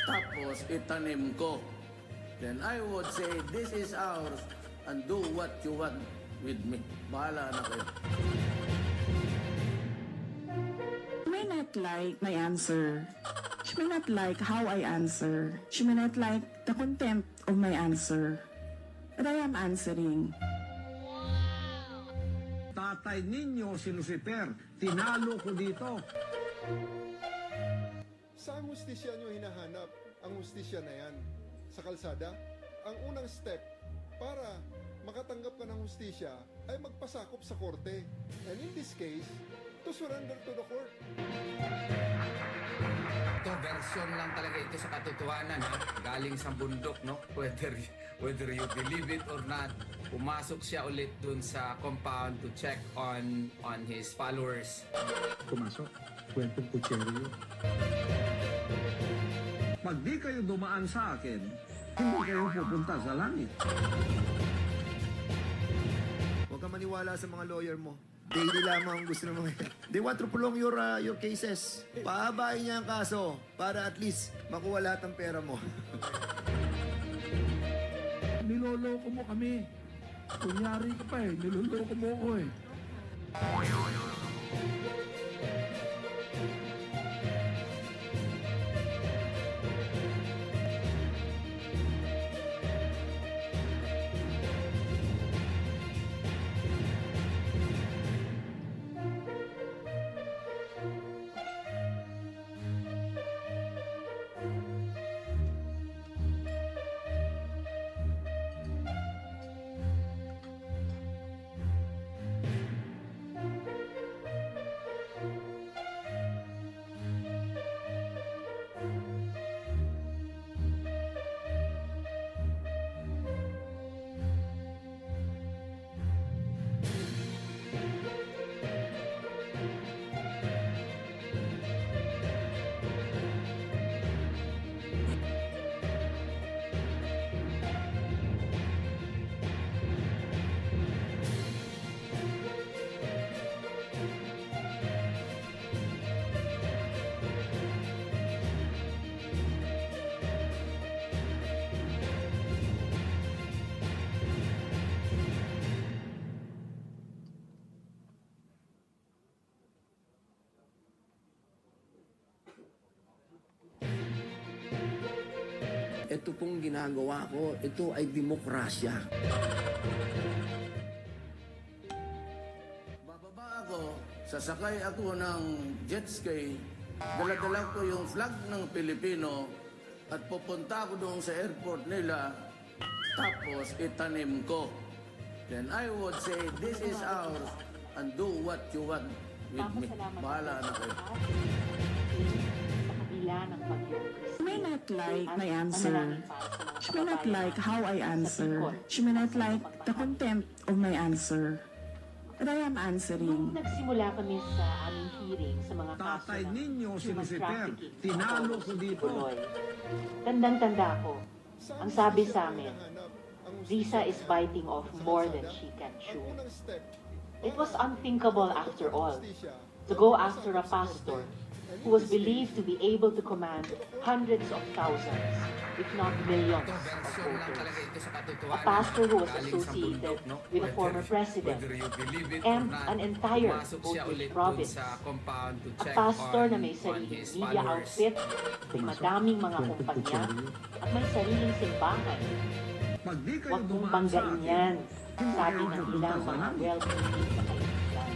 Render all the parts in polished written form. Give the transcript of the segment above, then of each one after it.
tapos itanim ko. Then I would say, this is ours and do what you want with me. Bahala na kayo. She may not like my answer. She may not like how I answer. She may not like the contempt of my answer. But I am answering. Tatay ninyo si Lucifer, tinalo ko dito. Saan hustisya nyo hinahanap ang hustisya na yan? Sa kalsada? Ang unang step para makatanggap ka ng hustisya ay magpasakop sa korte. And in this case, to surrender to the court. Ito, version lang talaga ito sa katotohanan, ha? Galing sa bundok, no? Whether you believe it or not, pumasok siya ulit dun sa compound to check on his followers. Pumasok, kwentong kutseryo. Pag di kayo dumaan sa akin, hindi kayo pupunta sa langit. Huwag kang maniwala sa mga lawyer mo. Daily lamang ang gusto ng mga They want to prolong your cases. Pahabain niya ang kaso para at least makuha lahat ng pera mo. Niloloko mo kami. Kunyari ka pa eh, niloloko mo ako eh. Ito pong ginagawa ko, ito ay demokrasya. Bababa ako, sasakay ako ng jet ski, dala-dala ko yung flag ng Pilipino at pupunta ako doon sa airport nila, tapos itanim ko. Then I would say, this is ours and do what you want with me. Bahala na kayo. She may not like my answer. She may not like how I answer. She may not like the contempt of my answer. But I am answering. Nung nagsimula kami sa aming hearing sa mga kaso Tatay ng ninyo si human Lucifer, trafficking sa tinalo Apollo ko dito. Quiboloy, tandang-tanda ko, Saan ang sabi hustisya sa nyo amin, hinahanap ang Risa hustisya is na yan? biting off Sa more kalsada? than she can Ang chew. unang step It was para unthinkable makatanggap after ka ng all hustisya to ay go magpasakop after a sa korte. pastor And who in was this believed to be able to command hundreds of thousands, if not millions, Ito, of version lang talaga voters. ito sa A katotohanan. pastor who was Galing sa associated bundok, no? with a former president Whether you believe it and or not, an entire pumasok siya voting ulit dun province. sa compound to A check pastor na may on sariling his media followers. outfit, may madaming mga kumpanya, at may sariling simbahan. Pag di kayo Huwag mong dumaan sa banggain akin, yan, hindi sabi kayo ng pupunta ilang sa mga langit. well-meaning na kaibigan.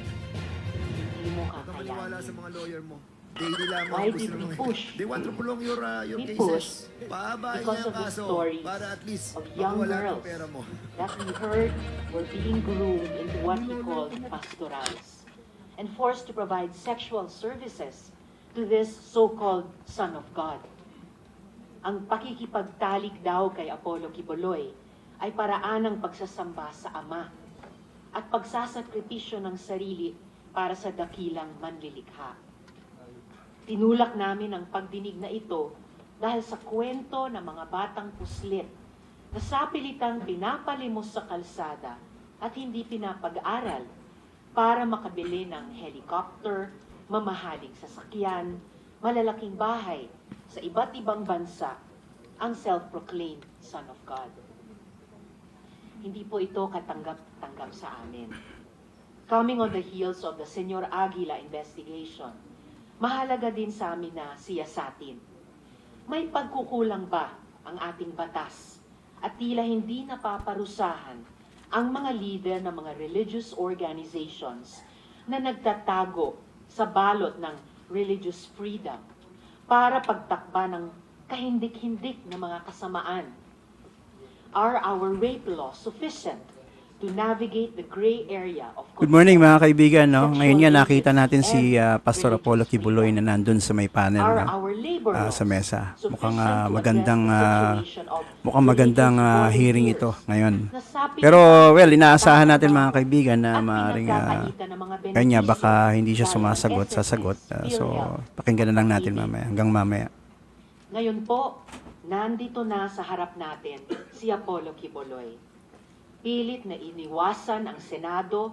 Hindi mo Huwag kang maniwala sa kakayanin. mga lawyer mo. Daily lamang Why ang gusto did ng we mga push? They want to prolong your We cases. pushed Pahabain because niya of ang the kaso stories para at least of young makuha lahat ng girls pera mo. that we heard were being groomed into what he called pastorals and forced to provide sexual services to this so-called Son of God. Ang pakikipagtalik daw kay Apollo Quiboloy ay paraan ng pagsasamba sa Ama at pagsasakripisyo ng sarili para sa dakilang manlilikha. Tinulak namin ang pagdinig na ito dahil sa kwento ng mga batang puslit na sapilitang pinapalimos sa kalsada at hindi pinapag-aral para makabili ng helicopter, mamahaling sasakyan, malalaking bahay sa iba't ibang bansa ang self-proclaimed Son of God. Hindi po ito katanggap-tanggap sa amin. Coming on the heels of the Senyor Aguila investigation, mahalaga din sa amin na siyasatin. May pagkukulang ba ang ating batas at tila hindi napaparusahan ang mga leader ng mga religious organizations na nagtatago sa balot ng religious freedom para pagtakba ng kahindik-hindik na mga kasamaan? Are our rape laws sufficient to navigate the gray area of Good morning mga kaibigan. No? Ngayon nga nakita natin si Pastor Apollo Quiboloy na nandun sa may panel sa mesa. Mukhang magandang hearing ito ngayon. Pero well, inaasahan natin mga kaibigan na maaaring kanya baka hindi siya sasagot. So pakinggan na lang natin hanggang mamaya. Ngayon po, nandito na sa harap natin si Apollo Quiboloy. Pilit na iniwasan ang Senado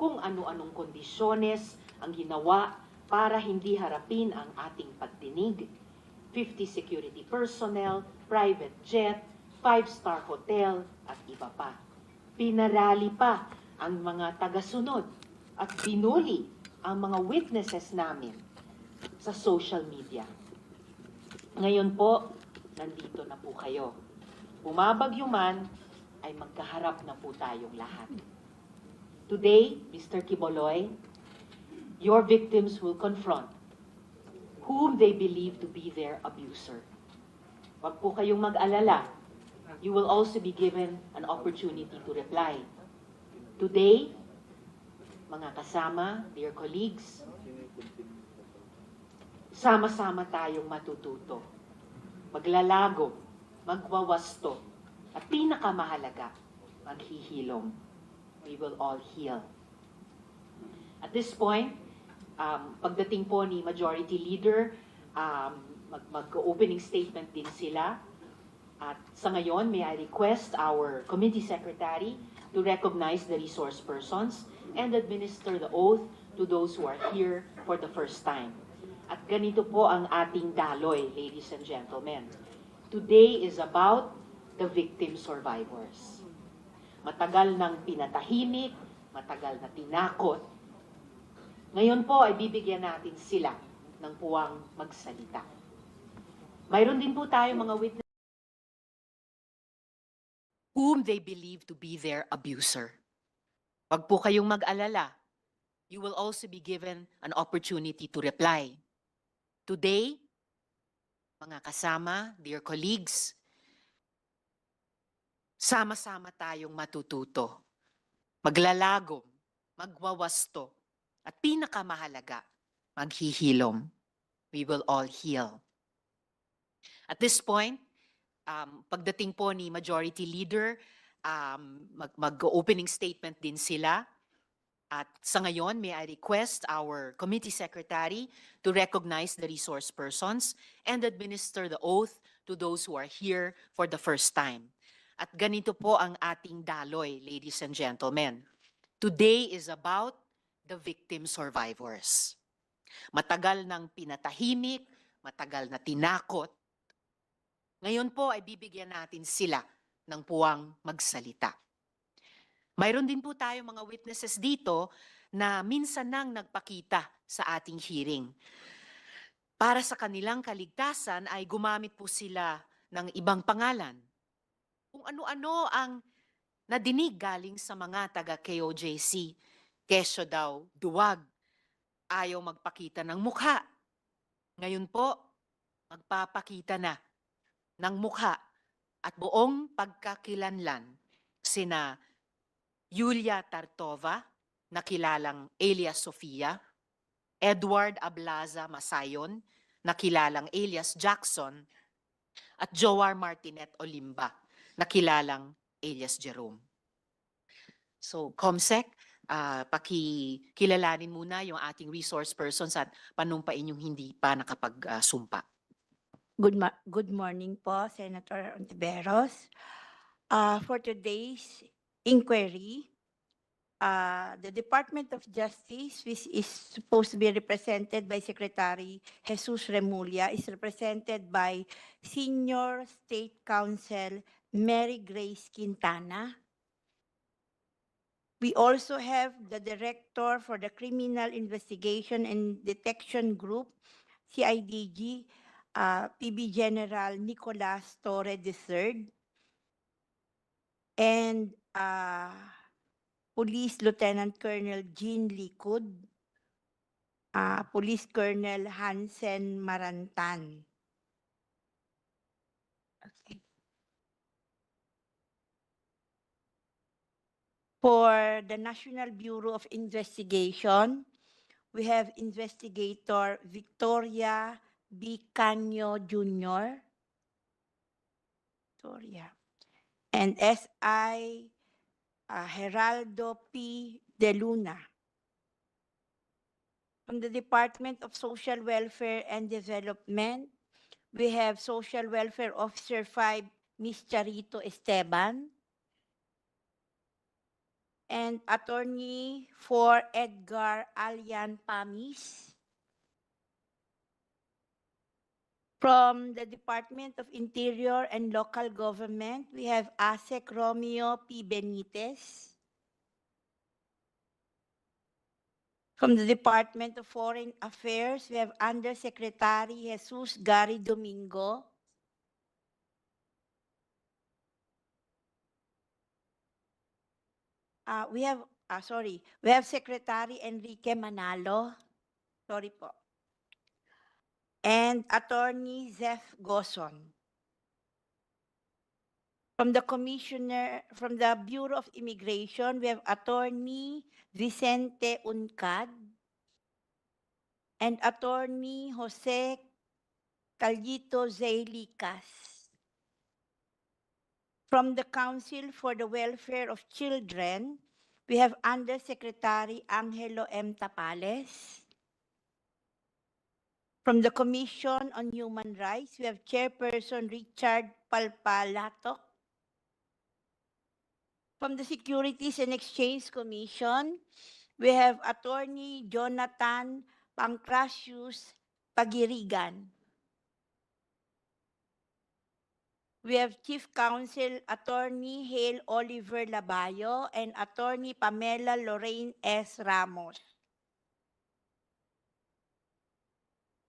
kung ano-anong kondisyones ang ginawa para hindi harapin ang ating pagdinig. 50 security personnel, private jet, 5-star hotel at iba pa. Pinarali pa ang mga tagasunod at binuli ang mga witnesses namin sa social media. Ngayon po, nandito na po kayo. Bumabagyo man, ay magkaharap na po tayong lahat. Today, Mr. Quiboloy, your victims will confront whom they believe to be their abuser. Huwag po kayong mag-alala. You will also be given an opportunity to reply. Today, mga kasama, dear colleagues, sama-sama tayong matututo, maglalago, magwawasto, at pinakamahalaga, maghihilom. We will all heal. At this point, pagdating po ni Majority Leader, mag-opening statement din sila. At sa ngayon, may I request our Committee Secretary to recognize the resource persons and administer the oath to those who are here for the first time. At ganito po ang ating daloy, ladies and gentlemen. Today is about the victim survivors. Matagal nang pinatahimik, matagal na tinakot. Ngayon po ay bibigyan natin sila ng puwang magsalita. Mayroon din po tayo mga witness whom they believe to be their abuser. Wag po kayong mag-alala. You will also be given an opportunity to reply. Today, mga kasama, dear colleagues, sama-sama tayong matututo, maglalagom, magwawasto, at pinakamahalaga, maghihilom. We will all heal. At this point, pagdating po ni Majority Leader, mag-opening statement din sila. At sa ngayon, may I request our Committee Secretary to recognize the resource persons and administer the oath to those who are here for the first time. At ganito po ang ating daloy, ladies and gentlemen. Today is about the victim survivors. Matagal nang pinatahimik, matagal na tinakot. Ngayon po ay bibigyan natin sila ng puwang magsalita. Mayroon din po tayo mga witnesses dito na minsan nang nagpakita sa ating hearing. Para sa kanilang kaligtasan ay gumamit po sila ng ibang pangalan. Kung ano-ano ang nadinig galing sa mga taga-KOJC. Kesyo daw, duwag, ayaw magpakita ng mukha. Ngayon po, magpapakita na ng mukha at buong pagkakilanlan sina Yulia Tartova, nakilalang alias Sofia, Edward Ablaza Masayon, nakilalang alias Jackson, at Joar Martinet Olimba, nakilalang alias Jerome. So, Comsec, pakikilalanin muna yung ating resource persons at panumpain yung hindi pa nakapag-sumpa. Good morning po, Senator Hontiveros. For today's inquiry, the Department of Justice, which is supposed to be represented by Secretary Jesus Remulla, is represented by Senior State Counsel Mary Grace Quintana. We also have the Director for the Criminal Investigation and Detection Group, CIDG, PB General Nicolas Torre III, and Police Lieutenant Colonel Jean Likud, Police Colonel Hansen Marantan. Okay. For the National Bureau of Investigation, we have Investigator Victoria B. Canyo Jr. Victoria. And SI Geraldo P. De Luna. From the Department of Social Welfare and Development, we have Social Welfare Officer 5, Ms. Charito Esteban, and Attorney for Edgar Alian Pamis. From the Department of Interior and Local Government, we have ASEC Romeo P. Benitez. From the Department of Foreign Affairs, we have Undersecretary Jesus Gary Domingo. We have Secretary Enrique Manalo. Sorry po. And Attorney Zeph Goson. From the Bureau of Immigration, we have Attorney Vicente Uncad and Attorney Jose Calito Zailicas. From the Council for the Welfare of Children, we have Undersecretary Angelo M. Tapales. From the Commission on Human Rights, we have Chairperson Richard Palpalato. From the Securities and Exchange Commission, we have Attorney Jonathan Pancrasius Pagirigan. We have Chief Counsel Attorney Hale Oliver Labayo and Attorney Pamela Lorraine S. Ramos.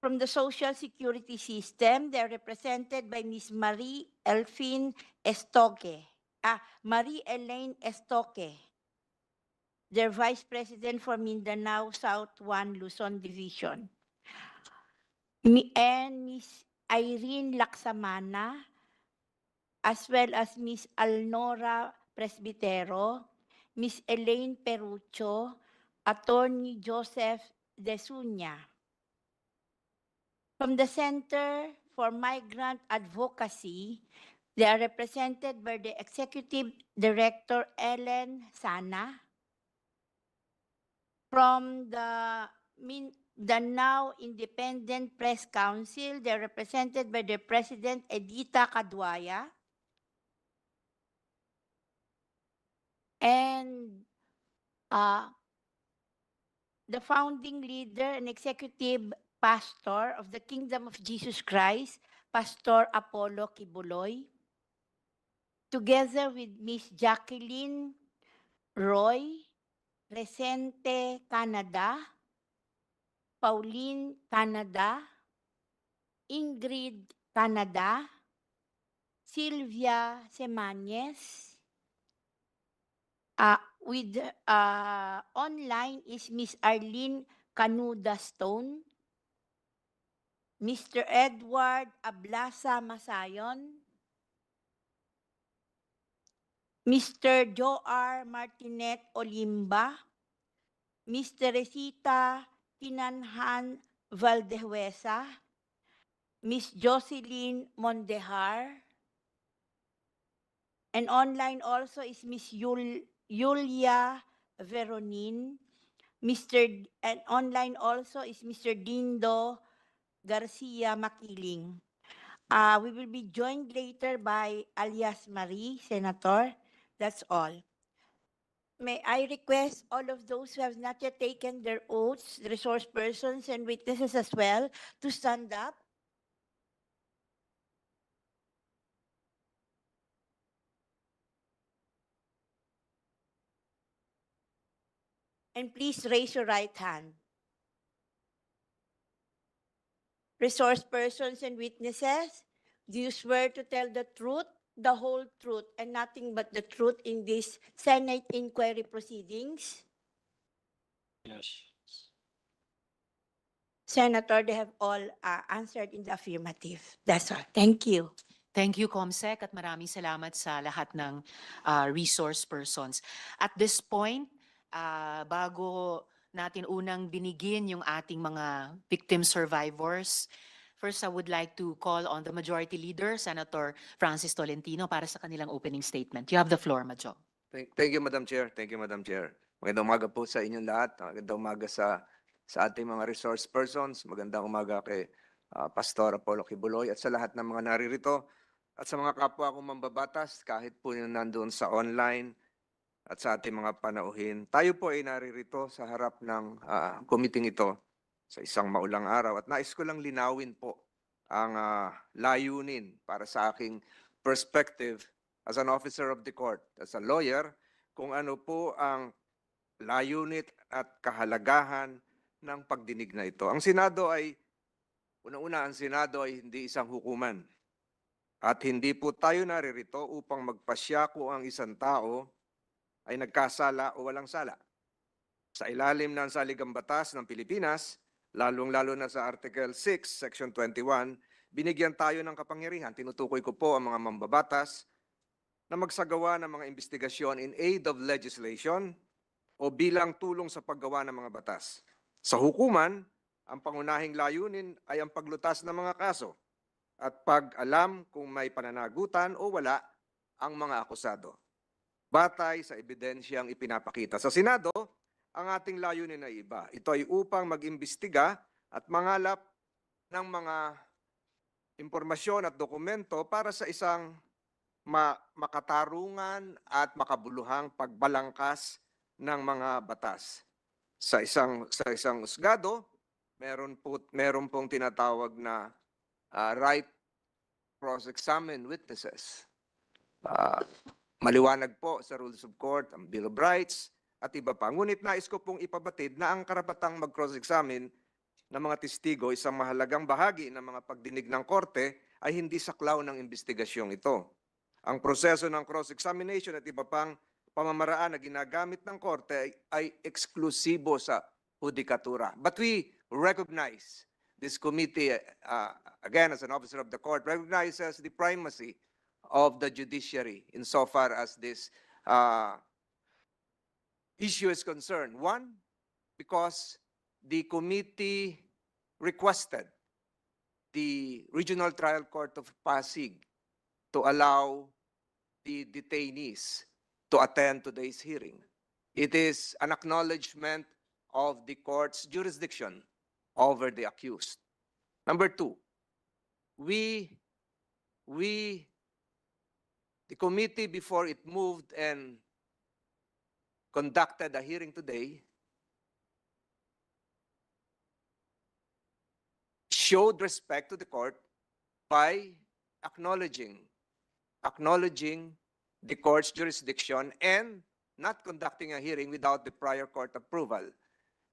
From the Social Security System, they are represented by Ms. Marie Elaine Estoque, their Vice President for Mindanao South 1 Luzon Division. And Ms. Irene Laksamana, as well as Ms. Alnora Presbitero, Ms. Elaine Perucho, Attorney Joseph Desuña. From the Center for Migrant Advocacy, they are represented by the Executive Director Ellen Sana. From the now Independent Press Council, they are represented by the President Edita Caduaya. And the founding leader and executive pastor of the Kingdom of Jesus Christ, Pastor Apollo Quiboloy, together with Miss Jacqueline Roy, Resente Canada, Pauline Canada, Ingrid Canada, Sylvia Semañez. With online is Miss Arlene Canuda Stone, Mr. Edward Ablasa Masayon, Mr. Joar Martinet Olimba, Miss Teresita Kinanhan Valdehuesa, Miss Jocelyn Mondejar, and online also is Miss Yulia Veronin, and online also is Mr. Dindo Garcia Makiling. We will be joined later by alias Marie, Senator. That's all. may I request all of those who have not yet taken their oaths, the resource persons and witnesses as well, to stand up. And please raise your right hand. Resource persons and witnesses, do you swear to tell the truth, the whole truth, and nothing but the truth in this Senate inquiry proceedings? Yes. Senator, they have all answered in the affirmative. That's all. Thank you. Thank you, Comsec, at maraming salamat sa lahat ng resource persons. At this point, bago natin unang binigin yung ating mga victim survivors, first I would like to call on the Majority Leader, Senator Francis Tolentino, para sa kanilang opening statement. You have the floor, Majo. Thank you, Madam Chair. Thank you, Madam Chair. Magandang umaga po sa inyong lahat. Magandang umaga sa ating mga resource persons. Magandang umaga kay Pastor Apollo Quiboloy at sa lahat ng mga naririto. At sa mga kapwa kong mambabatas, kahit po yung nandoon sa online at sa ating mga panauhin, tayo po ay naririto sa harap ng committee ito sa isang maulang araw. At nais ko lang linawin po ang layunin para sa aking perspective as an officer of the court, as a lawyer, kung ano po ang layunin at kahalagahan ng pagdinig na ito. Ang Senado ay, unang-una, ang Senado ay hindi isang hukuman. At hindi po tayo naririto upang magpasya kung ang isang tao ay nagkasala o walang sala. Sa ilalim ng saligang batas ng Pilipinas, lalong-lalo na sa Article 6, Section 21, binigyan tayo ng kapangyarihan. Tinutukoy ko po ang mga mambabatas na magsagawa ng mga investigasyon in aid of legislation o bilang tulong sa paggawa ng mga batas. Sa hukuman, ang pangunahing layunin ay ang paglutas ng mga kaso at pag-alam kung may pananagutan o wala ang mga akusado, batay sa ebidensyang ipinapakita. Sa Senado, ang ating layunin ay iba. Ito ay upang mag-imbestiga at mangalap ng mga impormasyon at dokumento para sa isang makatarungan at makabuluhang pagbalangkas ng mga batas. Sa isang husgado, meron pong tinatawag na right cross-examine witnesses. Maliwanag po sa Rules of Court, ang Bill of Rights, at iba pa. Ngunit nais ko pong ipabatid na ang karapatang mag-cross-examine ng mga testigo, isang mahalagang bahagi ng mga pagdinig ng korte, ay hindi saklaw ng investigasyong ito. Ang proseso ng cross-examination at iba pang pamamaraan na ginagamit ng korte ay eksklusibo sa hudikatura. But we recognize, this committee, again, as an officer of the court, recognizes the primacy of the judiciary insofar as this issue is concerned. One, because the committee requested the Regional Trial Court of Pasig to allow the detainees to attend today's hearing. It is an acknowledgement of the court's jurisdiction over the accused. Number two, the committee, before it moved and conducted a hearing today, showed respect to the court by acknowledging the court's jurisdiction and not conducting a hearing without the prior court approval.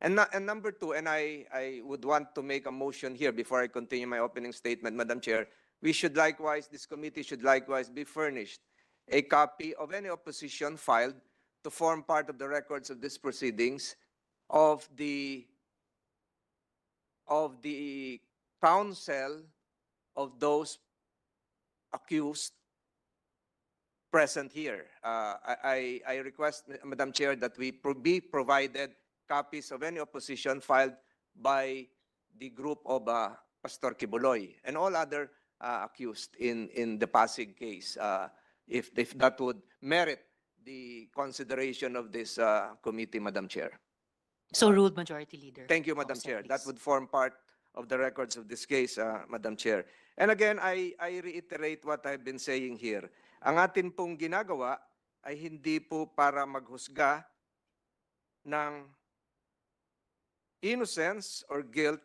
And number two, and I would want to make a motion here before I continue my opening statement, Madam Chair, this committee should likewise be furnished a copy of any opposition filed to form part of the records of these proceedings of the counsel of those accused present here. I request, Madam Chair, that we be provided copies of any opposition filed by the group of Pastor Quiboloy and all other accused in the Pasig case, if that would merit the consideration of this committee, Madam Chair. So ruled, Majority Leader. Thank you, Madam Chair. That would form part of the records of this case, Madam Chair. And again, I reiterate what I've been saying here. Ang atin pong ginagawa ay hindi po para maghusga ng innocence or guilt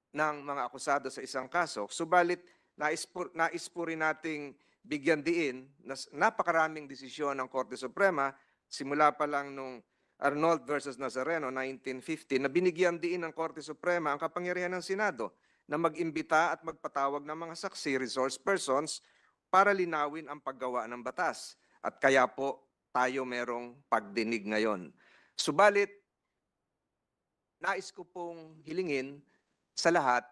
ng mga akusado sa isang kaso. Subalit, nais po rin nating bigyan diin na napakaraming desisyon ng Korte Suprema, simula pa lang nung Arnold versus Nazareno, 1950, na binigyan diin ng Korte Suprema ang kapangyarihan ng Senado na mag-imbita at magpatawag ng mga saksi, resource persons, para linawin ang paggawa ng batas. At kaya po tayo merong pagdinig ngayon. Subalit, nais ko pong hilingin sa lahat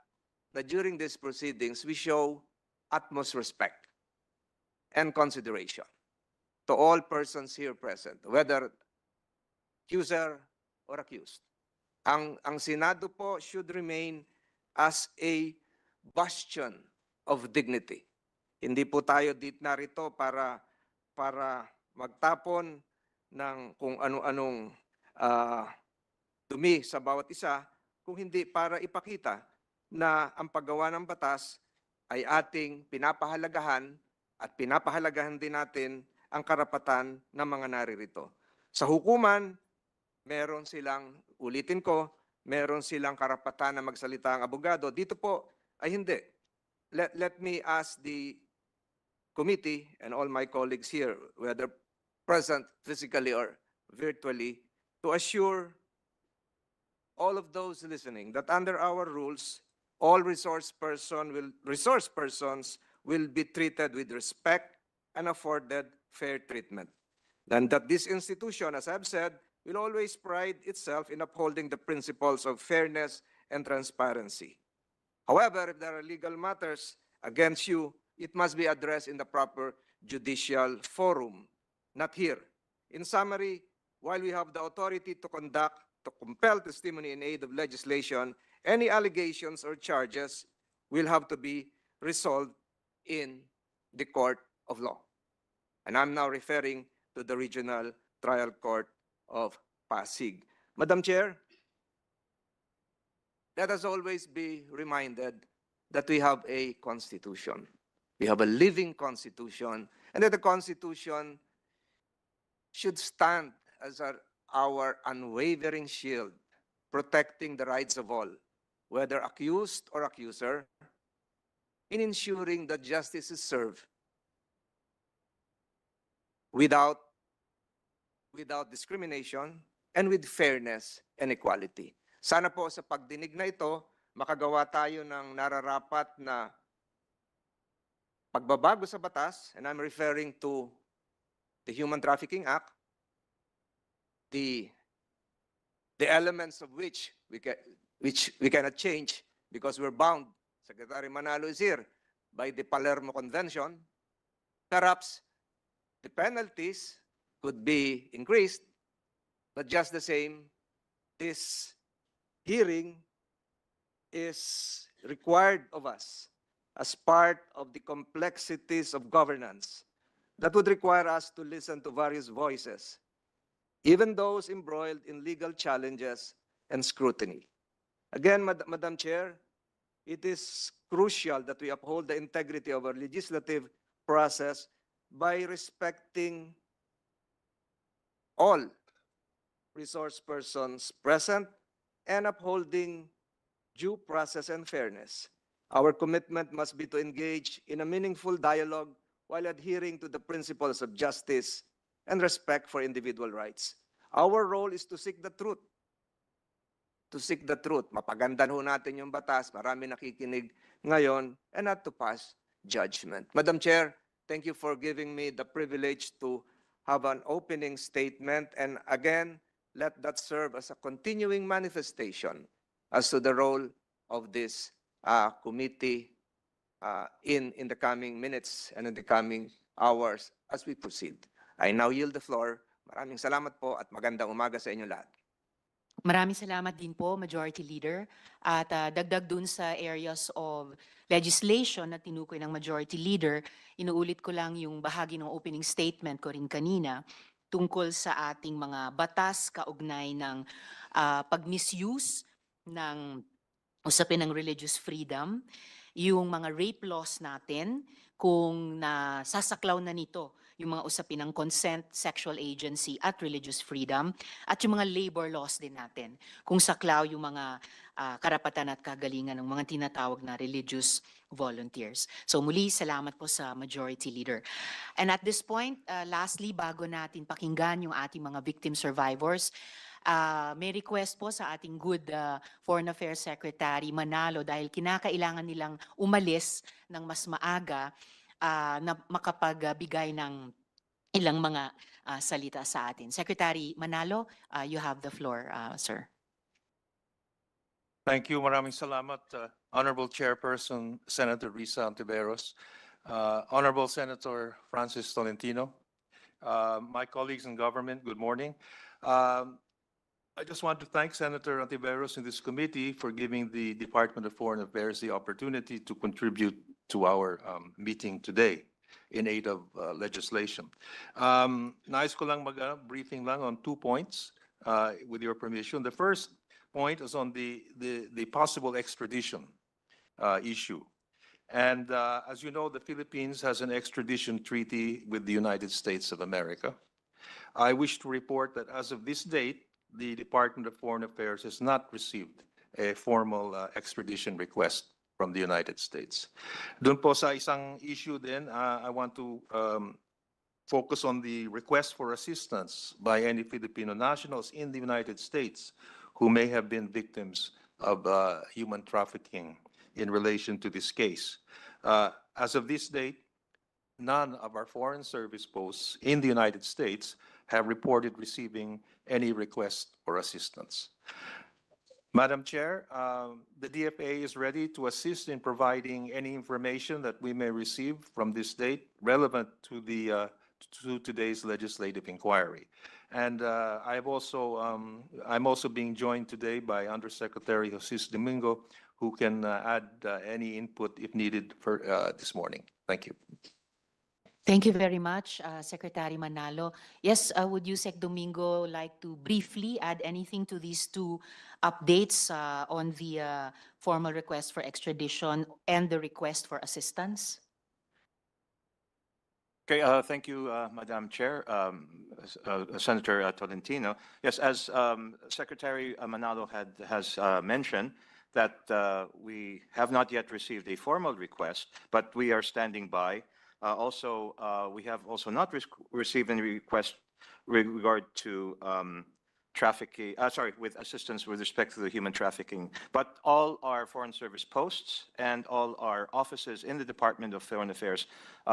na during these proceedings, we show utmost respect and consideration to all persons here present, whether accuser or accused. Ang Senado po should remain as a bastion of dignity. Hindi po tayo narito para magtapon ng kung ano-anong dumi sa bawat isa, kung hindi para ipakita na ang paggawa ng batas ay ating pinapahalagahan at pinapahalagahan din natin ang karapatan ng mga naririto. Sa hukuman, meron silang, ulitin ko, meron silang karapatan na magsalita ang abogado. Dito po ay hindi. Let me ask the committee and all my colleagues here, whether present physically or virtually, to assure all of those listening that under our rules, all resource persons will be treated with respect and afforded fair treatment. And that this institution, as I've said, will always pride itself in upholding the principles of fairness and transparency. However, if there are legal matters against you, it must be addressed in the proper judicial forum, not here. In summary, while we have the authority to compel testimony in aid of legislation, any allegations or charges will have to be resolved in the court of law. And I'm now referring to the Regional Trial Court of Pasig. Madam Chair, let us always be reminded that we have a constitution. We have a living constitution, and that the constitution should stand as our unwavering shield, protecting the rights of all, whether accused or accuser, in ensuring that justice is served without discrimination and with fairness and equality. Sana po sa pagdinig na ito, makagawa tayo ng nararapat na pagbabago sa batas, and I'm referring to the Human Trafficking Act, the elements of which we cannot change because we're bound, Secretary Manalo is here, by the Palermo Convention. Perhaps the penalties could be increased, but just the same, this hearing is required of us as part of the complexities of governance that would require us to listen to various voices, even those embroiled in legal challenges and scrutiny. Again, Madam Chair, it is crucial that we uphold the integrity of our legislative process by respecting all resource persons present and upholding due process and fairness. Our commitment must be to engage in a meaningful dialogue while adhering to the principles of justice and respect for individual rights. Our role is to seek the truth. To seek the truth. Mapagandan ho natin yung batas, marami nakikinig ngayon, and not to pass judgment. Madam Chair, thank you for giving me the privilege to have an opening statement, and again, let that serve as a continuing manifestation as to the role of this committee in the coming minutes and in the coming hours as we proceed. I now yield the floor. Maraming salamat po at magandang umaga sa inyo lahat. Maraming salamat din po, Majority Leader. At dagdag dun sa areas of legislation na tinukoy ng Majority Leader, inuulit ko lang yung bahagi ng opening statement ko rin kanina tungkol sa ating mga batas kaugnay ng pag-misuse ng usapin ng religious freedom, yung mga rape laws natin, kung nasasaklaw na nito yung mga usapin ng consent, sexual agency at religious freedom at yung mga labor laws din natin kung saklaw yung mga karapatan at kagalingan ng mga tinatawag na religious volunteers. So muli, salamat po sa Majority Leader. And at this point, lastly, bago natin pakinggan yung ating mga victim survivors, may request po sa ating good Foreign Affairs Secretary Manalo dahil kinakailangan nilang umalis ng mas maaga na makapagbigay ng ilang mga salita sa atin. Secretary Manalo, you have the floor, sir. Thank you. Maraming salamat, Honorable Chairperson Senator Risa Hontiveros, Honorable Senator Francis Tolentino, my colleagues in government, good morning. I just want to thank Senator Hontiveros in this committee for giving the Department of Foreign Affairs the opportunity to contribute to our meeting today in aid of legislation. Nais ko lang briefing lang on 2 points with your permission. The first point is on the possible extradition issue. And as you know, the Philippines has an extradition treaty with the United States of America. I wish to report that as of this date, the Department of Foreign Affairs has not received a formal extradition request from the United States. Doon po sa isang issue din, I want to focus on the request for assistance by any Filipino nationals in the United States who may have been victims of human trafficking in relation to this case. As of this date, none of our foreign service posts in the United States have reported receiving any request for assistance. Madam Chair, the DFA is ready to assist in providing any information that we may receive from this date relevant to the to today's legislative inquiry. And I'm also being joined today by Undersecretary Jose Domingo, who can add any input if needed for this morning. Thank you. Thank you very much, Secretary Manalo. Yes, would you, Sec Domingo, like to briefly add anything to these 2 updates on the formal request for extradition and the request for assistance? Okay, thank you, Madam Chair, Senator Tolentino. Yes, as Secretary Manalo has mentioned, that we have not yet received a formal request, but we are standing by. We have also not received any request with regard to trafficking, with assistance with respect to the human trafficking. But all our foreign service posts and all our offices in the Department of Foreign Affairs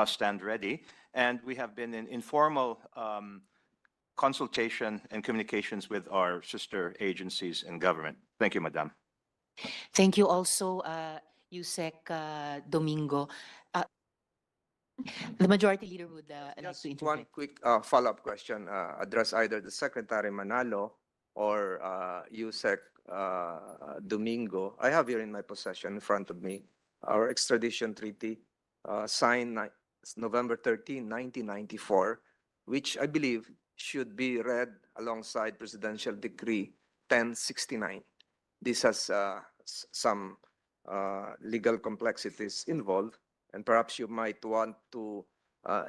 stand ready. And we have been in informal consultation and communications with our sister agencies in government. Thank you, Madam. Thank you also, Yusek Domingo. The Majority Leader would like Just to one interject. quick follow-up question, address either the Secretary Manalo or Yusek Domingo. I have here in my possession in front of me our extradition treaty signed November 13, 1994, which I believe should be read alongside Presidential Decree 1069. This has some legal complexities involved, and perhaps you might want to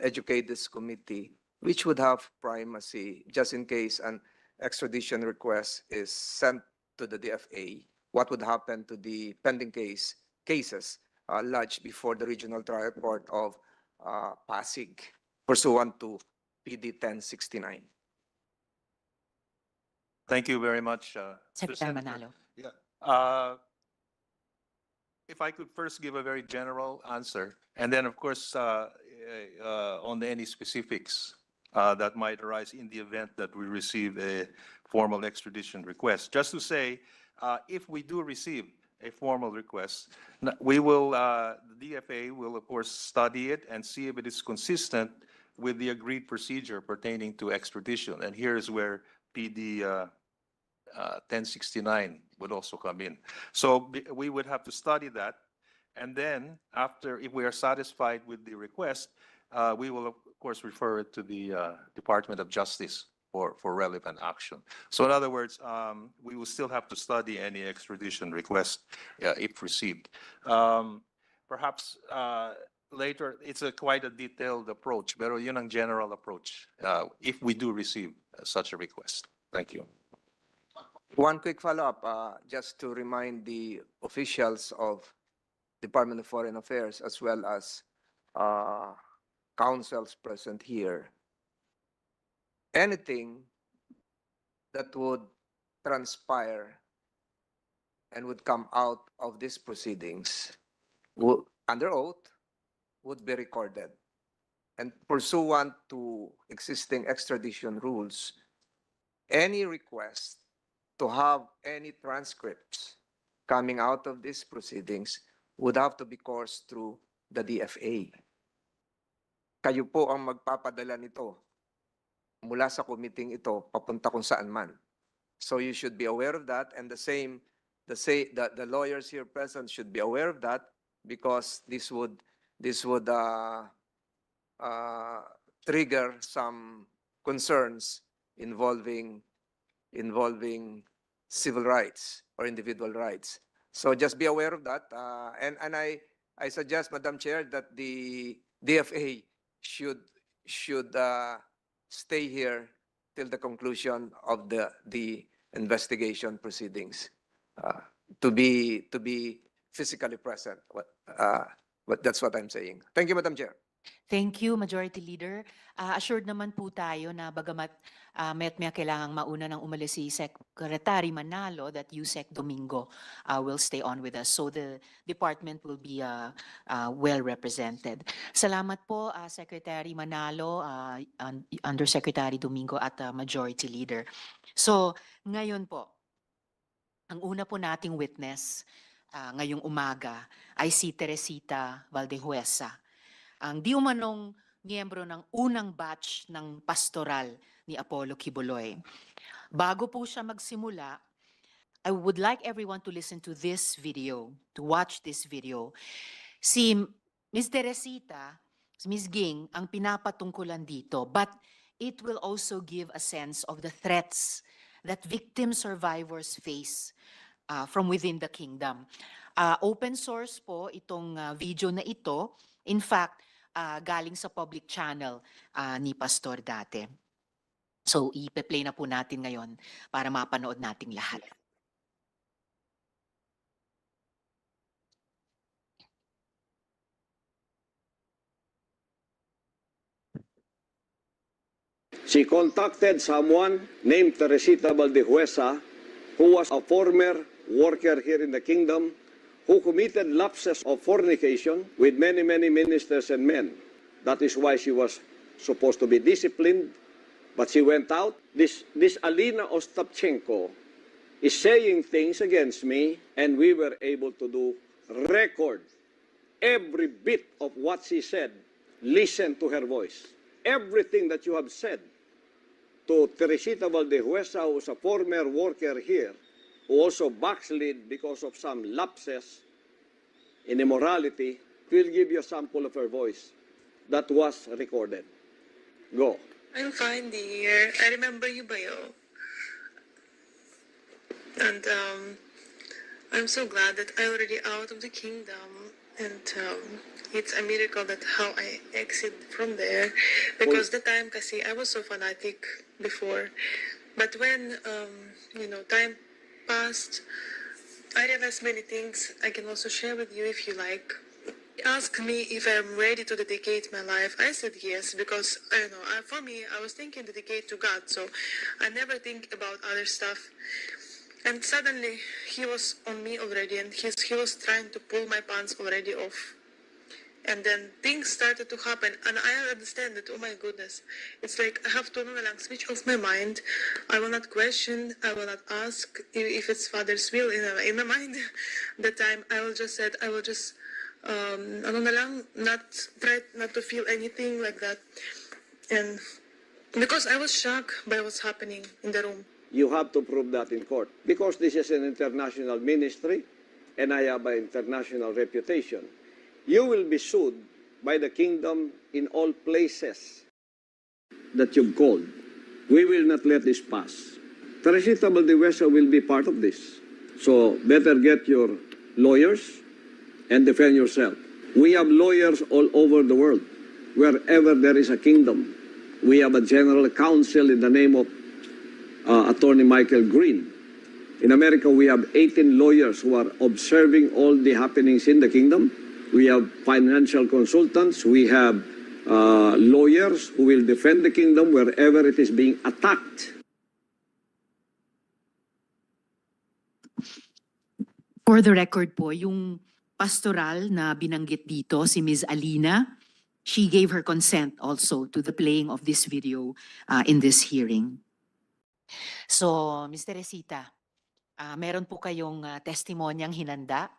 educate this committee, which would have primacy just in case an extradition request is sent to the DFA. What would happen to the pending cases lodged before the Regional Trial Court of Pasig pursuant to PD 1069? Thank you very much, Secretary Senator. Manalo. Yeah. If I could first give a very general answer, and then of course on any specifics that might arise in the event that we receive a formal extradition request. Just to say, if we do receive a formal request, we will, the DFA will of course study it and see if it is consistent with the agreed procedure pertaining to extradition. And here's where PD 1069 would also come in. So we would have to study that. And then after, if we are satisfied with the request, we will of course refer it to the Department of Justice for relevant action. So in other words, we will still have to study any extradition request if received. Perhaps later, it's quite a detailed approach, pero yun ang general approach, if we do receive such a request. Thank you. One quick follow-up, just to remind the officials of Department of Foreign Affairs as well as councils present here. Anything that would transpire and would come out of these proceedings under oath would be recorded. And pursuant to existing extradition rules, any request to have any transcripts coming out of these proceedings would have to be coursed through the DFA. Kayo po ang magpapadala nito mula sa committee ito papunta kung saan man. So you should be aware of that, and the lawyers here present should be aware of that, because this would trigger some concerns involving civil rights or individual rights. So just be aware of that, and I suggest, Madam Chair, that the DFA should stay here till the conclusion of the investigation proceedings, to be physically present. But that's what I'm saying. Thank you, Madam Chair. Thank you, Majority Leader. Assured naman po tayo na bagamat may kailangang mauna ng umalis si Secretary Manalo, that Yusek Domingo will stay on with us. So the department will be well represented. Salamat po, Secretary Manalo, Undersecretary Domingo at Majority Leader. So ngayon po, ang una po nating witness ngayong umaga ay si Teresita Valdehuesa, ang di umanong miyembro ng unang batch ng pastoral ni Apollo Quiboloy. Bago po siya magsimula, I would like everyone to listen to this video, to watch this video. Si Ms. Teresita, si Ms. Ging, ang pinapatungkulan dito, but it will also give a sense of the threats that victim survivors face from within the kingdom. Open source po itong video na ito. In fact, galing sa public channel ni Pastor dati. So, ipe-play na po natin ngayon para mapanood nating lahat. She contacted someone named Teresita Valdehuesa, who was a former worker here in the kingdom, who committed lapses of fornication with many ministers and men. That is why she was supposed to be disciplined, but she went out. This Alina Ostapchenko is saying things against me, and we were able to record every bit of what she said. Listen to her voice. Everything that you have said to Teresita Valdehuesa, who was a former worker here, who also backslid because of some lapses in immorality, will give you a sample of her voice that was recorded. Go. I'm fine, dear. I remember you, Bayo. And I'm so glad that I'm already out of the kingdom. And it's a miracle that how I exit from there. Because the time, kasi I was so fanatic before. But when, time passed, I realized many things I can also share with you if you like. Ask me if I'm ready to dedicate my life. I said yes, because for me, I was thinking dedicate to God, so I never think about other stuff. And suddenly, he was on me already, and he was trying to pull my pants already off. And then things started to happen, and I understand that, oh my goodness, it's like I have to switch off my mind. I will not question, I will not ask if it's Father's will in my mind. That time, I will just not try not to feel anything like that. And because I was shocked by what's happening in the room. You have to prove that in court, because this is an international ministry, and I have an international reputation. You will be sued by the kingdom in all places that you've called. We will not let this pass. Teresita Valdehuesa will be part of this. So better get your lawyers and defend yourself. We have lawyers all over the world. Wherever there is a kingdom, we have a general counsel in the name of Attorney Michael Green. In America, we have 18 lawyers who are observing all the happenings in the kingdom. We have financial consultants. We have lawyers who will defend the kingdom wherever it is being attacked. For the record po, yung pastoral na binanggit dito, si Ms. Alina, she gave her consent also to the playing of this video in this hearing. So, Ms. Teresita, meron po kayong testimonyang hinanda.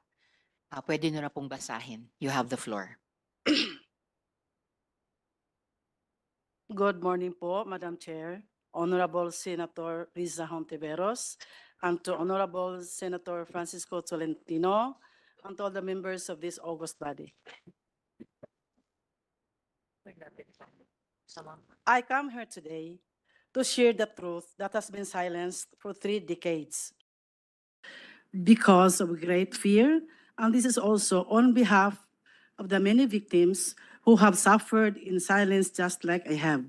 Pwede nyo na pong basahin. You have the floor. Good morning po, Madam Chair, Honorable Senator Riza Hontiveros, and to Honorable Senator Francisco Tolentino, and to all the members of this august body. I come here today to share the truth that has been silenced for 3 decades because of great fear, and this is also on behalf of the many victims who have suffered in silence just like I have.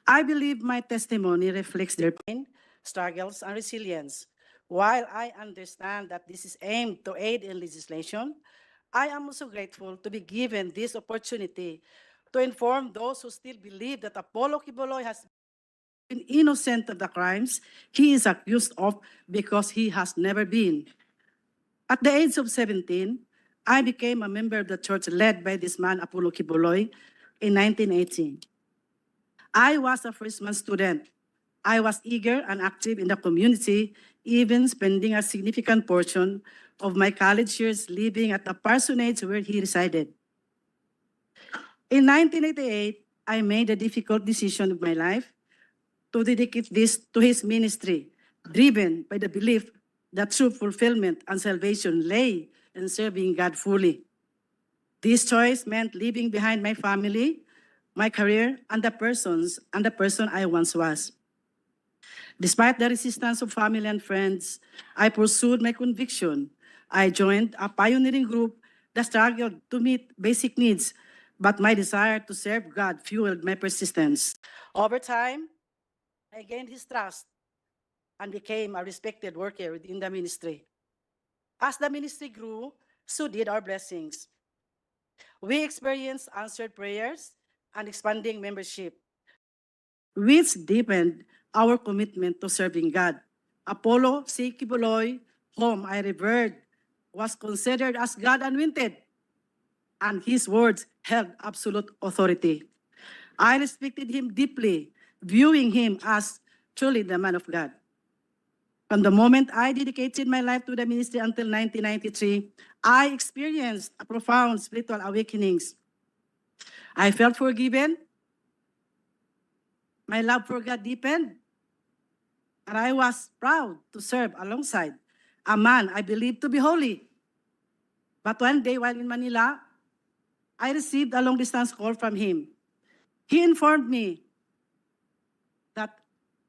I believe my testimony reflects their pain, struggles, and resilience. While I understand that this is aimed to aid in legislation, I am also grateful to be given this opportunity to inform those who still believe that Apollo Quiboloy has been innocent of the crimes he is accused of because he has never been. At the age of 17, I became a member of the church led by this man, Apollo Quiboloy, in 1980. I was a freshman student. I was eager and active in the community, even spending a significant portion of my college years living at the parsonage where he resided. In 1988, I made a difficult decision of my life to dedicate this to his ministry, driven by the belief that true fulfillment and salvation lay in serving God fully. This choice meant leaving behind my family, my career, and the person I once was. Despite the resistance of family and friends, I pursued my conviction. I joined a pioneering group that struggled to meet basic needs, but my desire to serve God fueled my persistence. Over time, I gained his trust and became a respected worker within the ministry. As the ministry grew, so did our blessings. We experienced answered prayers and expanding membership, which deepened our commitment to serving God. Apollo C. Quiboloy, whom I revered, was considered as God anointed, and his words held absolute authority. I respected him deeply, viewing him as truly the man of God. From the moment I dedicated my life to the ministry until 1993, I experienced a profound spiritual awakenings. I felt forgiven. My love for God deepened. And I was proud to serve alongside a man I believed to be holy. But one day while in Manila, I received a long-distance call from him. He informed me that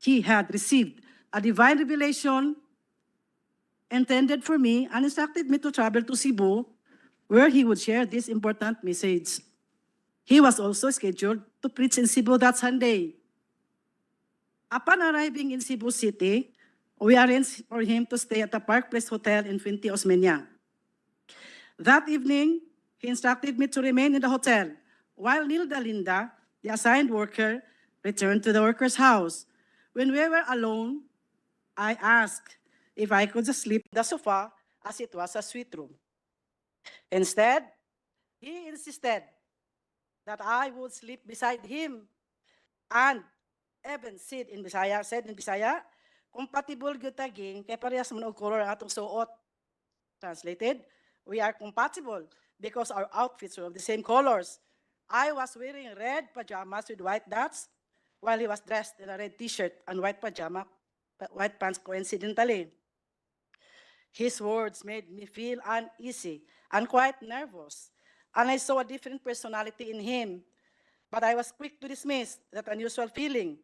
he had received a divine revelation intended for me and instructed me to travel to Cebu, where he would share this important message. He was also scheduled to preach in Cebu that Sunday. Upon arriving in Cebu City, we arranged for him to stay at the Park Place Hotel in Fuente Osmeña. That evening, he instructed me to remain in the hotel, while Nilda Linda, the assigned worker, returned to the worker's house. When we were alone, I asked if I could just sleep on the sofa as it was a suite room. Instead, he insisted that I would sleep beside him and even said in Bisaya, compatible gyud taging kay parehas man og color ang atong suot. Translated, we are compatible because our outfits were of the same colors. I was wearing red pajamas with white dots, while he was dressed in a red t-shirt and white pants coincidentally. His words made me feel uneasy and quite nervous, and I saw a different personality in him. But I was quick to dismiss that unusual feeling.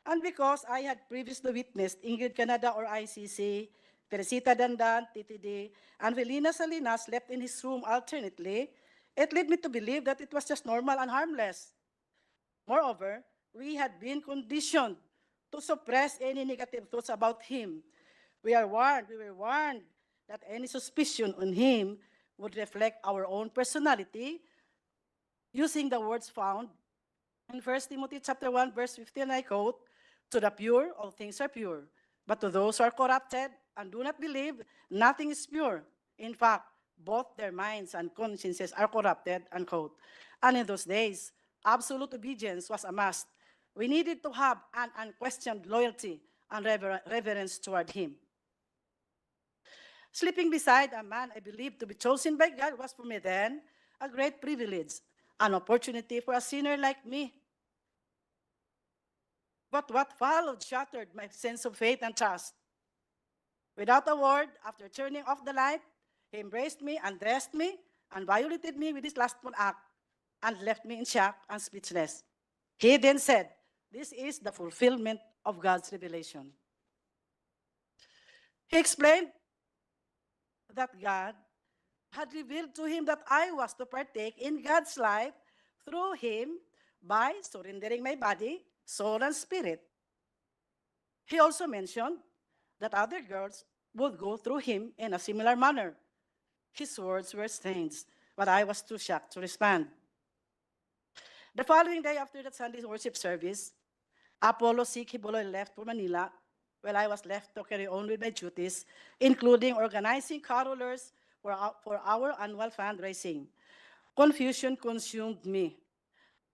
And because I had previously witnessed Ingrid Canada or ICC Teresita Dandan, TTD, and Felina Salinas slept in his room alternately, it led me to believe that it was just normal and harmless. Moreover, we had been conditioned to suppress any negative thoughts about him. We were warned that any suspicion on him would reflect our own personality, using the words found in 1 Timothy chapter 1, verse 15, I quote, "To the pure, all things are pure. But to those who are corrupted and do not believe, nothing is pure. In fact, both their minds and consciences are corrupted," unquote. And in those days, absolute obedience was a must. We needed to have an unquestioned loyalty and reverence toward him. Sleeping beside a man I believed to be chosen by God was for me then a great privilege, an opportunity for a sinner like me. But what followed shattered my sense of faith and trust. Without a word, after turning off the light, he embraced me, undressed me, and violated me with his lustful act, and left me in shock and speechless. He then said, "This is the fulfillment of God's revelation." He explained that God had revealed to him that I was to partake in God's life through him by surrendering my body, soul, and spirit. He also mentioned that other girls would go through him in a similar manner. His words were strange, but I was too shocked to respond. The following day after that Sunday worship service, Apollo C. Quiboloy left for Manila, while I was left to carry on with my duties, including organizing carolers for our annual fundraising. Confusion consumed me.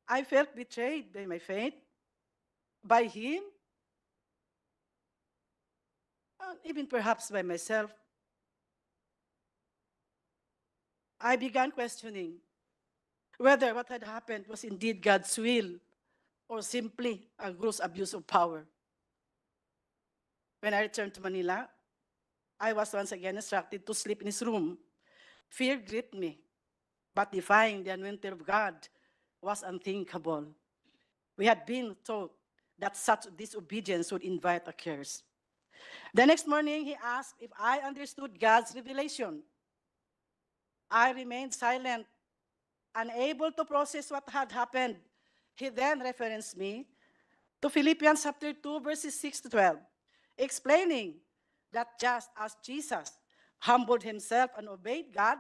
I felt betrayed by my faith, by him, and even perhaps by myself. I began questioning whether what had happened was indeed God's will or simply a gross abuse of power. When I returned to Manila, I was once again instructed to sleep in his room. Fear gripped me, but defying the anointing of God was unthinkable. We had been taught that such disobedience would invite a curse. The next morning, he asked if I understood God's revelation. I remained silent, unable to process what had happened. He then referenced me to Philippians chapter 2, verses 6 to 12, explaining that just as Jesus humbled himself and obeyed God,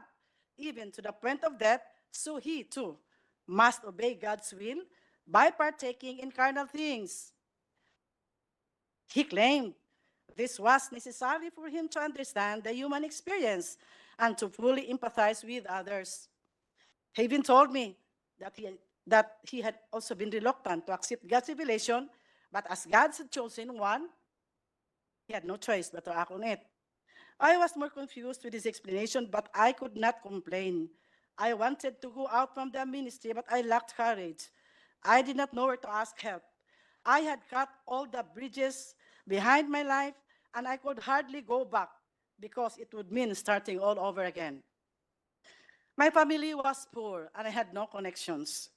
even to the point of death, so he too must obey God's will by partaking in carnal things. He claimed this was necessary for him to understand the human experience and to fully empathize with others. He even told me that he had also been reluctant to accept God's revelation, but as God had chosen one, he had no choice but to act on it. I was more confused with his explanation, but I could not complain. I wanted to go out from the ministry, but I lacked courage. I did not know where to ask help. I had cut all the bridges behind my life, and I could hardly go back because it would mean starting all over again. My family was poor, and I had no connections.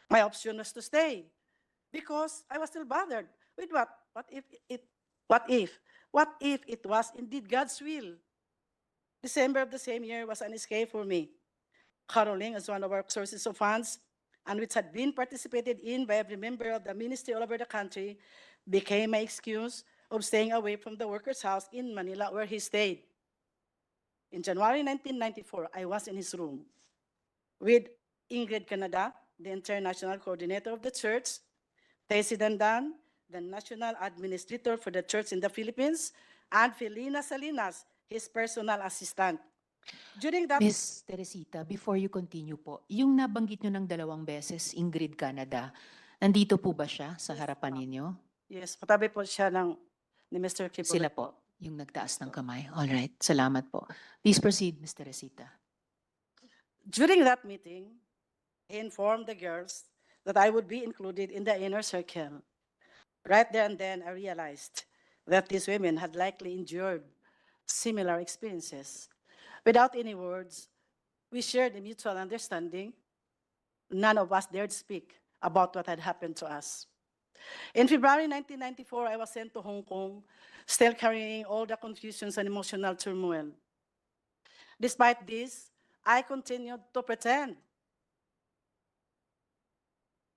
My option was to stay because I was still bothered with what if it was indeed God's will. December of the same year was an escape for me. Caroling as one of our sources of funds, and which had been participated in by every member of the ministry all over the country, became my excuse of staying away from the worker's house in Manila where he stayed. In January 1994, I was in his room with Ingrid Canada, the international coordinator of the church, Tessie Dandan, the national administrator for the church in the Philippines, and Felina Salinas, his personal assistant. During that... Miss Teresita, before you continue po, yung nabanggit nyo ng 2 beses, Ingrid Canada, nandito po ba siya sa harapan ninyo? Yes, katabi po siya ni Mr. Quiboloy. Sila po, yung nagtaas ng kamay. All right, salamat po. Please proceed, Miss Teresita. During that meeting, he informed the girls that I would be included in the inner circle. Right there and then, I realized that these women had likely endured similar experiences. Without any words, we shared a mutual understanding. None of us dared speak about what had happened to us. In February 1994, I was sent to Hong Kong, still carrying all the confusions and emotional turmoil. Despite this, I continued to pretend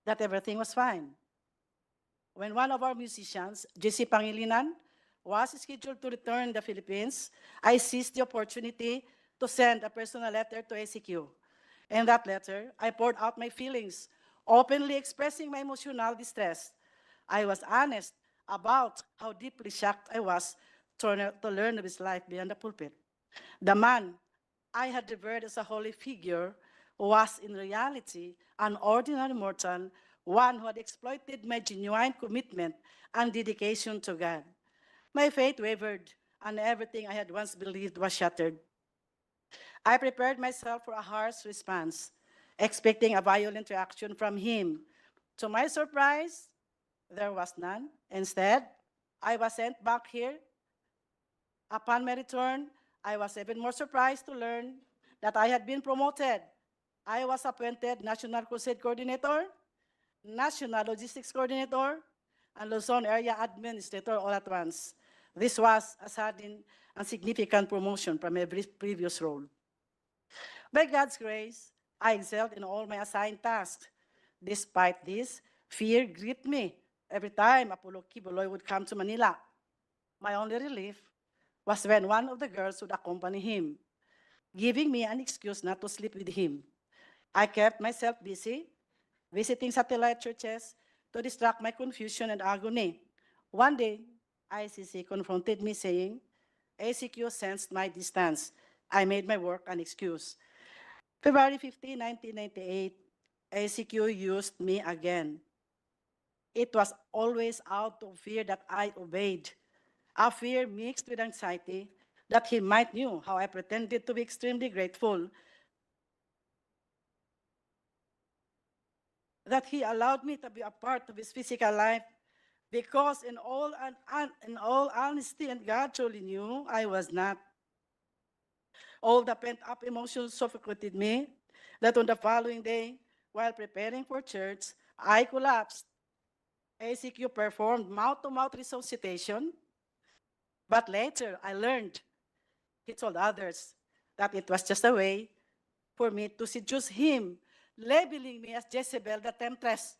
that everything was fine. When one of our musicians, JC Pangilinan, was scheduled to return to the Philippines, I seized the opportunity to send a personal letter to ACQ. In that letter, I poured out my feelings, openly expressing my emotional distress. I was honest about how deeply shocked I was to learn of his life beyond the pulpit. The man I had revered as a holy figure was in reality an ordinary mortal, one who had exploited my genuine commitment and dedication to God. My faith wavered, and everything I had once believed was shattered. I prepared myself for a harsh response, expecting a violent reaction from him. To my surprise, there was none. Instead, I was sent back here. Upon my return, I was even more surprised to learn that I had been promoted. I was appointed National Crusade Coordinator, National Logistics Coordinator, and Luzon Area Administrator all at once. This was a sudden and significant promotion from my previous role. By God's grace, I excelled in all my assigned tasks. Despite this, fear gripped me every time Apollo Quiboloy would come to Manila. My only relief was when one of the girls would accompany him, giving me an excuse not to sleep with him. I kept myself busy, visiting satellite churches to distract my confusion and agony. One day, ICC confronted me saying, ACQ sensed my distance. I made my work an excuse. February 15, 1998, ACQ used me again. It was always out of fear that I obeyed, a fear mixed with anxiety that he might knew how I pretended to be extremely grateful that he allowed me to be a part of his physical life, because in all honesty and God truly knew I was not. All the pent-up emotions suffocated me that on the following day, while preparing for church, I collapsed. ACQ performed mouth-to-mouth resuscitation, but later I learned he told others that it was just a way for me to seduce him, labeling me as Jezebel the temptress.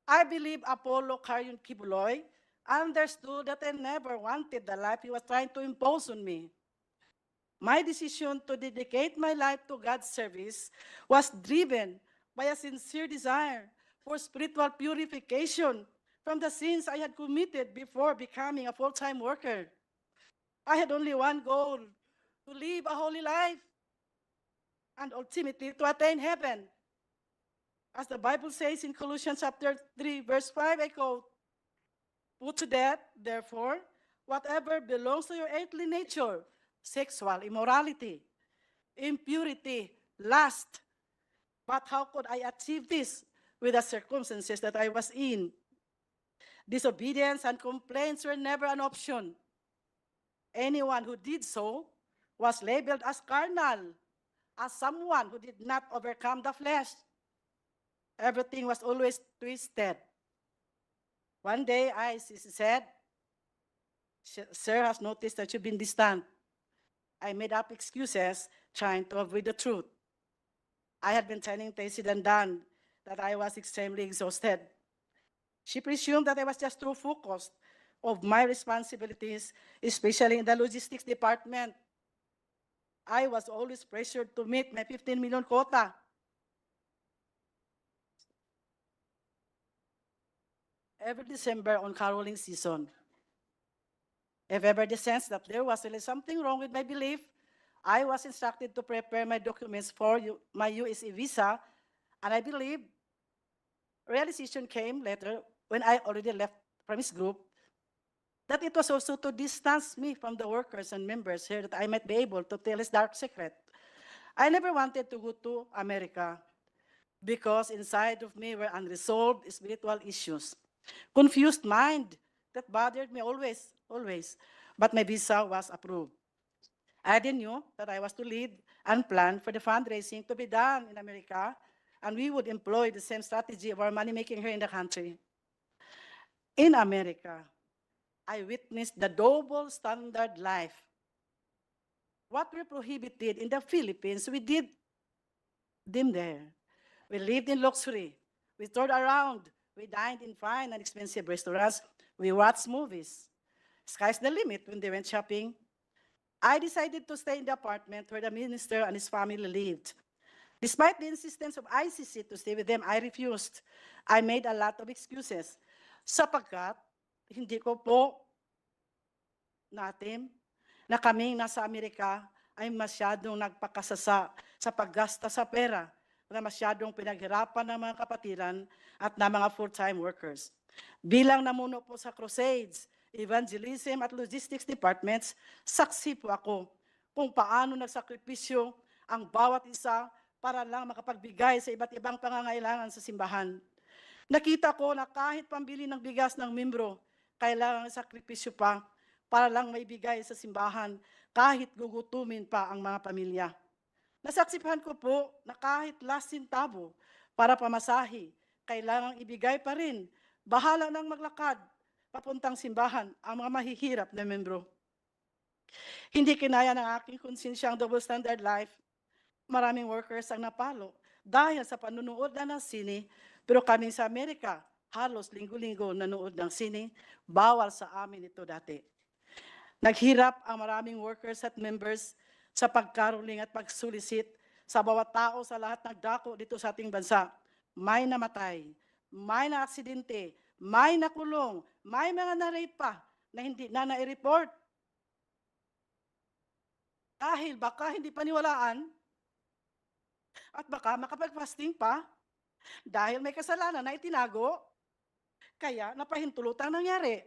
I believe Apollo Carrion Quiboloy understood that I never wanted the life he was trying to impose on me. My decision to dedicate my life to God's service was driven by a sincere desire for spiritual purification from the sins I had committed before becoming a full-time worker. I had only one goal: to live a holy life and ultimately to attain heaven. As the Bible says in Colossians chapter 3, verse 5, I quote, "Put to death, therefore, whatever belongs to your earthly nature, sexual immorality, impurity, lust." But how could I achieve this with the circumstances that I was in? Disobedience and complaints were never an option. Anyone who did so was labeled as carnal, as someone who did not overcome the flesh. Everything was always twisted. One day, I said, "Sir has noticed that you've been distant." I made up excuses, trying to avoid the truth. I had been telling Tracy Dan that I was extremely exhausted. She presumed that I was just too focused of my responsibilities, especially in the logistics department. I was always pressured to meet my 15 million quota. Every December on caroling season, if ever the sense that there was really something wrong with my belief, I was instructed to prepare my documents for my USA visa, and I believe realization came later when I already left from his group that it was also to distance me from the workers and members here that I might be able to tell his dark secret. I never wanted to go to America because inside of me were unresolved spiritual issues, confused mind that bothered me always. But my visa was approved. I then knew that I was to lead and plan for the fundraising to be done in America, and we would employ the same strategy of our money making here in the country. In America, I witnessed the double standard life. What we prohibited in the Philippines, we did them there. We lived in luxury. We toured around. We dined in fine and expensive restaurants. We watched movies. Sky's the limit when they went shopping. I decided to stay in the apartment where the minister and his family lived. Despite the insistence of ICC to stay with them, I refused. I made a lot of excuses. Sapagkat, hindi ko po natin na kaming nasa Amerika ay masyadong nagpakasasa sa paggasta sa pera na masyadong pinaghirapan ng mga kapatiran at ng mga full-time workers. Bilang namuno po sa crusades, evangelism at logistics departments, saksi po ako kung paano nagsakripisyo ang bawat isa para lang makapagbigay sa iba't ibang pangangailangan sa simbahan. Nakita ko na kahit pambili ng bigas ng membro, kailangan sakripisyo pa para lang maibigay sa simbahan kahit gugutumin pa ang mga pamilya. Nasaksihan ko po na kahit last centavo para pamasahe, kailangang ibigay pa rin. Bahala nang maglakad papuntang simbahan ang mga mahihirap na membro. Hindi kinaya ng aking konsensya ang double standard life. Maraming workers ang napalo dahil sa panunood na ng sine, pero kami sa Amerika, halos linggo-linggo nanood ng sine, bawal sa amin ito dati. Naghirap ang maraming workers at members sa pagkaruling at pagsulisit sa bawat tao sa lahat ng dako dito sa ating bansa. May namatay, may naaksidente, may nakulong, may mga na-rape pa na hindi na nai-report. Dahil baka hindi paniwalaan at baka makapag-fasting pa dahil may kasalanan na itinago, kaya napahintulutang nangyari.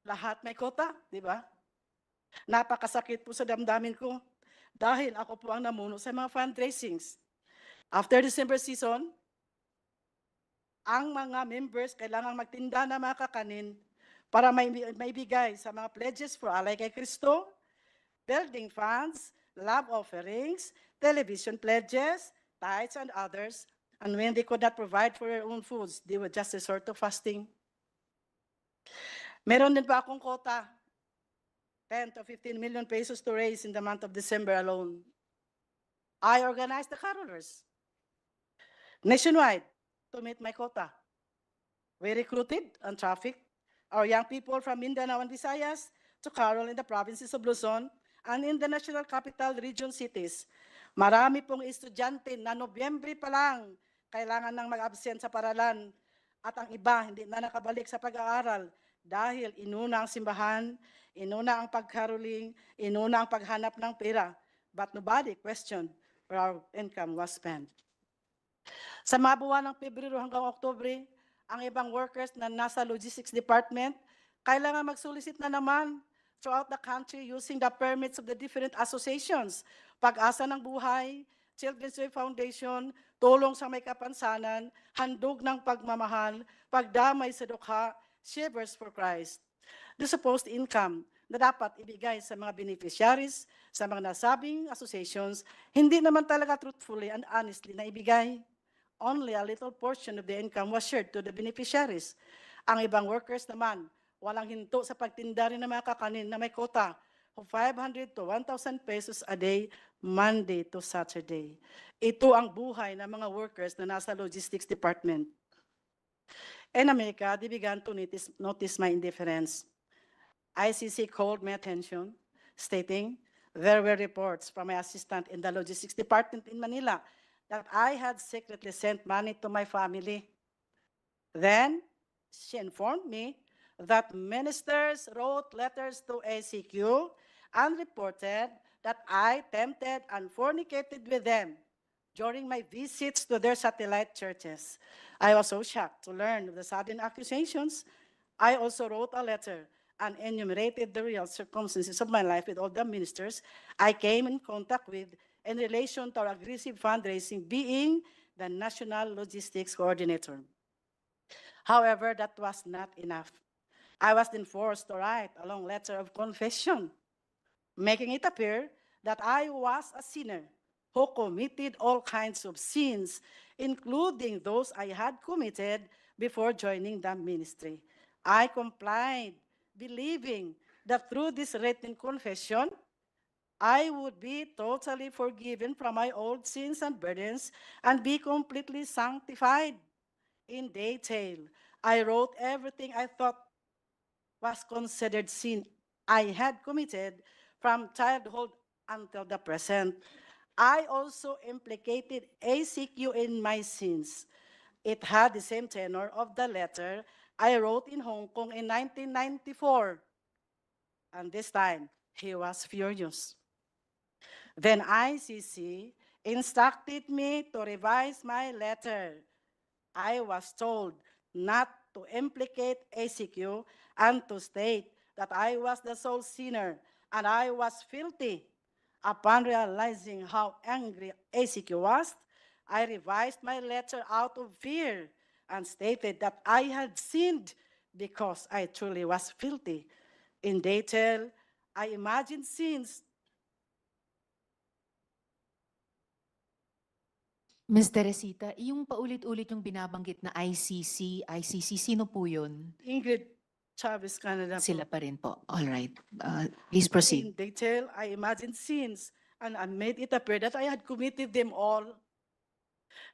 Lahat may kota, di ba? Napakasakit po sa damdamin ko dahil ako po ang namuno sa mga fundraisings. After December season, ang mga members kailangang magtinda ng mga kakanin para maibigay sa mga pledges for Alay kay Kristo, building funds, love offerings, television pledges, tithes, and others. And when they could not provide for their own foods, they would just resort to fasting. Meron din pa akong quota, 10 to 15 million pesos to raise in the month of December alone. I organized the carolers nationwide to meet my quota. We recruited and trafficked our young people from Mindanao and Visayas to carol in the provinces of Luzon and in the national capital region cities. Marami pong estudyante na Nobyembre pa lang kailangan nang mag-absent sa paralan at ang iba hindi na nakabalik sa pag-aaral dahil inuna ang simbahan, inuna ang pagkaroling, inuna ang paghanap ng pera. But nobody questioned where our income was spent. Sa mga buwan ng Pebrero hanggang Oktubre, ang ibang workers na nasa logistics department, kailangan magsolicit na naman throughout the country using the permits of the different associations. Pag-asa ng Buhay, Children's Way Foundation, Tulong sa May Kapansanan, Handog ng Pagmamahal, Pagdamay sa Dukha, Shivers for Christ. The supposed income na dapat ibigay sa mga beneficiaries sa mga nasabing associations, hindi naman talaga truthfully and honestly na ibigay. Only a little portion of the income was shared to the beneficiaries. Ang ibang workers naman, walang hinto sa pagtinda rin ng mga kakanin na may quota of 500 to 1,000 pesos a day, Monday to Saturday. Ito ang buhay ng mga workers na nasa logistics department. In America, they began to notice my indifference. ICC called my attention, stating there were reports from my assistant in the logistics department in Manila that I had secretly sent money to my family. Then, she informed me that ministers wrote letters to ACQ and reported that I tempted and fornicated with them during my visits to their satellite churches. I was so shocked to learn of the sudden accusations. I also wrote a letter and enumerated the real circumstances of my life with all the ministers I came in contact with in relation to our aggressive fundraising, being the National Logistics Coordinator. However, that was not enough. I was then forced to write a long letter of confession, making it appear that I was a sinner who committed all kinds of sins, including those I had committed before joining the ministry. I complied, believing that through this written confession, I would be totally forgiven from my old sins and burdens and be completely sanctified. In detail, I wrote everything I thought was considered sin I had committed from childhood until the present. I also implicated ACQ in my sins. It had the same tenor of the letter I wrote in Hong Kong in 1994. And this time, he was furious. Then ICC instructed me to revise my letter. I was told not to implicate ACQ and to state that I was the sole sinner and I was filthy. Upon realizing how angry ACQ was, I revised my letter out of fear and stated that I had sinned because I truly was filthy. In detail, I imagined sins. Ms. Teresita, yung paulit-ulit yung binabanggit na ICC, sino po yun? Ingrid Chavez Canada. Sila pa rin po. All right. Please proceed. In detail, I imagined sins and I made it appear that I had committed them all.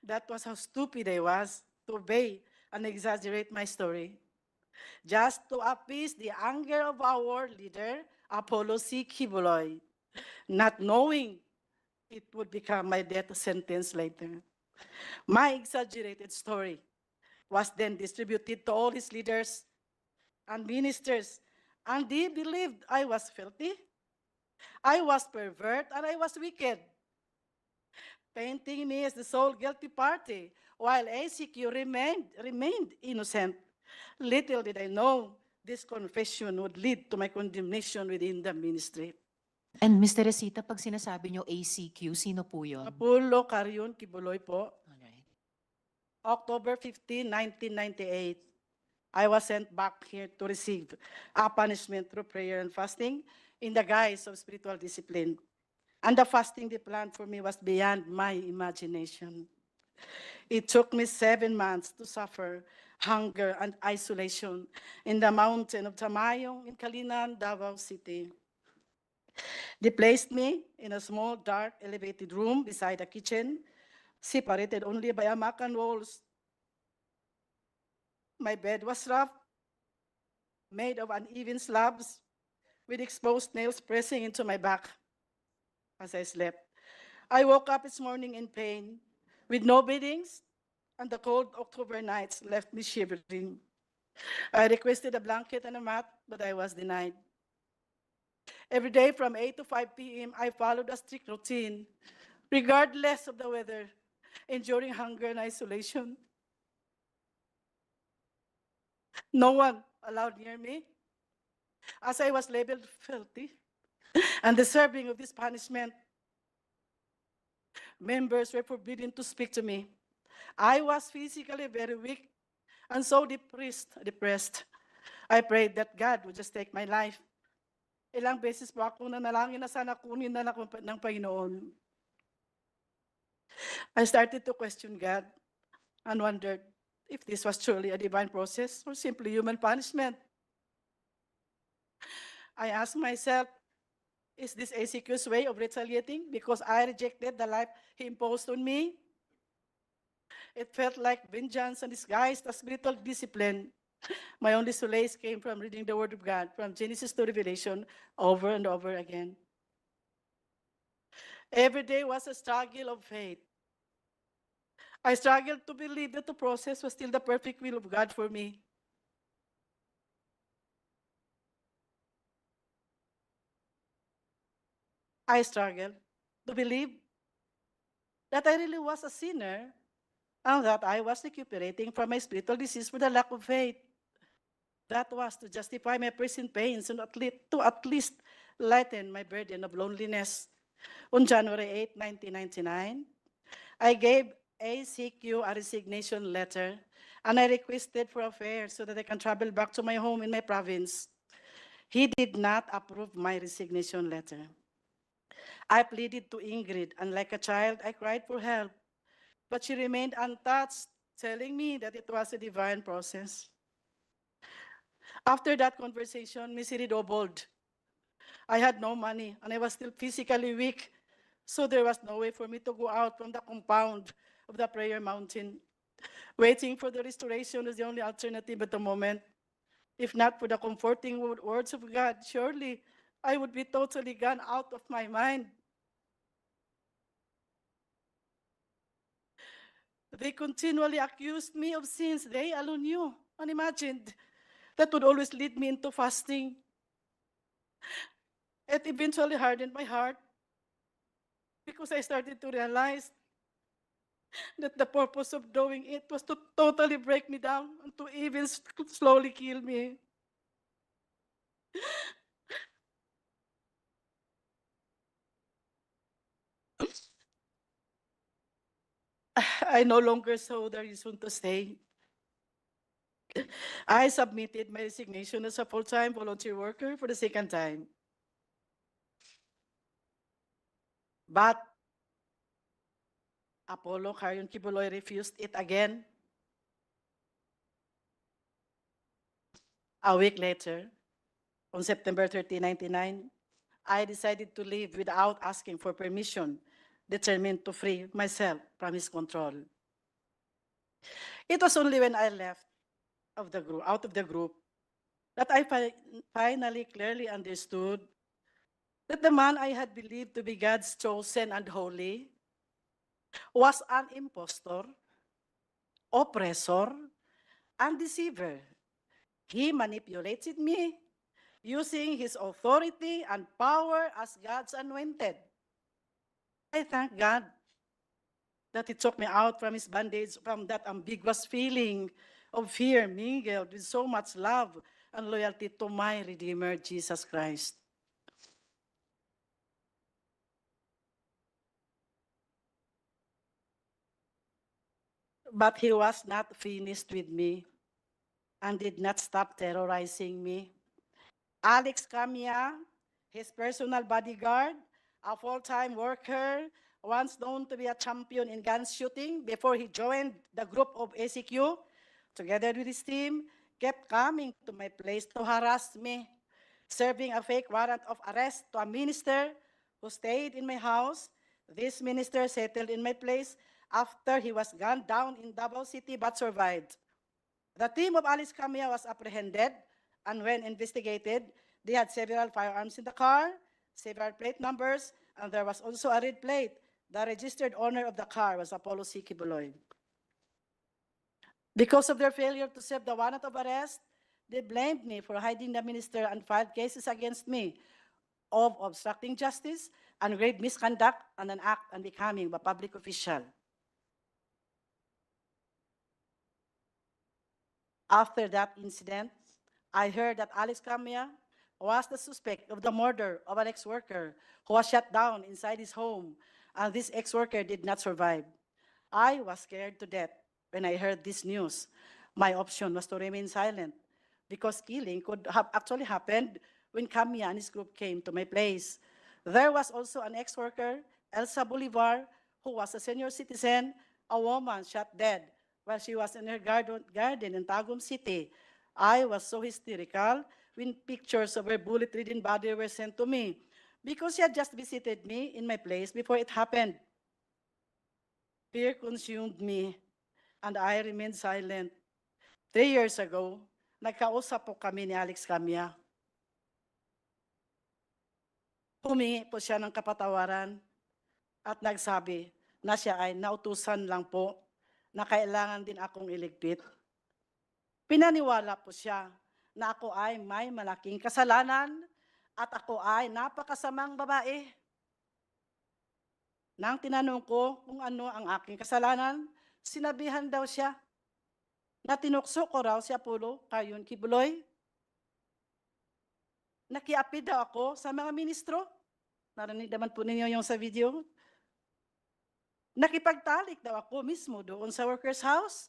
That was how stupid I was to obey and exaggerate my story. Just to appease the anger of our leader, Apollo C. Quiboloy, not knowing it would become my death sentence later. My exaggerated story was then distributed to all his leaders and ministers, and they believed I was filthy, I was pervert, and I was wicked, painting me as the sole guilty party, while ACQ remained innocent. Little did I know this confession would lead to my condemnation within the ministry. And Ms. Teresita, pag sinasabi nyo ACQ, sino po yun? Apollo Carion Quiboloy po. Alright. October 15, 1998, I was sent back here to receive a punishment through prayer and fasting in the guise of spiritual discipline. And the fasting they planned for me was beyond my imagination. It took me 7 months to suffer hunger and isolation in the mountain of Tamayong in Kalinan, Davao City. They placed me in a small, dark, elevated room beside a kitchen, separated only by a mat and walls. My bed was rough, made of uneven slabs, with exposed nails pressing into my back as I slept. I woke up this morning in pain, with no beddings, and the cold October nights left me shivering. I requested a blanket and a mat, but I was denied. Every day from 8 to 5 p.m., I followed a strict routine, regardless of the weather, enduring hunger and isolation. No one allowed near me, as I was labeled filthy and deserving of this punishment. Members were forbidden to speak to me. I was physically very weak and so depressed. I prayed that God would just take my life. Ilang beses po ako nanalangin na sana kunin na lang ng Panginoon. I started to question God and wondered if this was truly a divine process or simply human punishment. I asked myself, is this ACQ's way of retaliating because I rejected the life he imposed on me? It felt like vengeance and disguised as spiritual discipline. My only solace came from reading the Word of God from Genesis to Revelation over and over again. Every day was a struggle of faith. I struggled to believe that the process was still the perfect will of God for me. I struggled to believe that I really was a sinner and that I was recuperating from my spiritual disease for the lack of faith. That was to justify my present pains and to at least lighten my burden of loneliness. On January 8, 1999, I gave ACQ a resignation letter and I requested for a fare so that I can travel back to my home in my province. He did not approve my resignation letter. I pleaded to Ingrid, and like a child, I cried for help. But she remained untouched, telling me that it was a divine process. After that conversation, misery doubled. I had no money, and I was still physically weak, so there was no way for me to go out from the compound of the prayer mountain. Waiting for the restoration was the only alternative at the moment. If not for the comforting words of God, surely I would be totally gone out of my mind. They continually accused me of sins they alone knew, unimagined, that would always lead me into fasting. It eventually hardened my heart because I started to realize that the purpose of doing it was to totally break me down and to even slowly kill me. I no longer saw the reason to stay. I submitted my resignation as a full-time volunteer worker for the second time. But Apollo Carrion Quiboloy refused it again. A week later, on September 30, 1999, I decided to leave without asking for permission, determined to free myself from his control. It was only when I left out of the group that I finally clearly understood that the man I had believed to be God's chosen and holy was an impostor, oppressor, and deceiver. He manipulated me using his authority and power as God's anointed. I thank God that he took me out from his bondage, from that ambiguous feeling of fear mingled with so much love and loyalty to my Redeemer, Jesus Christ. But he was not finished with me and did not stop terrorizing me. Alex Camia, his personal bodyguard, a full-time worker, once known to be a champion in gun shooting before he joined the group of ACQ, together with his team, kept coming to my place to harass me, serving a fake warrant of arrest to a minister who stayed in my house. This minister settled in my place after he was gunned down in Davao City but survived. The team of Alice Camia was apprehended, and when investigated, they had several firearms in the car, several plate numbers, and there was also a red plate. The registered owner of the car was Apollo C. Quiboloy. Because of their failure to serve the warrant of arrest, they blamed me for hiding the minister and filed cases against me of obstructing justice and grave misconduct and an act unbecoming of a public official. After that incident, I heard that Alex Camia was the suspect of the murder of an ex-worker who was shot down inside his home, and this ex-worker did not survive. I was scared to death when I heard this news. My option was to remain silent because killing could have actually happened when Camia and his group came to my place. There was also an ex-worker, Elsa Bolivar, who was a senior citizen, a woman shot dead while she was in her garden in Tagum City. I was so hysterical when pictures of her bullet-ridden body were sent to me because she had just visited me in my place before it happened. Fear consumed me, and I remained silent. 3 years ago, nagkausap po kami ni Alex Camia. Humingi po siya ng kapatawaran at nagsabi na siya ay nautusan lang po na kailangan din akong iligpit. Pinaniwala po siya na ako ay may malaking kasalanan at ako ay napakasamang babae. Nang tinanong ko kung ano ang aking kasalanan, sinabihan daw siya na tinukso ko raw si Apollo Carrion Quiboloy. Nakiapi daw ako sa mga ministro. Narinig naman po ninyo yung sa video. Nakipagtalik daw ako mismo doon sa workers' house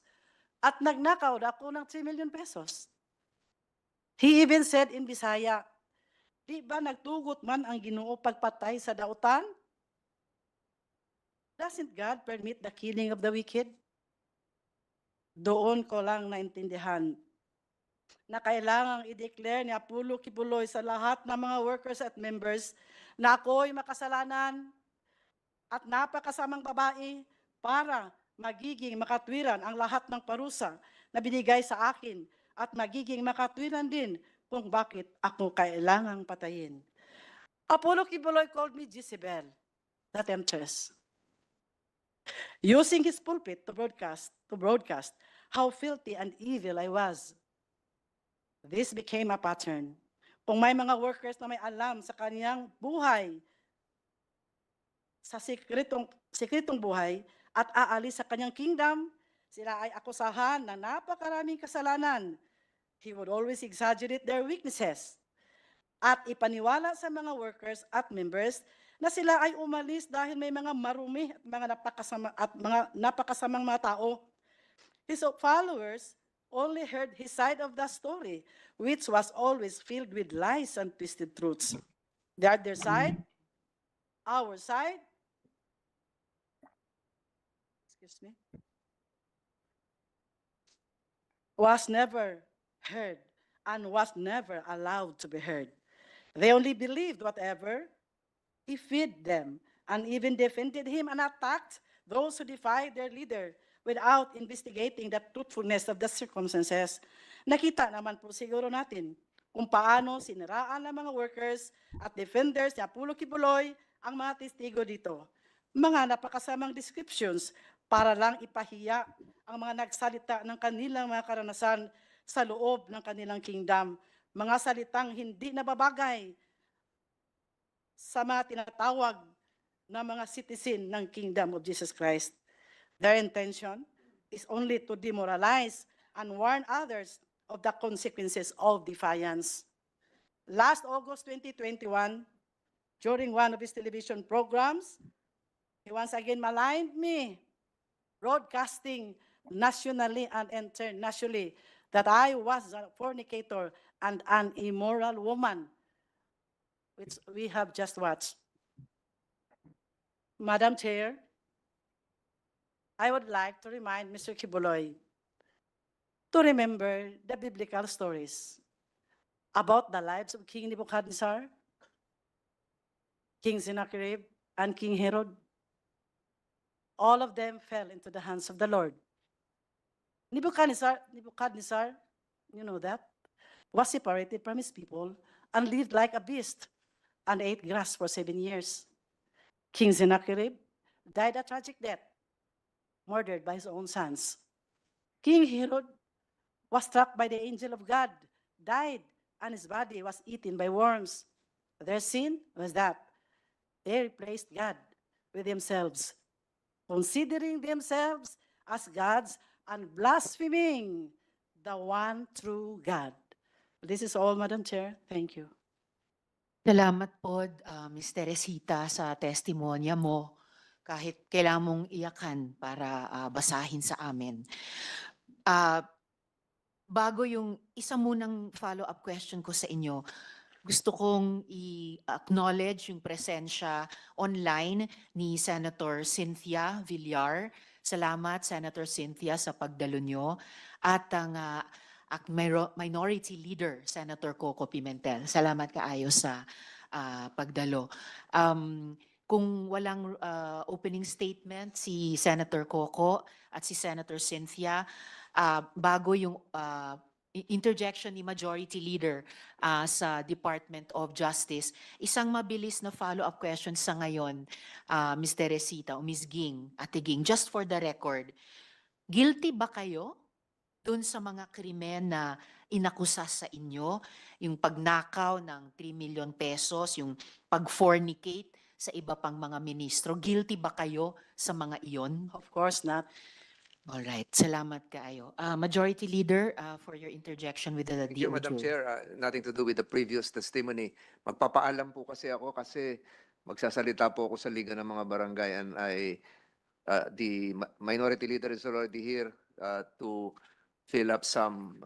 at nagnakaw daw ako ng 3 million pesos. He even said in Bisaya, di ba nagtugot man ang Ginoo pagpatay sa dautan? Doesn't God permit the killing of the wicked? Doon ko lang naintindihan na kailangang i-declare ni Apollo Quiboloy sa lahat ng mga workers at members na ako'y makasalanan at napakasamang babae para magiging makatwiran ang lahat ng parusa na binigay sa akin at magiging makatwiran din kung bakit ako kailangang patayin. Apollo Quiboloy called me Jezebel, the temptress, using his pulpit to broadcast how filthy and evil I was. This became a pattern. Kung may mga workers na may alam sa kaniyang buhay, sa sikretong buhay at aalis sa kanyang kingdom, sila ay akusahan ng napakaraming kasalanan. He would always exaggerate their weaknesses at ipaniwala sa mga workers at members na sila ay umalis dahil may mga marumi at mga napakasamang mga tao. His followers only heard his side of the story, which was always filled with lies and twisted truths. They are their side, our side, was never heard and was never allowed to be heard. They only believed whatever he fed them and even defended him and attacked those who defied their leader without investigating the truthfulness of the circumstances. Nakita naman po siguro natin kung paano siniraan ng mga workers at defenders ni Apollo Quiboloy ang mga testigo dito. Mga napakasamang descriptions para lang ipahiya ang mga nagsalita ng kanilang mga karanasan sa loob ng kanilang kingdom. Mga salitang hindi nababagay sa mga tinatawag na mga citizen ng kingdom of Jesus Christ. Their intention is only to demoralize and warn others of the consequences of defiance. Last August 2021, during one of his television programs, he once again maligned me, broadcasting nationally and internationally that I was a fornicator and an immoral woman, which we have just watched. Madam Chair, I would like to remind Mr. Quiboloy to remember the biblical stories about the lives of King Nebuchadnezzar, King Sennacherib, and King Herod. All of them fell into the hands of the Lord. Nebuchadnezzar, you know that, was separated from his people and lived like a beast and ate grass for 7 years. King Sennacherib died a tragic death, murdered by his own sons. King Herod was struck by the angel of God, died, and his body was eaten by worms. Their sin was that they replaced God with themselves, considering themselves as gods and blaspheming the one true God. This is all, Madam Chair. Thank you. Salamat po, Ms. Teresita, sa testimonya mo. Kahit kailangan mong iyakan para basahin sa amin. Bago yung isa munang follow-up question ko sa inyo, gusto kong i-acknowledge yung presensya online ni Senator Cynthia Villar. Salamat, Senator Cynthia, sa pagdalo nyo. At ang Minority Leader, Senator Coco Pimentel. Salamat kaayo sa pagdalo. Kung walang opening statement si Senator Coco at si Senator Cynthia, bago yung interjection ni Majority Leader sa Department of Justice, isang mabilis na follow-up question sa ngayon, Ms. Teresita o Ms. Ging, Ate Ging, just for the record, guilty ba kayo dun sa mga krimen na inakusa sa inyo, yung pagnakaw ng 3 million pesos, yung pag-fornicate sa iba pang mga ministro? Guilty ba kayo sa mga iyon? Of course not. All right. Salamat kaayo. Majority Leader, for your interjection with the Thank you, Madam DOJ. Chair. Nothing to do with the previous testimony. Magpapaalam po kasi ako kasi magsasalita po ako sa Liga ng mga Barangay and the Minority Leader is already here to fill up some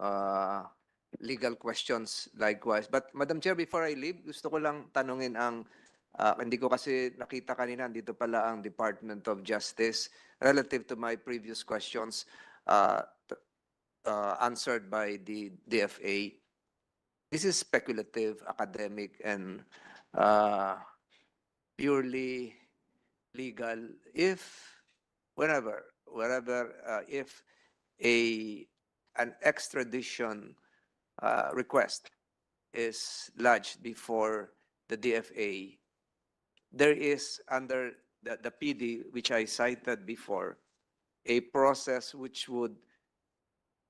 legal questions likewise. But Madam Chair, before I leave, gusto ko lang tanungin ang Hindi ko kasi nakita kanina, dito pala ang Department of Justice relative to my previous questions answered by the DFA. This is speculative, academic, and purely legal. If, wherever, if an extradition request is lodged before the DFA, there is under the PD, which I cited before, a process which would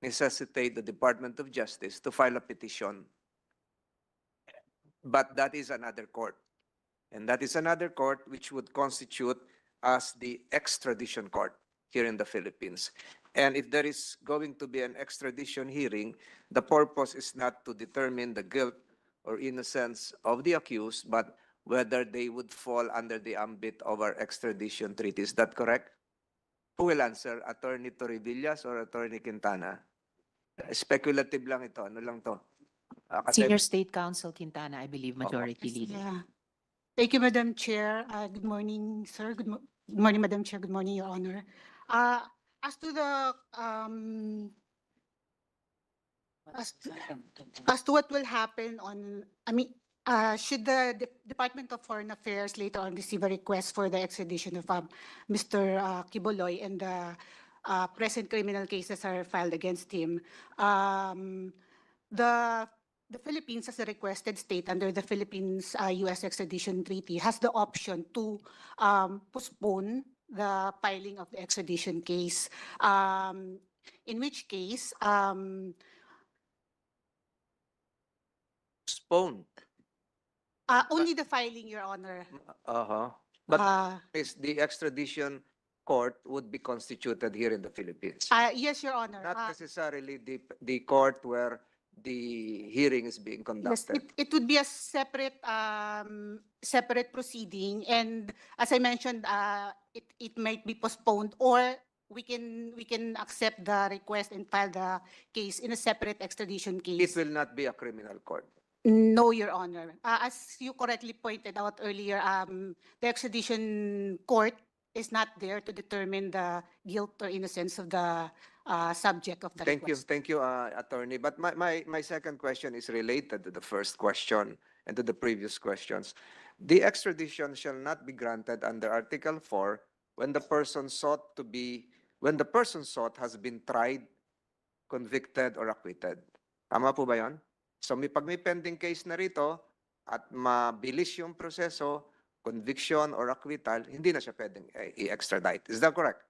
necessitate the Department of Justice to file a petition. But that is another court. And that is another court which would constitute as the extradition court here in the Philippines. And if there is going to be an extradition hearing, the purpose is not to determine the guilt or innocence of the accused, but whether they would fall under the ambit of our extradition treaty. Is that correct? Who will answer? Attorney Torribillas or Attorney Quintana? Speculative lang ito. Ano lang to? Senior State Counsel Quintana, I believe, Majority Leader. Yeah. Thank you, Madam Chair. Good morning, sir. Good morning, Madam Chair. Good morning, Your Honor. As to the as to what will happen on, should the Department of Foreign Affairs later on receive a request for the extradition of Mr. Quiboloy and the present criminal cases are filed against him, the Philippines, as a requested state under the Philippines-U.S. extradition treaty, has the option to postpone the filing of the extradition case, in which case Postpone. only the filing, Your Honor. But is the extradition court would be constituted here in the Philippines. Yes, Your Honor. Not necessarily the court where the hearing is being Yes, conducted. it would be a separate separate proceeding, and as I mentioned, it might be postponed, or we can accept the request and file the case in a separate extradition It case. will not be a criminal court. No, Your Honor. As you correctly pointed out earlier, the extradition court is not there to determine the guilt or innocence of the subject of the request. Thank you, attorney. But my second question is related to the first question and to the previous questions. The extradition shall not be granted under Article 4 when the person sought has been tried, convicted, or acquitted. Tama po ba yun? So pag may pending case na rito at mabilis yung proseso, conviction or acquittal, hindi na siya pwedeng i-extradite. Is that correct?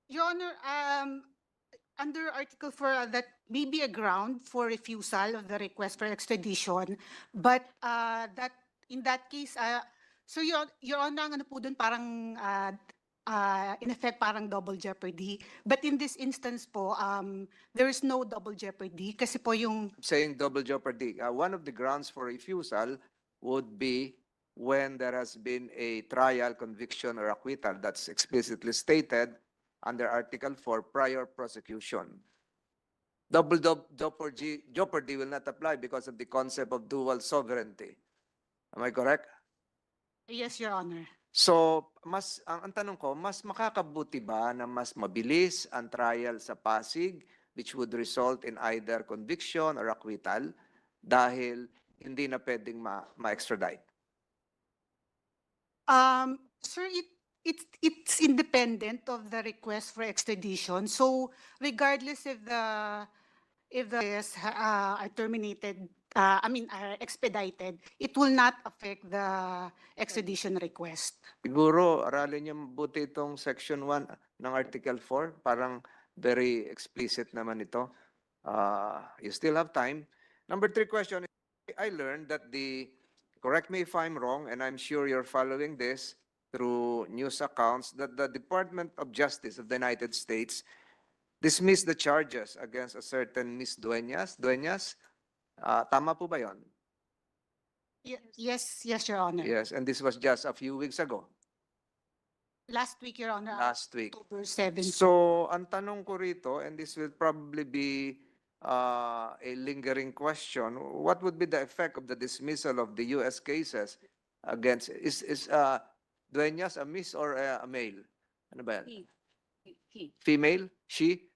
Your Honor, under Article 4, that may be a ground for refusal of the request for extradition, but that in that case, so Your Honor, ang ano po dun parang in effect parang double jeopardy. But in this instance po, there is no double jeopardy kasi po yung Saying double jeopardy, one of the grounds for refusal would be when there has been a trial, conviction, or acquittal that's explicitly stated under Article 4 prior prosecution. Double jeopardy will not apply because of the concept of dual sovereignty. Am I correct? Yes, Your Honor. So, ang tanong ko, mas makakabuti ba na mas mabilis ang trial sa Pasig, which would result in either conviction or acquittal, dahil hindi na pwedeng ma-extradite? Sir, it's independent of the request for extradition. So regardless if the are terminated, are expedited, it will not affect the extradition request. Siguro, aralin niyo mabuti itong Section 1 ng Article 4. Parang very explicit naman ito. You still have time. Number 3 question, I learned that correct me if I'm wrong, and I'm sure you're following this through news accounts, that the Department of Justice of the United States dismissed the charges against a certain Miss Dueñas. Tama po ba yun? Yes, Your Honor. Yes, and this was just a few weeks ago. Last week, Your Honor. Last week. October 7. So, ang tanong ko rito, and this will probably be a lingering question. What would be the effect of the dismissal of the U.S. cases against, is Dueñas a miss or a male? Ano ba yan? Female? She?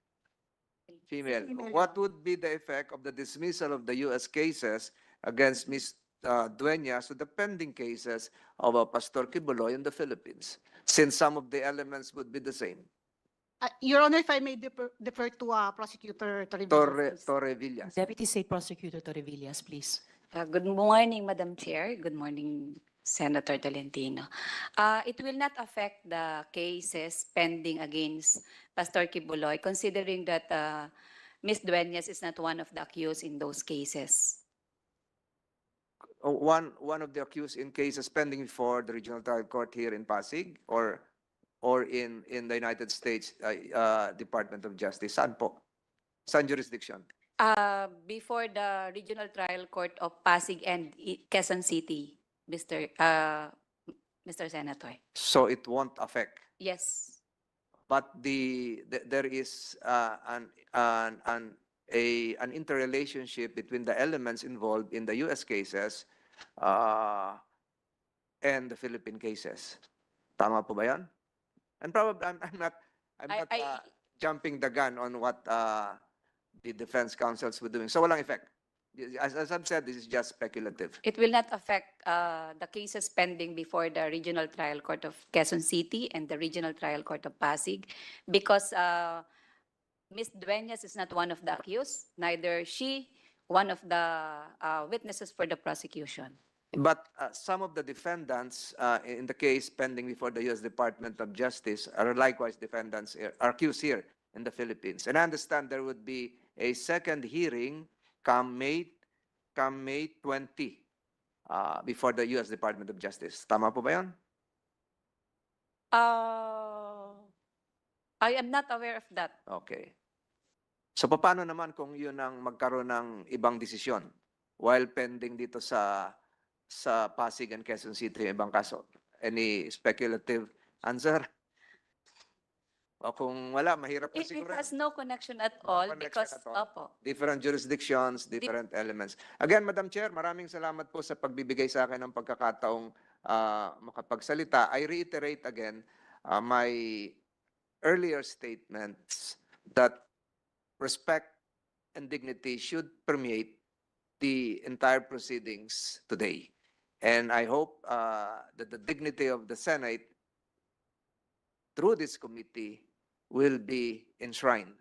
Female. What would be the effect of the dismissal of the U.S. cases against Ms. Dueñas to the pending cases of Pastor Quiboloy in the Philippines, since some of the elements would be the same? Your Honor, if I may defer to Prosecutor Torrevillas. Torrevillas. Deputy State Prosecutor Torrevillas, please. Good morning, Madam Chair. Good morning, Senator Tolentino. It will not affect the cases pending against Pastor Quiboloy, considering that Ms. Dueñas is not one of the accused in those cases. One of the accused in cases pending before the Regional Trial Court here in Pasig, or in the United States Department of Justice? Saan po? Saan jurisdiction? Before the Regional Trial Court of Pasig and Quezon City, Mr. Senator. So it won't affect. Yes. But there is an interrelationship between the elements involved in the U.S. cases and the Philippine cases. Tama po ba yan? And probably I'm not jumping the gun on what the defense counsels were doing. So walang effect. As I've said, this is just speculative. It will not affect the cases pending before the Regional Trial Court of Quezon City and the Regional Trial Court of Pasig, because Ms. Dueñas is not one of the accused, neither she one of the witnesses for the prosecution. But some of the defendants in the case pending before the U.S. Department of Justice are likewise defendants, are accused here in the Philippines. And I understand there would be a second hearing come May 20 before the U.S. Department of Justice. Tama po ba yan? I am not aware of that. Okay. So paano naman kung yun ang magkaroon ng ibang desisyon while pending dito sa Pasig and Quezon City yung ibang kaso? Any speculative answer? O kung wala, mahirap na It siguro. has no connection at all because opo. Different jurisdictions, different elements. Again, Madam Chair, maraming salamat po sa pagbibigay sa akin ng pagkakataong makapagsalita. I reiterate again my earlier statements that respect and dignity should permeate the entire proceedings today. And I hope that the dignity of the Senate through this committee will be enshrined,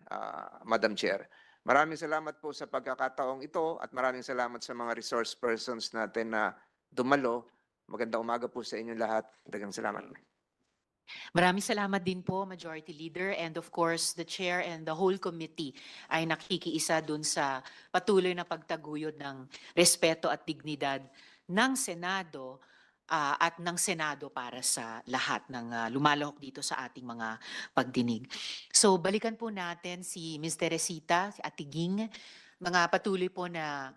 Madam Chair. Maraming salamat po sa pagkakataong ito at maraming salamat sa mga resource persons natin na dumalo. Magandang umaga po sa inyong lahat. Dagang salamat. Maraming salamat din po, Majority Leader, and of course, the Chair and the whole committee ay nakikiisa dun sa patuloy na pagtaguyod ng respeto at dignidad ng Senado at ng Senado para sa lahat ng lumalahok dito sa ating mga pagdinig. So balikan po natin si Ms. Teresita, si Ate Ging, mga patuloy po na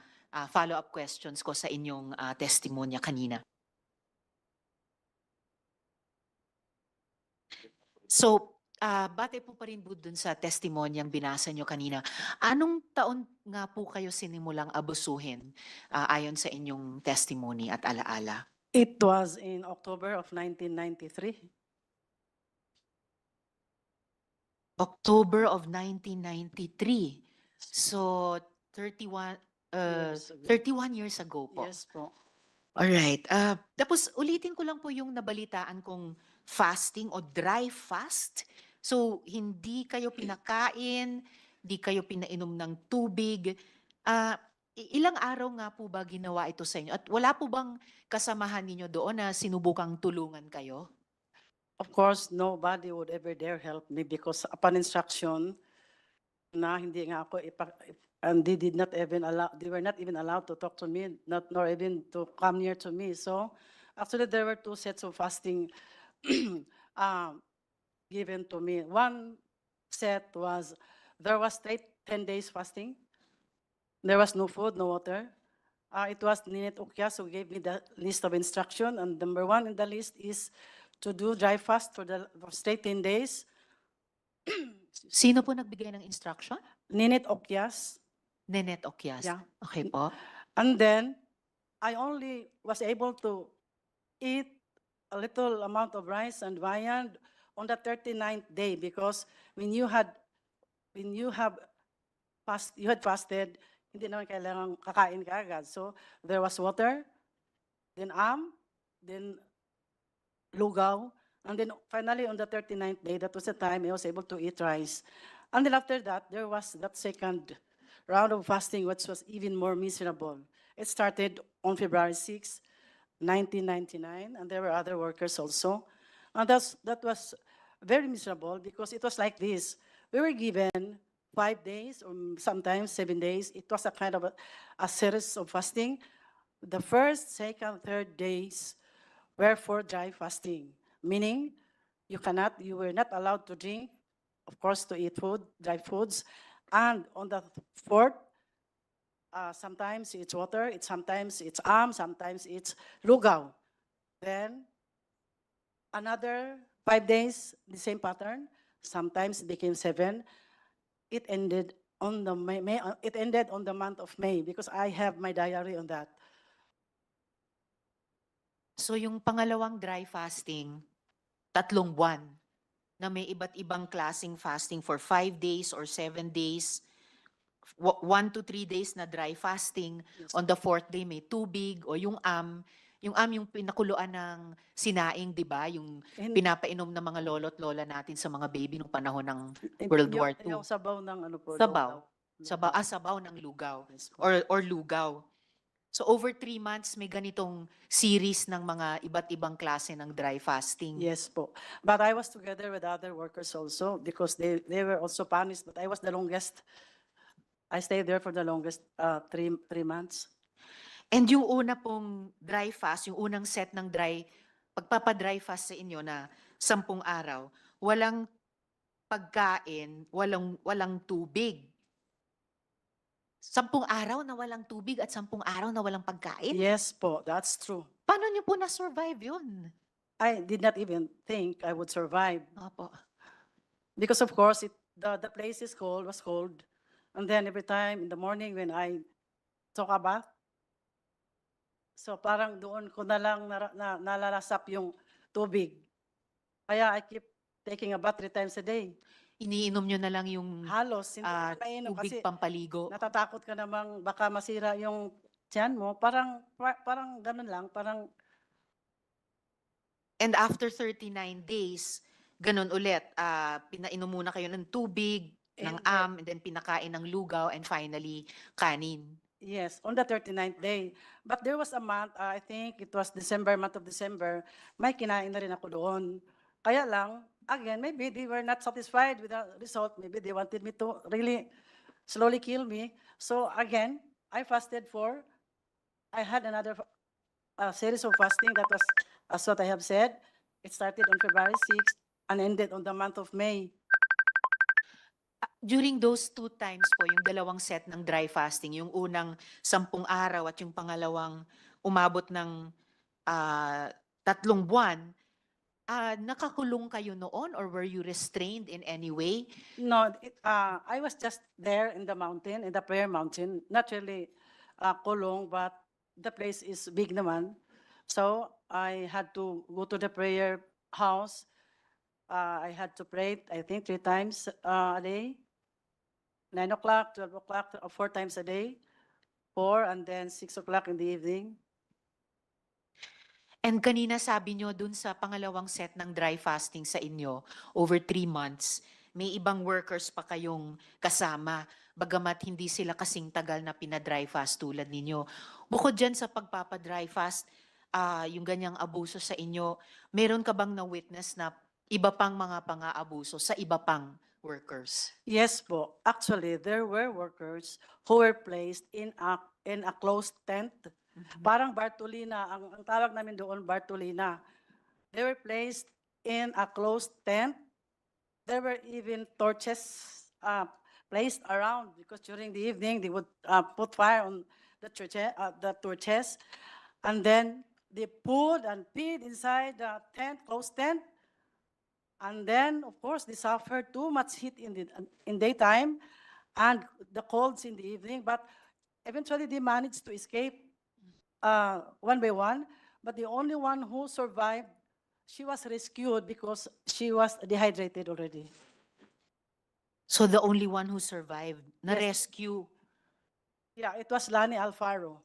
follow-up questions ko sa inyong testimonya kanina. So, batay po pa rin po dun sa testimonyang binasa nyo kanina. Anong taon nga po kayo sinimulang abusuhin ayon sa inyong testimony at alaala? It was in October of 1993. October of 1993. So, 31 years ago po. Yes po. Alright. Tapos ulitin ko lang po yung nabalitaan kong fasting o dry fast. So, hindi kayo pinakain, hindi kayo pinainom ng tubig. Ilang araw nga po ba ginawa ito sa inyo? At wala po bang kasamahan ninyo doon na sinubukang tulungan kayo? Of course, nobody would ever dare help me because upon instruction na hindi nga ako and they were not even allowed to talk to me, nor even to come near to me. So actually there were two sets of fasting given to me. One set was, there was 10 days fasting. There was no food, no water. It was Ninit Ukyas who gave me the list of instruction, and number one in the list is to do dry fast for straight 10 days. Sino po nagbigay ng instruction? Ninit Ukyas. Nenet Okyas. Yeah. Okay po. And then, I only was able to eat a little amount of rice and viand on the 39th day because when you have fasted, hindi naman kailangan kakain ka agad. So, there was water, then then lugaw, and then finally on the 39th day, that was the time I was able to eat rice. And then after that, there was that second round of fasting, which was even more miserable. It started on February 6, 1999, and there were other workers also. And that was very miserable because it was like this. We were given 5 days or sometimes 7 days. It was a kind of a series of fasting. The first, second, third days were for dry fasting, meaning you were not allowed to drink, of course, to eat food, dry foods. And on the fourth, sometimes it's water, sometimes it's sometimes it's lugaw. Then another 5 days, the same pattern. Sometimes it became 7. It ended on the it ended on the month of May because I have my diary on that. So yung pangalawang dry fasting, 3 buwan na may iba't ibang klasing fasting for 5 days or 7 days, 1 to 3 days na dry fasting. Yes. On the 4th day may tubig o yung yung pinakuluan ng sinaing, di ba? Yung pinapainom ng mga lolo't lola natin sa mga baby nung panahon ng World War II. Yung sabaw ng ano po. Sabaw. lugaw. Sabaw ng lugaw. Yes po. Or lugaw. So over 3 months, may ganitong series ng mga iba't ibang klase ng dry fasting. Yes po. But I was together with other workers also because they were also punished, but I was the longest. I stayed there for the longest 3 months. And yung una pong dry fast, yung unang set ng pagpapadry fast sa inyo na 10 araw, walang pagkain, walang tubig. 10 araw na walang tubig at 10 araw na walang pagkain? Yes po, that's true. Paano niyo po na-survive yun? I did not even think I would survive. Opo. Because of course, the place was cold. And then every time in the morning when I took a bath, so parang doon ko na lang nalalasap yung tubig. Kaya I keep taking a bath 3 times a day. Iniinom nyo na lang yung Halos, hindi ko mainom tubig kasi pampaligo. natatakot ka namang baka masira yung tiyan mo. Parang ganun lang, parang And after 39 days, ganun ulit, pinainom muna kayo ng tubig, ng and then pinakain ng lugaw, and finally, kanin. yes, on the 39th day. But there was a month, I think it was month of December, may kinain na rin ako doon. Kaya lang, again, maybe they were not satisfied with the result. Maybe they wanted me to really slowly kill me. So again, I had another series of fasting that was, as what I have said, it started on February 6th and ended on the month of May. During those 2 times po, yung dalawang set ng dry fasting, yung unang 10 araw at yung pangalawang umabot ng 3 buwan, nakakulong kayo noon or were you restrained in any way? No, I was just there in the mountain, in the prayer mountain, not really kulong, but the place is big naman. So I had to go to the prayer house. I had to pray, I think 3 times a day. 9 o'clock, 12 o'clock, 4 times a day. 4 and then 6 o'clock in the evening. And kanina sabi nyo dun sa pangalawang set ng dry fasting sa inyo, over 3 months, may ibang workers pa kayong kasama, bagamat hindi sila kasing tagal na pinadry fast tulad ninyo. Bukod dyan sa pagpapadry fast, yung ganyang abuso sa inyo, meron ka bang na-witness na iba pang mga pang-aabuso sa iba pang workers? Yes po. Actually, there were workers who were placed in a closed tent. Parang Bartolina, ang tawag namin doon Bartolina. They were placed in a closed tent. There were even torches placed around because during the evening they would put fire on the torches, and then they put and peed inside the tent, closed tent. And then, of course, they suffered too much heat in daytime. and the colds in the evening, but eventually they managed to escape one by one. But the only one who survived, she was rescued because she was dehydrated already. So the only one who survived, na Yes. rescue, Yeah, it was Lani Alfaro.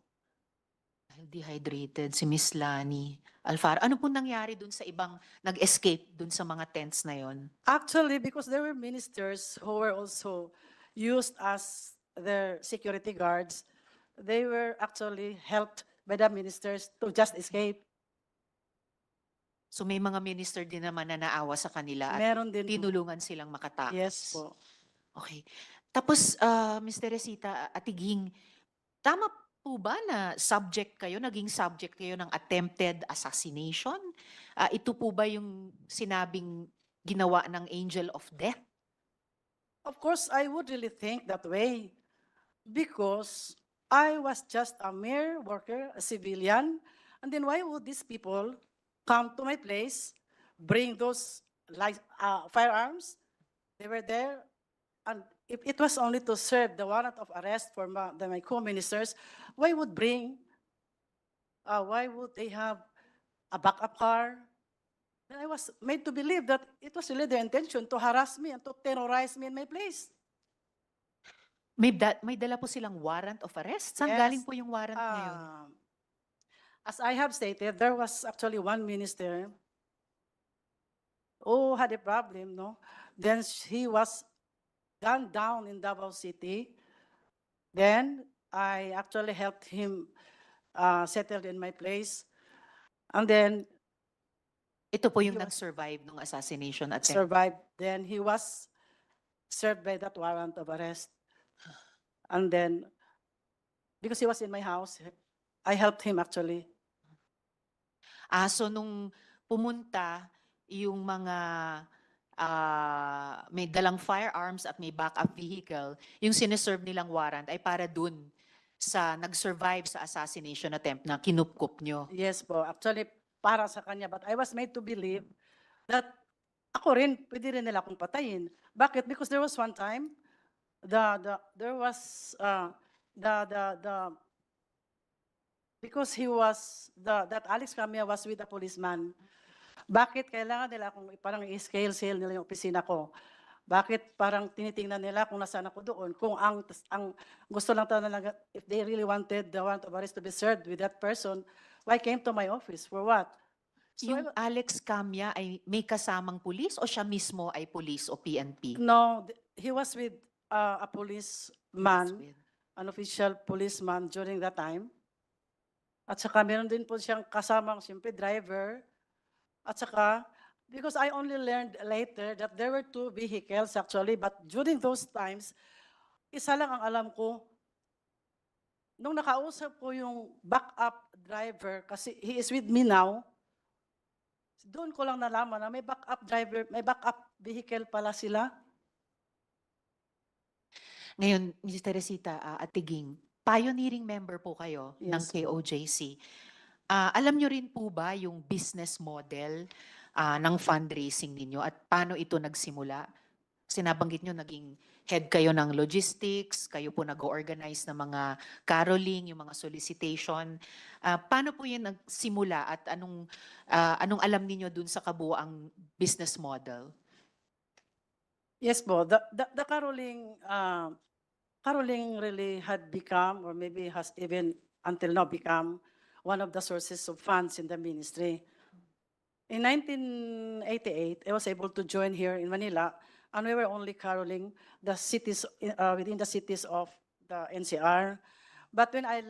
dehydrated, si Miss Lani Alfaro. Ano po nangyari dun sa ibang nag-escape dun sa mga tents na yon? Actually, because there were ministers who were also used as their security guards, they were actually helped by the ministers to just escape. So may mga minister din naman na naawa sa kanila at Meron din po. tinulungan silang makatakas. Yes po. Okay. Tapos, Ms. Teresita Atiging, tama po ba na naging subject kayo ng attempted assassination? Ito po ba yung sinabing ginawa ng angel of death? Of course, I would really think that way because I was just a mere worker, a civilian, and then why would these people come to my place, bring those firearms? They were there, and if it was only to serve the warrant of arrest for my co-ministers, why would they have a backup car? Then I was made to believe that it was really their intention to harass me and to terrorize me in my place. May dala po silang warrant of arrest? Saan Yes. galing po yung warrant na yun? As I have stated, there was actually one minister who had a problem, no? Then he was gunned down in Davao City. Then I actually helped him settled in my place. And then Ito po yung nag-survive ng assassination attempt. survived. Then he was served by that warrant of arrest. And then, because he was in my house, I helped him actually. So nung pumunta yung mga may dalang firearms at may backup vehicle, yung sineserve nilang warrant ay para dun sa nag-survive sa assassination attempt na kinupkup nyo. Yes po, actually para sa kanya. But I was made to believe that ako rin, pwede rin nila akong patayin. Bakit? Because there was one time, because that Alex Camia was with a policeman. Bakit kailangan nila akong parang i-scale sale nila yung opisina ko? Bakit parang tinitingnan nila kung nasaan ako doon? Kung ang gusto lang talaga, if they really wanted the warrant of arrest to be served with that person, why came to my office? For what? So Yung Alex Camia ay may kasamang pulis o siya mismo ay pulis o PNP? No, he was with a policeman, an official policeman during that time. At saka meron din po siyang kasamang siyempre driver. At saka, because I only learned later that there were two vehicles actually, but during those times, isa lang ang alam ko. Nung nakausap ko yung backup driver, kasi he is with me now, doon ko lang nalaman na may backup driver, may backup vehicle pala sila. Ngayon, Ms. Teresita Atiging, pioneering member po kayo ng Yes. KOJC. Alam nyo rin po ba yung business model ng fundraising ninyo at paano ito nagsimula? Sinabanggit nyo, naging head kayo ng logistics, kayo po nag-organize ng mga caroling, yung mga solicitation. Paano po yun nagsimula at anong alam niyo dun sa kabuuang business model? Yes po, the caroling really had become, or maybe has even until now become, one of the sources of funds in the ministry. In 1988, I was able to join here in Manila, and we were only caroling the cities within the cities of the NCR. But when I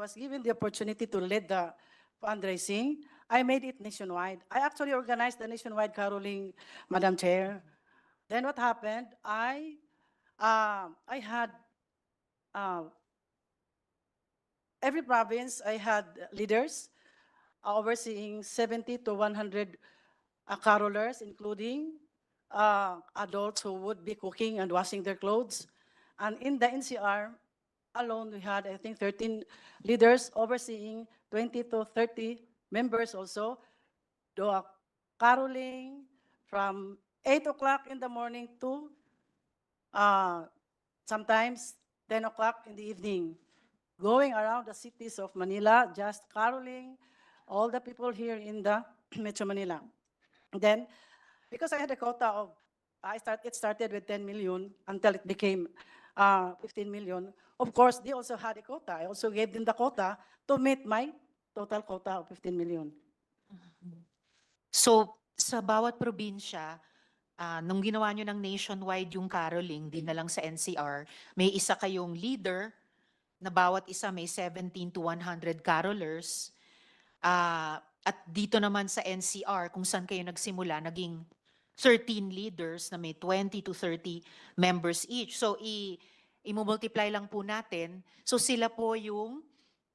was given the opportunity to lead the fundraising, I made it nationwide. I actually organized the nationwide caroling, Madam Chair. Then what happened? I had every province. I had leaders overseeing 70 to 100 carolers, including adults who would be cooking and washing their clothes. And in the NCR alone, we had, I think, 13 leaders overseeing 20 to 30 members also, do caroling from 8 o'clock in the morning to sometimes 10 o'clock in the evening, going around the cities of Manila, just caroling all the people here in the Metro Manila. Then, because I had a quota of, it started with 10 million until it became 15 million. Of course, they also had a quota. I also gave them the quota to meet my total quota of 15 million. So, sa bawat probinsya, nung ginawa nyo ng nationwide yung caroling, di na lang sa NCR, may isa kayong leader na bawat isa may 17 to 100 carolers. At dito naman sa NCR, kung saan kayo nagsimula, naging 13 leaders na may 20 to 30 members each. So, i-multiply lang po natin. So, sila po yung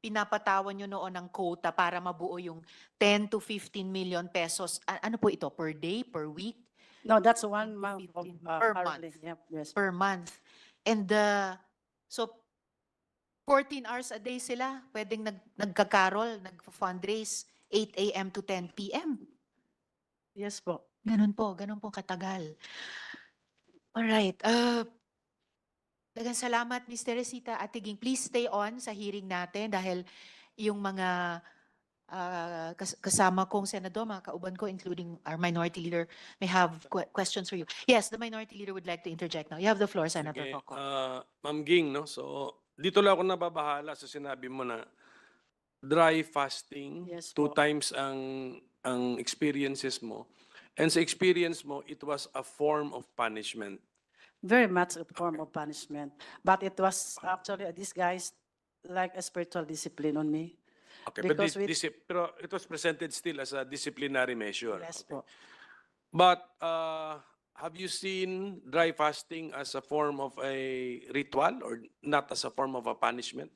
pinapatawan nyo noon ng quota para mabuo yung 10 to 15 million pesos. Ano po ito? Per day? Per week? No, that's 1 month of Per caroling. month. Yep, yes. Per month. And so 14 hours a day sila pwedeng nagkakarol, nag-fundraise 8 a.m. to 10 p.m. Yes po. Ganun po katagal. Alright. Dagang salamat, Ms. Teresita Atiging. Please stay on sa hearing natin dahil yung mga kasama kong senador, mga kauban ko, including our minority leader, may have questions for you. Yes, the minority leader would like to interject now. You have the floor, Senator Sige, Coco. Ma'am Ging, no? So, dito lang ako nababahala sa sinabi mo na dry fasting, Yes 2 po. times ang experiences mo. And sa experience mo, it was a form of punishment. Very much a form of punishment. But it was actually a disguise like a spiritual discipline on me. Okay, Because pero it was presented still as a disciplinary measure. Yes po. But have you seen dry fasting as a form of a ritual or not as a form of a punishment?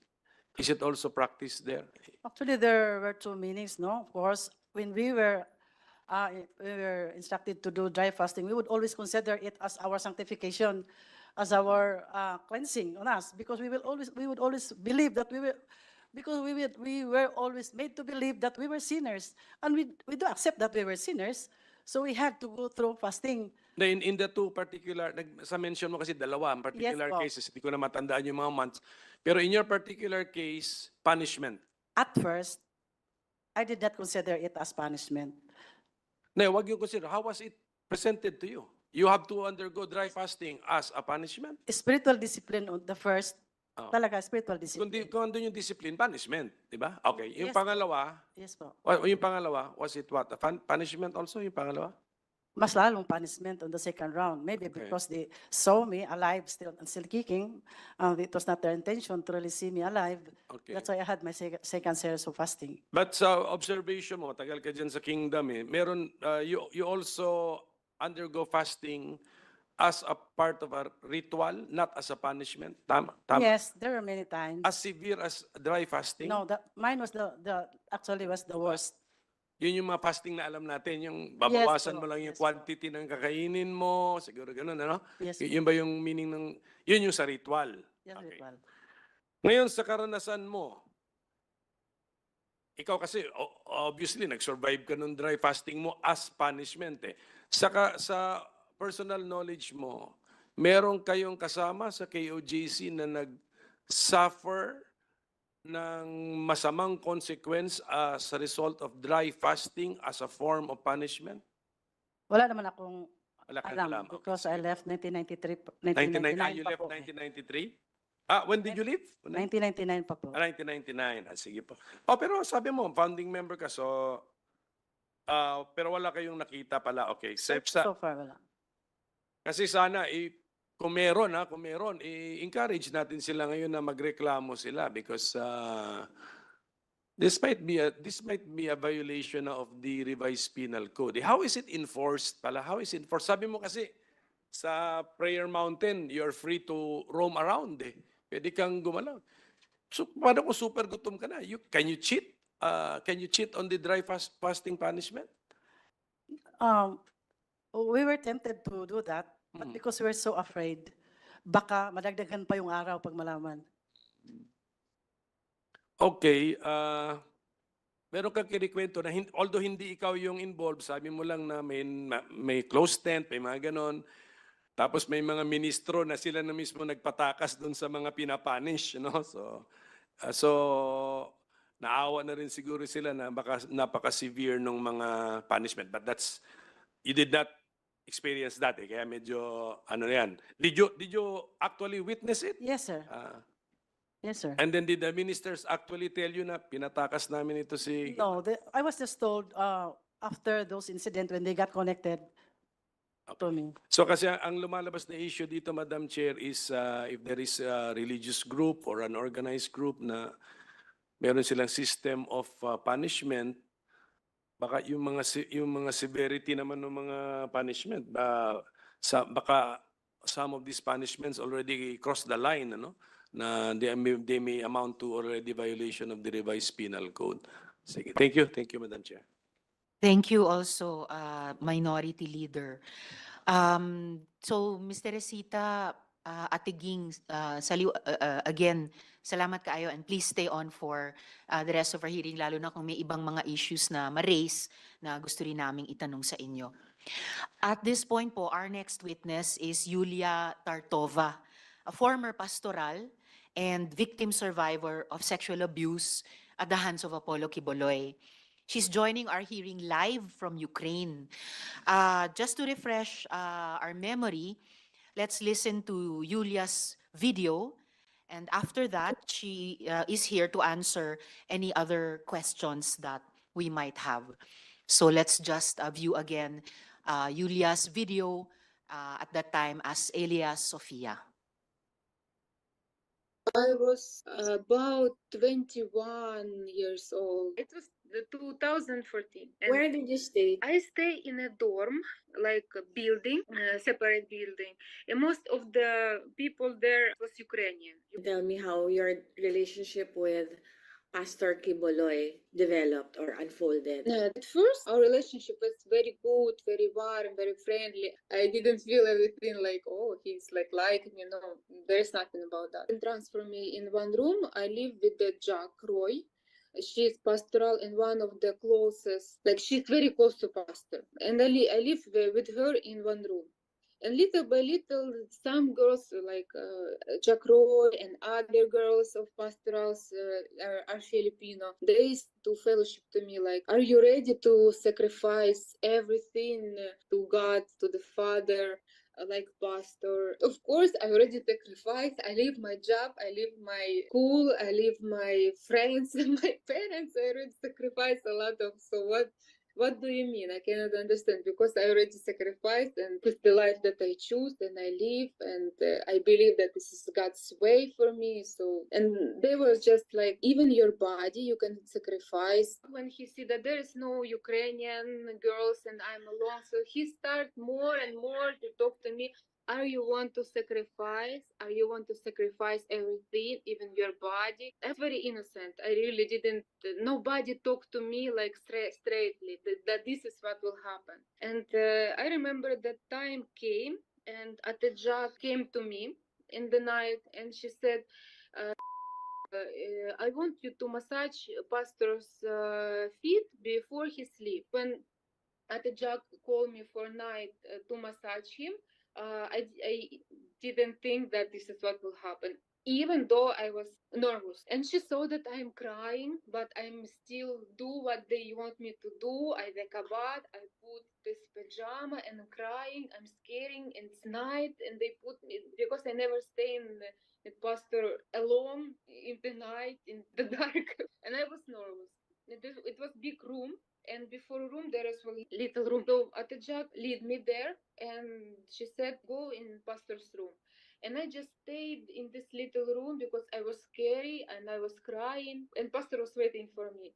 Is it also practiced there? Actually, there were 2 meanings, no? Of course, when we were instructed to do dry fasting, we would always consider it as our sanctification, as our cleansing on us, because we would always believe that we were always made to believe that we were sinners, and we do accept that we were sinners, so we had to go through fasting. In the 2 particular, sa mention mo kasi dalawa, ang particular Yes po. cases, hindi ko na matandaan yung mga months. Pero in your particular case, punishment. At first, I did not consider it as punishment. No, wag yung consider. How was it presented to you? You have to undergo dry fasting as a punishment? Spiritual discipline on the first, talaga spiritual discipline. Kung andun yung discipline, punishment, di ba? Okay. Yung Yes, pangalawa, Yes po. yung pangalawa, was it what? A punishment also, yung pangalawa? Mas lalong punishment on the second round. Maybe Okay. because they saw me alive still kicking. It was not their intention to really see me alive. Okay. That's why I had my second series of fasting. But sa observation mo, tagal ka dyan sa kingdom meron, you also undergo fasting as a part of a ritual, not as a punishment. Tama? Yes, there were many times. As severe as dry fasting? No, mine was actually was the worst. Yun yung mga fasting na alam natin, yung babawasan Yes po. mo lang yung Yes po. quantity ng kakainin mo, siguro ganun, ano? Yes po. Yun ba yung meaning ng, yun yung sa ritual? Yes, Okay. ritual. Ngayon, sa karanasan mo, ikaw kasi, obviously, nag-survive ka nung dry fasting mo as punishment Sa personal knowledge mo, meron kayong kasama sa KOJC na nag-suffer ng masamang consequence as a result of dry fasting as a form of punishment? Wala naman akong Wala kang alam alam. because I left 1993. 1999, you pa left po. 1993? When did you leave? 1999 pa po. 1999. Sige po. Pero sabi mo, founding member ka, so, pero wala kayong nakita pala. Okay. So far, wala. Kasi sana, kung meron, i-encourage natin sila ngayon na magreklamo sila because this might be a violation of the revised penal code. How is it enforced pala? How is it enforced? Sabi mo kasi sa Prayer Mountain, you're free to roam around Pwede kang gumalaw. So, paano kung super gutom ka na? Can you cheat? Can you cheat on the dry fasting punishment? We were tempted to do that, but because we were so afraid, baka madagdagan pa yung araw pag malaman. Okay. Meron kang kinikwento na although hindi ikaw yung involved, sabi mo lang na may close tent, may mga ganon. Tapos may mga ministro na sila na mismo nagpatakas doon sa mga pinapunish, no? So naawa na rin siguro sila na baka napaka-severe ng mga punishment. But you did not experience that, kaya medyo ano yan. Did you actually witness it? Yes, sir. Yes, sir. And then did the ministers actually tell you na pinatakas namin ito si... No, I was just told after those incidents when they got connected to me. So kasi ang lumalabas na issue dito, Madam Chair, is if there is a religious group or an organized group na meron silang system of punishment, baka yung mga severity naman ng mga punishment, baka some of these punishments already cross the line, ano? Na they may amount to already violation of the revised penal code. Sige. Thank you, Madam Chair. Thank you also, Minority Leader. So, Mr. Resita, Atiging, again, salamat kaayo and please stay on for the rest of our hearing, lalo na kung may ibang mga issues na ma-raise na gusto rin naming itanong sa inyo. At this point po, our next witness is Yulia Tartova, a former pastoral and victim survivor of sexual abuse at the hands of Apollo Quiboloy. She's joining our hearing live from Ukraine. Just to refresh our memory, let's listen to Yulia's video. And after that, she is here to answer any other questions that we might have. So let's just view again Yulia's video at that time as Elias Sofia. I was about 21 years old. It was 2014. And where did you stay? I stay in a dorm, like a building, a separate building. And most of the people there was Ukrainian. Tell me how your relationship with Pastor Quiboloy developed or unfolded? At first, our relationship was very good, very warm, very friendly. I didn't feel everything like, oh, he's like me. No, there's nothing about that. And transfer me in one room. I live with the Jack Roy. She's pastoral and one of the closest, like she's very close to pastor. And I live with her in one room. And little by little, some girls like Jack Roy and other girls of pastorals are Filipino. They used to fellowship to me like, are you ready to sacrifice everything to God, to the Father, like pastor? Of course, I already sacrificed. I leave my job, I leave my school, I leave my friends, my parents. I already sacrificed a lot of. So what do you mean? I cannot understand because I already sacrificed and it's the life that I choose and I live and I believe that this is God's way for me. So, and they were just like, even your body you can sacrifice. When he see that there is no Ukrainian girls and I'm alone, so he start more and more to talk to me. Are you want to sacrifice? Are you want to sacrifice everything, even your body? I'm very innocent. I really didn't. Nobody talked to me like straightly that this is what will happen. And I remember that time came, and Atejak came to me in the night, and she said, "I want you to massage pastor's feet before he sleep." When Atejak called me for night to massage him, I didn't think that this is what will happen, even though I was nervous. And she saw that I'm crying, but I'm still do what they want me to do. I take a bath, I put this pajama and I'm crying, I'm scaring, and it's night, and they put me, because I never stay in the pastor alone in the night, in the dark, and I was nervous. It was big room, and before room there is a little room. So Atejak lead me there, and she said, go in pastor's room. And I just stayed in this little room because I was scary and I was crying, and pastor was waiting for me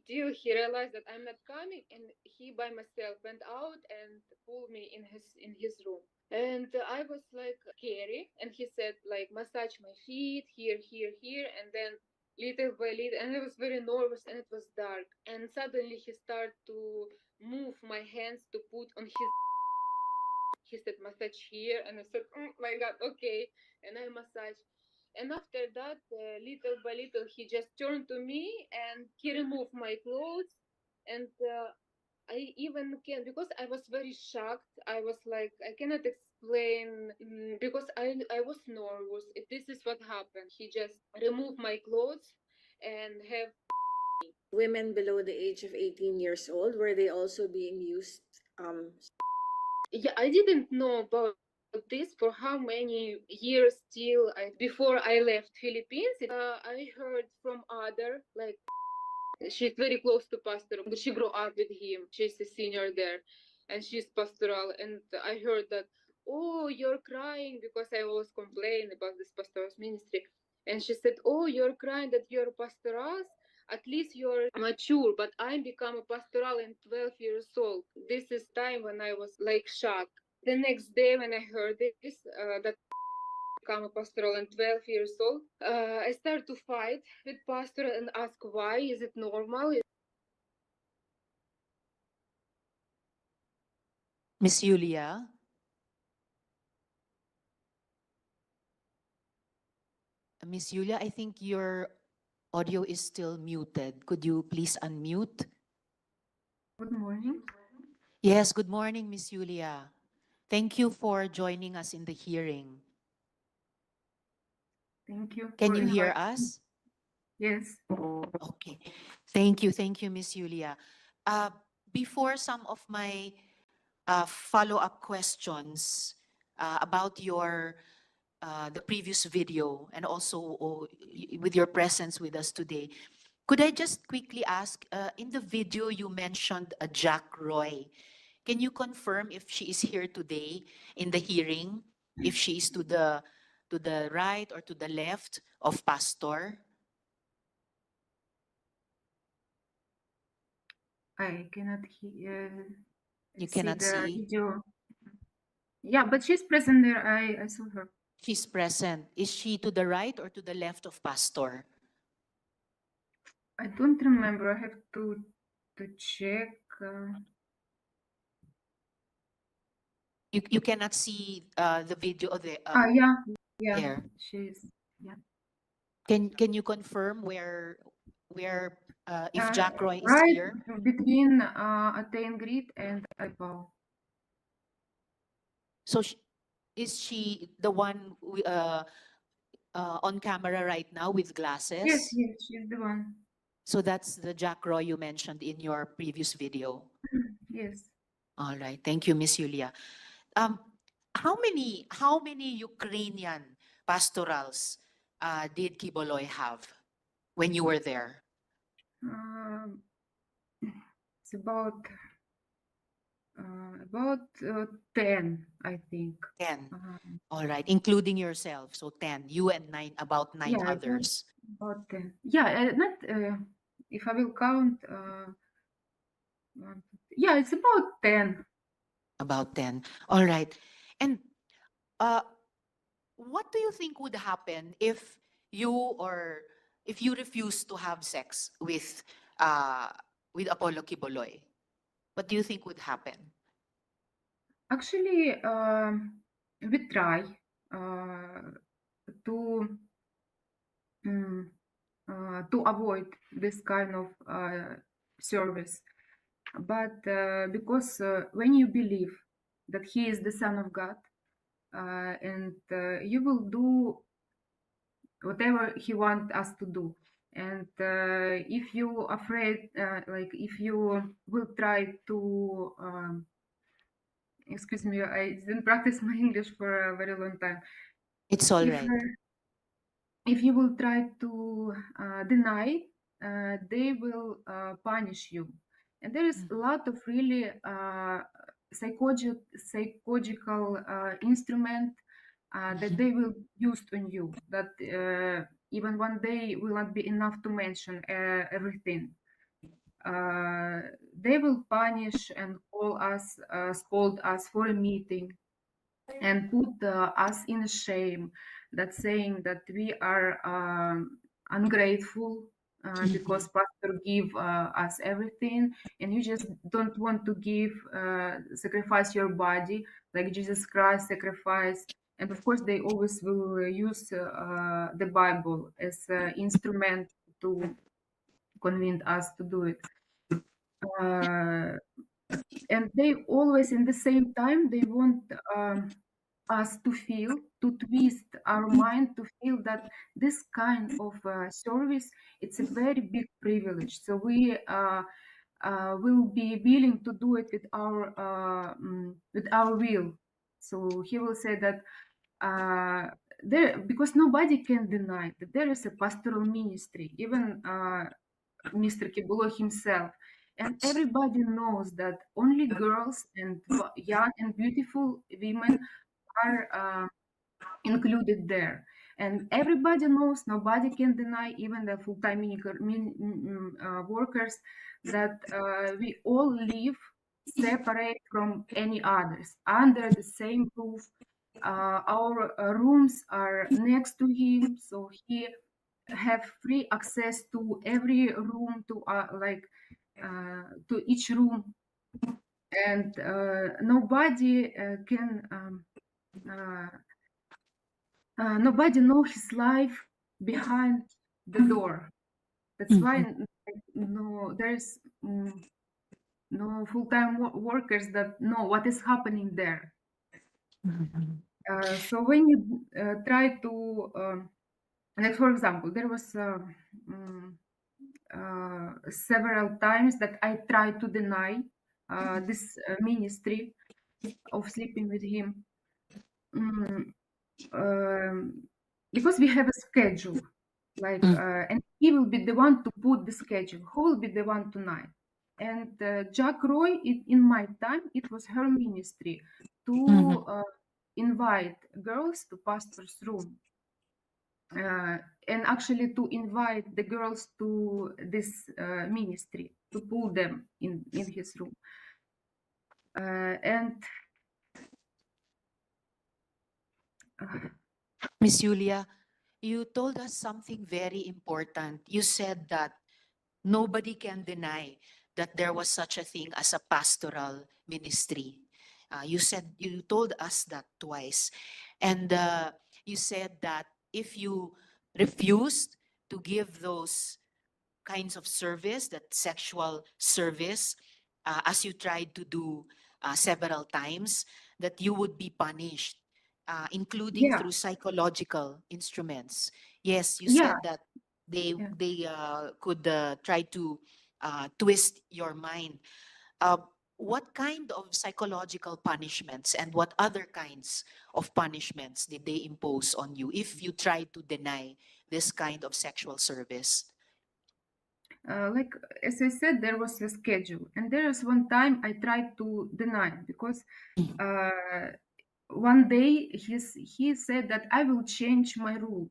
till he realized that I'm not coming, and he by myself went out and pulled me in his room. And I was like scary, and he said like massage my feet here, here, here, and then little by little, and I was very nervous, and it was dark, and suddenly he started to move my hands to put on his. He said massage here, and I said, oh my god, okay, and I massaged. And after that, little by little, he just turned to me and he removed my clothes. And I even can, because I was very shocked. I was like, I cannot explain because I was nervous. This is what happened. He just removed my clothes and have Women below the age of 18 years old, were they also being used? Yeah, I didn't know about this for how many years till before I left Philippines. I heard from other like she's very close to pastor. She grew up with him. She's a senior there, and she's pastoral. And I heard that, oh, you're crying because I was complaining about this pastoral's ministry. And she said, oh, you're crying that you're pastoral. At least you're mature, but I become a pastoral in 12 years old. This is time when I was like shocked. The next day when I heard this, that become a pastoral and 12 years old, I started to fight with pastor and ask why, is it normal? Miss Yulia? Miss Yulia, I think your audio is still muted. Could you please unmute? Good morning. Yes, good morning, Miss Yulia. Thank you for joining us in the hearing. Thank you. Can for you hear inviting me. us? Yes. Okay. Thank you, Miss Yulia. Before some of my follow-up questions about your the previous video and also with your presence with us today, could I just quickly ask, in the video you mentioned Jack Roy. Can you confirm if she is here today in the hearing? If she is to the right or to the left of Pastor? I cannot You see cannot the see? video. Yeah, but she's present there. I saw her. She's present. Is she to the right or to the left of Pastor? I don't remember. I have to check. You cannot see the video of the Yeah, yeah. there. She's yeah. Can you confirm where if Jack Roy is Right here? between Attain Grid and Ipoh. So is she the one on camera right now with Yes, glasses? yes, she's the one. So that's the Jack Roy you mentioned in your previous video. Yes. All right. Thank you, Miss Yulia. Um, how many Ukrainian pastorals did Quiboloy have when you were there? It's about 10, I think. 10. All right, including yourself. So 10. You and about nine Yeah, others. about 10. Yeah, not if I will count. Yeah, it's about 10. About 10. All right. And uh, what do you think would happen if you refuse to have sex with Apollo Quiboloy? What do you think would happen? Actually, we try to to avoid this kind of service, but because when you believe that he is the Son of God, and you will do whatever he wants us to do. And if you afraid, like if you will try to, excuse me, I didn't practice my English for a very long time. It's all right. If you will try to deny, they will punish you. And there is a lot of really psychological instrument that they will use on you, that even one day will not be enough to mention everything. They will punish and call us, scold us for a meeting and put us in shame, that saying that we are ungrateful because pastor give us everything and you just don't want to give sacrifice your body like Jesus Christ sacrificed. And of course they always will use the Bible as an instrument to convince us to do it. And they always in the same time they want us to feel, to twist our mind to feel that this kind of service, it's a very big privilege. So we will be willing to do it with our will. So he will say that there, because nobody can deny that there is a pastoral ministry, even Mr. Quiboloy himself. And everybody knows that only girls and young and beautiful women are included there. And everybody knows, nobody can deny, even the full-time workers, that we all live separate from any others, under the same roof. Our rooms are next to him, so he have free access to every room, to each room, and nobody can nobody know his life behind the door. That's why no, there's no full-time workers that know what is happening there. So when you try to, like for example, there was several times that I tried to deny this ministry of sleeping with him. Because we have a schedule, like, and he will be the one to put the schedule. Who will be the one tonight? And Jack Roy, in my time, it was her ministry to invite girls to pastor's room, and actually to invite the girls to this ministry, to pull them in his room. And Miss Julia, you told us something very important. You said that nobody can deny that there was such a thing as a pastoral ministry. You told us that twice. And you said that if you refused to give those kinds of service, that sexual service, as you tried to do several times, that you would be punished, including yeah, through psychological instruments. Yes, you yeah, said that they yeah. they could try to twist your mind. Uh, what kind of psychological punishments and what other kinds of punishments did they impose on you if you tried to deny this kind of sexual service? Like as I said, there was a schedule, and there is one time I tried to deny because one day he said that I will change my rule,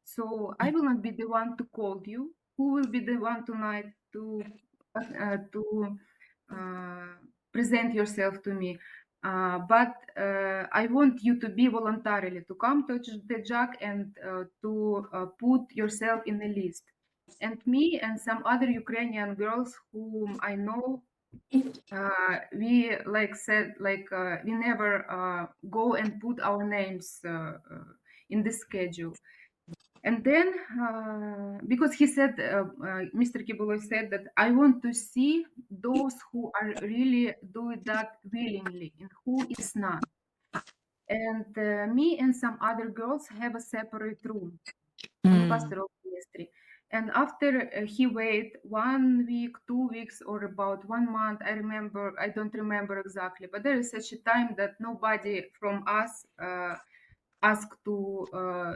so I will not be the one to call you. Who will be the one tonight to present yourself to me? But I want you to be voluntarily to come to the Jack and to put yourself in the list. And me and some other Ukrainian girls whom I know, we like said like we never go and put our names in the schedule. And then because he said, Mr. Quiboloy said that I want to see those who are really doing that willingly and who is not. And me and some other girls have a separate room in pastoral ministry. And after he wait 1 week, 2 weeks, or about 1 month, I don't remember exactly, but there is such a time that nobody from us asked to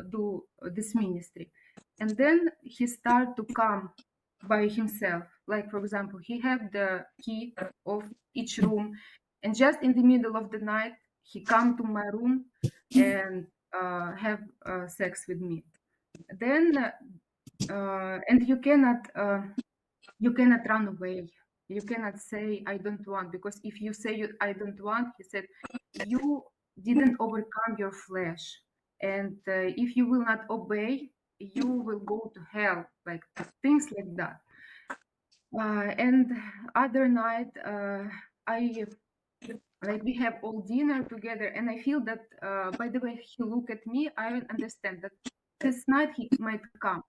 do this ministry. And then he started to come by himself. Like, for example, he had the key of each room, and just in the middle of the night, he come to my room and have sex with me. Then and you cannot run away. You cannot say I don't want, because if you say I don't want, he said you didn't overcome your flesh, and if you will not obey, you will go to hell, like things like that. And other night, I like we have all dinner together, and I feel that by the way he look at me, I understand that this night he might come.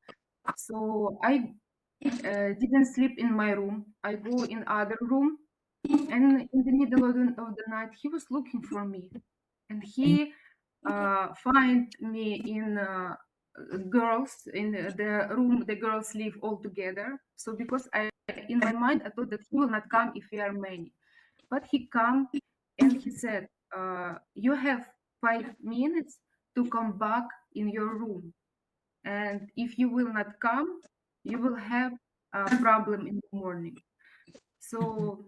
So I didn't sleep in my room. I go in other room, and in the middle of the night, he was looking for me, and he find me in girls in the room the girls live all together. So because in my mind I thought that he will not come if we are many, but he come and he said, you have 5 minutes to come back in your room, and if you will not come, you will have a problem in the morning. So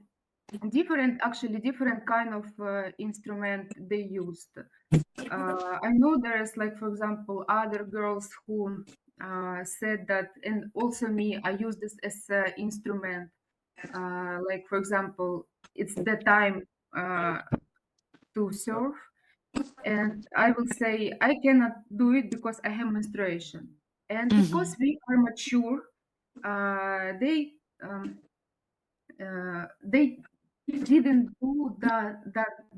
different kind of instrument they used. I know there's like, for example, other girls who said that, and also me, I use this as an instrument. Like, for example, it's the time to serve, and I will say I cannot do it because I have menstruation, and because we are mature, they didn't do that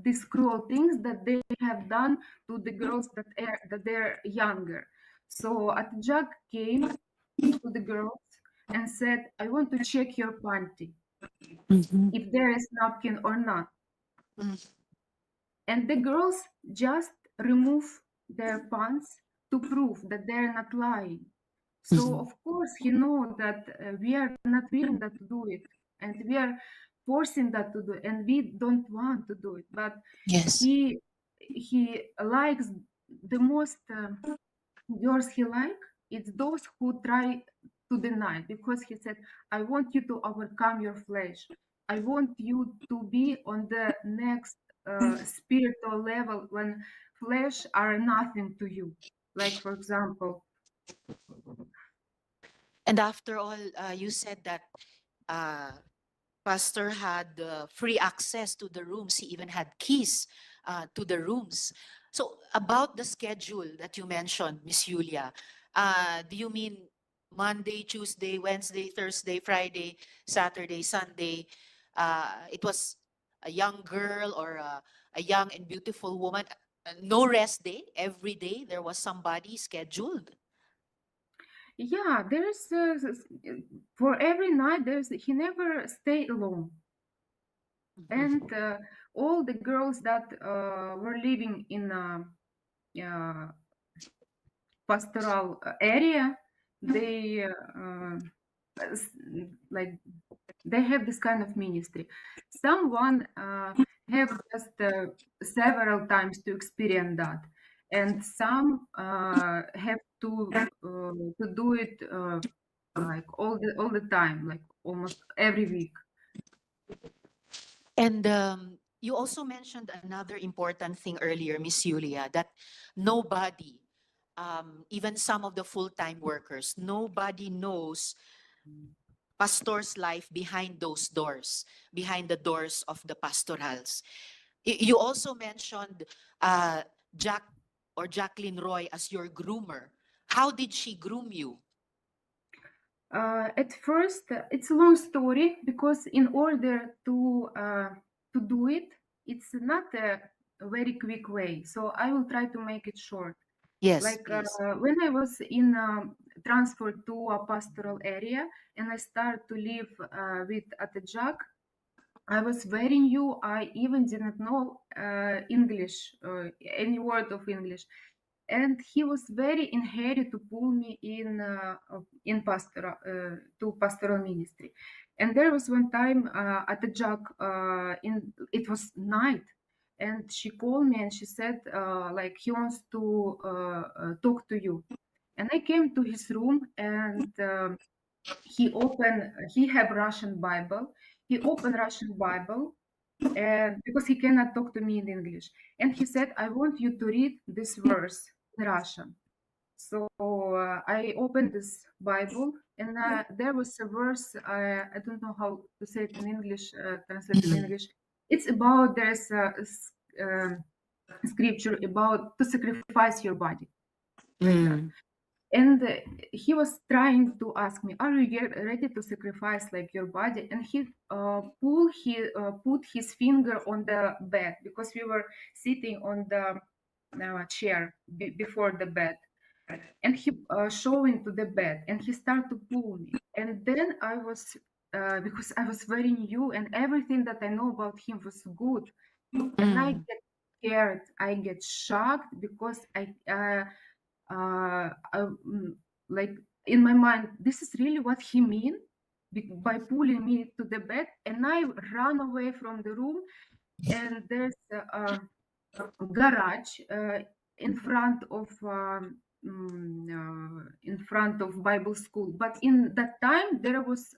these cruel things that they have done to the girls that they're younger. So Atjag came to the girls and said, I want to check your panty if there is napkin or not. And the girls just remove their pants to prove that they're not lying. So of course he know that we are not willing that to do it, and we are forcing that to do it, and we don't want to do it. But Yes. he likes the most girls he like. It's those who try to deny, because he said, I want you to overcome your flesh. I want you to be on the next spiritual level when flesh are nothing to you. Like, for example, And after all, you said that uh, Pastor had free access to the rooms. He even had keys to the rooms. So about the schedule that you mentioned, Miss Yulia, do you mean Monday, Tuesday, Wednesday, Thursday, Friday, Saturday, Sunday? It was a young girl or a young and beautiful woman. No rest day. Every day there was somebody scheduled. yeah, there's for every night he never stay alone, and all the girls that were living in pastoral area, they like they have this kind of ministry. Someone have just several times to experience that, and some have to do it like all the time, like almost every week. And you also mentioned another important thing earlier, Miss Yulia, that nobody, even some of the full-time workers, nobody knows pastor's life behind those doors, behind the doors of the pastorals. You also mentioned Jack or Jacqueline Roy as your groomer. How did she groom you? At first, it's a long story, because in order to do it, it's not a very quick way. So I will try to make it short. Yes, Like please. when I was in transferred to a pastoral area and I started to live with Atejak, I was very new. I even didn't know English, any word of English, and he was very in hurry to pull me in pastoral to pastoral ministry. And there was one time at the jug in it was night, and she called me and she said like he wants to talk to you. And I came to his room, and he have Russian Bible. He opened Russian Bible, and because he cannot talk to me in English, and he said, I want you to read this verse in Russian. So I opened this Bible, and there was a verse. I don't know how to say it in English, translate in English. It's about there's scripture about to sacrifice your body, like that. And he was trying to ask me, are you ready to sacrifice like your body? And he put his finger on the bed, because we were sitting on the chair before the bed, and he showing to the bed, and he started to pull me. And then I was because I was very new and everything that I know about him was good, and I get scared. I get shocked because like in my mind, this is really what he mean by pulling me to the bed, and I run away from the room, and there's a garage in front of Bible school. But in that time there was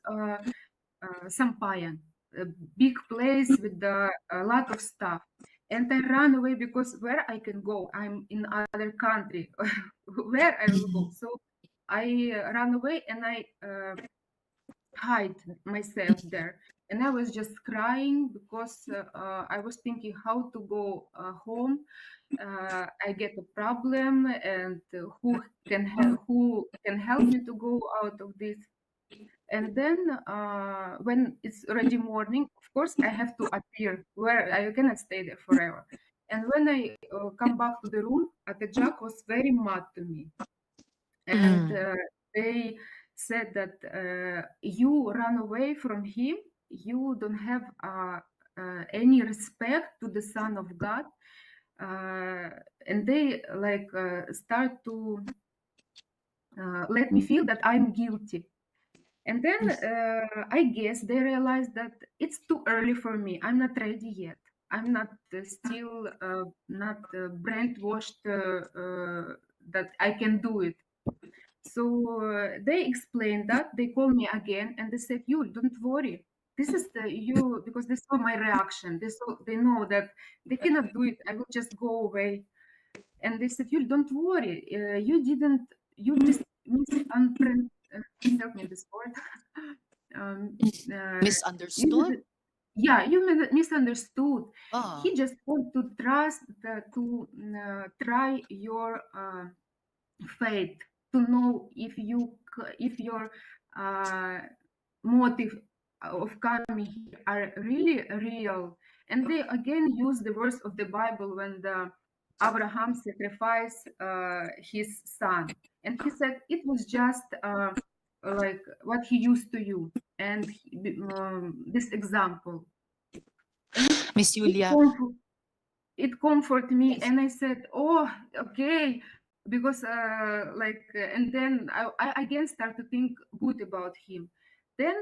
Sampayan, a big place with a lot of stuff. And I ran away because where I can go? I'm in other country. Where I will go? So I ran away and I hide myself there. And I was just crying because I was thinking how to go home. I get a problem, and who can help me to go out of this? And then when it's already morning, of course, I have to appear where I cannot stay there forever. And when I come back to the room, Jack was very mad to me. And they said that you run away from him, you don't have any respect to the Son of God. And they like start to let me feel that I'm guilty. And then I guess they realized that it's too early for me. I'm not ready yet. I'm not still not brainwashed that I can do it. So they explained that. They called me again and they said, "You don't worry. This is you," because they saw my reaction. They know that they cannot do it. I will just go away. And they said, "You don't worry. You help me this word. Misunderstood? You misunderstood. Ah. He just want to trust try your faith, to know if your motive of coming here are really real. And they again use the verse of the Bible when Abraham sacrificed his son, and he said it was just like what he used to you, and this example. Miss Julia. It comforted me, and I said, "Oh, okay," because and then I again start to think good about him. Then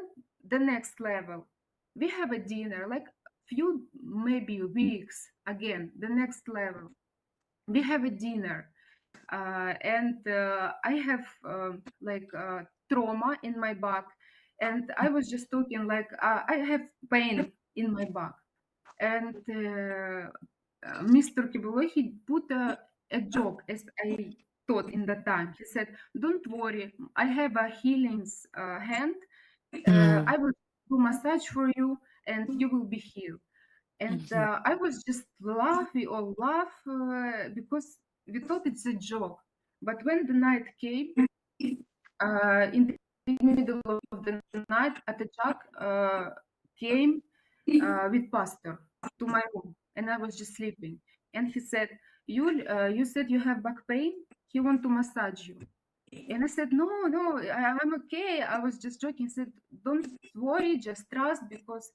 the next level, we have a dinner, like few maybe weeks. Again, the next level, we have a dinner, and I have trauma in my back, and I was just talking like I have pain in my back, and Mr. Quiboloy, he put a joke, as I thought in that time. He said, "Don't worry, I have a healing hand. I will do massage for you, and you will be healed." And I was just laugh because we thought it's a joke. But when the night came, in the middle of the night, Atachak came with pastor to my room, and I was just sleeping. And he said, you said you have back pain? He want to massage you." And I said, "No, I'm okay. I was just joking." He said, "Don't worry, just trust, because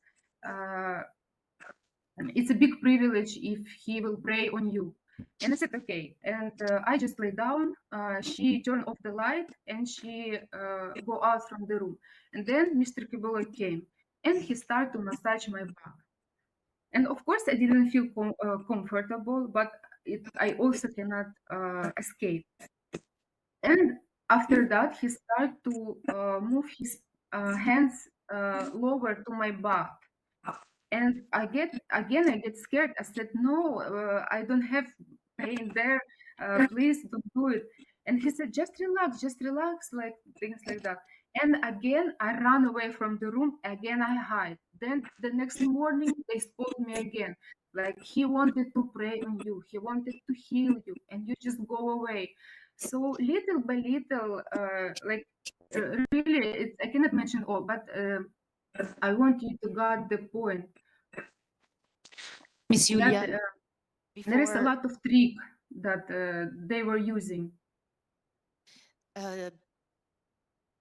it's a big privilege if he will pray on you." And I said, "Okay." And I just lay down. She turned off the light and she go out from the room. And then Mr. Quiboloy came and he started to massage my back. And of course, I didn't feel comfortable, but I also cannot escape. And after that, he started to move his hands lower to my back. And I get scared. I said, "No, I don't have pain there. Please don't do it." And he said, just relax, like things like that. And again, I run away from the room. Again, I hide. Then the next morning, they spoke me again. Like, he wanted to pray on you. He wanted to heal you, and you just go away. So little by little, really, I cannot mention all, but I want you to get the point. Miss Julia, That there is a lot of trick that they were using.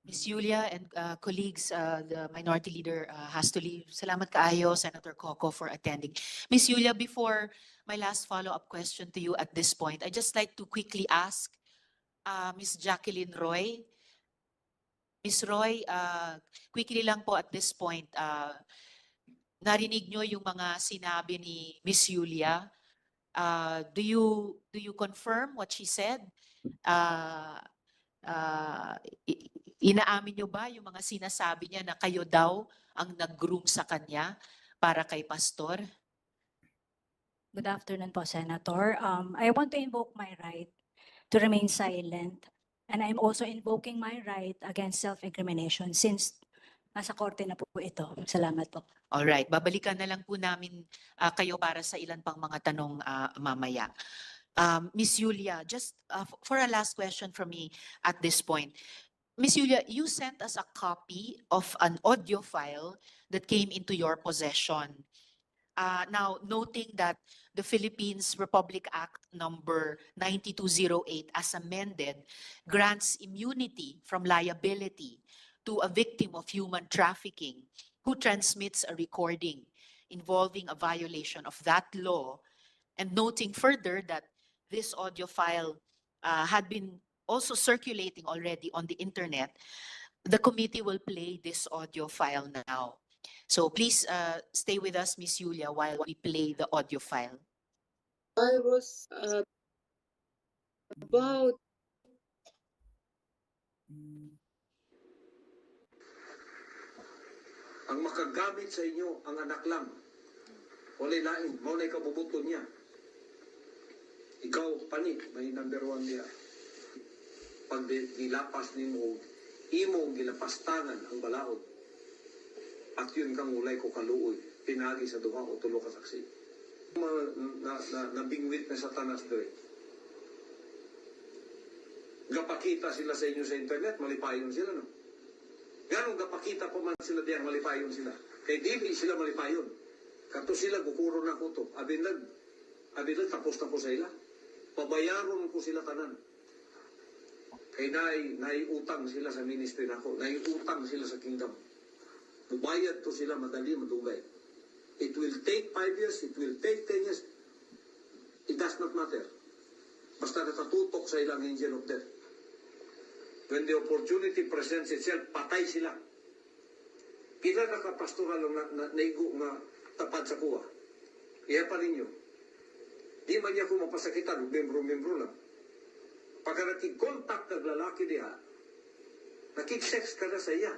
Miss Julia and colleagues, the minority leader has to leave. Salamat kaayo, Senator Coco, for attending. Miss Julia, before my last follow-up question to you at this point. I'd just like to quickly ask Ms. Jacqueline Roy. Ms. Roy, quickly lang po at this point, narinig nyo yung mga sinabi ni Ms. Yulia. Do you confirm what she said? Inaamin nyo ba yung mga sinasabi niya na kayo daw ang nag-groom sa kanya para kay pastor? Good afternoon po, Senator. I want to invoke my right to remain silent, and I'm also invoking my right against self-incrimination since nasa korte na po ito. Salamat po. Alright, babalikan na lang po namin kayo para sa ilan pang mga tanong mamaya. Miss Yulia, just for a last question from me at this point. Miss Yulia, you sent us a copy of an audio file that came into your possession. Now, noting that the Philippines Republic Act number 9208 as amended grants immunity from liability to a victim of human trafficking who transmits a recording involving a violation of that law, and noting further that this audio file had been also circulating already on the internet, the committee will play this audio file now. So please stay with us, Miss Yulia, while we play the audio file. I was about Ang makagamit sa inyo ang anak lang. Walay lain, maunay kabubuto niya. Ikaw, pani, may number 1 niya. Pag gilapas ni mo, imong gilapastangan ang balaod. At yun kang ulay ko kaluoy, pinagi sa duha o tulo ka saksi. Nabingwit na satanas doon. Gapakita sila sa inyo sa internet, malipayon sila, no? Ganong gapakita pa man sila diyan, malipayon sila. Kay di sila malipayon. Kato sila, gukuro na ko to. Abilag, tapos na ko sa ila. Pabayaron ko sila tanan. Kay naiutang sila sa ministry nako, naiutang sila sa kingdom. Mubayad to sila madali, madugay. It will take 5 years, it will take 10 years. It does not matter. Basta nakatutok sa ilang angel of death. When the opportunity presents itself, patay sila. Pila nakapastoral na naigo nga tapad sa kuha. Iya pa ninyo. Di man niya ko mapasakitan, membro-membro lang. Pagka nakik-contact ng lalaki diha, nakik-sex ka na sa iya.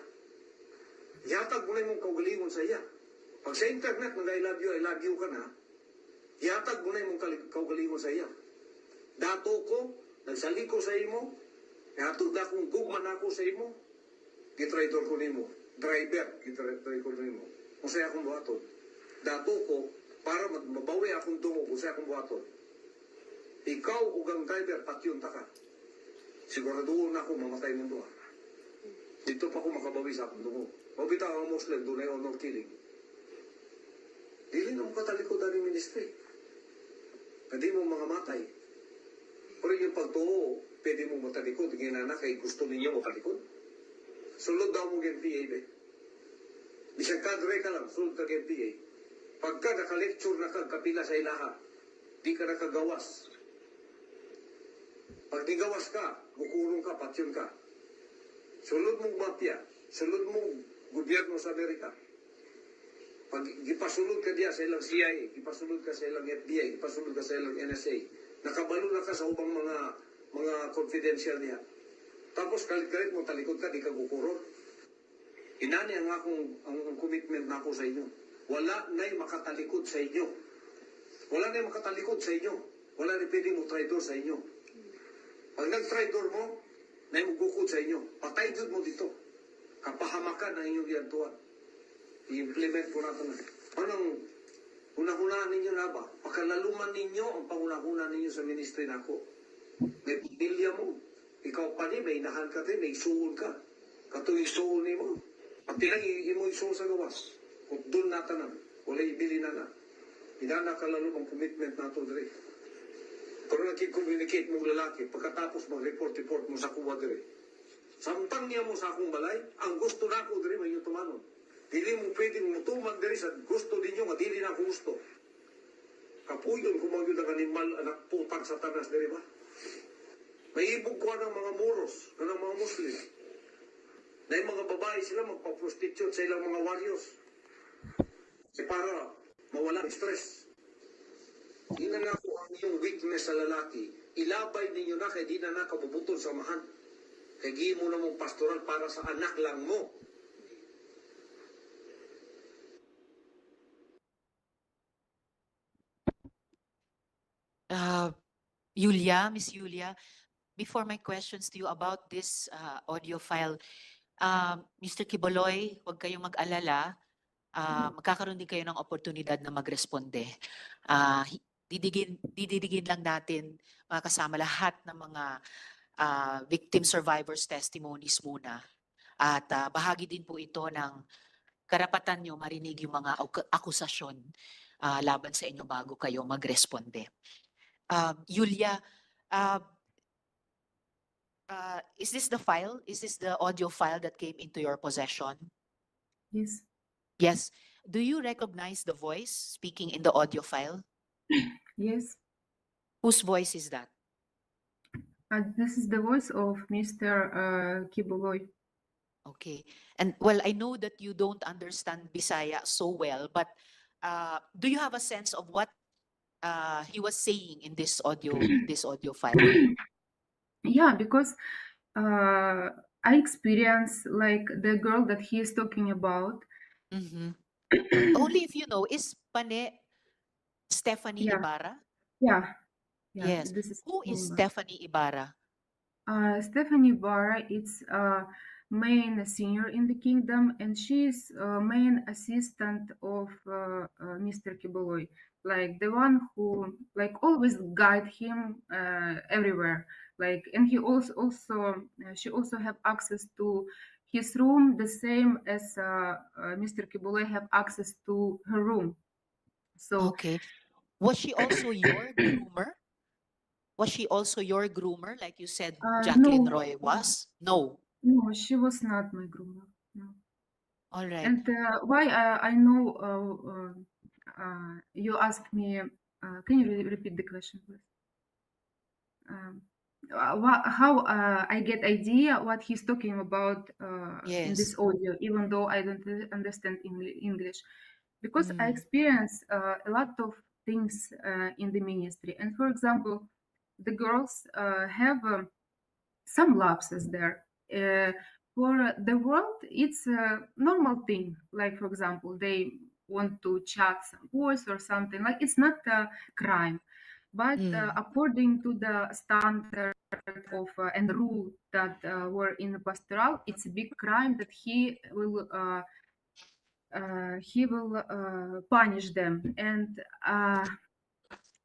Yatag mo na yung kaugalingon sa iya. Pag sa internet, I love you ka na, yatag mo na yung kaugalingon sa iya. Dato ko, nagsaliko sa imo, yatag na kung gugman ako sa imo, gitraidor ko nimo. Driver, gitraidor ko nimo. Kung sa'yo akong buhaton. Dato ko, para mabawi akong tungo kung sa'yo akong buhaton. Ikaw, ugang driver, patyon ta ka. Siguraduhin na ako, mamatay mo doon. Dito pa ako makabawi sa akong tungo. Mabita ang Muslim, doon ay honor killing. Dili na mo katalikod ang ministry. Pwede mo mga matay. Pero yung pagtuo, pwede mo matalikod. Ginana kay gusto ninyo matalikod. Sulod daw mo NPA, be. Bisang kadre ka lang, sulod ka NPA. Pagka naka-lecture na kapila sa ilaha, di ka nakagawas. Pag nigawas ka, bukurong ka, patyon ka. Sulod mong mafia, sulod mong gobyerno sa Amerika. Pag gipasulod ka diya sa ilang CIA, gipasulod ka sa ilang FBI, gipasulod ka sa ilang NSA, nakabalo na ka sa ubang mga confidential niya. Tapos kalit-kalit mo talikod ka, di ka gukurong. Inani ang commitment na ako sa inyo. Wala na'y makatalikod sa inyo. Wala na'y makatalikod sa inyo. Wala na'y pwedeng mo traidor sa inyo. Pag nag-traidor mo, na'y magukod sa inyo. Patay jud mo dito. Kapahamakan ang inyong liantuan. I-implement po natin. Anong unang-unahan ninyo na ba? Pakalaluman ninyo ang pangunang-unahan ninyo sa ministry na ako. May pamilya mo. Ikaw pa ni, may inahan ka din, may isuon ka. Katuloy isuon ni mo. Pati lang imo isuon sa gawas. Kung doon natanan, wala ibili na na. Inana ka lalo ang commitment nato dire. Pero nag-communicate mong lalaki, pagkatapos mag-report mo sa kuwa dire. Samtang niya mo sa akong balay, ang gusto na ako dire, may yung tumanon. Dili mo pwedeng mutuman dire sa gusto ninyo, nga dili na ako gusto. Kapuyon kumagyud ang animal anak putang satanas diri ba? Maibog ko ng mga Moros, ng mga Muslim. Na yung mga babae sila magpa-prostitute sa ilang mga warriors. Para mawala ng stress. Ina na ko ang iyong weakness sa lalaki. Ilabay ninyo na kay di na nakabubutol sa mahan. Kay gi mo na mong pastoral para sa anak lang mo. Miss Yulia, before my questions to you about this audio file, Mr. Quiboloy, huwag kayong mag-alala. Magkakaroon din kayo ng oportunidad na magresponde. Didigin lang natin mga kasama lahat ng mga victim survivors testimonies muna. At bahagi din po ito ng karapatan nyo marinig yung mga akusasyon laban sa inyo bago kayo magresponde. Yulia, is this the file? Is this the audio file that came into your possession? Yes. Yes. Do you recognize the voice speaking in the audio file? Yes. Whose voice is that? This is the voice of Mr. Quiboloy. Okay. And well, I know that you don't understand Bisaya so well, but do you have a sense of what he was saying in this audio file? Yeah, because I experienced like the girl that he is talking about. Mm-hmm. Only if you know, is Pane Stephanie Yeah. Ibarra? Yeah. Yes. This is Who is Ibarra. Stephanie Ibarra? Stephanie Ibarra is main senior in the kingdom, and she is main assistant of Mr. Quiboloy, like the one who like always guide him everywhere. Like, and he also she also have access to his room the same as Mr. Quiboloy have access to her room. So Okay. Was she also your groomer? Was she also your groomer, like you said Jacqueline no, Roy was? No. no, she was not my groomer. No. All right. And why I know you asked me, can you repeat the question, please? How I get idea what he's talking about in Yes. this audio, even though I don't understand English, because I Mm. experience a lot of things in the ministry. And for example, the girls have some lapses there. For the world, it's a normal thing. Like, for example, they want to chat some boys or something. Like, it's not a crime. But according to the standard of and rule that were in the pastoral, it's a big crime that he will punish them. And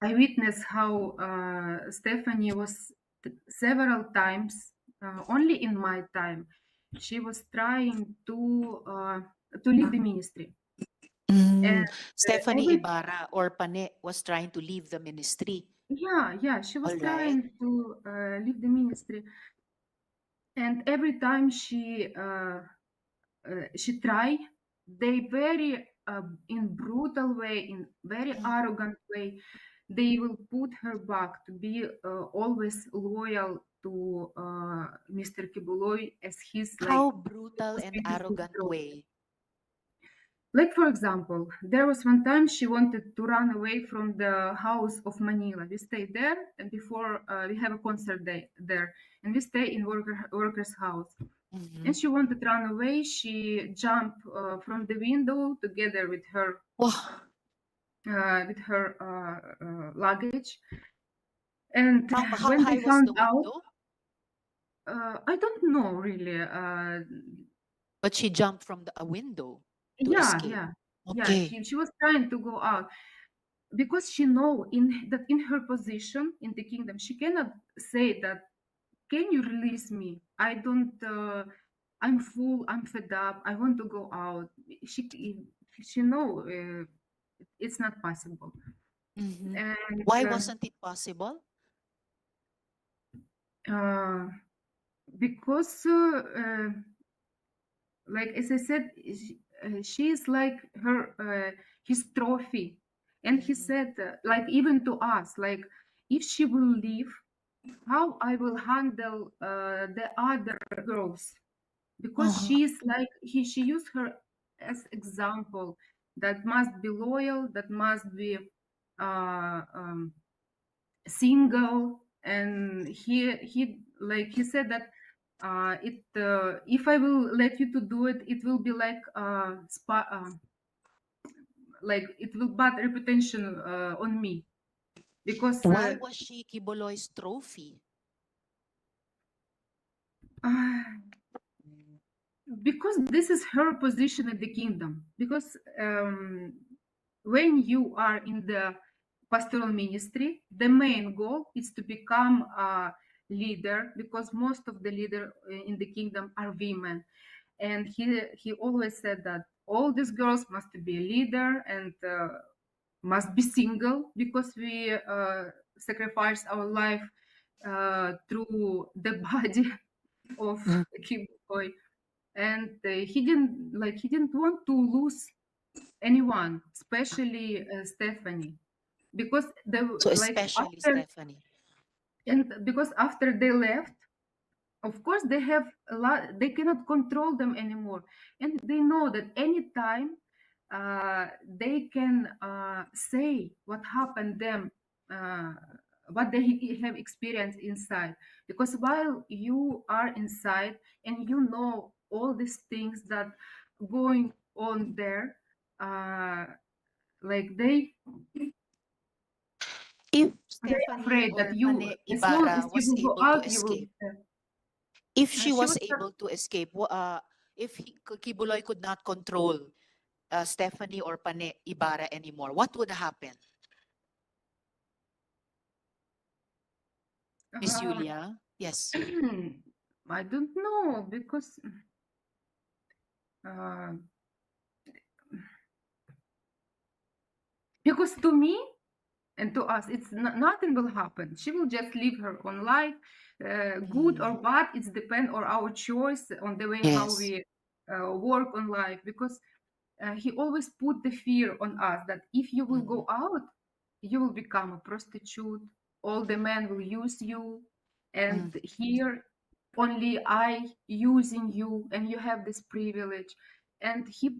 I witnessed how Stephanie was several times, only in my time, she was trying to leave the ministry. And Stephanie every Ibarra or Pane was trying to leave the ministry. yeah, she was All right. trying to leave the ministry, and every time she try, they very in brutal way, in very arrogant way, they will put her back to be always loyal to Mr. Quiboloy as his like How brutal most and beautiful arrogant girl. way? Like, for example, there was one time she wanted to run away from the house of Manila. We stayed there, and before we have a concert day there, and we stay in workers' house. And she wanted to run away. She jumped from the window together with her luggage. And How when high they was found the out, window? I don't know really. But she jumped from a window to Yeah, escape. yeah, Okay. She was trying to go out because she know that in her position in the kingdom, she cannot say that. Can you release me? I don't. I'm full. I'm fed up. I want to go out. She know it's not possible. And Why wasn't it possible? because, like as I said, she is like her his trophy. And he said, like even to us, like if she will leave, how I will handle the other girls, because she's like she used her as example that must be loyal, that must be uh, um, single, and he said that if I will let you to do it, it will be like like it will bad reputation on me, because Why was she Quiboloy's trophy? because this is her position in the kingdom. Because when you are in the pastoral ministry, the main goal is to become a leader, because most of the leader in the kingdom are women. And he always said that all these girls must be a leader and must be single, because we sacrifice our life through the body of Kiboy. And he didn't want to lose anyone, especially Stephanie, because So especially Stephanie. because after they left, of course they have a lot, they cannot control them anymore, and they know that anytime they can say what happened them, uh, what they have experienced inside, because while you are inside and you know all these things that going on there, like If they're Stephanie afraid that or you, Pane as long as Ibarra you was will go able to out, you will escape, if she she was was able to escape, if Kibuloy could not control Stephanie or Pane Ibarra anymore, what would happen? Miss Julia? Yes. I don't know, because to me and to us, it's nothing will happen. She will just live her own life, good or bad. It's depend on our choice on the way how Yes. we work on life, because he always put the fear on us that if you will go out, you will become a prostitute. All the men will use you, and here only I using you, and you have this privilege. And he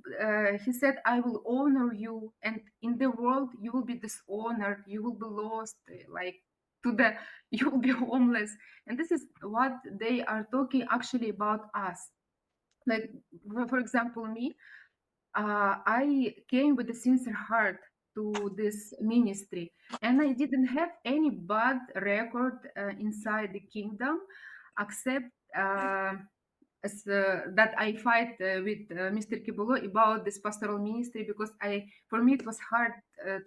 said, I will honor you, and in the world you will be dishonored, you will be lost, like to the you will be homeless. And this is what they are talking actually about us. Like for example, me, I came with a sincere heart to this ministry, and I didn't have any bad record inside the kingdom, except that I fight with Mr. Quiboloy about this pastoral ministry, because for me it was hard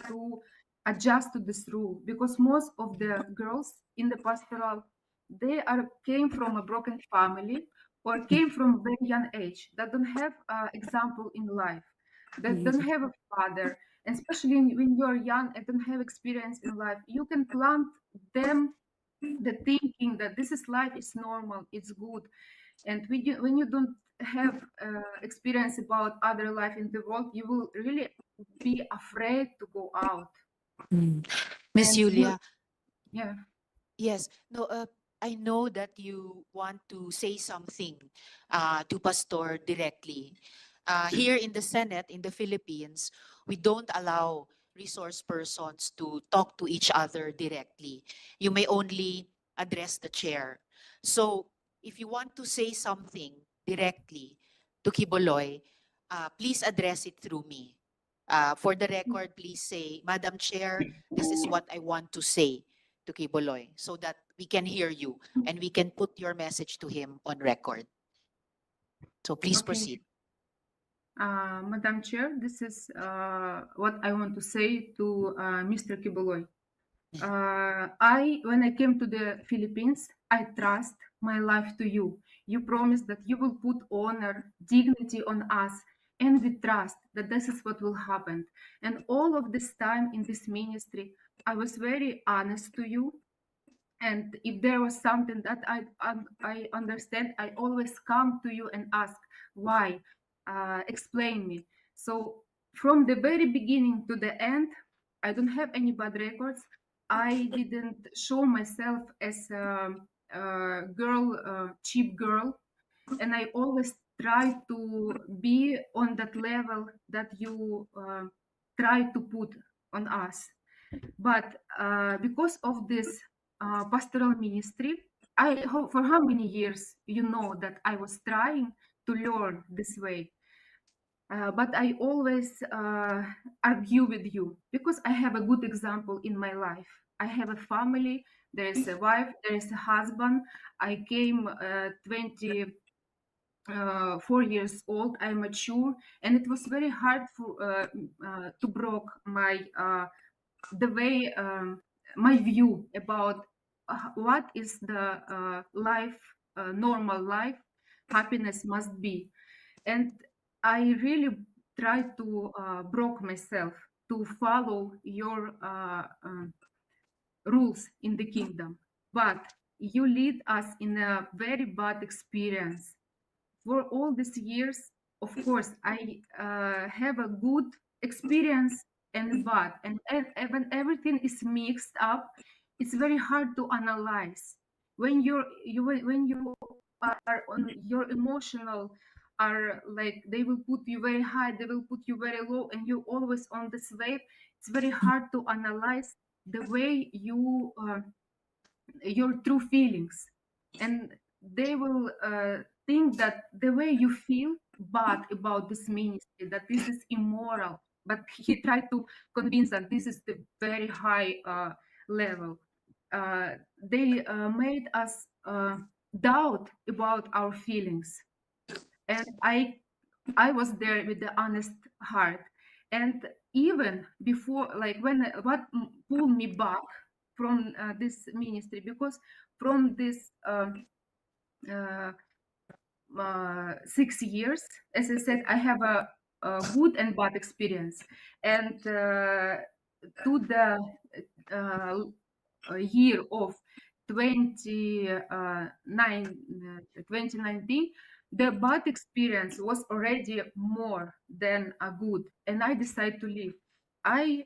to adjust to this rule, because most of the girls in the pastoral, they came from a broken family or came from very young age, that don't have example in life, that don't have a father, and especially when you're young and don't have experience in life, you can plant them the thinking that this is life is normal, it's good. And when you don't have experience about other life in the world, you will really be afraid to go out. Miss And Julia? Yeah. Yes. No, I know that you want to say something to Pastor directly. Here in the Senate, in the Philippines, we don't allow resource persons to talk to each other directly. You may only address the chair. So if you want to say something directly to Quiboloy, please address it through me. For the record, please say, Madam Chair, this is what I want to say to Quiboloy, so that we can hear you and we can put your message to him on record. So please Okay. proceed. Madam Chair, this is what I want to say to Mr. Quiboloy. When I came to the Philippines, I trust my life to you. You promised that you will put honor, dignity on us, and we trust that this is what will happen. And all of this time in this ministry, I was very honest to you. And if there was something that I understand, I always come to you and ask why, explain me. So from the very beginning to the end, I don't have any bad records. I didn't show myself as a girl, cheap girl, and I always try to be on that level that you try to put on us. But because of this pastoral ministry, for how many years you know that I was trying to learn this way. But I always argue with you because I have a good example in my life. I have a family, there is a wife, there is a husband. I came 24 years old, I'm mature, and it was very hard to broke my the way my view about what is the life, normal life, happiness must be. And I really try to broke myself to follow your rules in the kingdom. But you lead us in a very bad experience. For all these years, of course, I have a good experience and bad, and when everything is mixed up, it's very hard to analyze. When when you are on your emotional are like they will put you very high, they will put you very low, and you always on this wave. It's very hard to analyze the way you your true feelings, and they will think that the way you feel bad about this ministry, that this is immoral, but he tried to convince that this is the very high level. They made us doubt about our feelings, and I was there with the honest heart. And even before, like when what pulled me back from this ministry, because from this 6 years, as I said, I have a good and bad experience. And to the year of 2019, the bad experience was already more than a good, and I decided to leave. I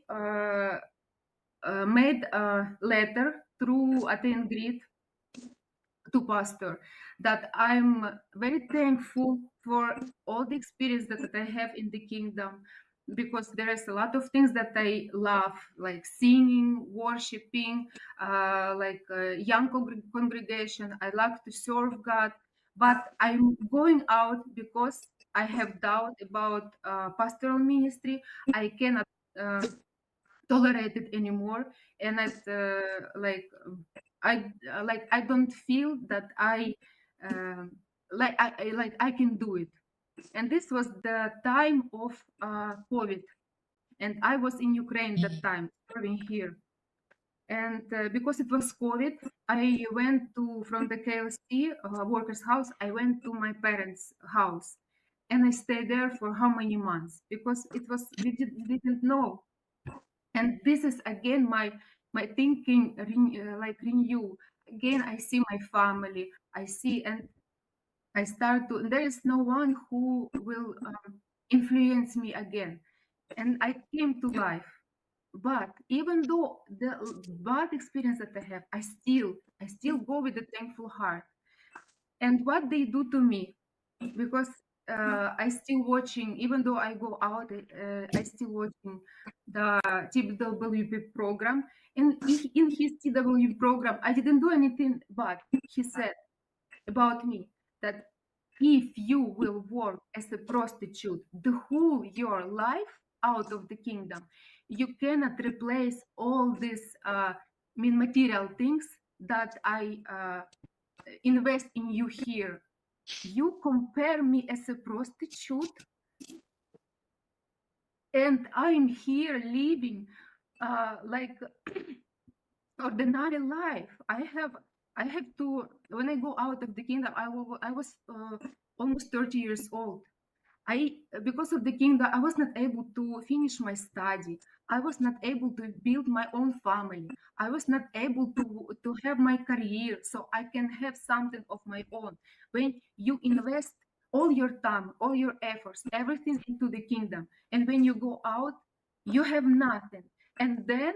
made a letter through Attain Grid to pastor that I'm very thankful for all the experience that I have in the kingdom, because there is a lot of things that I love, like singing, worshiping, like young congregation. I like to serve God, but I'm going out because I have doubt about pastoral ministry. I cannot tolerate it anymore, and I don't feel that I can do it. And this was the time of COVID, and I was in Ukraine that time, serving here. And because it was COVID, I went to from the KLC workers' house. I went to my parents' house, and I stayed there for how many months, because it was we didn't know. And this is again my thinking renew. Again, I see my family, I see, and I start to, there is no one who will influence me again, and I came to life. But even though the bad experience that I have, I still go with a thankful heart. And what they do to me, because I still watching, even though I go out, I still watching the TWP program. And in his TWP program, I didn't do anything bad. He said about me that if you will work as a prostitute the whole your life out of the kingdom, you cannot replace all these material things that I invest in you here. You compare me as a prostitute, and I'm here living like ordinary life. I have to, when I go out of the kingdom, I was almost 30 years old. Because of the kingdom, I was not able to finish my study. I was not able to build my own family. I was not able to have my career so I can have something of my own. When you invest all your time, all your efforts, everything into the kingdom, and when you go out, you have nothing. And then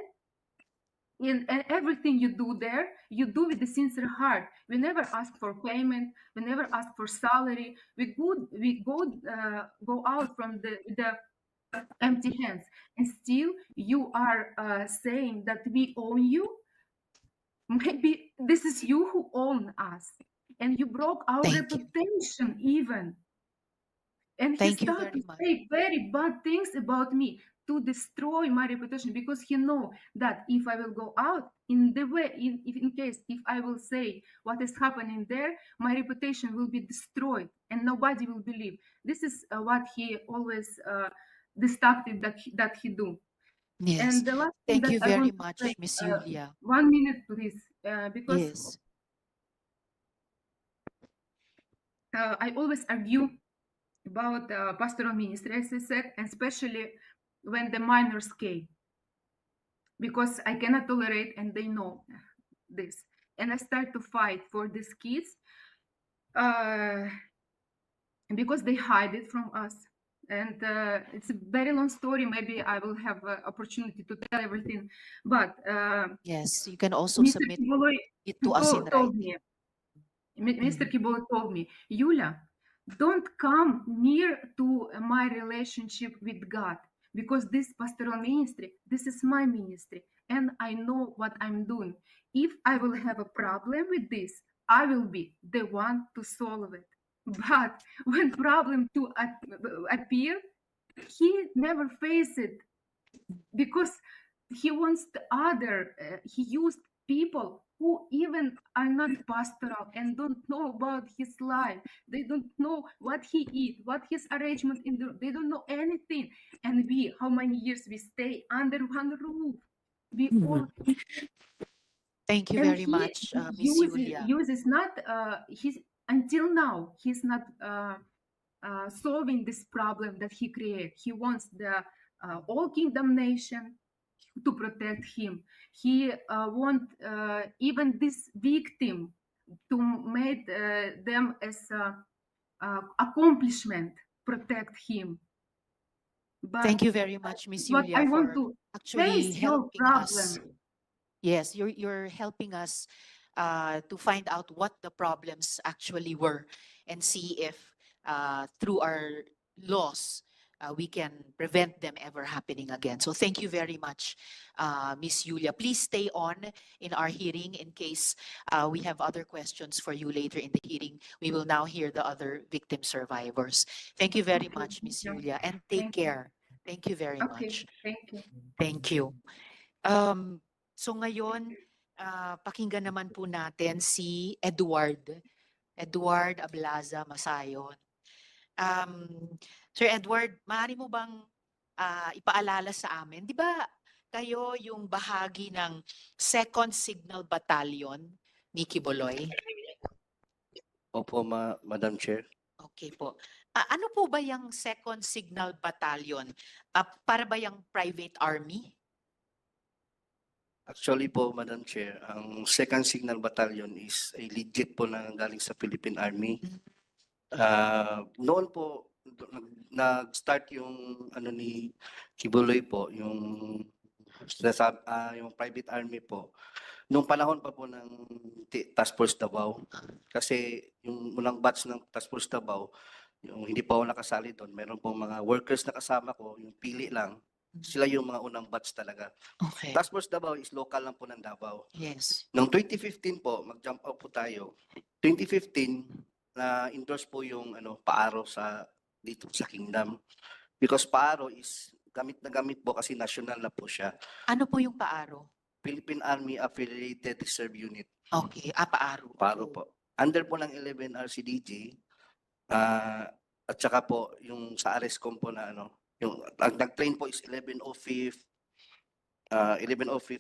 in everything you do there, you do with the sincere heart. We never ask for payment. We never ask for salary. We go out from the empty hands, and still you are saying that we own you. Maybe this is you who own us, and you broke our Thank you. reputation even. And he Thank you started very to much. say very bad things about me to destroy my reputation, because he know that if I will go out in the way, in case if I will say what is happening there, my reputation will be destroyed and nobody will believe. This is what he always distracted that he do. Yes. And the last thing Thank that you I very want to much, say, Miss Julia. 1 minute, please, because Yes. I always argue about pastoral ministry, as I said, and especially when the minors came, because I cannot tolerate, and they know this. And I start to fight for these kids because they hide it from us. And it's a very long story. Maybe I will have opportunity to tell everything. But Yes, you can also Mr. submit Quiboloy it to us in told writing. me, Mr. Quiboloy told me, Yulia, don't come near to my relationship with God, because this pastoral ministry, this is my ministry, and I know what I'm doing. If I will have a problem with this, I will be the one to solve it. But when problem to appear, he never face it, because he wants the other. He used people who even are not pastoral and don't know about his life. They don't know what he eat, what his arrangement in the. They don't know anything. And we, how many years we stay under one roof? We all. Thank you And very he much, Miss Julia. uses not. He's until now. He's not. Solving this problem that he created. He wants the all kingdom nation to protect him. He want even this victim to make them as accomplishment protect him. But Thank you very much, Miss what Julia, I want for to actually face your helping us. problem. Yes, you're helping us to find out what the problems actually were and see if through our laws we can prevent them ever happening again. So thank you very much, Miss Julia. Please stay on in our hearing in case we have other questions for you later in the hearing. We will now hear the other victim survivors. Thank you very much, Miss Julia, and take Thank you. care. Thank you very Okay, much. thank you. Thank you. So ngayon, pakinggan naman po natin si Edward Ablaza Masayon. Sir Edward, maaari mo bang ipaalala sa amin, di ba kayo yung bahagi ng 2nd Signal Battalion ni Quiboloy? Opo, Madam Chair. Okay po. Ano po ba yung 2nd Signal Battalion? Para ba yung private army? Actually po, Madam Chair, ang 2nd Signal Battalion is a legit po na galing sa Philippine Army. Noon po, nag-start yung ano ni Quiboloy po, yung private army po. Nung panahon pa po ng Task Force Davao, kasi yung unang batch ng Task Force Davao, yung hindi pa ako nakasali doon, meron po mga workers na kasama ko, yung pili lang, sila yung mga unang batch talaga. Okay. Task Force Davao is local lang po ng Davao. Yes. Noong 2015 po, mag-jump out po tayo. 2015, na-endorse po yung paaro dito sa Kingdom. Because paaro is gamit na gamit po kasi national na po siya. Ano po yung paaro? Philippine Army Affiliated Reserve Unit. Okay, paaro. Paaro po. Under po ng 11 RCDG, at saka po yung sa ARESCOM po na yung nag-train po is 1105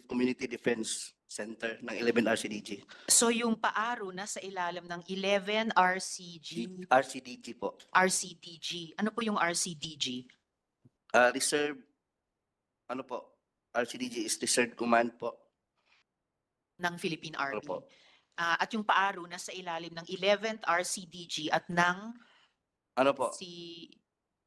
Community Defense Center ng 11 RCDG. So yung paaro nasa ilalim ng 11 RCDG po. RCDG. Ano po yung RCDG? Reserve, RCDG is Reserve Command po. Ng Philippine Army. Opo. At yung paaro nasa ilalim ng 11th RCDG at ng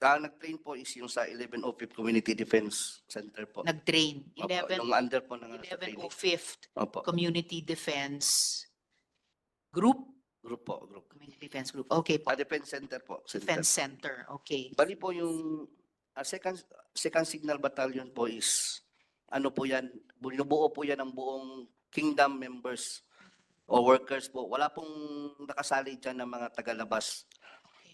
Nag-train po is yung sa 1105 Community Defense Center po. Nag-train. Opo, yung under po ng sa training. 1105th Opo. Community Defense Group? Group po, group. Community Defense Group. Okay po. Defense Center po. Defense Center. Okay. Bali po yung second Signal Battalion po is ano po yan, binubuo po yan ng buong kingdom members o workers po. Wala pong nakasali dyan ng mga tagalabas.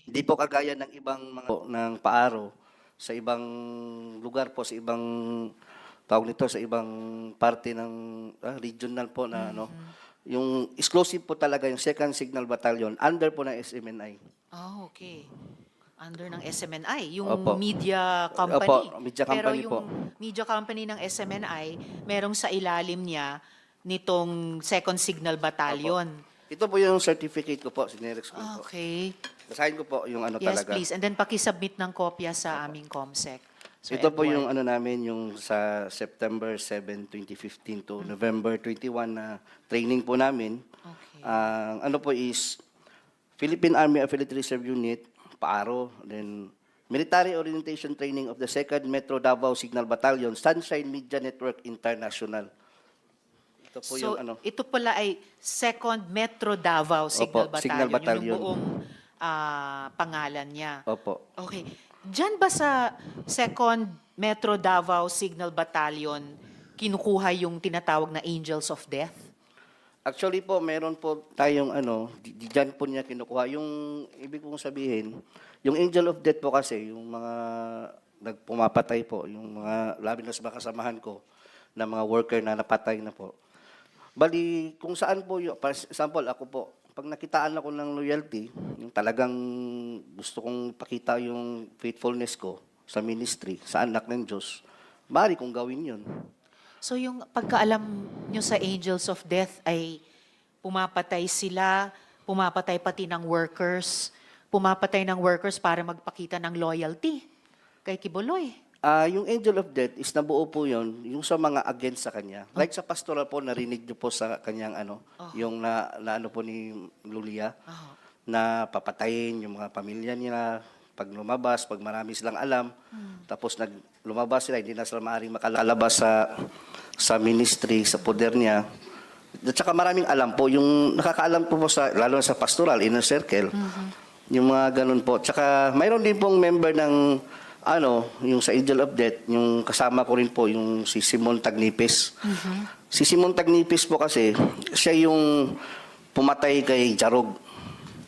Hindi po kagaya ng ibang mga ng paaro sa ibang lugar po, sa ibang tawag nito, sa ibang parte ng regional po na ano. Yung exclusive po talaga yung second Signal Battalion under po ng SMNI. Oh, okay. Under ng SMNI, yung Opo. media company. Opo, media Pero company yung po. media company ng SMNI, merong sa ilalim niya nitong Second Signal Battalion. Ito po yung certificate ko po, sinerex ko po. Okay. Basahin ko po yung ano Yes, talaga. please. And then pakisubmit ng kopya sa aming COMSEC. So, Ito po FYI. yung ano namin, yung sa September 7, 2015 to November 21 na training po namin. Ang ano po is Philippine Army Affiliate Reserve Unit, PARO, then Military Orientation Training of the 2nd Metro Davao Signal Battalion, Sunshine Media Network International. Ito po yung ano. Ito pala ay Second Metro Davao Signal Opo, Battalion. Signal Battalion. Yung buong pangalan niya. Opo. Okay. Diyan ba sa Second Metro Davao Signal Battalion kinukuha yung tinatawag na Angels of Death? Actually po, meron po tayong ano, diyan po niya kinukuha. Yung ibig kong sabihin, yung Angel of Death po kasi, yung mga nagpumapatay po, yung mga labi na sa mga kasamahan ko, na mga worker na napatay na po. Bali, kung saan po, for example, ako po, pag nakitaan ako ng loyalty, yung talagang gusto kong pakita yung faithfulness ko sa ministry, sa anak ng Diyos, bari kong gawin yun. So yung pagkaalam nyo sa Angels of Death ay pumapatay sila, pumapatay pati ng workers, pumapatay ng workers para magpakita ng loyalty kay Quiboloy. Yung Angel of Death is nabuo po yun, yung sa mga against sa kanya. Like sa pastoral po, narinig niyo po sa kanyang ano, yung na ano po ni Lulia, na papatayin yung mga pamilya nila, pag lumabas, pag marami silang alam, tapos lumabas sila, hindi na sila maaaring makalalabas sa ministry, sa poder niya. At saka maraming alam po, yung nakakaalam po sa, lalo sa pastoral, inner circle, yung mga ganun po. Tsaka mayroon din pong member ng, ano, yung sa Angel of Death, yung kasama ko rin po, yung si Simon Tagnipis. Si Simon Tagnipis po kasi, siya yung pumatay kay Jarog.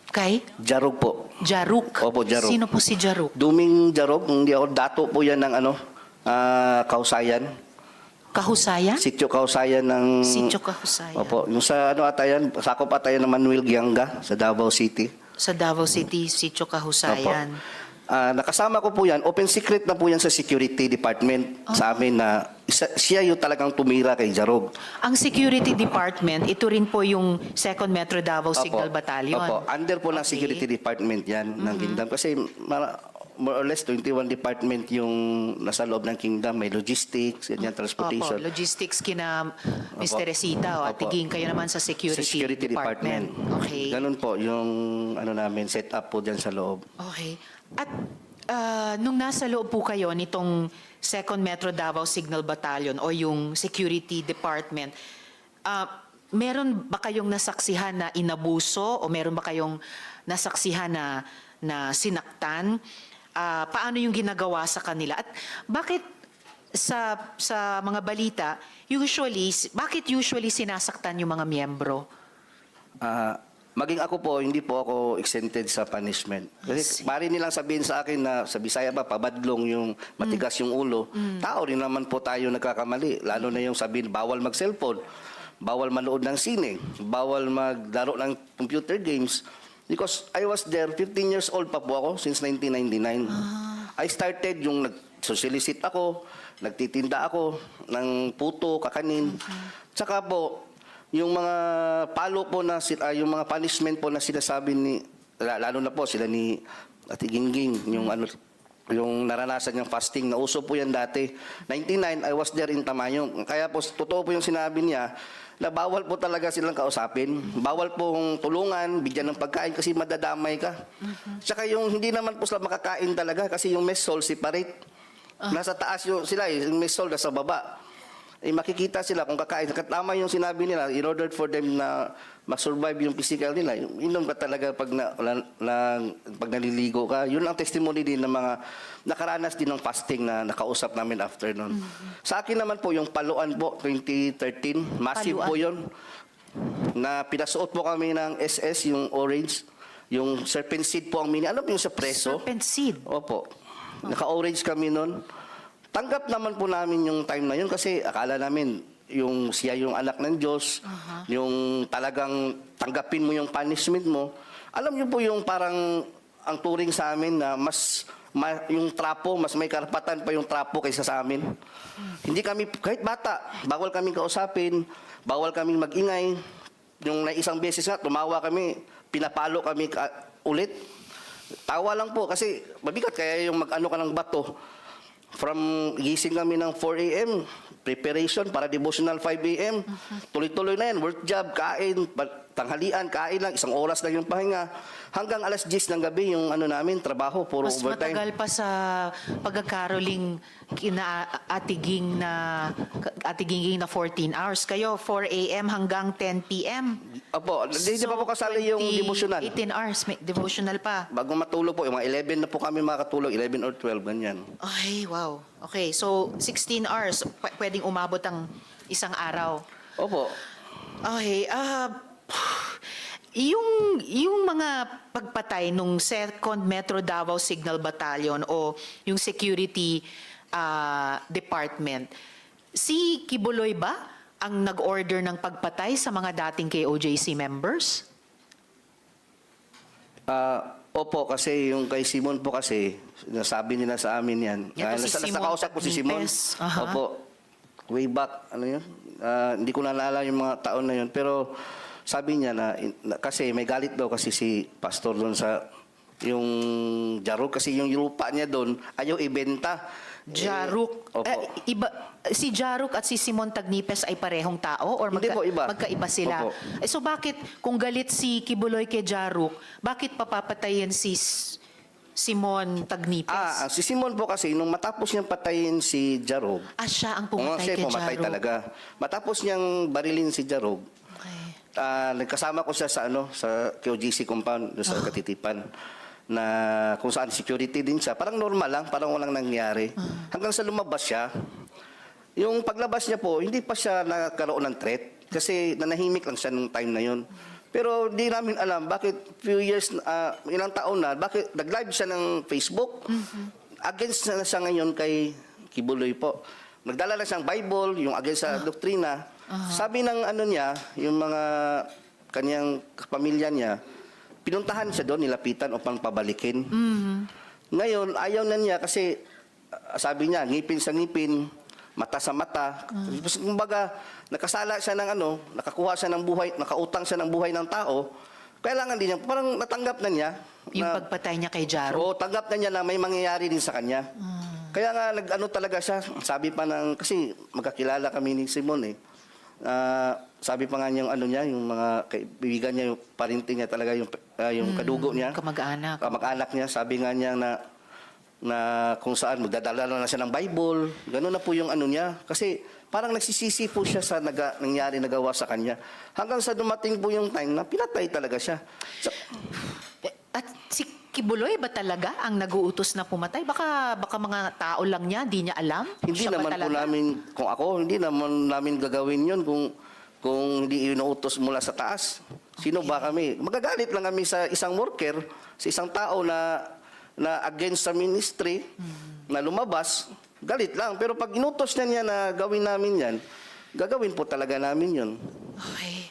Kay? Jarog po. Jaruk? Opo, Jarog. Sino po si Jaruk? Duming Jarog, hindi ako, dato po yan ng ano, Kausayan. Kahusayan? Sitio Kausayan ng... Sitio Kahusayan. Opo, yung sa ano atayan, sakop atayan ng Manuel Gianga sa Davao City. Sa Davao City, Sitio Kahusayan. Nakasama ko po yan, open secret na po yan sa security department sa amin na siya yung talagang tumira kay Jarog. Ang security department, ito rin po yung Second Metro Davao Signal Battalion. Opo, under po ng security department yan ng Kingdom. Kasi more or less 21 department yung nasa loob ng Kingdom. May logistics, ganyan, transportation. Opo, logistics kina Ms. Opo. Teresita. At Opo. tiging kayo naman sa security department. Okay. Ganun po yung ano namin, set up po dyan sa loob. Okay. At nung nasa loob po kayo nitong Second Metro Davao Signal Battalion o yung security department, meron ba kayong nasaksihan na inabuso o meron ba kayong nasaksihan na sinaktan? Paano yung ginagawa sa kanila? At bakit sa mga balita, bakit usually sinasaktan yung mga miyembro? Maging ako po, hindi po ako exempted sa punishment. Kasi bari nilang sabihin sa akin na sa Bisaya pa, pabadlong yung matigas yung ulo. Tao rin naman po tayo nagkakamali. Lalo na yung sabihin, bawal mag-cellphone, bawal manood ng sine, bawal maglaro ng computer games. Because I was there, 15 years old pa po ako, since 1999. I started yung nag-solicit ako, nagtitinda ako ng puto, kakanin. Tsaka po, yung mga palo po na yung mga punishment po na sinasabi ni lalo na po sila ni Ate Gingging, yung ano yung naranasan niyang fasting. Nauso po yan dati. 99, I was there in Tamayong. Kaya po, totoo po yung sinabi niya na bawal po talaga silang kausapin. Bawal pong tulungan, bigyan ng pagkain kasi madadamay ka. Tsaka yung hindi naman po sila makakain talaga kasi yung mess hall separate. Nasa taas yung sila yung mess hall nasa baba. Makikita sila kung kakain. Tama yung sinabi nila, in order for them na ma-survive yung physical nila, inom ka talaga pag, pag naliligo ka. Yun ang testimony din ng mga nakaranas din ng fasting na nakausap namin after nun. Sa akin naman po, yung Paluan po, 2013, massive po yun. Na pinasuot po kami ng SS, yung orange, yung serpent seed po ang mini. Ano po yung sa preso? Serpent seed? Opo. Naka-orange kami nun. Tanggap naman po namin yung time na yun kasi akala namin yung siya yung anak ng Diyos, yung talagang tanggapin mo yung punishment mo. Alam niyo po yung parang ang turing sa amin na yung trapo, mas may karapatan pa yung trapo kaysa sa amin. Hindi kami, kahit bata, bawal kaming kausapin, bawal kaming mag-ingay. Yung na isang beses nga, tumawa kami, pinapalo kami ulit. Tawa lang po kasi mabigat kaya yung mag-ano ka ng bato. From gising kami ng 4 a.m., preparation para devotional 5 a.m. Tuloy-tuloy na yan, work job, kain, tanghalian, kain lang, 1 oras lang yung pahinga. Hanggang alas 10 ng gabi yung ano namin, trabaho, puro Mas overtime. matagal pa sa pagkakaroling atiging na 14 hours. Kayo, 4 a.m. hanggang 10 p.m. Opo, hindi pa po kasali yung devotional. 18 hours, may devotional pa. Bago matulog po, yung mga 11 na po kami makatulog, 11 or 12, ganyan. Ay, wow. Okay, so 16 hours, pwedeng umabot ang isang araw. Opo. Okay, yung mga pagpatay nung 2nd Metro Davao Signal Battalion o yung security department, si Quiboloy ba ang nag-order ng pagpatay sa mga dating KOJC members? Opo, kasi yung kay Simon po kasi, nasabi nila sa amin yan. Yan po si Simon nakausap ko si Simon. Tagnipes. Aha. Opo, way back, ano yun? Hindi ko naalala yung mga taon na yun. Pero sabi niya na kasi may galit daw kasi si pastor doon sa yung Jaruk. Kasi yung lupa niya doon, ayaw ibenta. Jaruk. Si Jaruk at si Simon Tagnipes ay parehong tao or Hindi po, iba. magkaiba sila? Opo. So bakit kung galit si Quiboloy kay Jaruk, bakit papapatayin si Simon Tagnipes? Si Simon po kasi, nung matapos niyang patayin si Jarog, siya ang pumatay kay pumatay Jaruk. talaga. Matapos niyang barilin si Jarog, nagkasama ko siya sa KOGC compound, doon sa Katitipan, na kung saan security din siya. Parang normal lang, parang walang nangyari. Hanggang sa lumabas siya, yung paglabas niya po, hindi pa siya nagkaroon ng threat kasi nanahimik lang siya nung time na yun. Pero di namin alam bakit few years, ilang taon na, bakit nag-live siya ng Facebook. Against na siya ngayon kay Quiboloy po. Nagdala na siyang Bible, yung against sa doktrina. Sabi ng ano niya, yung mga kanyang pamilya niya, pinuntahan siya doon, nilapitan upang pabalikin. Ngayon, ayaw na niya kasi sabi niya, ngipin sa ngipin, mata sa mata. Kumbaga, nakasala siya ng nakakuha siya ng buhay, nakautang siya ng buhay ng tao. Kailangan din niya, parang natanggap na niya. Yung pagpatay niya kay Jaruk? Oo, tanggap na niya na may mangyayari din sa kanya. Kaya nga, talaga siya, sabi pa kasi magkakilala kami ni Simon eh. Sabi pa nga niya, yung mga kaibigan niya, yung parinting niya talaga, yung kadugo niya. Kamag-anak niya, sabi nga niya na kung saan magdadala na siya ng Bible. Gano'n na po yung niya. Kasi parang nagsisisi po siya sa nangyari, nagawa sa kanya. Hanggang sa dumating po yung time na pinatay talaga siya. At si Quiboloy ba talaga ang nag-uutos na pumatay? Baka mga tao lang niya, di niya alam? Hindi Siya ba naman po talaga? namin, kung ako, hindi naman namin gagawin yun kung hindi inuutos mula sa taas. Sino ba kami? Magagalit lang kami sa isang worker, sa isang tao na against sa ministry, na lumabas, galit lang. Pero pag inutos na niya na gawin namin yan, gagawin po talaga namin yun. Okay.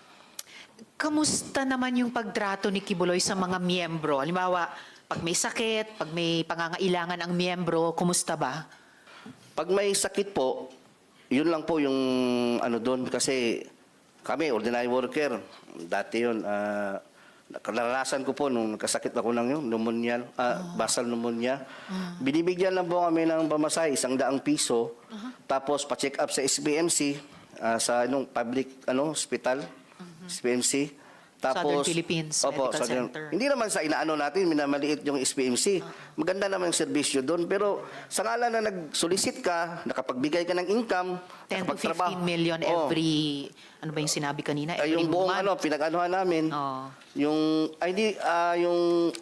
Kamusta naman yung pagtrato ni Quiboloy sa mga miyembro? Halimbawa, pag may sakit, pag may pangangailangan ang miyembro, kumusta ba? Pag may sakit po, yun lang po yung doon kasi kami, ordinary worker, dati yun, Naranasan ko po nung nagkasakit ako ng yung pneumonia, basal pneumonia. Binibigyan lang po kami ng pamasahe, 100 piso. Tapos pa-check up sa SPMC, sa public hospital, SPMC. Southern Philippines Medical Center. Hindi naman sa inaano natin, minamaliit yung SPMC. Maganda naman yung serbisyo doon. Pero sa ngalan na nag-solicit ka, nakapagbigay ka ng income, 10 to 15 million every, ano ba yung sinabi kanina? Every yung buong month. pinag-anuhan namin, yung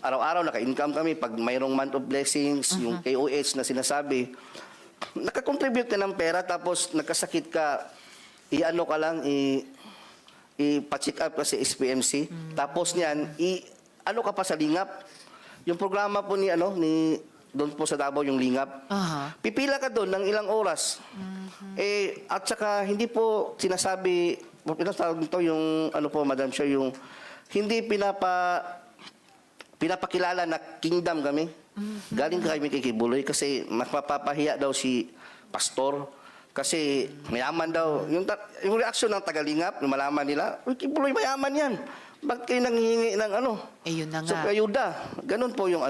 araw-araw naka-income kami pag mayroong month of blessings, yung KOH na sinasabi, nakakontribute ka ng pera tapos nagkasakit ka, i-ano ka lang, ipa-check up ka sa SPMC. Tapos niyan, ano ka pa sa lingap. Yung programa po ni doon po sa Davao yung lingap. Pipila ka doon ng ilang oras. At saka hindi po sinasabi, yung Madam Chair, yung hindi pinapakilala na kingdom kami. Galing kami kay Quiboloy kasi mapapahiya daw si pastor. Kasi mayaman daw. Yung reaksyon ng tagalingap, yung malaman nila, uy, Quiboloy, mayaman yan. Bakit kayo nanghihingi ng yun na So, nga. ayuda. Ganun po yung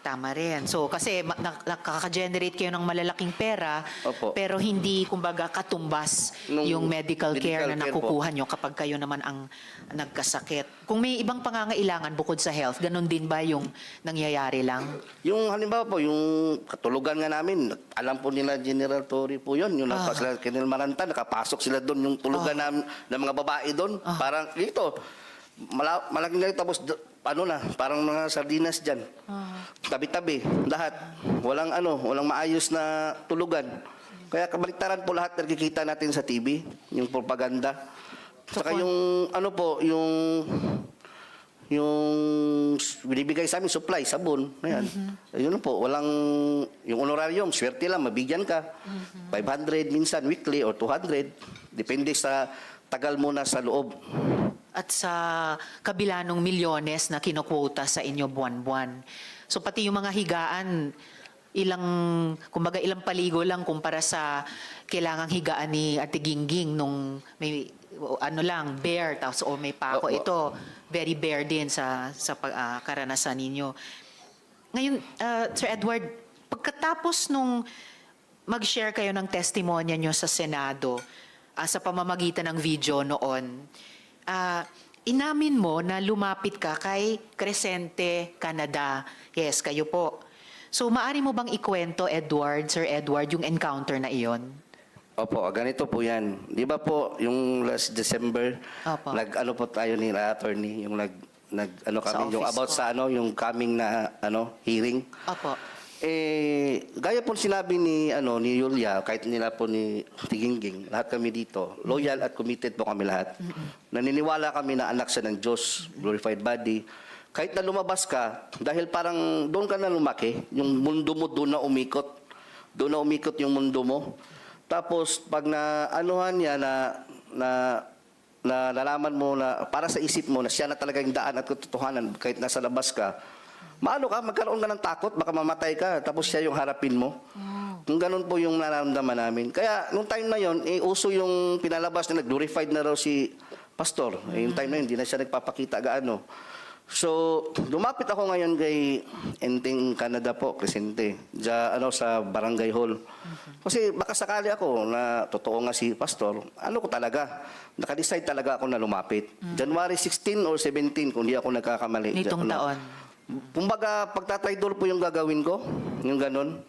Tama rin. So, kasi nakaka-generate kayo ng malalaking pera, Opo. pero hindi, kumbaga, katumbas yung medical care na care nakukuha nyo kapag kayo naman ang nagkasakit. Kung may ibang pangangailangan bukod sa health, ganun din ba yung nangyayari lang? Yung halimbawa po, yung katulugan nga namin, alam po nila General Torre po yun. Yung sila Colonel Maranta, nakapasok sila doon, yung tulugan ng mga babae doon. Parang dito, malaking ganito, tapos parang mga sardinas dyan. Tabi-tabi, lahat. Walang maayos na tulugan. Kaya kabaliktaran po lahat nakikita natin sa TV, yung propaganda. Saka yung binibigay sa amin, supply, sabon. Ayan. Yun po, walang, yung honorarium, swerte lang, mabigyan ka. 500 minsan, weekly, or 200. Depende sa tagal mo na sa loob. At sa kabila ng milyones na kinukwota sa inyo buwan-buwan. So pati yung mga higaan, ilang paligo lang kumpara sa kailangang higaan ni Ate Gingging nung may bare, tapos may pako. Ito, very bare din sa karanasan ninyo. Ngayon, Sir Edward, pagkatapos nung mag-share kayo ng testimonya nyo sa Senado, sa pamamagitan ng video noon, inamin mo na lumapit ka kay Crescente Canada. Yes, kayo po. So, maaari mo bang ikwento, Sir Edward, yung encounter na iyon? Opo, ganito po yan. Di ba po, yung last December, nag-ano po tayo ni attorney, yung kami, yung about sa yung coming na hearing. Opo. Gaya po sinabi ni Yulia, kahit nila po ni Gingging, lahat kami dito, loyal at committed po kami lahat. Naniniwala kami na anak siya ng Diyos, glorified body. Kahit na lumabas ka, dahil parang doon ka na lumaki, yung mundo mo doon na umikot. Doon na umikot yung mundo mo. Tapos pag na-anuhan niya na nalaman mo na para sa isip mo na siya na talaga yung daan at katotohanan kahit nasa labas ka, magkaroon ka ng takot, baka mamatay ka, tapos siya yung harapin mo. Kung ganun po yung nararamdaman namin. Kaya, nung time na yon, uso yung pinalabas na nag-glorified na raw si Pastor. Yung time na yun, hindi na siya nagpapakita gaano. So, lumapit ako ngayon kay Enting Canada po, Crescente, sa Barangay Hall. Kasi baka sakali ako na totoo nga si Pastor, ko talaga, naka-decide talaga ako na lumapit. January 16 or 17, kung di ako nagkakamali. Nitong taon. Kumbaga, pagtatraidor po yung gagawin ko, yung ganun.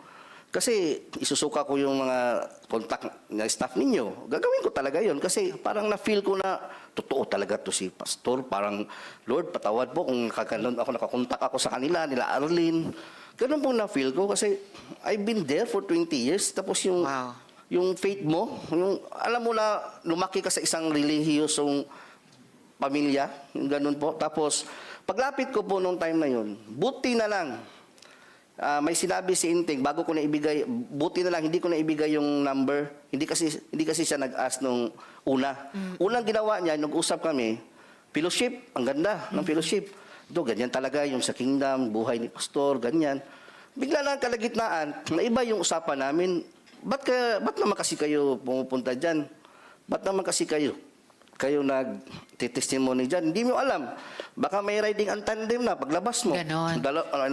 Kasi isusuka ko yung mga contact na staff ninyo. Gagawin ko talaga yun kasi parang na-feel ko na totoo talaga to si Pastor. Parang, Lord, patawad po kung nakakontak ako sa kanila, nila Arlene. Ganun po na-feel ko kasi I've been there for 20 years. Tapos yung faith mo, alam mo na lumaki ka sa isang relihiyosong pamilya, yung ganun po. Tapos, paglapit ko po nung time na yun, buti na lang, may sinabi si Inting, bago ko na ibigay, buti na lang, hindi ko na ibigay yung number. Hindi kasi siya nag-ask nung una. Unang ginawa niya, nag-usap kami, fellowship, ang ganda ng fellowship. Ito, ganyan talaga yung sa kingdom, buhay ni Pastor, ganyan. Bigla lang kalagitnaan, na iba yung usapan namin. Ba't naman kasi kayo pumupunta dyan? Ba't naman kasi kayo kayo nag-testimony dyan, hindi mo alam. Baka may riding in tandem na paglabas mo. Ganon.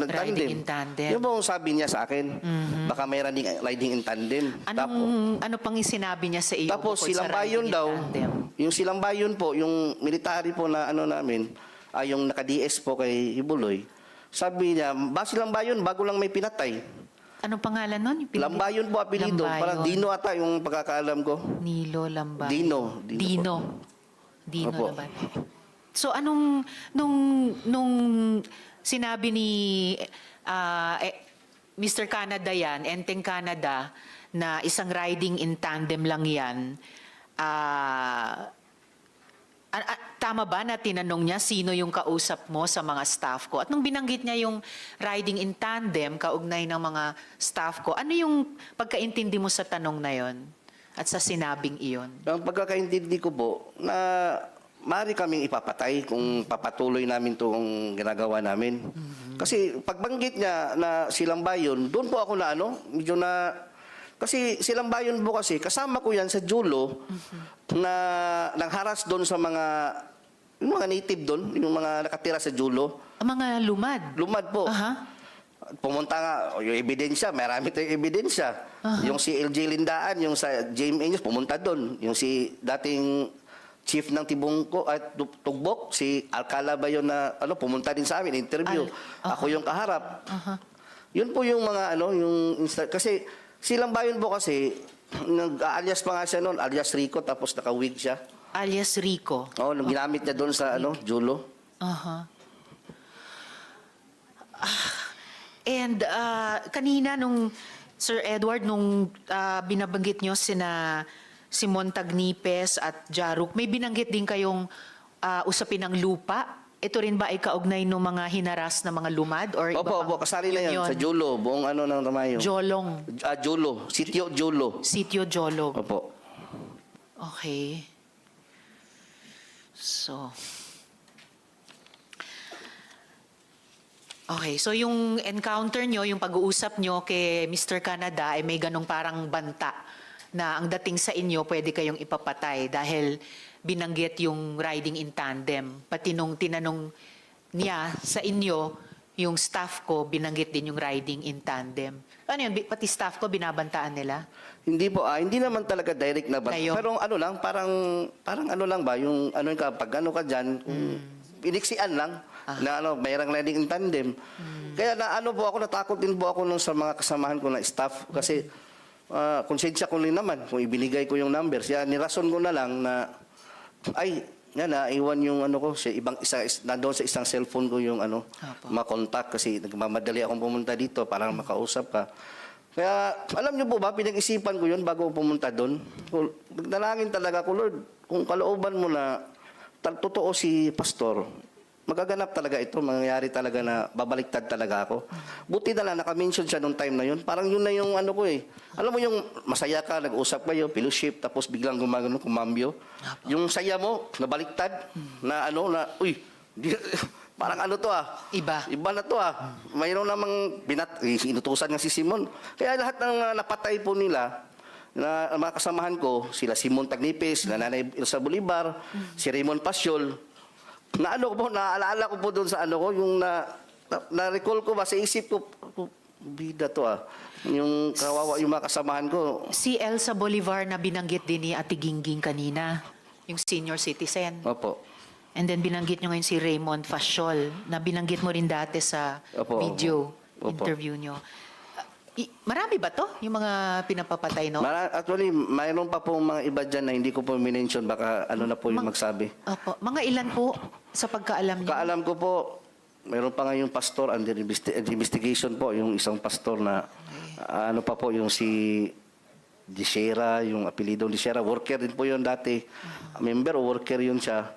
Riding in tandem. Yun po ang sabi niya sa akin. Baka may riding in tandem. Ano pang sinabi niya sa iyo? Tapos bukod sa silang bayon riding in daw, tandem? yung silang bayon po, yung military po na ano namin, yung naka-DS po kay Quiboloy, sabi niya, silang bayon, bago lang may pinatay. Anong pangalan nun? Lambayon po apelido. Lambayon. Parang Dino ata yung pagkakaalam ko. Nilo Lambayon. Dino Opo. Lambayon. So nung sinabi ni Mr. Canada yan, Enteng Canada, na isang riding in tandem lang yan, tama ba na tinanong niya sino yung kausap mo sa mga staff ko? At nung binanggit niya yung riding in tandem, kaugnay ng mga staff ko, ano yung pagkaintindi mo sa tanong na yon at sa sinabing iyon? Ang pagkakaintindi ko po, na maaari kaming ipapatay kung papatuloy namin itong ginagawa namin. Kasi pagbanggit niya na silang bayon, doon po ako na medyo na... Kasi silang bayon po kasi, kasama ko yan sa Julo na nang-harass doon sa yung mga native doon, yung mga nakatira sa Julo. Ang mga lumad? Lumad po. Pumunta nga, yung ebidensya, marami tayong ebidensya. Yung si LJ Lindaan, yung sa JMA News, pumunta doon. Yung si dating chief ng Tibungko at Tugbok, si Alcala ba yun na pumunta din sa amin, interview. Ako yung kaharap. Yun po yung mga kasi silang bayon po kasi, nag-alias pa nga siya noon, alias Rico, tapos naka-wig siya. Alias Rico? Oo, nung ginamit niya doon sa Julo. And kanina nung, Sir Edward, nung binabanggit nyo si Montagnipes at Jaruk, may binanggit din kayong usapin ng lupa. Ito rin ba ay kaugnay ng mga hinaras na mga lumad? Or Opo, kasali na yan sa Julo, buong ng Tamayo. Jolong? Julo, Sitio Julo. Sitio Jolo. Opo. Okay. So yung encounter nyo, yung pag-uusap nyo kay Mr. Canada ay may ganong parang banta na ang dating sa inyo pwede kayong ipapatay dahil binanggit yung riding in tandem. Pati nung tinanong niya sa inyo, yung staff ko, binanggit din yung riding in tandem. Ano yun? Pati staff ko, binabantaan nila? Hindi po, hindi naman talaga direct na banta. Kayo? Pero parang lang ba, yung pag ka dyan, iniksian lang, na mayroong riding in tandem. Kaya po ako, natakot din po ako sa mga kasamahan ko na staff, kasi konsensya ko rin naman kung ibinigay ko yung numbers. Kaya nirason ko na lang na, naiwan yung ko, nandoon sa isang cellphone ko yung makontak kasi nagmamadali akong pumunta dito para makausap ka. Kaya, alam niyo po ba, pinag-isipan ko yun bago pumunta doon. Nagdalangin talaga ko, Lord, kung kalooban mo na totoo si Pastor, magaganap talaga ito, mangyayari talaga na babaliktad talaga ako. Buti na lang, naka-mention siya nung time na yun. Parang yun na yung ko eh. Alam mo yung masaya ka, nag-usap kayo, fellowship, tapos biglang kumambyo. Yung saya mo, nabaliktad, parang to Iba. Iba na to Mayroon namang inutusan nga si Simon. Kaya lahat ng napatay po nila, na mga kasamahan ko, sila Simon Tagnipes, sila Nanay Elsa Bolivar, si Raymond Pasyol, naalala ko po doon sa yung na-recall ko ba sa isip ko, bida to yung kawawa yung mga kasamahan ko. Si Elsa Bolivar na binanggit din ni Ate Gingging kanina, yung senior citizen. Opo. And then binanggit nyo ngayon si Raymond Fasiol, na binanggit mo rin dati sa video interview nyo. Marami ba to? Yung mga pinapapatay, no? Actually, mayroon pa pong mga iba dyan na hindi ko po minention. Baka na po yung magsabi. Opo. Mga ilan po sa pagkaalam niyo? Kaalam ko po, mayroon pa nga yung pastor under investigation po. Yung isang pastor na, pa po, yung si Dishera, yung apelido Dishera. Worker din po yun dati. Member o worker yun siya.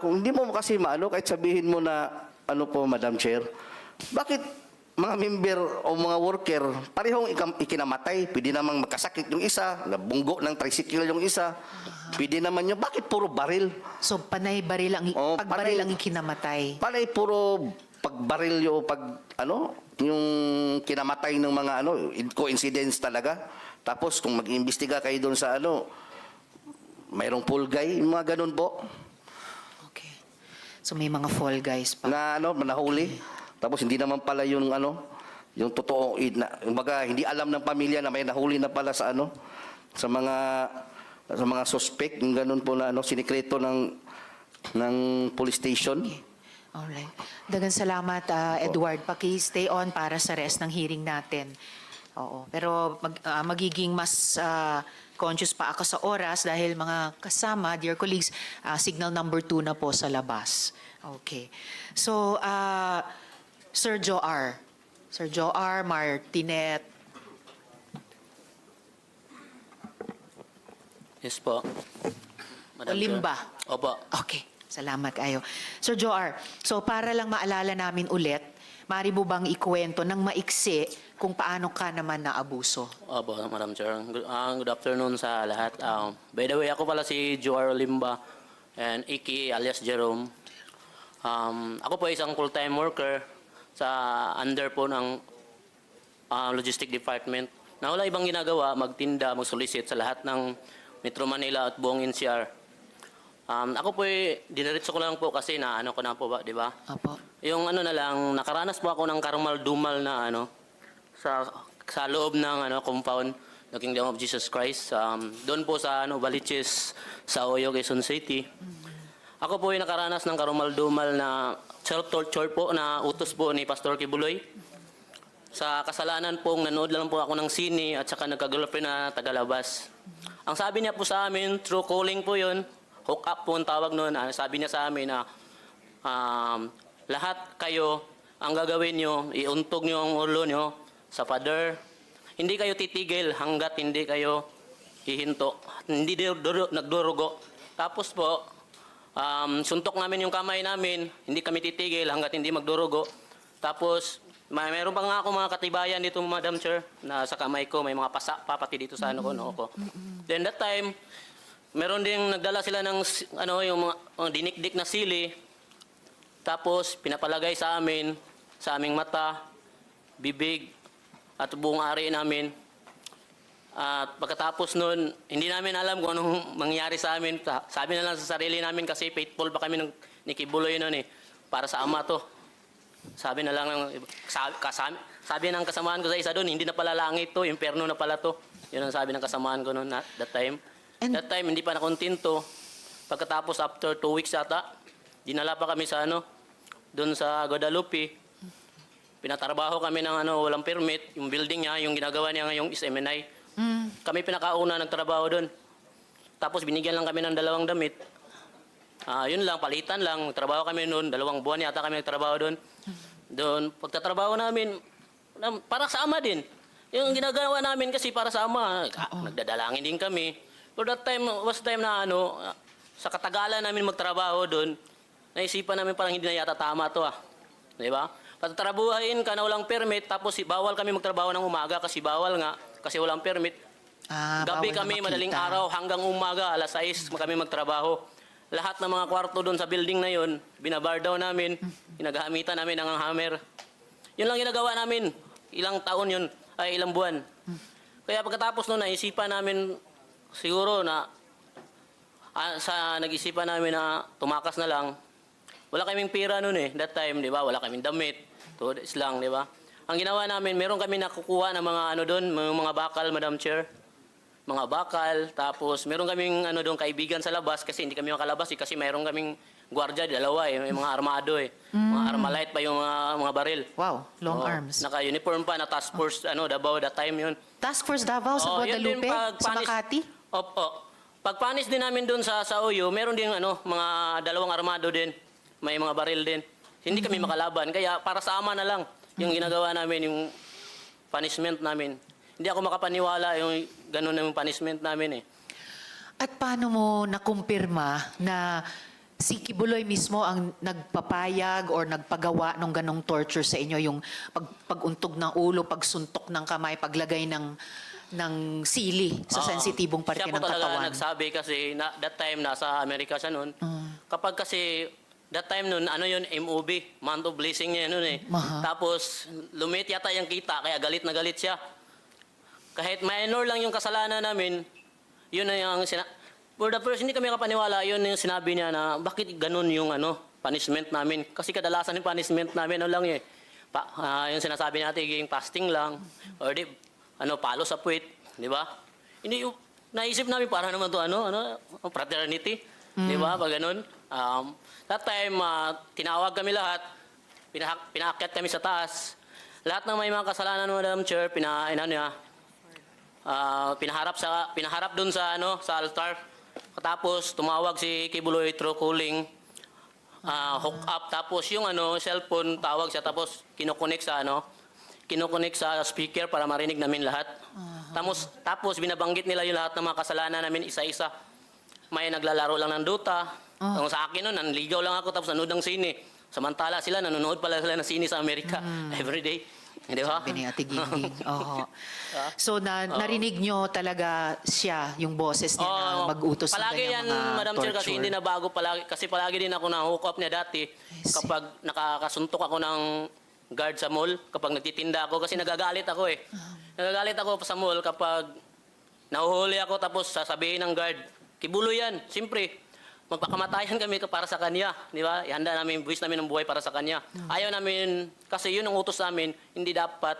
Kung hindi mo kasi kahit sabihin mo na, po, Madam Chair, bakit mga member o mga worker, parehong ikinamatay. Pwede namang magkasakit yung isa, nabunggo ng tricycle yung isa. Pwede naman yun. Bakit puro baril? So, panay baril pagbaril ang ikinamatay? Panay puro pagbaril yung yung kinamatay ng mga coincidence talaga. Tapos, kung mag-iimbestiga kayo doon sa mayroong pool guy, yung mga ganun po. Okay. So may mga fall guys pa. Na nahuli. Tapos hindi naman pala yung yung totoo, kumbaga hindi alam ng pamilya na may nahuli na pala sa sa mga suspect, yung ganun po na sinikreto ng police station. Alright. Dagang salamat, Edward. Paki-stay on para sa rest ng hearing natin. Oo. Pero magiging mas conscious pa ako sa oras dahil mga kasama, dear colleagues, signal number 2 na po sa labas. Okay. So, Sir Joar. Sir Joar Martinet. Yes po. Madam Olimba. Chair. Opo. Okay. Salamat kayo. Sir Joar, so para lang maalala namin ulit, maaari mo bang ikwento ng maiksi kung paano ka naman naabuso? Opo, Madam Chair. Good afternoon sa lahat. By the way, ako pala si Joar Olimba and Iki alias Jerome. Ako po isang full-time worker sa under po ng Logistic Department na wala ibang ginagawa, magtinda, mag-solicit sa lahat ng Metro Manila at buong NCR. Ako po diniritso ko lang po kasi na ko na po ba, di ba? Apo. Yung na lang, nakaranas po ako ng karumal-dumal na sa loob ng compound ng Kingdom of Jesus Christ. Doon po sa Baliches, sa Oyo, Quezon City. Ako po nakaranas ng karumal-dumal na self-torture po na utos po ni Pastor Quiboloy. Sa kasalanan pong nanood lang po ako ng sine at saka nagka-girlfriend na tagalabas. Ang sabi niya po sa amin, true calling po yun, hook up po ang tawag noon. Sabi niya sa amin na lahat kayo, ang gagawin nyo, iuntog nyo ang ulo nyo sa pader. Hindi kayo titigil hanggat hindi kayo hihinto. Hindi nagdurugo. Tapos po, suntok namin yung kamay namin, hindi kami titigil hanggat hindi magdurugo. Tapos, mayroon pa nga ako mga katibayan dito, Madam Chair, na sa kamay ko, may mga pasa pa pati dito sa noo ko. Then that time, meron ding nagdala sila ng yung mga dinikdik na sili. Tapos pinapalagay sa amin, sa aming mata, bibig, at buong ari namin. At pagkatapos nun, hindi namin alam kung anong mangyari sa amin. Sabi na lang sa sarili namin kasi faithful pa kami ni Quiboloy noon para sa ama to. Sabi na lang, sabi ng kasamaan ko sa isa doon, hindi na pala langit to, impyerno na pala to. Yun ang sabi ng kasamaan ko noon that time. That time, hindi pa nakontinto. Pagkatapos, after 2 weeks ata, dinala pa kami sa doon sa Guadalupe. Pinatrabaho kami ng walang permit. Yung building niya, yung ginagawa niya ngayong is MNI. Kami pinakauna nagtrabaho doon. Tapos binigyan lang kami ng 2 damit. Yun lang, palitan lang. Trabaho kami noon, 2 buwan yata kami nagtrabaho doon. Doon, pagtatrabaho namin, para sa ama din. Yung ginagawa namin kasi para sa ama, nagdadalangin din kami. But that time was time na sa katagalan namin magtrabaho doon, naisipan namin parang hindi na yata tama to Di ba? Patatrabuhain ka na walang permit, tapos bawal kami magtrabaho ng umaga kasi bawal nga, kasi walang permit. Gabi kami, madaling araw, hanggang umaga, alas 6 kami magtrabaho. Lahat ng mga kwarto doon sa building na yun, binabar down namin, ginagamitan namin ng hammer. Yun lang ginagawa namin. Ilang taon yun, ay ilang buwan. Kaya pagkatapos noon, naisipan namin siguro na nag-isipan namin na tumakas na lang. Wala kaming pira noon that time, di ba? Wala kaming damit. Tudes lang, di ba? Ang ginawa namin, meron kami nakukuha ng mga doon, mga bakal, Madam Chair. Mga bakal, tapos meron kaming doon kaibigan sa labas kasi hindi kami makalabas kasi meron kaming gwardiya, 2 may mga armado Mga armalite pa yung mga baril. Wow, long arms. Naka-uniform pa na task force, Davao, that time yun. Task Force Davao sa Guadalupe, sa Makati? Opo. Pagpanis din namin doon sa Oyo, meron din mga 2 armado din. May mga baril din. Hindi kami makalaban. Kaya para sa ama na lang yung ginagawa namin, yung punishment namin. Hindi ako makapaniwala yung ganun na yung punishment namin At paano mo nakumpirma na si Quiboloy mismo ang nagpapayag or nagpagawa ng ganong torture sa inyo, yung paguntog ng ulo, pagsuntok ng kamay, paglagay ng sili sa sensitibong parte ng katawan? Siya po talaga nagsabi kasi that time nasa Amerika siya noon. Kapag kasi that time noon, yun, MOB, month of blessing niya noon Tapos lumit yata yung kita, kaya galit na galit siya. Kahit minor lang yung kasalanan namin, yun na yung For the first, hindi kami kapaniwala yun yung sinabi niya na bakit ganun yung punishment namin. Kasi kadalasan yung punishment namin lang eh. Yung sinasabi natin, yung fasting lang, or di, palo sa puwit, di ba? Hindi, naisip namin para naman to fraternity, di ba? Pag ganun. That time, tinawag kami lahat, pinaakyat kami sa taas. Lahat ng may mga kasalanan, Madam Chair, pinaharap doon sa altar. Tapos tumawag si Quiboloy through calling, hook up, tapos yung cellphone tawag siya, tapos kinokonek sa speaker para marinig namin lahat. Tapos binabanggit nila yung lahat ng mga kasalanan namin isa-isa. May naglalaro lang ng Dota. Kung sa akin noon, nanligaw lang ako tapos nanood ng sine. Samantala sila, nanonood pala sila ng sine sa Amerika everyday. Di ba? Sabi ni Ate Gingging. Oo. So, narinig nyo talaga siya, yung boses niya na mag-utos ng Palagi yan, ganyang mga Madam Chair, torture. kasi hindi na bago palagi. Kasi palagi din ako na-hook up niya dati kapag nakakasuntok ako ng guard sa mall, kapag nagtitinda ako, kasi nagagalit ako eh. Nagagalit ako sa mall kapag nahuhuli ako tapos sasabihin ng guard, Quiboloy yan, siyempre. Magpakamatayan kami para sa kanya, di ba? Ihanda namin, buwis namin ng buhay para sa kanya. Ayaw namin, kasi yun ang utos namin, hindi dapat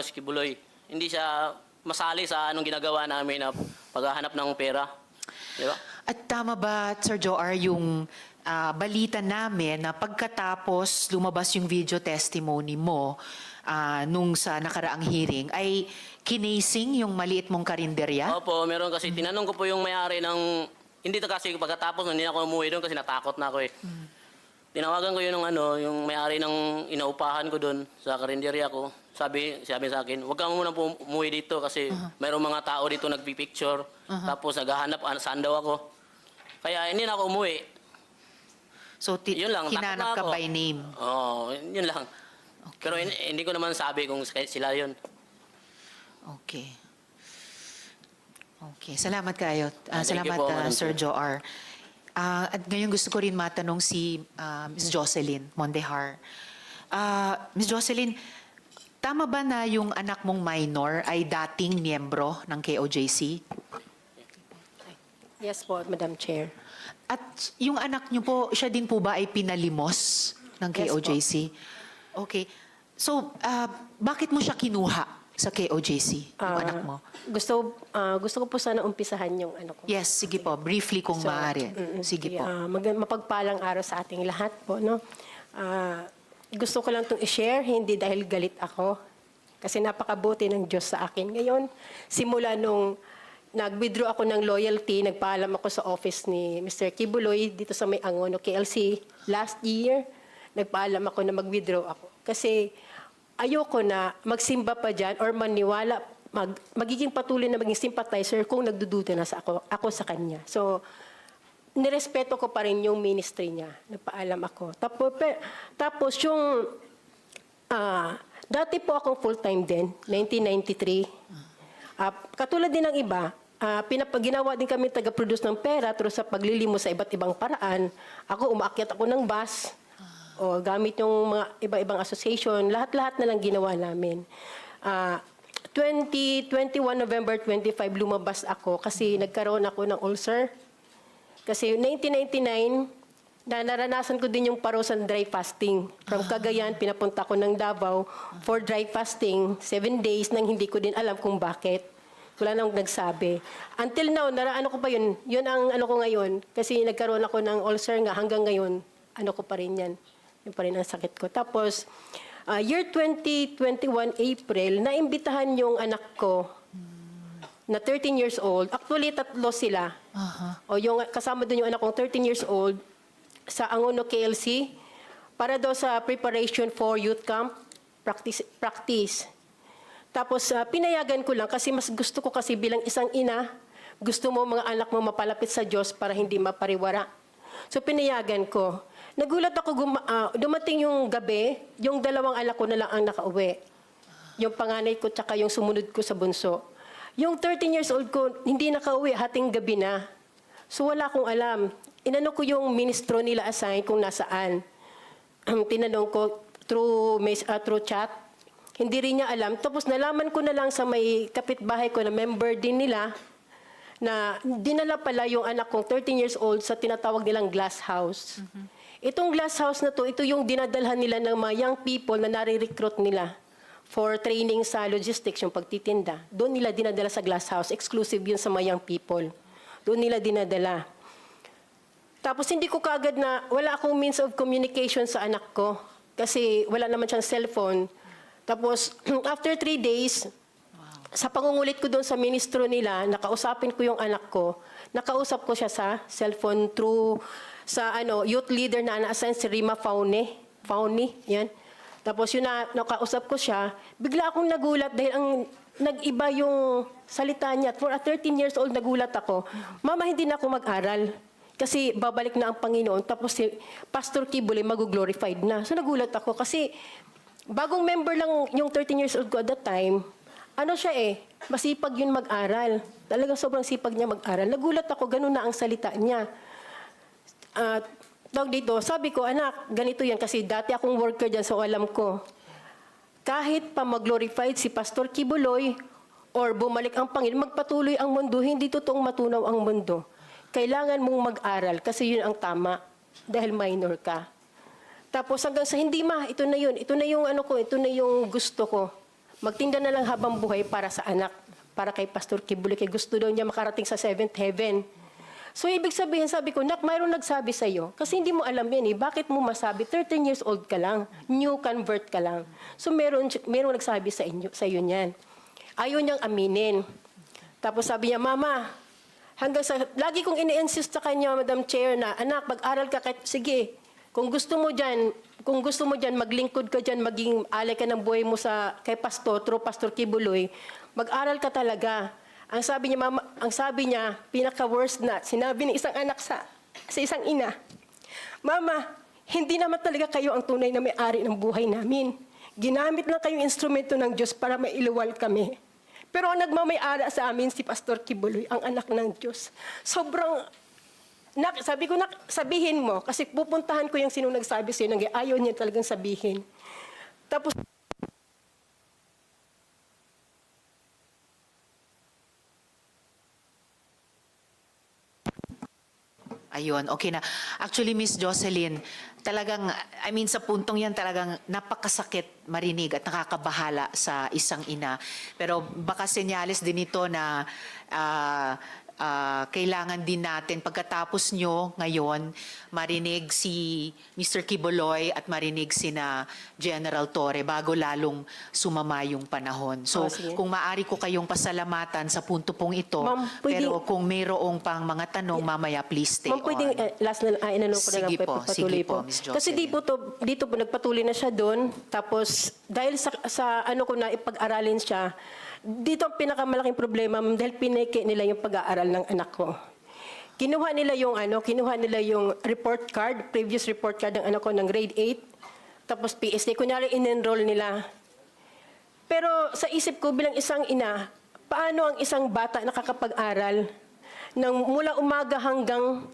si Quiboloy. Hindi siya masali sa anong ginagawa namin na paghahanap ng pera. Di ba? At tama ba, Sir Joar, yung balita namin na pagkatapos lumabas yung video testimony mo nung sa nakaraang hearing, ay kinasing yung maliit mong karinderya? Opo, meron kasi. Tinanong ko po yung may-ari ng... Hindi kasi pagkatapos hindi na ako umuwi doon kasi natakot na ako eh. Tinawagan ko yun yung may-ari ng inaupahan ko doon sa karinderya ko. Sabi sa akin, huwag ka muna umuwi dito kasi mayroong mga tao dito nagpipicture. Tapos naghahanap saan daw ako. Kaya hindi na ako umuwi. So, yun lang, hinanap ka ako. by name? Oo, yun lang. Okay. Pero hindi ko naman sabi kung sila yun. Okay. Okay, salamat kayo. Thank you Salamat, po, Madam Sir Chair. Joar. At ngayon gusto ko rin matanong si Ms. Jocelyn Mondehar. Ms. Jocelyn, tama ba na yung anak mong minor ay dating miyembro ng KOJC? Yes po, Madam Chair. At yung anak niyo po, siya din po ba ay pinalimos ng KOJC? Okay. So, bakit mo siya kinuha sa KOJC, yung anak mo? Gusto ko po sana umpisahan yung ano ko. Yes, sige po. Briefly kung maaari. Sige po. Mapagpalang araw sa ating lahat po, no? Gusto ko lang itong i-share, hindi dahil galit ako. Kasi napakabuti ng Diyos sa akin. Ngayon, simula nung nag-withdraw ako ng loyalty, nagpaalam ako sa office ni Mr. Quiboloy dito sa May Angono, KLC. Last year, nagpaalam ako na mag-withdraw ako. Kasi ayoko na magsimba pa dyan or maniwala, magiging patuloy na maging sympathizer kung nagdududa na ako sa kanya. So, nirespeto ko pa rin yung ministry niya. Nagpaalam ako. Tapos yung, dati po akong full-time din, 1993. Katulad din ng iba, ginawa din kami taga-produce ng pera through sa paglilimos sa iba't ibang paraan. Ako, umaakyat ako ng bus, o gamit yung mga iba-ibang association, lahat-lahat na lang ginawa namin. 21 November 25, lumabas ako kasi nagkaroon ako ng ulcer. Kasi 1999, naranasan ko din yung parusan dry fasting. From Cagayan, pinapunta ko ng Davao for dry fasting, 7 days, nang hindi ko din alam kung bakit. Wala nang nagsabi. Until now, ano ko pa yun? Yun ang ano ko ngayon. Kasi nagkaroon ako ng ulcer nga hanggang ngayon, ano ko pa rin yan. Yun pa rin ang sakit ko. Tapos, year 2021, April, naimbitahan yung anak ko na 13 years old. Actually, 3 sila. O yung kasama doon yung anak kong 13 years old sa Angono KLC para daw sa preparation for youth camp practice. Tapos, pinayagan ko lang kasi mas gusto ko kasi bilang isang ina, gusto mo mga anak mo mapalapit sa Diyos para hindi mapariwara. So, pinayagan ko. Nagulat ako, dumating yung gabi, yung 2 anak ko na lang ang nakauwi. Yung panganay ko tsaka yung sumunod ko sa bunso. Yung 13 years old ko, hindi nakauwi, hating gabi na. So wala akong alam. Inano ko yung ministro nila assign kung nasaan. Tinanong ko through chat. Hindi rin niya alam. Tapos nalaman ko na lang sa may kapitbahay ko na member din nila na dinala pala yung anak kong 13 years old sa tinatawag nilang glass house. Itong glass house na to, ito yung dinadalhan nila ng mga young people na nare-recruit nila for training sa logistics, yung pagtitinda. Doon nila dinadala sa glass house. Exclusive yun sa mga young people. Doon nila dinadala. Tapos hindi ko kaagad na, wala akong means of communication sa anak ko kasi wala naman siyang cellphone. Tapos after 3 days, sa pangungulit ko doon sa ministro nila, nakausapin ko yung anak ko, nakausap ko siya sa cellphone through sa youth leader na na-assign si Rima Fauni, yan. Tapos yun na, nakausap ko siya, bigla akong nagulat dahil ang nag-iba yung salita niya. For a 13 years old, nagulat ako. Mama, hindi na ako mag-aral. Kasi babalik na ang Panginoon. Tapos si Pastor Quiboloy mag-glorified na. So nagulat ako kasi bagong member lang yung 13 years old ko at that time. Masipag yun mag-aral. Talagang sobrang sipag niya mag-aral. Nagulat ako, ganun na ang salita niya. Sabi ko, anak, ganito yan kasi dati akong worker dyan, so alam ko. Kahit pa mag-glorified si Pastor Quiboloy or bumalik ang Panginoon, magpatuloy ang mundo, hindi totoong matunaw ang mundo. Kailangan mong mag-aral kasi yun ang tama dahil minor ka. Tapos hanggang sa hindi ito na yun, ito na yung ito na yung gusto ko. Magtinda na lang habang buhay para sa anak, para kay Pastor Quiboloy, kay gusto daw niya makarating sa 7th heaven. So ibig sabihin, sabi ko, Nak, mayroong nagsabi sa iyo, kasi hindi mo alam yan bakit mo masabi, 13 years old ka lang, new convert ka lang. So mayroong nagsabi sa iyo niyan. Ayaw niyang aminin. Tapos sabi niya, Mama, lagi kong ini-insist sa kanya, Madam Chair, na, anak, mag-aral ka, sige, kung gusto mo dyan, maglingkod ka dyan, maging alay ka ng buhay mo kay Pastor, through Pastor Quiboloy, mag-aral ka talaga. Ang sabi niya, Mama, pinaka-worst na, sinabi ni isang anak sa isang ina, Mama, hindi naman talaga kayo ang tunay na may-ari ng buhay namin. Ginamit lang kayong instrumento ng Diyos para mailuwal kami. Pero ang nagmamay-ari sa amin si Pastor Quiboloy, ang anak ng Diyos. Sabi ko, sabihin mo, kasi pupuntahan ko yung sino nagsabi sa'yo, ayaw niya talagang sabihin. Tapos, Ayun, okay na. Actually, Miss Jocelyn, talagang, sa puntong yan talagang napakasakit marinig at nakakabahala sa isang ina. Pero baka senyales din ito na kailangan din natin pagkatapos nyo ngayon marinig si Mr. Quiboloy at marinig sina General Torre bago lalong sumama yung panahon. So kung maaari ko kayong pasalamatan sa punto pong ito, pero kung mayroong pang mga tanong mamaya please stay on. Pwedeng last na inanong ko na lang Sige po, Ms. Jocelyn. Kasi dito po nagpatuloy na siya doon. Tapos dahil sa ko na ipag-aralin siya, dito ang pinakamalaking problema, dahil pineke nila yung pag-aaral ng anak ko. Kinuha nila yung report card, previous report card ng anak ko ng grade 8, tapos PSD, kunyari in-enroll nila. Pero sa isip ko bilang isang ina, paano ang isang bata nakakapag-aral ng mula umaga hanggang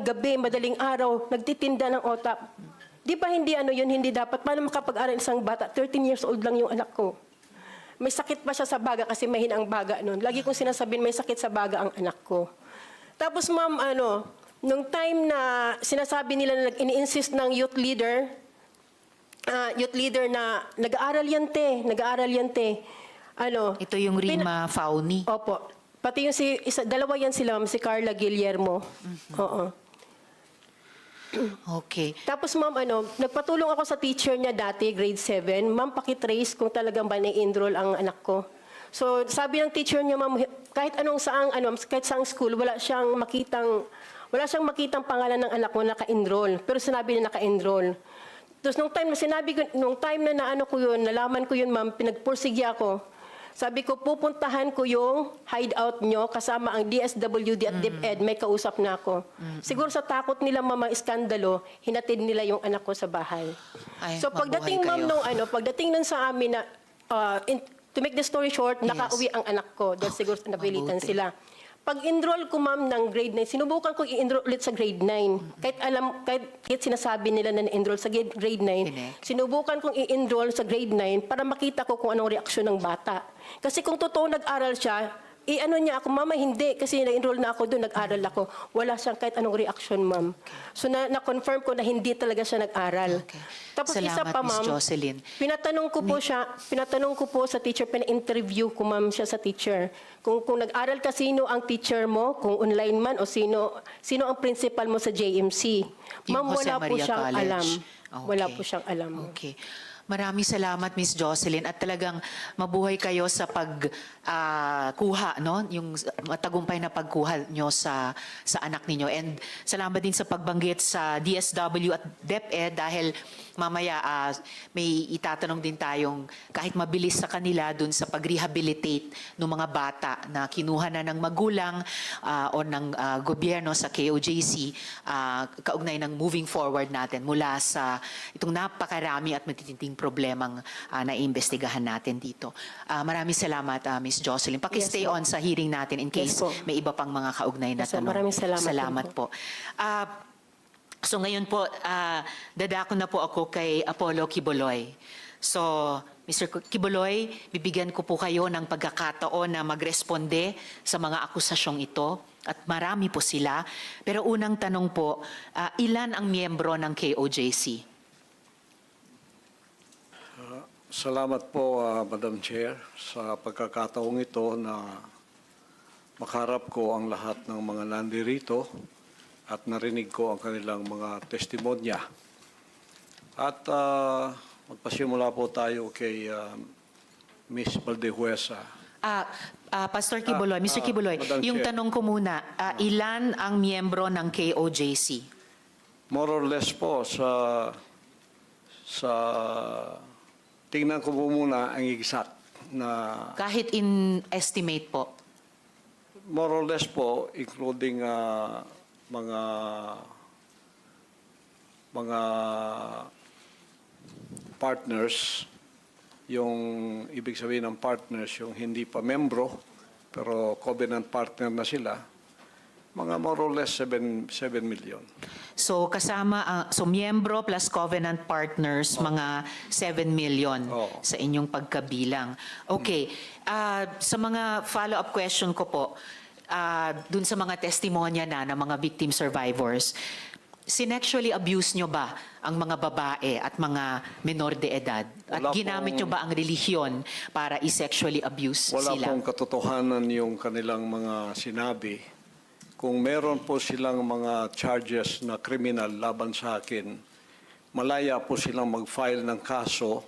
gabi, madaling araw, nagtitinda ng otap? Di ba hindi dapat? Paano makapag-aral isang bata? 13 years old lang yung anak ko. May sakit pa siya sa baga kasi mahina ang baga noon. Lagi kong sinasabihin may sakit sa baga ang anak ko. Tapos ma'am, nung time na sinasabi nila na ini-insist ng youth leader na nag-aaral yan te. Ito yung Rima Fauni. Opo. Pati yung dalawa yan sila, si Carla Guillermo. Oo. Okay. Tapos ma'am, nagpatulong ako sa teacher niya dati, grade 7. Ma'am, pakitrace kung talagang ba na-enroll ang anak ko. So, sabi ng teacher niya, ma'am, kahit saang school, wala siyang makitang pangalan ng anak mo naka-enroll. Pero sinabi niya naka-enroll. Tapos nung time na nalaman ko yun, ma'am, pinagpursige ako. Sabi ko, pupuntahan ko yung hideout nyo kasama ang DSWD at DepEd. May kausap na ako. Siguro sa takot nila iskandalo, hinatid nila yung anak ko sa bahay. So pagdating ma'am pagdating nun sa amin na, to make the story short, nakauwi ang anak ko dahil siguro napilitan sila. Pag-enroll ko ma'am ng grade 9, sinubukan ko i-enroll ulit sa grade 9. Kahit sinasabi nila na na-enroll sa grade 9, sinubukan kong i-enroll sa grade 9 para makita ko kung anong reaksyon ng bata. Kasi kung totoo nag-aral siya, I-ano niya ako, mama, hindi, kasi na-enroll na ako doon, nag-aral ako. Wala siyang kahit anong reaction, ma'am. So na-confirm ko na hindi talaga siya nag-aral. Tapos isa Salamat, pa, Miss ma'am, Jocelyn. pinatanong ko po sa teacher, pina-interview ko, ma'am, siya sa teacher. Kung nag-aral ka, sino ang teacher mo, kung online man, o sino ang principal mo sa JMC. Yung Ma'am, Jose wala po Maria siyang College. alam. Wala Okay. po siyang alam. Okay. Maraming salamat, Miss Jocelyn, at talagang mabuhay kayo sa pagkuha, no? Yung matagumpay na pagkuha nyo sa anak ninyo. And salamat din sa pagbanggit sa DSW at DepEd dahil mamaya may itatanong din tayong kahit mabilis sa kanila dun sa pag-rehabilitate ng mga bata na kinuha na ng magulang o ng gobyerno sa KOJC, kaugnay ng moving forward natin mula sa itong napakarami at matitinding problemang naiimbestigahan natin dito. Maraming salamat, Ms. Jocelyn. Paki-stay on sa hearing natin in case may iba pang mga kaugnay na tanong. Maraming salamat. Salamat po. So ngayon po, dadako na po ako kay Apollo Quiboloy. So, Mr. Quiboloy, bibigyan ko po kayo ng pagkakataon na magresponde sa mga akusasyong ito. At marami po sila. Pero unang tanong po, ilan ang miyembro ng KOJC? Salamat po, Madam Chair, sa pagkakataong ito na makaharap ko ang lahat ng mga nandirito at narinig ko ang kanilang mga testimonya. At magpasimula po tayo kay Ms. Valdehuesa. Pastor Quiboloy, Mr. Quiboloy, yung tanong ko muna, ilan ang miyembro ng KOJC? More or less po sa tingnan ko po muna ang exact na Kahit in estimate po. more or less po, including mga partners, yung ibig sabihin ng partners, yung hindi pa membro, pero covenant partner na sila, mga more or less 7 million. So kasama, so miyembro plus covenant partners, mga 7 million sa inyong pagkabilang. Okay, sa mga follow-up question ko po, dun sa mga testimonya ng mga victim survivors, sinexually abuse nyo ba ang mga babae at mga menor de edad? At ginamit nyo ba ang relihiyon para i-sexually abuse Wala sila? pong katotohanan yung kanilang mga sinabi. Kung meron po silang mga charges na criminal laban sa akin, malaya po silang mag-file ng kaso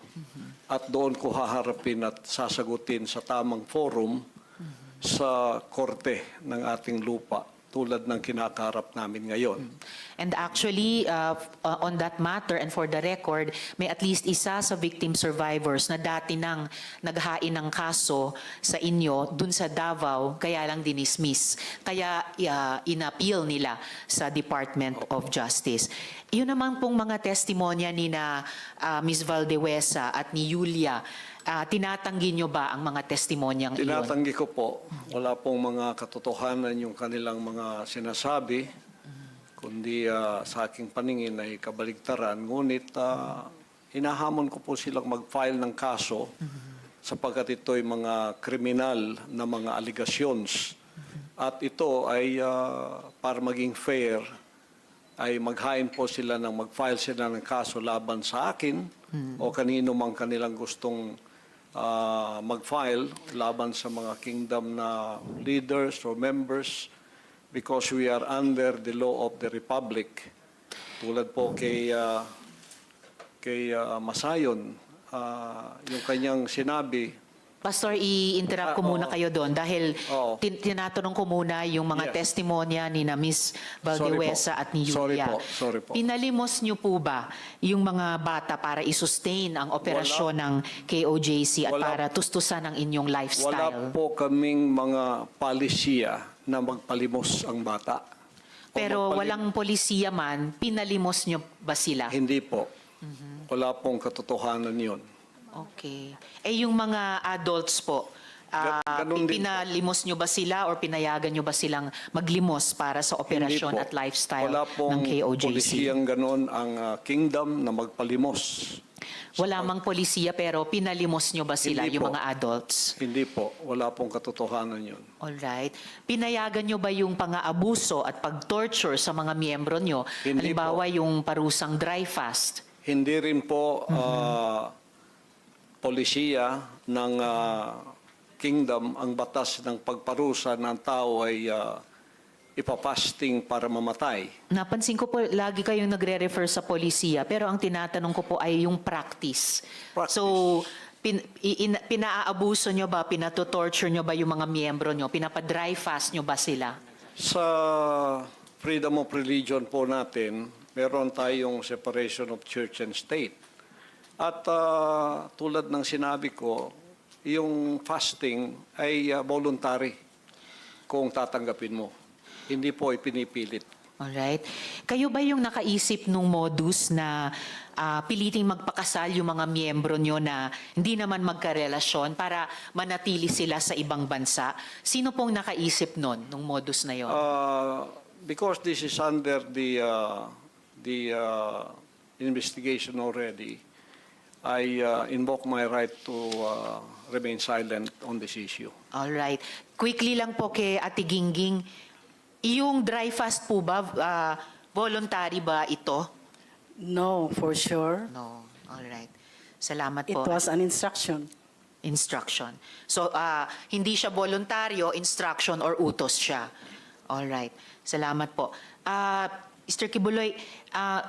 at doon ko haharapin at sasagutin sa tamang forum sa korte ng ating lupa tulad ng kinakaharap namin ngayon. And actually, on that matter and for the record, may at least isa sa victim survivors na dati nang naghain ng kaso sa inyo dun sa Davao, kaya lang dinismiss. Kaya inappeal nila sa Department of Justice. Yun naman pong mga testimonya ni na Ms. Valdehuesa at ni Julia, tinatanggi nyo ba ang mga testimonyang iyon? Tinatanggi ko po. Wala pong mga katotohanan yung kanilang mga sinasabi, kundi sa aking paningin ay kabaligtaran. Ngunit hinahamon ko po silang mag-file ng kaso sapagkat ito'y mga kriminal na mga allegations. At ito ay para maging fair, ay maghain po sila ng mag-file sila ng kaso laban sa akin o kanino mang kanilang gustong mag-file laban sa mga kingdom na leaders or members because we are under the law of the Republic. Tulad po kay Masayon, yung kanyang sinabi. Pastor, i-interrupt ko muna kayo doon dahil tinatanong ko muna yung mga testimonya ni na Ms. Valdehuesa at ni Julia. Sorry po. Pinalimos niyo po ba yung mga bata para i-sustain ang operasyon ng KOJC at para tustusan ang inyong lifestyle? Wala po kaming mga palisiya na magpalimos ang bata. Pero walang polisiya man, pinalimos niyo ba sila? Hindi po. Wala pong katotohanan yun. Okay. Yung mga adults po, pinalimos nyo ba sila or pinayagan nyo ba silang maglimos para sa operasyon at lifestyle ng KOJC? Wala pong polisiyang ganon ang kingdom na magpalimos. Wala mang polisiya pero pinalimos nyo ba sila, Hindi yung po. mga adults? Hindi po, wala pong katotohanan yun. Alright. Pinayagan nyo ba yung pang-aabuso at pag-torture sa mga miyembro nyo? Hindi Halimbawa yung parusang dry fast. Hindi rin po polisiya ng kingdom ang batas ng pagparusa ng tao ay ipapasting para mamatay. Napansin ko po, lagi kayong nagre-refer sa polisiya, pero ang tinatanong ko po ay yung practice. So, pinaabuso nyo ba, pinatotorture nyo ba yung mga miyembro nyo? Pinapa-dry fast nyo ba sila? Sa freedom of religion po natin, meron tayong separation of church and state. At tulad ng sinabi ko, yung fasting ay voluntary kung tatanggapin mo. Hindi po ipinipilit. Alright. Kayo ba yung nakaisip nung modus na piliting magpakasal yung mga miyembro nyo na hindi naman magkarelasyon para manatili sila sa ibang bansa? Sino pong nakaisip nun, nung modus na yon? Because this is under the investigation already, I invoke my right to remain silent on this issue. Alright. Quickly lang po kay Ate Gingging, yung dry fast po ba, voluntary ba ito? No, for sure. No. Alright. Salamat It po. was an instruction. Instruction. So, hindi siya voluntaryo, instruction or utos siya. Alright. Salamat po. Mr. Quiboloy,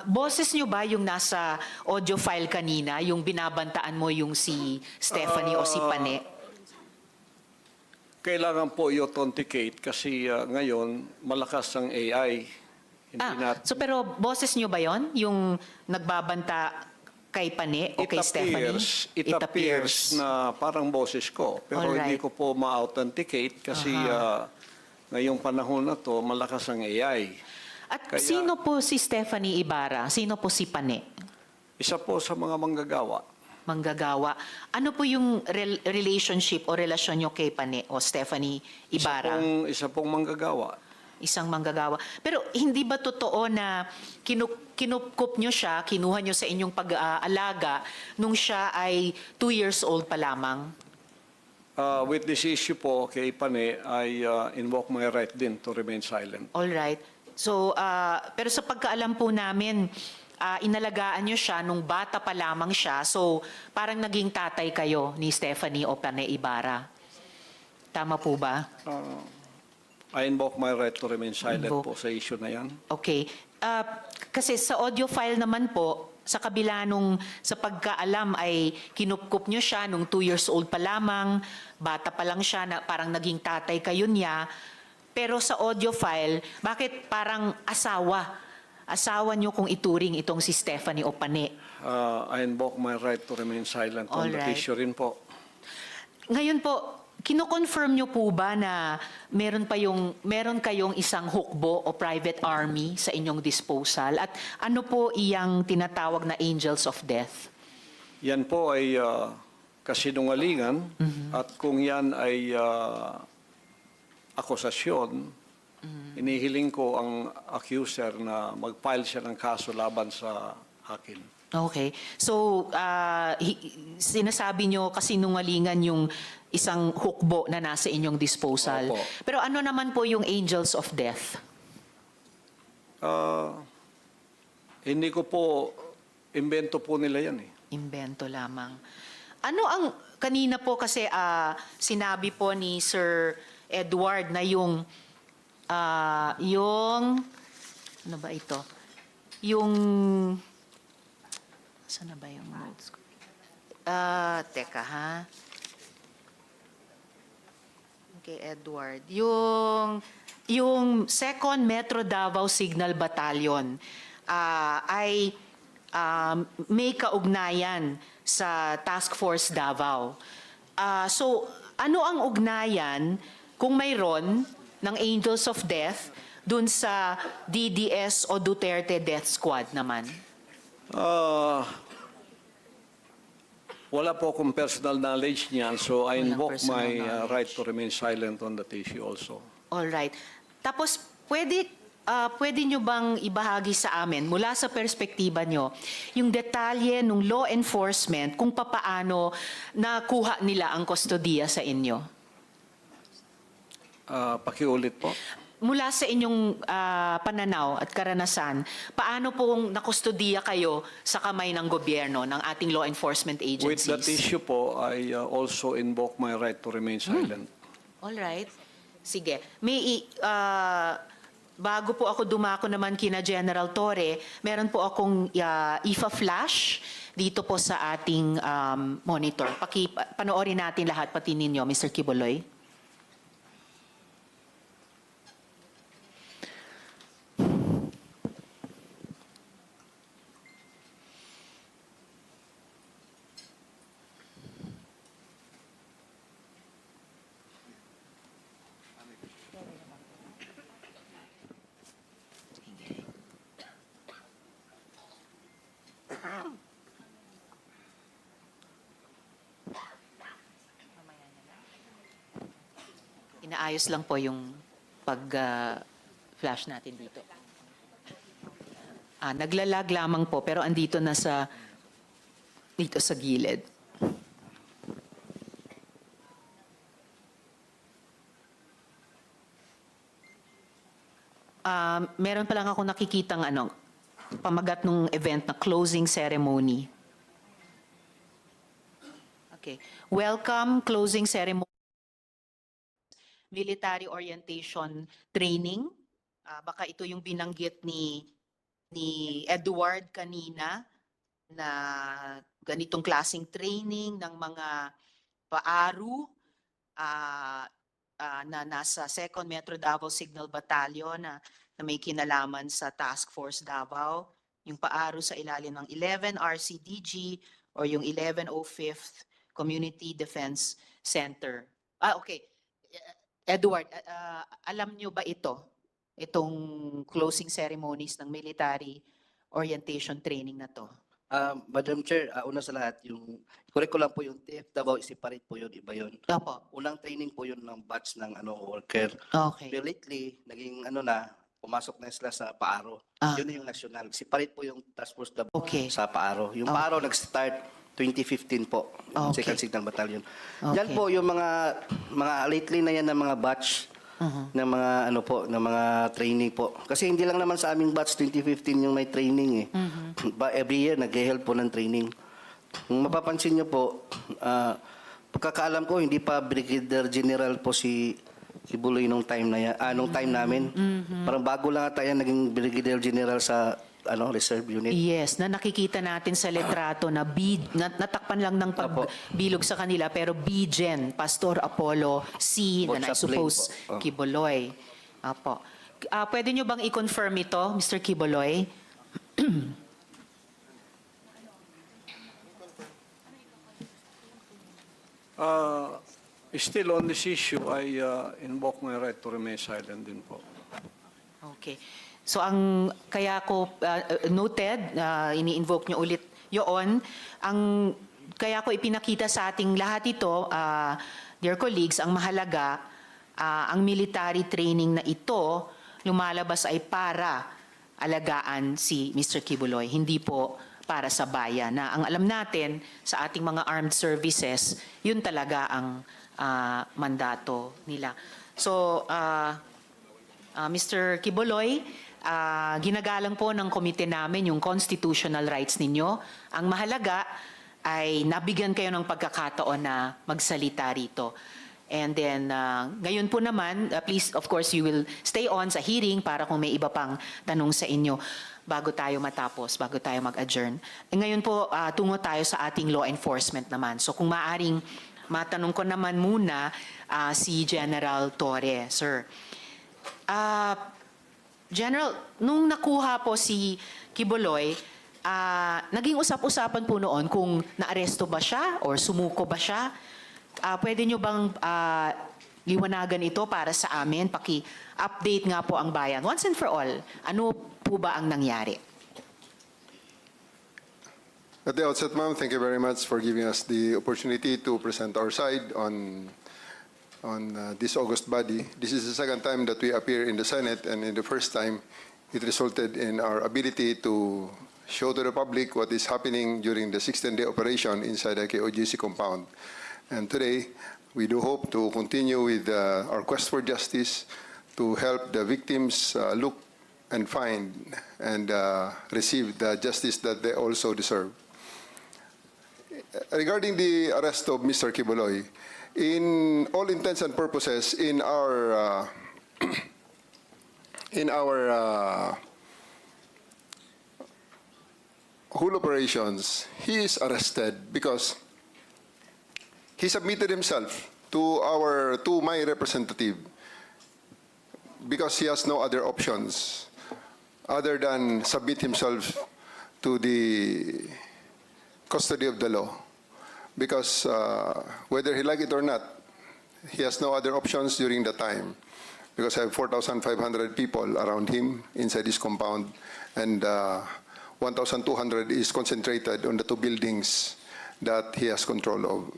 boses nyo ba yung nasa audio file kanina, yung binabantaan mo yung si Stephanie o si Pane? Kailangan po i-authenticate kasi ngayon malakas ang AI. So pero boses nyo ba yon yung nagbabanta kay Pane o kay Stephanie? It appears na parang boses ko. Pero hindi Alright. ko po ma-authenticate kasi ngayong panahon na to malakas ang AI. At sino po si Stephanie Ibarra? Sino po si Pane? Isa po sa mga manggagawa. Manggagawa. Ano po yung relationship o relasyon nyo kay Pane o Stephanie Ibarra? Isa pong manggagawa. Isang manggagawa. Pero hindi ba totoo na kinupkup nyo siya, kinuha nyo sa inyong pag-aalaga nung siya ay 2 years old pa lamang? With this issue po kay Pane, I invoke my right din to remain silent. All right. So, pero sa pagkaalam po namin, inalagaan nyo siya nung bata pa lamang siya. So, parang naging tatay kayo ni Stephanie o Pane Ibarra. Tama po ba? I invoke my right to remain silent po sa issue na yan. Okay. Kasi sa audio file naman po, sa kabila nung sa pagkaalam ay kinupkup nyo siya nung 2 years old pa lamang, bata pa lang siya, na parang naging tatay kayo niya. Pero sa audio file, bakit parang asawa? Asawa nyo kung ituring itong si Stephanie o Pane? I invoke my right to remain silent on that Alright. issue rin po. Ngayon po, kino-confirm nyo po ba na meron kayong isang hukbo o private army sa inyong disposal? At ano po iyang tinatawag na angels of death? Yan po ay kasinungalingan at kung yan ay akusasyon, inihiling ko ang accuser na mag-file siya ng kaso laban sa akin. Okay. So, sinasabi nyo kasinungalingan yung isang hukbo na nasa inyong disposal. Opo. Pero ano naman po yung angels of death? Hindi ko po, imbento po nila yan eh. Imbento lamang. Ano ang, kanina po kasi sinabi po ni Sir Edward na yung, ano ba ito? Yung, saan na ba yung notes ko? Teka ha. Okay, Edward. Yung 2nd Metro Davao Signal Battalion ay may kaugnayan sa Task Force Davao. So, ano ang ugnayan kung mayroon ng Angels of Death dun sa DDS o Duterte Death Squad naman? Wala po akong personal knowledge niyan, so I Walang invoke personal my knowledge. right to remain silent on that issue also. All right. Tapos, pwede pwede nyo bang ibahagi sa amin, mula sa perspektiba nyo, yung detalye ng law enforcement kung papaano nakuha nila ang kustodiya sa inyo? Pakiulit po. Mula sa inyong pananaw at karanasan, paano pong nakustodiya kayo sa kamay ng gobyerno, ng ating law enforcement With agencies? that issue po, I also invoke my right to remain silent. All right. Sige. Bago po ako dumako naman kina General Torre, meron po akong IFA flash dito po sa ating monitor. Panoorin natin lahat, pati ninyo, Mr. Quiboloy. Inaayos lang po yung pag-flash natin dito. Naglalag lamang po, pero andito na dito sa gilid. Meron pa lang ako nakikitang pamagat ng event na closing ceremony. Okay. Welcome, closing ceremony. Military orientation training. Baka ito yung binanggit ni Edward kanina na ganitong klaseng training ng mga paaru na nasa 2nd Metro Davao Signal Battalion na may kinalaman sa Task Force Davao. Yung paaru sa ilalim ng 11 RCDG or yung 1105th Community Defense Center. Okay. Edward, alam nyo ba itong closing ceremonies ng military orientation training na to? Madam Chair, una sa lahat, yung correct ko lang po yung TF Davao, separate po yun, iba yun. Opo. Unang training po yun ng batch ng worker. Okay. Pero lately, naging pumasok na sila sa Paaro. Yun yung national. Separate po yung Task Force Davao sa Paaro. Yung Paaro nag-start 2015 po, Okay. 2nd Signal Battalion. Okay. Yan po yung mga lately na yan ng mga batch ng mga ng mga training po. Kasi hindi lang naman sa aming batch 2015 yung may training Every year nag-help po ng training. Kung mapapansin niyo po, pagkakaalam ko hindi pa Brigadier General po si Buloy nung time na yan, nung time namin. Parang bago lang ata yan naging Brigadier General sa reserve unit. Yes, na nakikita natin sa litrato na natakpan lang ng pagbilog sa kanila, pero BGen, Pastor Apollo C, na I suppose Quiboloy. Apo. Pwede nyo bang i-confirm ito, Mr. Quiboloy? Still on this issue, I invoke my right to remain silent din po. Okay. So kaya ko noted, ini-invoke nyo ulit yun, kaya ko ipinakita sa ating lahat ito, dear colleagues, ang mahalaga, ang military training na ito, lumalabas ay para alagaan si Mr. Quiboloy, hindi po para sa bayan. Na ang alam natin sa ating mga armed services, yun talaga ang mandato nila. So, Mr. Quiboloy, ginagalang po ng komite namin yung constitutional rights ninyo. Ang mahalaga ay nabigyan kayo ng pagkakataon na magsalita rito. And then, ngayon po naman, please, of course, you will stay on sa hearing para kung may iba pang tanong sa inyo bago tayo matapos, bago tayo mag-adjourn. Ngayon po, tungo tayo sa ating law enforcement naman. So kung maaring matanong ko naman muna si General Torre, sir. General, nung nakuha po si Quiboloy, naging usap-usapan po noon kung naaresto ba siya or sumuko ba siya. Pwede nyo bang liwanagan ito para sa amin? Paki-update nga po ang bayan. Once and for all, ano po ba ang nangyari? At the outset, ma'am, thank you very much for giving us the opportunity to present our side on on this August body. This is the second time that we appear in the Senate, and in the first time, it resulted in our ability to show to the public what is happening during the 16-day operation inside the KOJC compound. And today, we do hope to continue with our quest for justice to help the victims look and find and receive the justice that they also deserve. Regarding the arrest of Mr. Quiboloy, in all intents and purposes, in our whole operations, he is arrested because he submitted himself to my representative because he has no other options other than submit himself to the custody of the law. Because whether he like it or not, he has no other options during the time. Because I have 4,500 people around him inside this compound, and 1,200 is concentrated on the 2 buildings that he has control of.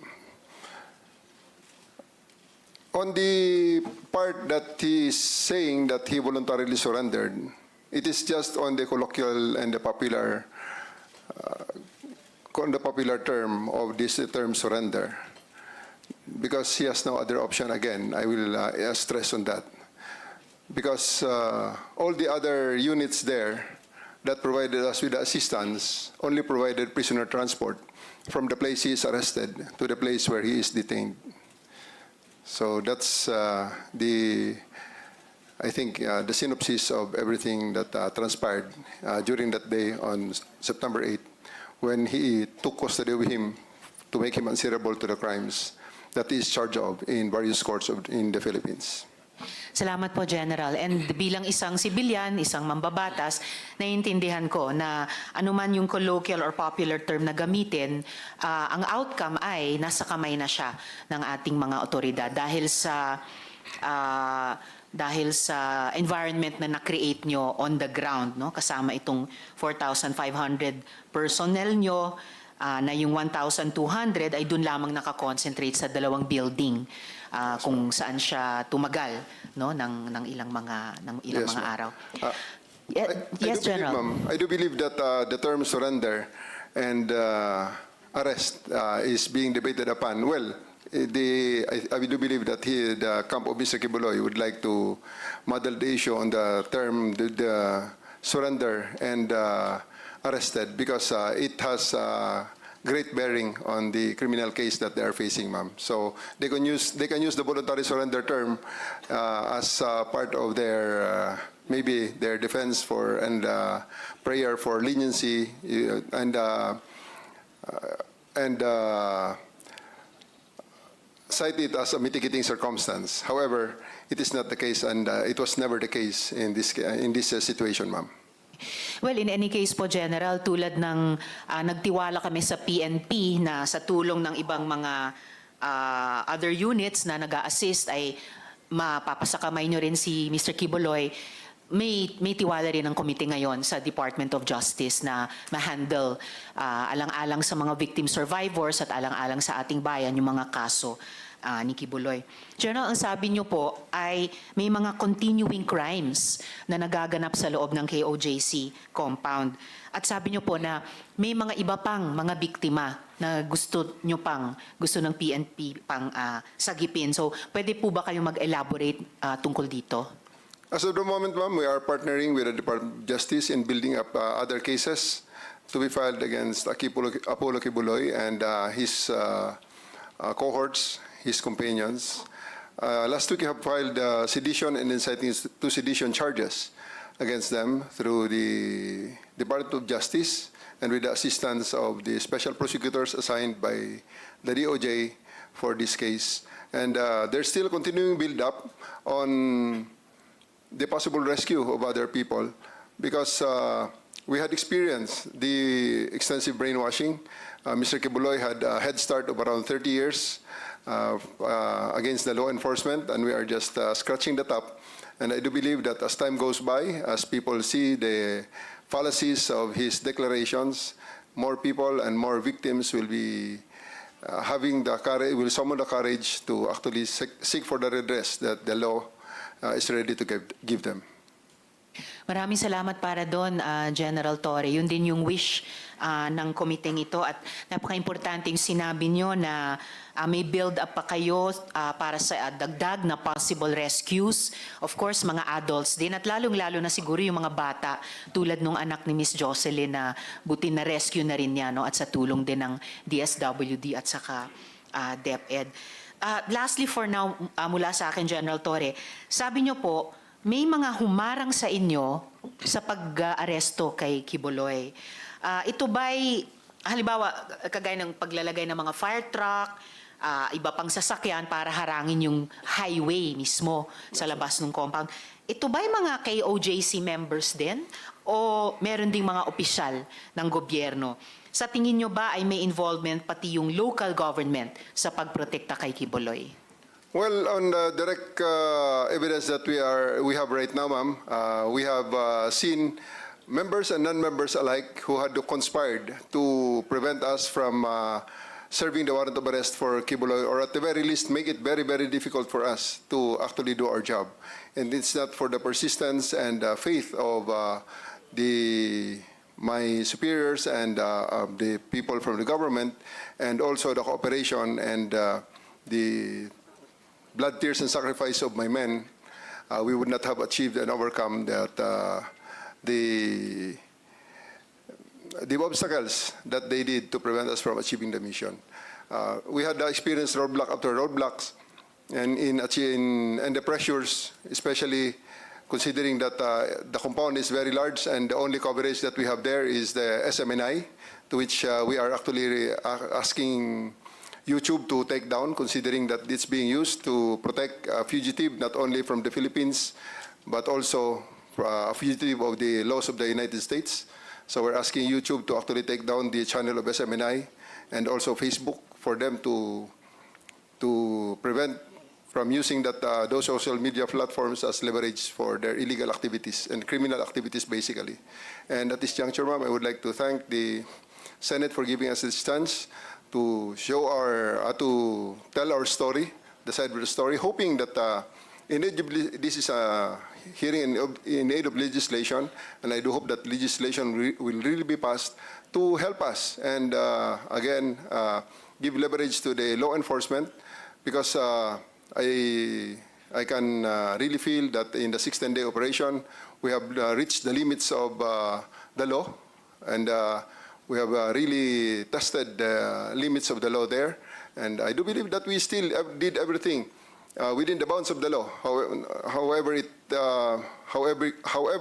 On the part that he is saying that he voluntarily surrendered, it is just on the colloquial and the popular term of this term surrender, because he has no other option. Again, I will stress on that, because all the other units there that provided us with assistance only provided prisoner transport from the place he is arrested to the place where he is detained. So that's I think the synopsis of everything that transpired during that day on September 8th, when he took custody of him to make him answerable to the crimes that he is charged of in various courts in the Philippines. Salamat po, General. And bilang isang sibilyan, isang mambabatas, naiintindihan ko na anuman yung colloquial or popular term na gamitin, ang outcome ay nasa kamay na siya ng ating mga otoridad dahil sa environment na na-create nyo on the ground, no? Kasama itong 4,500 personnel nyo, na yung 1,200 ay dun lamang nakakonsentrate sa 2 building kung saan siya tumagal, no, ng ilang mga araw. Yes, General. I do believe that the term surrender and arrest is being debated upon. Well, I do believe that the camp of Mr. Quiboloy would like to model the issue on the term the surrender and arrested, because it has great bearing on the criminal case that they are facing, ma'am. So they can use the voluntary surrender term as part of their maybe their defense for and prayer for leniency and cite it as a mitigating circumstance. However, it is not the case, and it was never the case in this situation, ma'am. Well, in any case po, General, tulad ng nagtiwala kami sa PNP na sa tulong ng ibang mga other units na nag-a-assist ay mapapasakamay nyo rin si Mr. Quiboloy, may tiwala rin ang komite ngayon sa Department of Justice na ma-handle alang-alang sa mga victim survivors at alang-alang sa ating bayan yung mga kaso ni Quiboloy. General, ang sabi niyo po ay may mga continuing crimes na nagaganap sa loob ng KOJC compound. At sabi niyo po na may mga iba pang mga biktima na gusto ng PNP pang sagipin. So, pwede po ba kayong mag-elaborate tungkol dito? As of the moment, ma'am, we are partnering with the Department of Justice in building up other cases to be filed against Apollo Quiboloy and his cohorts, his companions. Last week, we have filed sedition and inciting to sedition charges against them through the Department of Justice and with the assistance of the special prosecutors assigned by the DOJ for this case. And there's still continuing build-up on the possible rescue of other people, because we had experienced the extensive brainwashing. Mr. Quiboloy had a head start of around 30 years against the law enforcement, and we are just scratching the top. And I do believe that as time goes by, as people see the fallacies of his declarations, more people and more victims will be having the courage, will summon the courage to actually seek for the redress that the law is ready to give them. Maraming salamat para doon, General Torre. Yun din yung wish ng komiteng ito at napaka-importante yung sinabi nyo na may build-up pa kayo para sa dagdag na possible rescues. Of course, mga adults din at lalong-lalo na siguro yung mga bata tulad nung anak ni Miss Jocelyn na buti na rescue na rin niya, no? At sa tulong din ng DSWD at saka DepEd. Lastly for now, mula sa akin, General Torre, sabi nyo po, may mga humarang sa inyo sa pag-aresto kay Quiboloy. Ito ba'y, halimbawa, kagaya ng paglalagay ng mga fire truck, iba pang sasakyan para harangin yung highway mismo sa labas ng compound. Ito ba'y mga KOJC members din? O meron ding mga opisyal ng gobyerno? Sa tingin nyo ba ay may involvement pati yung local government sa pagprotekta kay Quiboloy? Well, on the direct evidence that we have right now, ma'am, we have seen members and non-members alike who had conspired to prevent us from serving the warrant of arrest for Quiboloy, or at the very least make it very, very difficult for us to actually do our job. And it's not for the persistence and faith of my superiors and the people from the government, and also the cooperation and the blood, tears, and sacrifice of my men, we would not have achieved and overcome that the obstacles that they did to prevent us from achieving the mission. We had experienced roadblock after roadblocks, and in the pressures, especially considering that the compound is very large and the only coverage that we have there is the SMNI, to which we are actually asking YouTube to take down, considering that it's being used to protect a fugitive not only from the Philippines, but also a fugitive of the laws of the United States. So we're asking YouTube to actually take down the channel of SMNI and also Facebook for them to prevent from using those social media platforms as leverage for their illegal activities and criminal activities, basically. And at this juncture, ma'am, I would like to thank the Senate for giving us this chance to show to tell our story, the side of the story, hoping that this is a hearing in aid of legislation, and I do hope that legislation will really be passed to help us and again give leverage to the law enforcement, because I can really feel that in the 6-10-day operation we have reached the limits of the law, and we have really tested the limits of the law there, and I do believe that we still did everything within the bounds of the law, however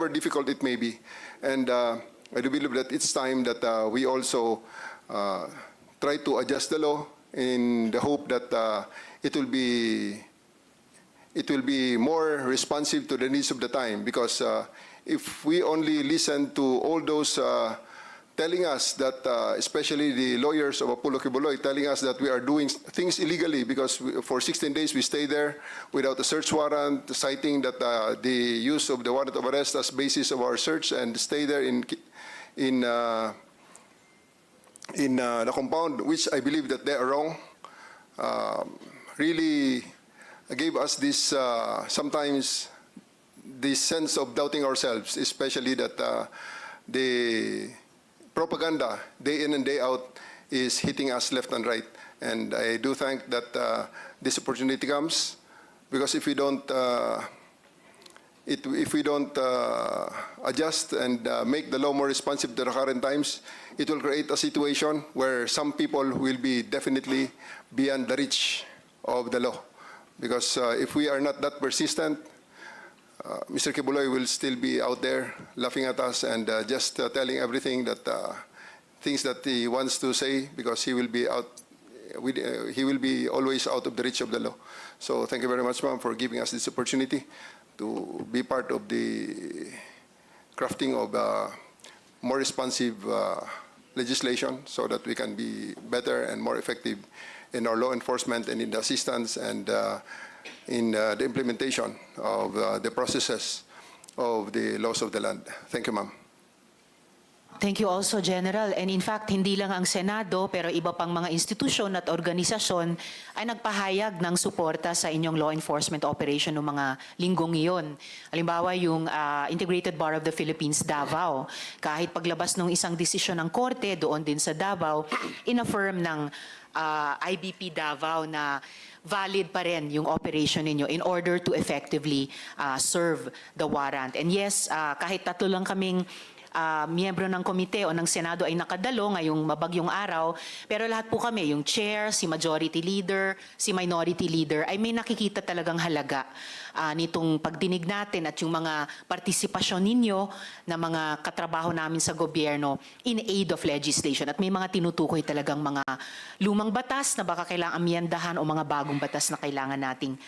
difficult it may be. And I do believe that it's time that we also try to adjust the law in the hope that it will be more responsive to the needs of the time, because if we only listen to all those telling us that, especially the lawyers of Apollo Quiboloy, telling us that we are doing things illegally because for 16 days we stay there without a search warrant, citing that the use of the warrant of arrest as basis of our search, and stay there in the compound, which I believe that they are wrong, really gave us this sometimes this sense of doubting ourselves, especially that the propaganda day in and day out is hitting us left and right. And I do think that this opportunity comes, because if we don't adjust and make the law more responsive to the current times, it will create a situation where some people will be definitely beyond the reach of the law. Because if we are not that persistent, Mr. Quiboloy will still be out there laughing at us and just telling everything that things that he wants to say, because he will be out. He will be always out of the reach of the law. So thank you very much, ma'am, for giving us this opportunity to be part of the crafting of more responsive legislation, so that we can be better and more effective in our law enforcement and in the assistance and in the implementation of the processes of the laws of the land. Thank you, ma'am. Thank you also, General. And in fact, hindi lang ang Senado, pero iba pang mga institusyon at organisasyon ay nagpahayag ng suporta sa inyong law enforcement operation ng mga linggong iyon. Halimbawa, yung Integrated Bar of the Philippines, Davao. Kahit paglabas ng isang desisyon ng korte doon din sa Davao, inaffirm ng IBP Davao na valid pa rin yung operation ninyo in order to effectively serve the warrant. And yes, kahit tatlo lang kaming miyembro ng komite o ng Senado ay nakadalo ngayong mabagyong araw, pero lahat po kami, yung chair, si majority leader, si minority leader, ay may nakikita talagang halaga nitong pagdinig natin at yung mga partisipasyon ninyo na mga katrabaho namin sa gobyerno in aid of legislation. At may mga tinutukoy talagang mga lumang batas na baka kailangang amyendahan o mga bagong batas na kailangan nating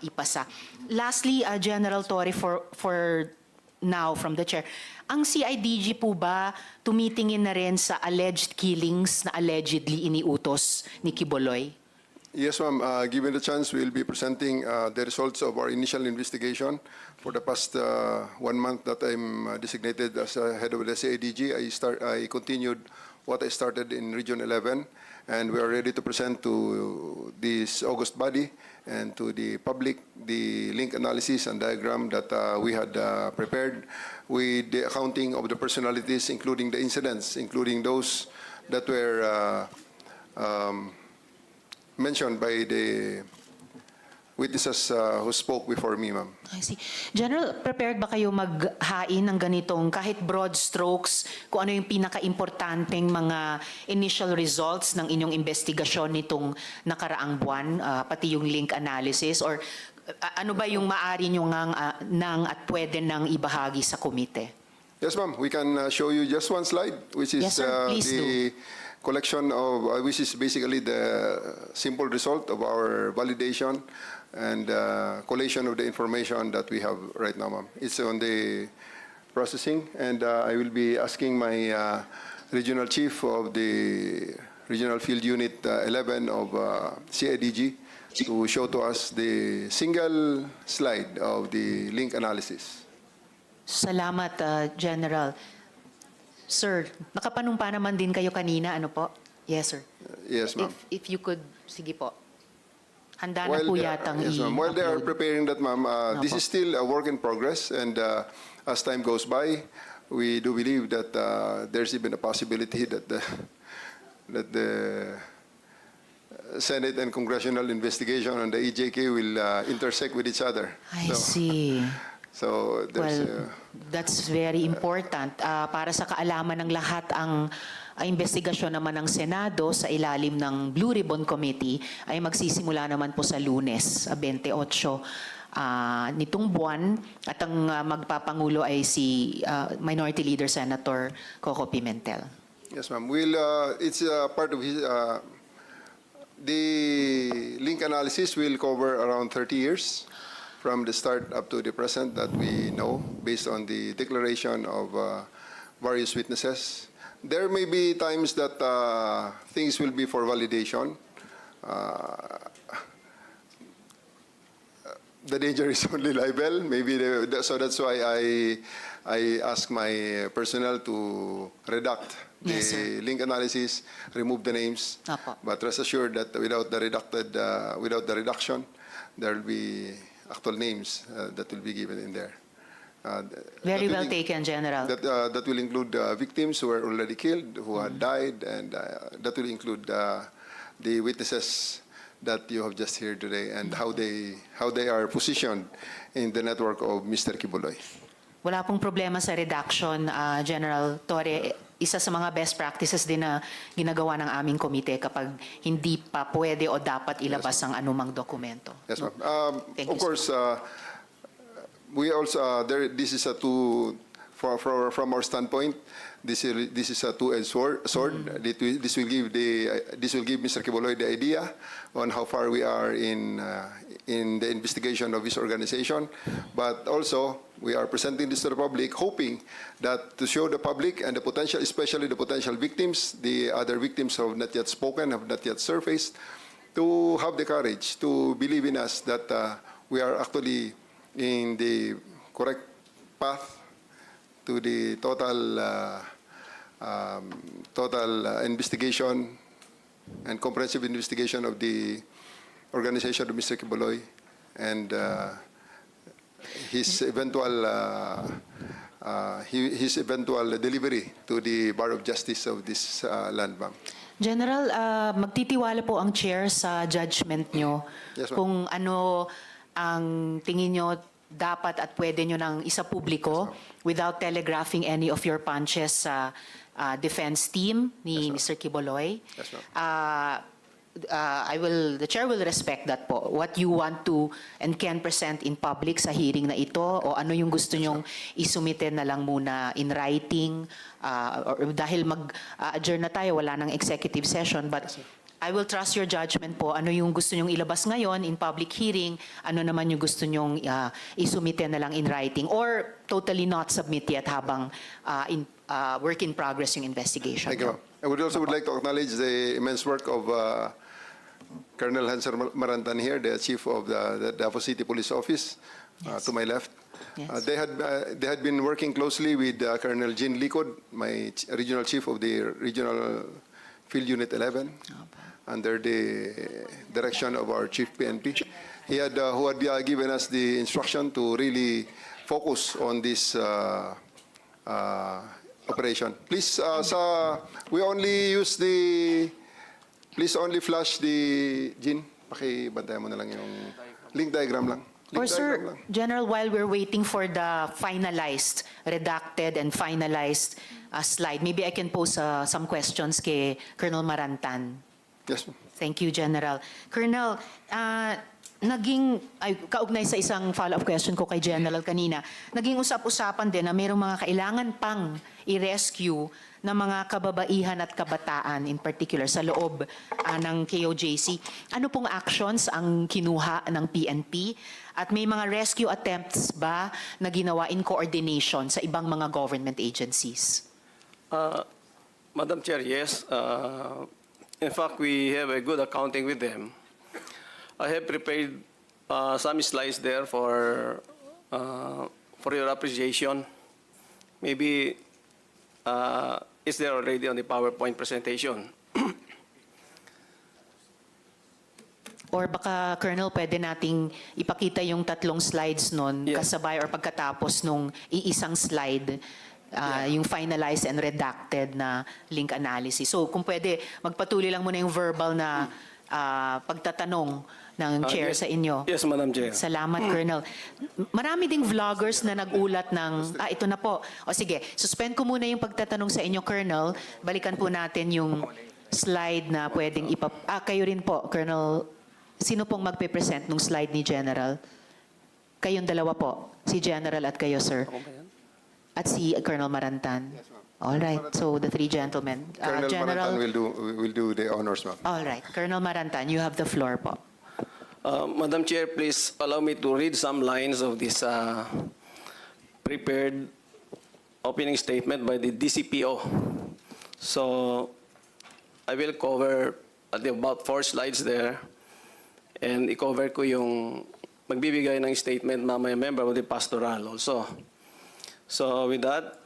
ipasa. Lastly, General Torre, for now from the chair, ang CIDG po ba tumitingin na rin sa alleged killings na allegedly iniutos ni Quiboloy? Yes, ma'am. Given the chance, we'll be presenting the results of our initial investigation. For the past 1 month that I'm designated as head of the CIDG, I continued what I started in Region 11, and we are ready to present to this August body and to the public the link analysis and diagram that we had prepared with the accounting of the personalities, including the incidents, including those that were mentioned by the witnesses who spoke before me, ma'am. I see. General, prepared ba kayo maghain ng ganitong kahit broad strokes kung ano yung pinaka-importanteng mga initial results ng inyong investigasyon nitong nakaraang buwan, pati yung link analysis, or ano ba yung maaari nyo nang at pwede nang ibahagi sa komite? Yes, ma'am. We can show you just one slide, which is Yes, sir. Please the collection of, which is basically the simple result of our validation and collation of the information that we have right now, ma'am. It's on the processing, and I will be asking my regional chief of the Regional Field Unit 11 of CIDG to show to us the single slide of the link analysis. Salamat, General. Sir, nakapanumpa naman din kayo kanina, ano po? Yes, sir. Yes, ma'am. If you could, sige po. Handa na po yatang yes, ma'am. While they are i-upload. preparing that, ma'am, this is still a work in progress, and as time goes by, we do believe that there's even a possibility that the Senate and congressional investigation on the EJK will intersect with each other. I see. So there's Well, that's very important. Para sa kaalaman ng lahat, ang investigasyon naman ng Senado sa ilalim ng Blue Ribbon Committee ay magsisimula naman po sa Lunes, 28 nitong buwan, at ang magpapangulo ay si Minority Leader Senator Coco Pimentel. Yes, ma'am. It's part of his. The link analysis will cover around 30 years from the start up to the present that we know, based on the declaration of various witnesses. There may be times that things will be for validation. The danger is only libel. Maybe so that's why I ask my personnel to redact the link analysis, remove the names. But rest assured that without the reduction, there will be actual names that will be given in there. Very well taken, General. That will include victims who were already killed, who had died, and that will include the witnesses that you have just heard today and how they are positioned in the network of Mr. Quiboloy. Wala pong problema sa redaction, General Torre. Isa sa mga best practices din na ginagawa ng aming komite kapag hindi pa pwede o dapat ilabas ang anumang dokumento. Yes, ma'am. Thank Of you, course, we also this is a from our standpoint. This is a two-edged sword. This will give Mr. Quiboloy the idea on how far we are in the investigation of his organization. But also, we are presenting this to the public, hoping that to show the public and the potential, especially the potential victims, the other victims who have not yet spoken, have not yet surfaced, to have the courage to believe in us that we are actually in the correct path to the total total investigation and comprehensive investigation of the organization of Mr. Quiboloy and his eventual delivery to the Bar of Justice of this land, ma'am. General, magtitiwala po ang chair sa judgment nyo Yes, ma'am. kung ano ang tingin nyo dapat at pwede nyo nang isa publiko without telegraphing any of your punches sa defense team ni Mr. Quiboloy. Yes, ma'am. The chair will respect that po. What you want to and can present in public sa hearing na ito o ano yung gusto nyong isumite na lang muna in writing or dahil mag-adjourn na tayo, wala nang executive session, but I will trust your judgment po. Ano yung gusto nyong ilabas ngayon in public hearing, ano naman yung gusto nyong isumite na lang in writing or totally not submit yet habang work in progress yung investigation. Thank you, ma'am. I would like to acknowledge the immense work of Colonel Hanser Marantan here, the chief of the Davao City Police Office, to my left. Yes. They had been working closely with Colonel Jean Licod, my regional chief of the Regional Field Unit 11, under the direction of our chief PNP. Who had given us the instruction to really focus on this operation. Please, we only use the. Please only flash the Jean. Pakibantayan mo na lang yung link diagram lang. Or sir, General, while we're waiting for the finalized, redacted and finalized slide, maybe I can pose some questions kay Colonel Marantan. Yes, ma'am. Thank you, General. Colonel, kaugnay sa isang follow-up question ko kay General kanina, naging usap-usapan din na mayroong mga kailangan pang i-rescue na mga kababaihan at kabataan, in particular sa loob ng KOJC. Ano pong actions ang kinuha ng PNP? At may mga rescue attempts ba na ginawa in coordination sa ibang mga government agencies? Madam Chair, yes. In fact, we have a good accounting with them. I have prepared some slides there for your appreciation. Maybe it's there already on the PowerPoint presentation. Or baka, Colonel, pwede nating ipakita yung 3 slides nun kasabay or pagkatapos nung iisang slide, yung finalized and redacted na link analysis. So kung pwede, magpatuloy lang muna yung verbal na pagtatanong ng chair sa inyo. Yes, Madam Chair. Salamat, Colonel. Marami ding vloggers na nagulat ng, ito na po. O sige, suspend ko muna yung pagtatanong sa inyo, Colonel. Balikan po natin yung slide na pwedeng kayo rin po, Colonel. Sino pong magpe-present nung slide ni General? Kayong dalawa po. Si General at kayo, sir. At si Colonel Marantan. All right. So the 3 gentlemen. Colonel General Marantan will do the honors, ma'am. All right. Colonel Marantan, you have the floor po. Madam Chair, please allow me to read some lines of this prepared opening statement by the DCPO. So I will cover about 4 slides there. And i-cover ko yung magbibigay ng statement mamaya member of the pastoral also. So with that,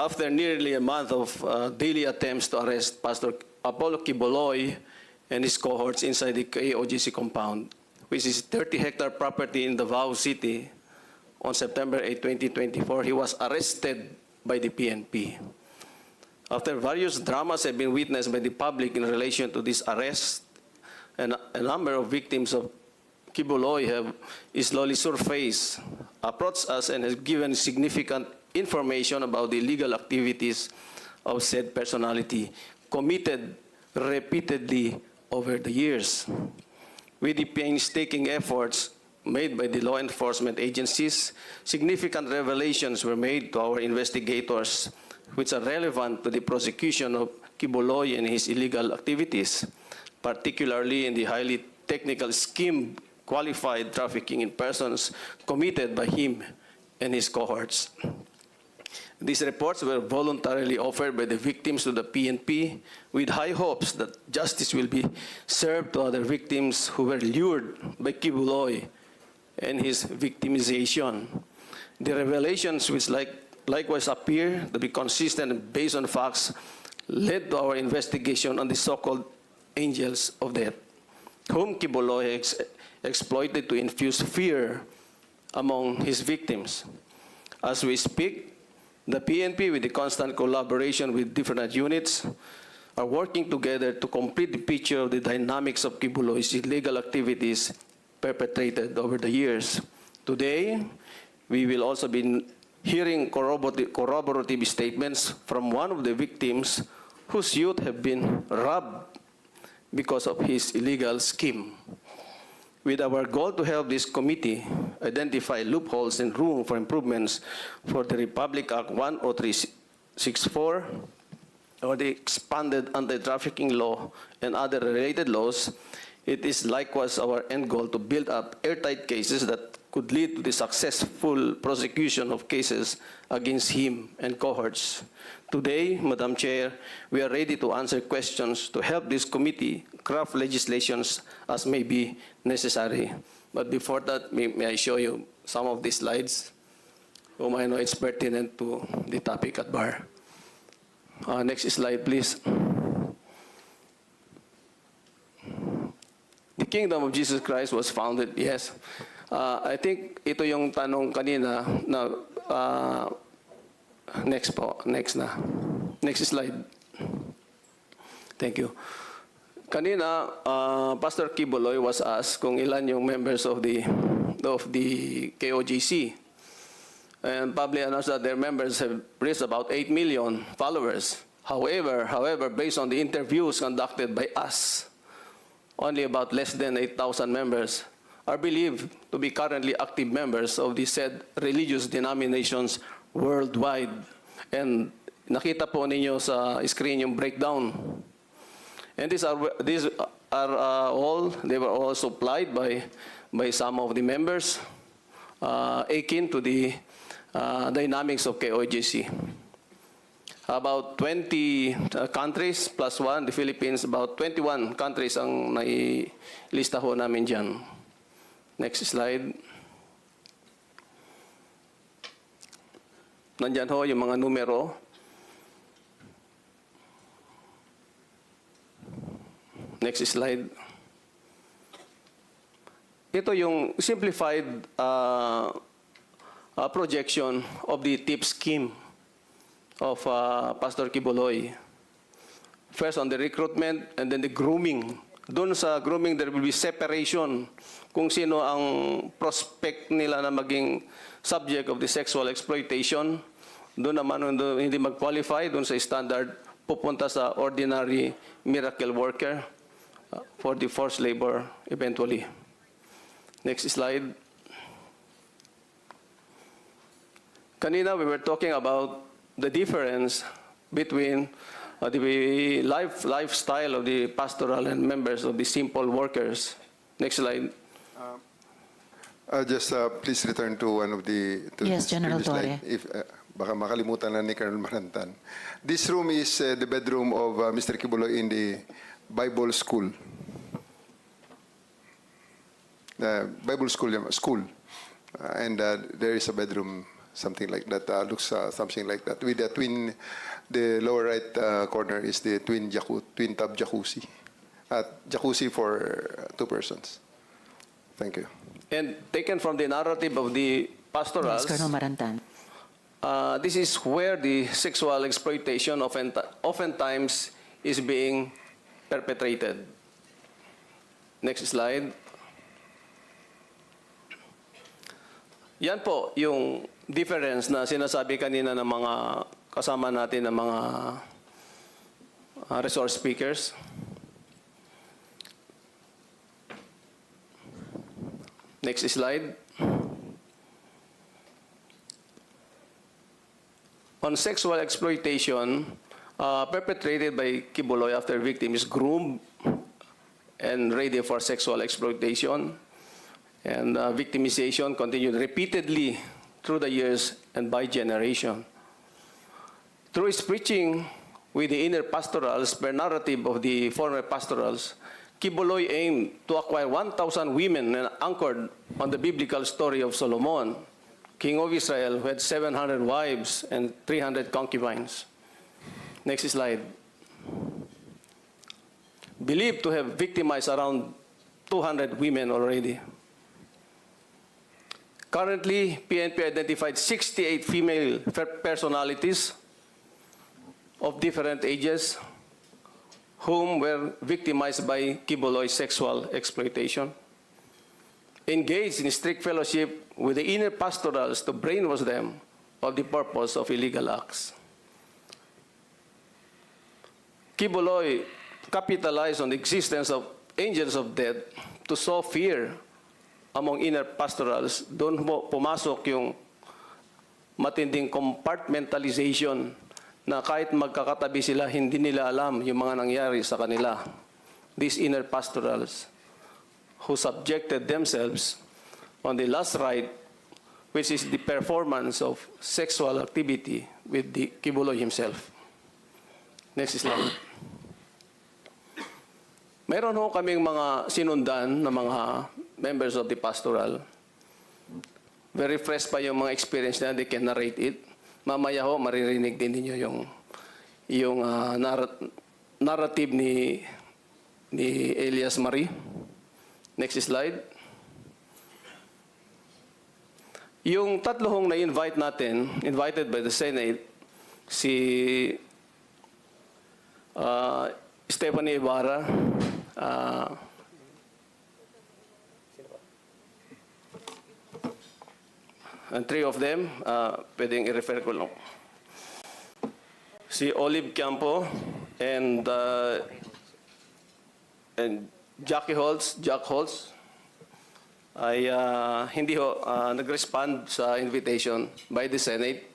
after nearly a month of daily attempts to arrest Pastor Apollo Quiboloy and his cohorts inside the KOGC compound, which is 30-hectare property in Davao City, on September 8, 2024, he was arrested by the PNP. After various dramas have been witnessed by the public in relation to this arrest, and a number of victims of Quiboloy have slowly surfaced, approached us, and has given significant information about the illegal activities of said personality committed repeatedly over the years. With the painstaking efforts made by the law enforcement agencies, significant revelations were made to our investigators which are relevant to the prosecution of Quiboloy and his illegal activities, particularly in the highly technical scheme qualified trafficking in persons committed by him and his cohorts. These reports were voluntarily offered by the victims to the PNP with high hopes that justice will be served to other victims who were lured by Quiboloy and his victimization. The revelations which likewise appear to be consistent and based on facts led to our investigation on the so-called angels of death, whom Quiboloy exploited to infuse fear among his victims. As we speak, the PNP, with the constant collaboration with different units, are working together to complete the picture of the dynamics of Quiboloy's illegal activities perpetrated over the years. Today, we will also be hearing corroborative statements from one of the victims whose youth have been robbed because of his illegal scheme. With our goal to help this committee identify loopholes and room for improvements for the Republic Act 10364, or the expanded anti-trafficking law and other related laws, it is likewise our end goal to build up airtight cases that could lead to the successful prosecution of cases against him and cohorts. Today, Madam Chair, we are ready to answer questions to help this committee craft legislations as may be necessary. But before that, may I show you some of these slides, whom I know it's pertinent to the topic at bar. Next slide, please. The kingdom of Jesus Christ was founded, yes. I think ito yung tanong kanina na next po, next na. Next slide. Thank you. Kanina, Pastor Quiboloy was asked kung ilan yung members of the KOJC. And publicly announced that their members have reached about 8 million followers. However, based on the interviews conducted by us, only about less than 8,000 members are believed to be currently active members of the said religious denominations worldwide. And nakita po ninyo sa screen yung breakdown. And these are all, they were all supplied by some of the members akin to the dynamics of KOJC. About 20 countries plus one, the Philippines, about 21 countries ang nailista ho namin dyan. Next slide. Nandyan ho yung mga numero. Next slide. Ito yung simplified projection of the tip scheme of Pastor Quiboloy. First on the recruitment and then the grooming. Doon sa grooming, there will be separation kung sino ang prospect nila na maging subject of the sexual exploitation. Doon naman hindi mag-qualify, doon sa standard, pupunta sa ordinary miracle worker for the forced labor eventually. Next slide. Kanina we were talking about the difference between the lifestyle of the pastoral and members of the simple workers. Next slide. Just please return to one of the Yes, General Torre. If baka makalimutan na ni Colonel Marantan. This room is the bedroom of Mr. Quiboloy in the Bible school. Bible school. And there is a bedroom, something like that, looks something like that. With the twin, the lower right corner is the twin tub jacuzzi. Jacuzzi for 2 persons. Thank you. And taken from the narrative of the pastorals, Yes, Colonel Marantan. this is where the sexual exploitation oftentimes is being perpetrated. Next slide. Yan po yung difference na sinasabi kanina ng mga kasama natin ng mga resource speakers. Next slide. On sexual exploitation perpetrated by Quiboloy after victim is groomed and ready for sexual exploitation, and victimization continued repeatedly through the years and by generation. Through his preaching with the inner pastorals per narrative of the former pastorals, Quiboloy aimed to acquire 1,000 women anchored on the biblical story of Solomon, king of Israel, who had 700 wives and 300 concubines. Next slide. Believed to have victimized around 200 women already. Currently, PNP identified 68 female personalities of different ages whom were victimized by Quiboloy sexual exploitation, engaged in strict fellowship with the inner pastorals to brainwash them of the purpose of illegal acts. Quiboloy capitalized on the existence of angels of death to sow fear among inner pastorals. Doon pumasok yung matinding compartmentalization na kahit magkakatabi sila, hindi nila alam yung mga nangyari sa kanila. These inner pastorals who subjected themselves on the last rite, which is the performance of sexual activity with the Quiboloy himself. Next slide. Meron ho kaming mga sinundan na mga members of the pastoral. Very fresh pa yung mga experience na they can narrate it. Mamaya ho, maririnig din ninyo yung narrative ni Elias Marie. Next slide. Yung tatlo hong na-invite natin, invited by the Senate, si Stephanie Ibarra, and three of them, pwedeng i-refer ko lang. Si Olive Campo and Jack Holtz ay hindi ho nag-respond sa invitation by the Senate.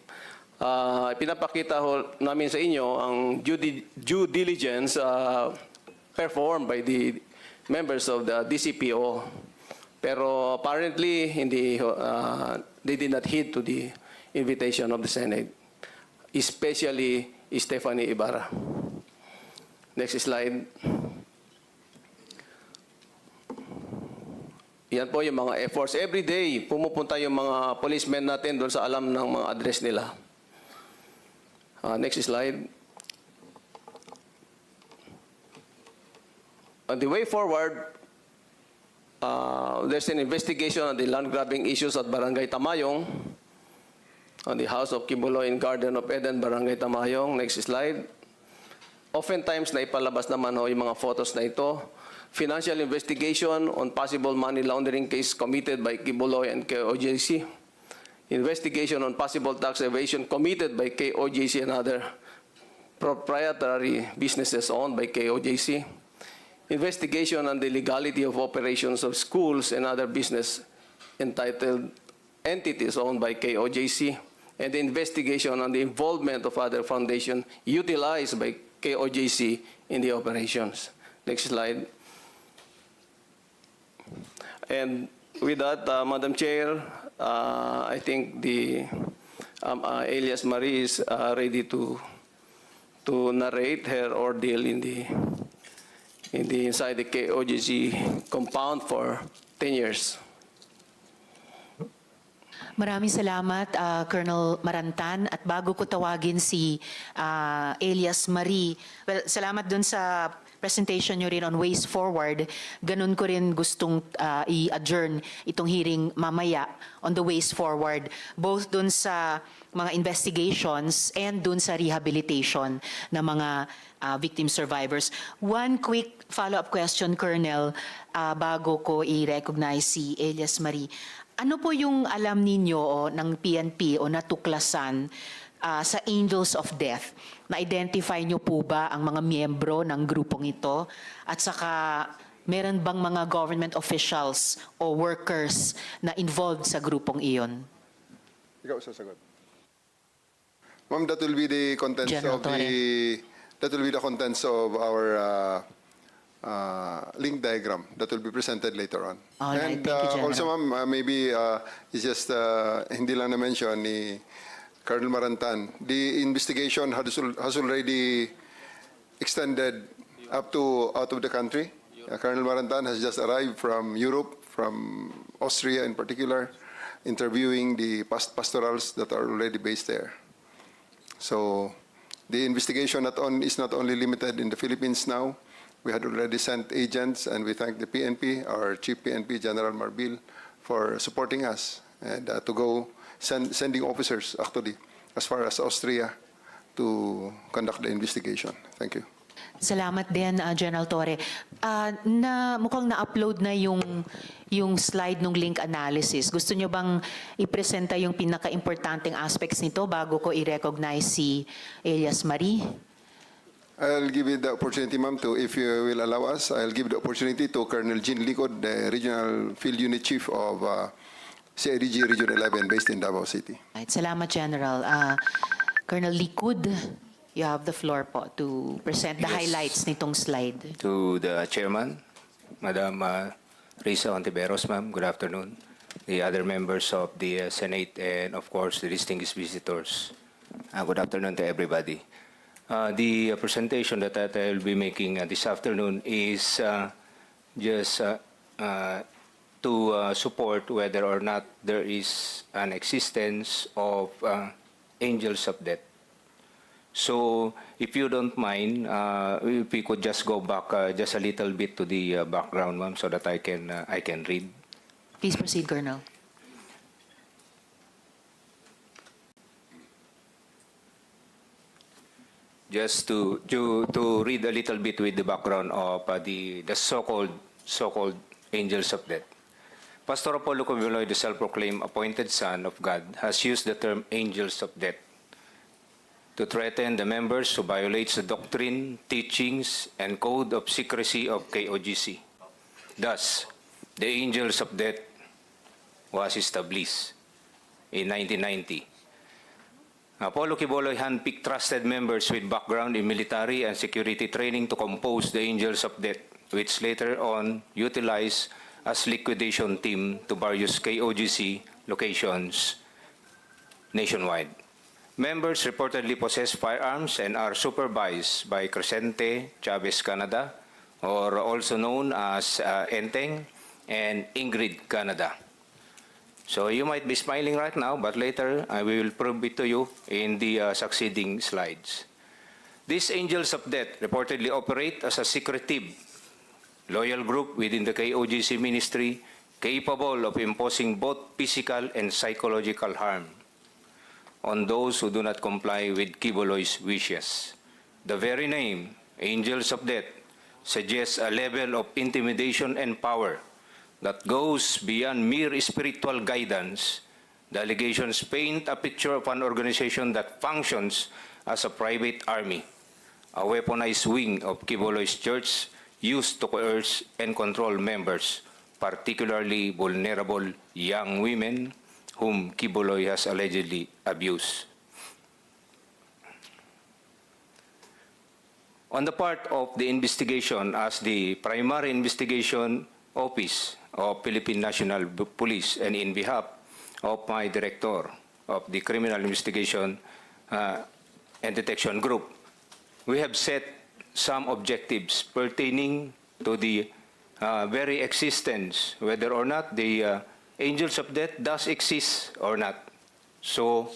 Pinapakita ho namin sa inyo ang due diligence performed by the members of the DCPO. Pero apparently, they did not heed to the invitation of the Senate, especially Stephanie Ibarra. Next slide. Yan po yung mga efforts. Every day, pumupunta yung mga policemen natin doon sa alam ng mga address nila. Next slide. On the way forward, there's an investigation on the land grabbing issues at Barangay Tamayong, on the house of Quiboloy in Garden of Eden, Barangay Tamayong. Next slide. Oftentimes, naipalabas naman ho yung mga photos na ito. Financial investigation on possible money laundering case committed by Quiboloy and KOJC. Investigation on possible tax evasion committed by KOJC and other proprietary businesses owned by KOJC. Investigation on the legality of operations of schools and other business entitled entities owned by KOJC, and the investigation on the involvement of other foundations utilized by KOJC in the operations. Next slide. And with that, Madam Chair, I think the Elias Marie is ready to narrate her ordeal inside the KOJC compound for 10 years. Maraming salamat, Colonel Marantan. At bago ko tawagin si Elias Marie, well, salamat dun sa presentation nyo rin on ways forward. Ganun ko rin gustong i-adjourn itong hearing mamaya on the ways forward, both dun sa mga investigations and dun sa rehabilitation ng mga victim survivors. One quick follow-up question, Colonel, bago ko i-recognize si Elias Marie. Ano po yung alam ninyo ng PNP o natuklasan sa Angels of Death? Na-identify nyo po ba ang mga miyembro ng grupong ito? At saka, meron bang mga government officials o workers na involved sa grupong iyon? Ikaw sasagot. Ma'am, that will be the contents General of that will be the contents of our link diagram that will be presented later on. All right, And thank you, General. also, ma'am, maybe it's just hindi lang na-mention ni Colonel Marantan, the investigation has already extended up to out of the country. Colonel Marantan has just arrived from Europe, from Austria in particular, interviewing the pastorals that are already based there. So the investigation is not only limited in the Philippines now. We had already sent agents, and we thank the PNP, our Chief PNP, General Marbil, for supporting us and to go sending officers actually as far as Austria to conduct the investigation. Thank you. Salamat din, General Torre. Mukhang na-upload na yung slide ng link analysis. Gusto nyo bang ipresenta yung pinaka-importanting aspects nito bago ko i-recognize si Elias Marie? I'll give you the opportunity, ma'am, if you will allow us, I'll give the opportunity to Colonel Jean Licod, the Regional Field Unit Chief of CIDG Region 11 based in Davao City. Right, salamat, General. Colonel Licod, you have the floor po to present the highlights nitong slide. To the Chairman, Madam Risa Hontiveros, ma'am, good afternoon. The other members of the Senate and, of course, the distinguished visitors. Good afternoon to everybody. The presentation that I will be making this afternoon is just to support whether or not there is an existence of angels of death. So, if you don't mind, if we could just go back just a little bit to the background, ma'am, so that I can read. Please proceed, Colonel. Just to read a little bit with the background of the so-called angels of death. Pastor Apollo Quiboloy, the self-proclaimed appointed son of God, has used the term angels of death to threaten the members who violates the doctrine, teachings, and code of secrecy of KOGC. Thus, the angels of death was established in 1990. Apollo Quiboloy handpicked trusted members with background in military and security training to compose the angels of death, which later on utilized as liquidation team to various KOGC locations nationwide. Members reportedly possess firearms and are supervised by Crescente Chavez Canada, or also known as Enteng, and Ingrid Canada. So you might be smiling right now, but later I will prove it to you in the succeeding slides. These angels of death reportedly operate as a secretive, loyal group within the KOGC ministry, capable of imposing both physical and psychological harm on those who do not comply with Quiboloy's wishes. The very name, angels of death, suggests a level of intimidation and power that goes beyond mere spiritual guidance. The allegations paint a picture of an organization that functions as a private army, a weaponized wing of Quiboloy's church used to coerce and control members, particularly vulnerable young women whom Quiboloy has allegedly abused. On the part of the investigation, as the primary investigation office of Philippine National Police and in behalf of my director of the Criminal Investigation and Detection Group, we have set some objectives pertaining to the very existence, whether or not the angels of death does exist or not. So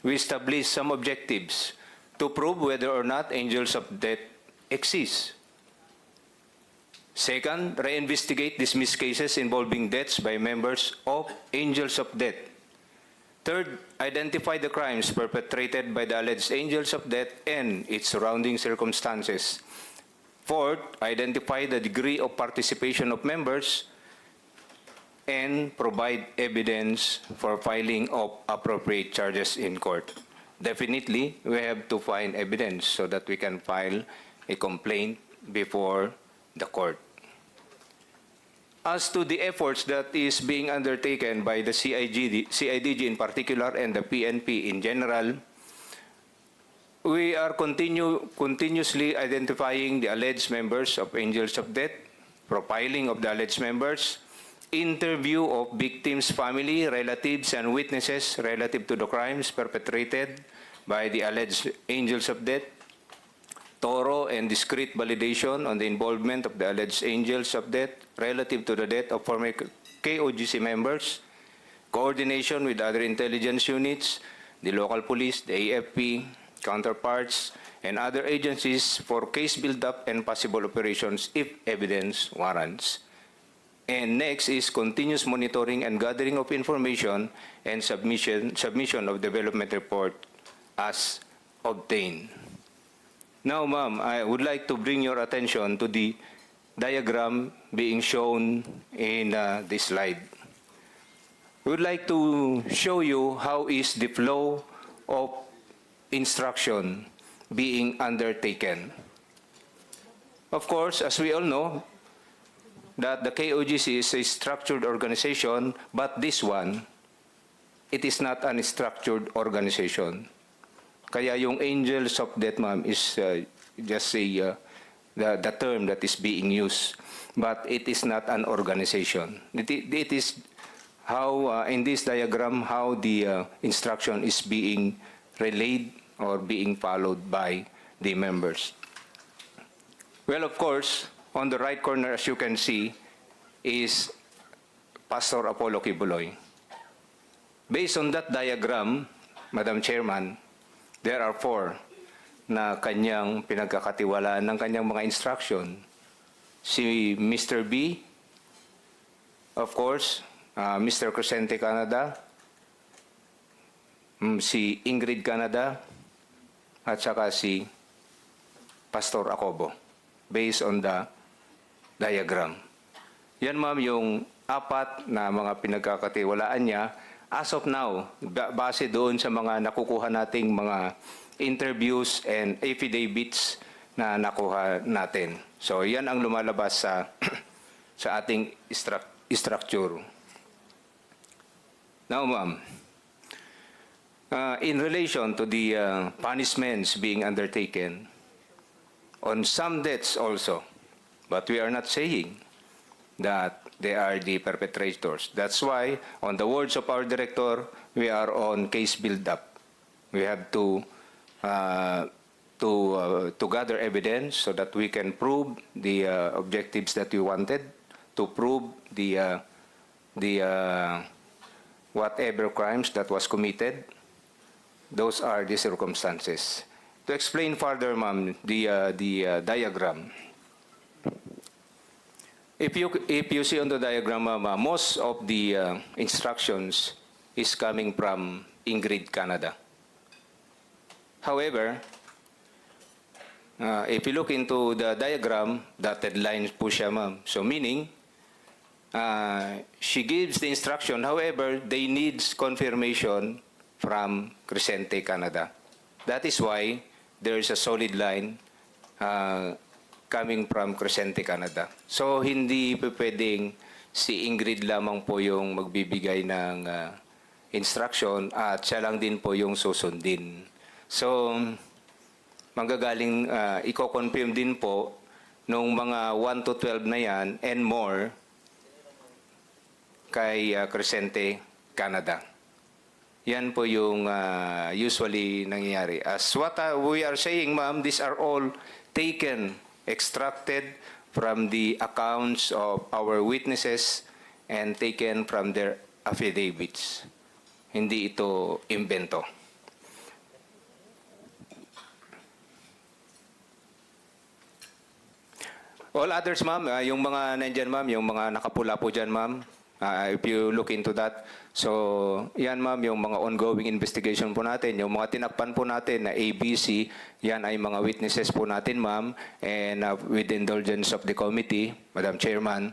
we established some objectives to prove whether or not angels of death exist. Second, reinvestigate dismissed cases involving deaths by members of angels of death. Third, identify the crimes perpetrated by the alleged angels of death and its surrounding circumstances. Fourth, identify the degree of participation of members and provide evidence for filing of appropriate charges in court. Definitely, we have to find evidence so that we can file a complaint before the court. As to the efforts that is being undertaken by the CIDG in particular and the PNP in general, we are continuously identifying the alleged members of angels of death, profiling of the alleged members, interview of victims' family, relatives, and witnesses relative to the crimes perpetrated by the alleged angels of death, thorough and discreet validation on the involvement of the alleged angels of death relative to the death of former KOGC members, coordination with other intelligence units, the local police, the AFP, counterparts, and other agencies for case build-up and possible operations if evidence warrants. And next is continuous monitoring and gathering of information and submission of development report as obtained. Now, ma'am, I would like to bring your attention to the diagram being shown in this slide. We would like to show you how is the flow of instruction being undertaken. Of course, as we all know, that the KOGC is a structured organization, but this one, it is not a structured organization. Kaya yung angels of death, ma'am, is just the term that is being used. But it is not an organization. It is how, in this diagram, how the instruction is being relayed or being followed by the members. Well, of course, on the right corner, as you can see, is Pastor Apollo Quiboloy. Based on that diagram, Madam Chairman, there are 4 na kanyang pinagkakatiwalaan ng kanyang mga instruction. Si Mr. B, of course, Mr. Crescente Canada, si Ingrid Canada, at saka si Pastor Acobo, based on the diagram. Yan, ma'am, yung 4 na mga pinagkakatiwalaan niya as of now, base doon sa mga nakukuha nating mga interviews and affidavits na nakuha natin. So, yan ang lumalabas sa sa ating structure. Now, ma'am, in relation to the punishments being undertaken on some deaths also, but we are not saying that they are the perpetrators. That's why, on the words of our director, we are on case build-up. We have to gather evidence so that we can prove the objectives that we wanted, to prove the whatever crimes that was committed. Those are the circumstances. To explain further, ma'am, the diagram. If you see on the diagram, most of the instructions is coming from Ingrid Canada. However, if you look into the diagram, dotted lines po siya, ma'am. So meaning, she gives the instruction, however, they need confirmation from Crescente Canada. That is why there is a solid line coming from Crescente Canada. So, hindi pwedeng si Ingrid lamang po yung magbibigay ng instruction at siya lang din po yung susundin. So, manggagaling, i-confirm din po nung mga 1 to 12 na yan and more kay Crescente Canada. Yan po yung usually nangyayari. As what we are saying, ma'am, these are all taken, extracted from the accounts of our witnesses and taken from their affidavits. Hindi ito imbento. All others, ma'am, yung mga nandyan, ma'am, yung mga nakapula po dyan, ma'am, if you look into that. So, yan, ma'am, yung mga ongoing investigation po natin, yung mga tinakpan po natin na ABC, yan ay mga witnesses po natin, ma'am. And with the indulgence of the committee, Madam Chairman,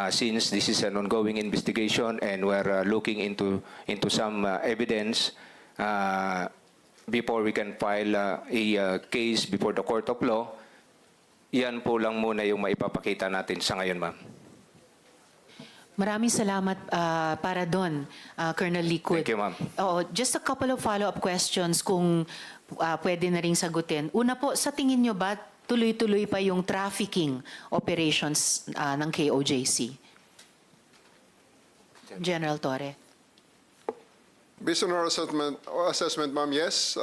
since this is an ongoing investigation and we're looking into some evidence before we can file a case before the court of law, yan po lang muna yung maipapakita natin sa ngayon, ma'am. Maraming salamat para doon, Colonel Liquid. Thank you, ma'am. Just a couple of follow-up questions kung pwede na ring sagutin. Una po, sa tingin nyo ba tuloy-tuloy pa yung trafficking operations ng KOJC? General Torre. Based on our assessment, ma'am, yes.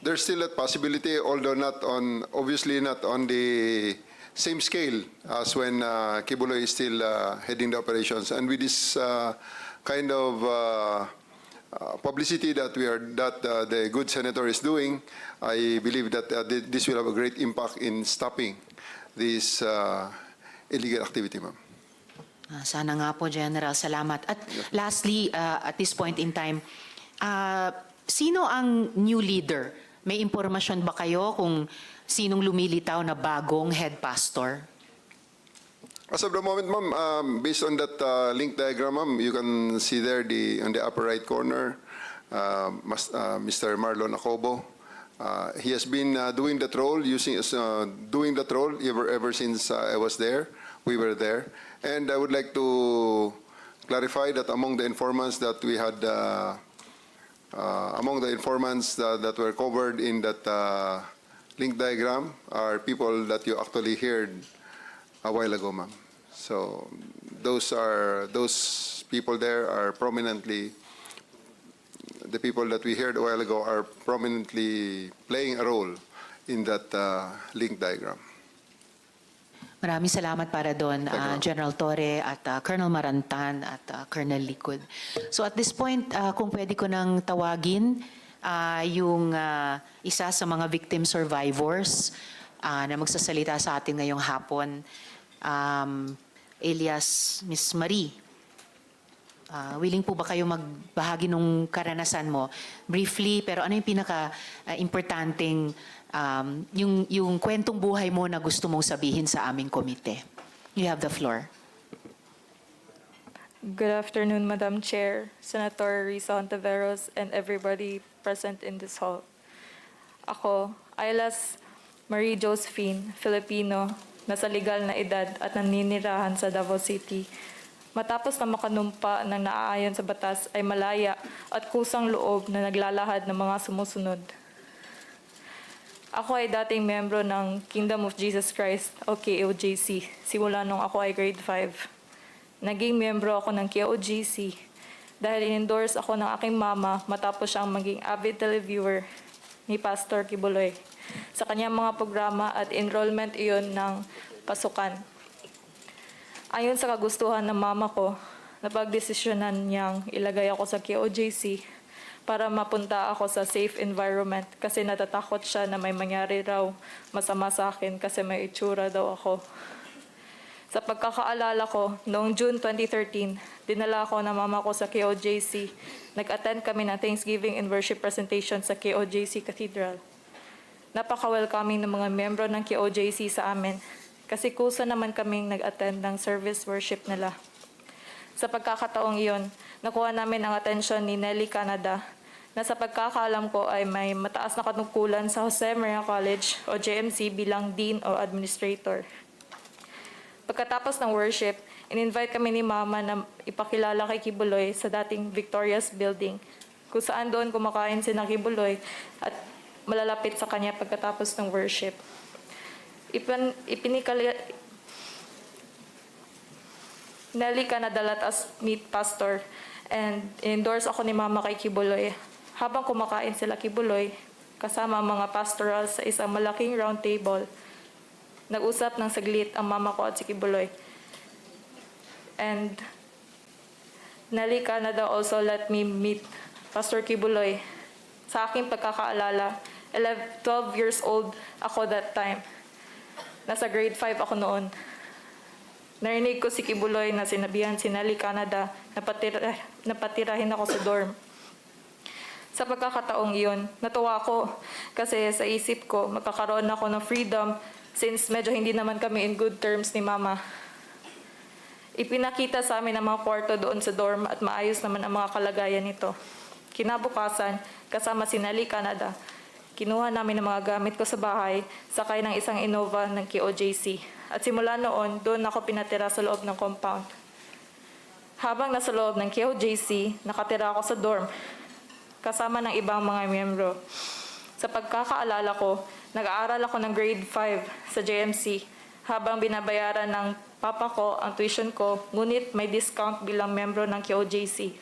There's still a possibility, although obviously not on the same scale as when Quiboloy is still heading the operations. And with this kind of publicity that the good senator is doing, I believe that this will have a great impact in stopping this illegal activity, ma'am. Sana nga po, General. Salamat. At lastly, at this point in time, sino ang new leader? May impormasyon ba kayo kung sinong lumilitaw na bagong head pastor? As of the moment, ma'am, based on that link diagram, ma'am, you can see there on the upper right corner, Mr. Marlon Acobo. He has been doing that role, ever since I was there. We were there, and I would like to clarify that among the informants that we had, that were covered in that link diagram are people that you actually heard a while ago, ma'am. So those people there are prominently, the people that we heard a while ago are prominently playing a role in that link diagram. Maraming salamat para doon, General Torre at Colonel Marantan at Colonel Likud. So at this point, kung pwede ko nang tawagin yung isa sa mga victim survivors na magsasalita sa atin ngayong hapon, alias Miss Marie. Willing po ba kayo magbahagi ng karanasan mo? Briefly, pero ano yung pinaka-importanting yung kwentong buhay mo na gusto mong sabihin sa aming komite? You have the floor. Good afternoon, Madam Chair, Senator Risa Hontiveros, and everybody present in this hall. Ako, alias Marie Josephine, Filipino, nasa legal na edad at naninirahan sa Davao City. Matapos na makanumpa ng naaayon sa batas ay malaya at kusang loob na naglalahad ng mga sumusunod. Ako ay dating membro ng Kingdom of Jesus Christ o KOJC simula nung ako ay grade 5. Naging membro ako ng KOJC dahil in-endorse ako ng aking mama matapos siyang maging avid televiewer ni Pastor Quiboloy sa kanyang mga programa at enrollment iyon ng pasukan. Ayon sa kagustuhan ng mama ko, napagdesisyonan niyang ilagay ako sa KOJC para mapunta ako sa safe environment kasi natatakot siya na may mangyari raw masama sa akin kasi may itsura daw ako. Sa pagkakaalala ko, noong June 2013, dinala ako ng mama ko sa KOJC. Nag-attend kami ng Thanksgiving and Worship presentation sa KOJC Cathedral. Napaka-welcoming ng mga membro ng KOJC sa amin kasi kusa naman kaming nag-attend ng service worship nila. Sa pagkakataong iyon, nakuha namin ang atensyon ni Nelly Canada na sa pagkakaalam ko ay may mataas na katungkulan sa Jose Maria College o JMC bilang Dean o Administrator. Pagkatapos ng worship, in-invite kami ni Mama na ipakilala kay Quiboloy sa dating Victoria's Building, kung saan doon kumakain si Quiboloy at malalapit sa kanya pagkatapos ng worship. Nelly Canada let us meet Pastor and endorse ako ni Mama kay Quiboloy. Habang kumakain sila Quiboloy, kasama ang mga pastoral sa isang malaking round table, nag-usap ng saglit ang mama ko at si Quiboloy. And Nelly Canada also let me meet Pastor Quiboloy. Sa aking pagkakaalala, 12 years old ako that time. Nasa grade 5 ako noon. Narinig ko si Quiboloy na sinabihan si Nelly Canada na patirahin ako sa dorm. Sa pagkakataong iyon, natuwa ako kasi sa isip ko magkakaroon ako ng freedom since medyo hindi naman kami in good terms ni Mama. Ipinakita sa amin ang mga kwarto doon sa dorm at maayos naman ang mga kalagayan nito. Kinabukasan, kasama si Nelly Canada, kinuha namin ang mga gamit ko sa bahay, sakay ng isang Innova ng KOJC. At simula noon, doon ako pinatira sa loob ng compound. Habang nasa loob ng KOJC, nakatira ako sa dorm, kasama ng ibang mga miyembro. Sa pagkakaalala ko, nag-aaral ako ng grade 5 sa JMC habang binabayaran ng papa ko ang tuition ko, ngunit may discount bilang miyembro ng KOJC.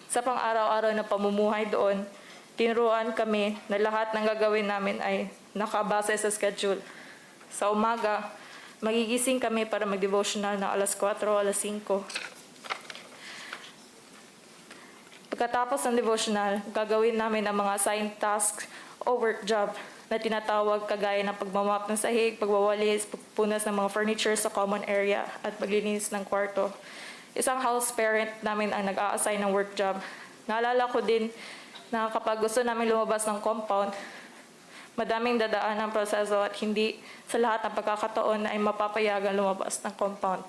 Sa pang-araw-araw na pamumuhay doon, tinuruan kami na lahat ng gagawin namin ay nakabase sa schedule. Sa umaga, magigising kami para mag-devotional ng alas 4 o alas 5. Pagkatapos ng devotional, gagawin namin ang mga assigned tasks o work job na tinatawag kagaya ng pagmamap ng sahig, pagwawalis, pagpunas ng mga furniture sa common area, at paglilinis ng kwarto. Isang house parent namin ang nag-a-assign ng work job. Naalala ko din na kapag gusto namin lumabas ng compound, madaming dadaan ang proseso at hindi sa lahat ng pagkakataon ay mapapayagan lumabas ng compound.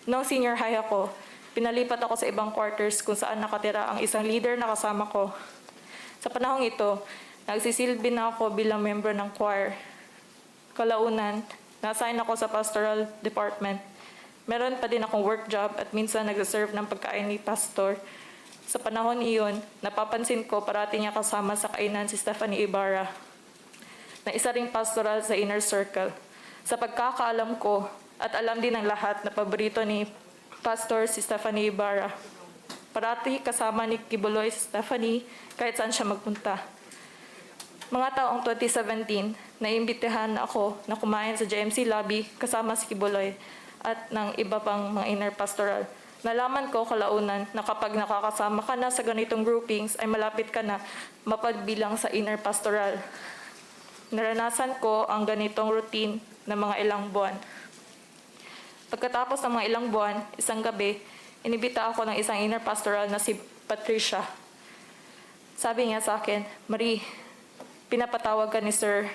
Noong senior high ako, pinalipat ako sa ibang quarters kung saan nakatira ang isang leader na kasama ko. Sa panahong ito, nagsisilbi na ako bilang member ng choir. Kalaunan, na-assign ako sa pastoral department. Meron pa din akong work job at minsan nag-serve ng pagkain ni pastor. Sa panahon iyon, napapansin ko parati niya kasama sa kainan si Stephanie Ibarra, na isa ring pastoral sa inner circle. Sa pagkakaalam ko at alam din ng lahat na paborito ni Pastor si Stephanie Ibarra. Parati kasama ni Quiboloy si Stephanie kahit saan siya magpunta. Mga taong 2017, naimbitahan ako na kumain sa JMC lobby kasama si Quiboloy at ng iba pang mga inner pastoral. Nalaman ko kalaunan na kapag nakakasama ka na sa ganitong groupings ay malapit ka na mapagbilang sa inner pastoral. Naranasan ko ang ganitong routine ng mga ilang buwan. Pagkatapos ng mga ilang buwan, isang gabi, inibita ako ng isang inner pastoral na si Patricia. Sabi niya sa akin, Marie, pinapatawag ka ni Sir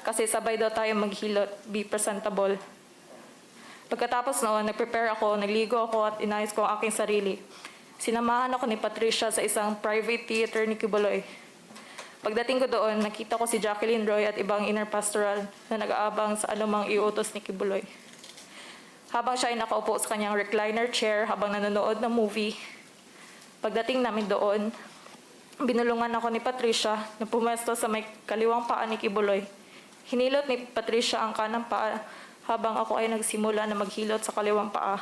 kasi sabay daw tayo maghilot, be presentable. Pagkatapos noon, nag-prepare ako, nagligo ako at inayos ko ang aking sarili. Sinamahan ako ni Patricia sa isang private theater ni Quiboloy. Pagdating ko doon, nakita ko si Jacqueline Roy at ibang inner pastoral na nag-aabang sa anumang iutos ni Quiboloy. Habang siya ay nakaupo sa kanyang recliner chair habang nanonood ng movie, pagdating namin doon, binulungan ako ni Patricia na pumesto sa may kaliwang paa ni Quiboloy. Hinilot ni Patricia ang kanang paa habang ako ay nagsimula na maghilot sa kaliwang paa.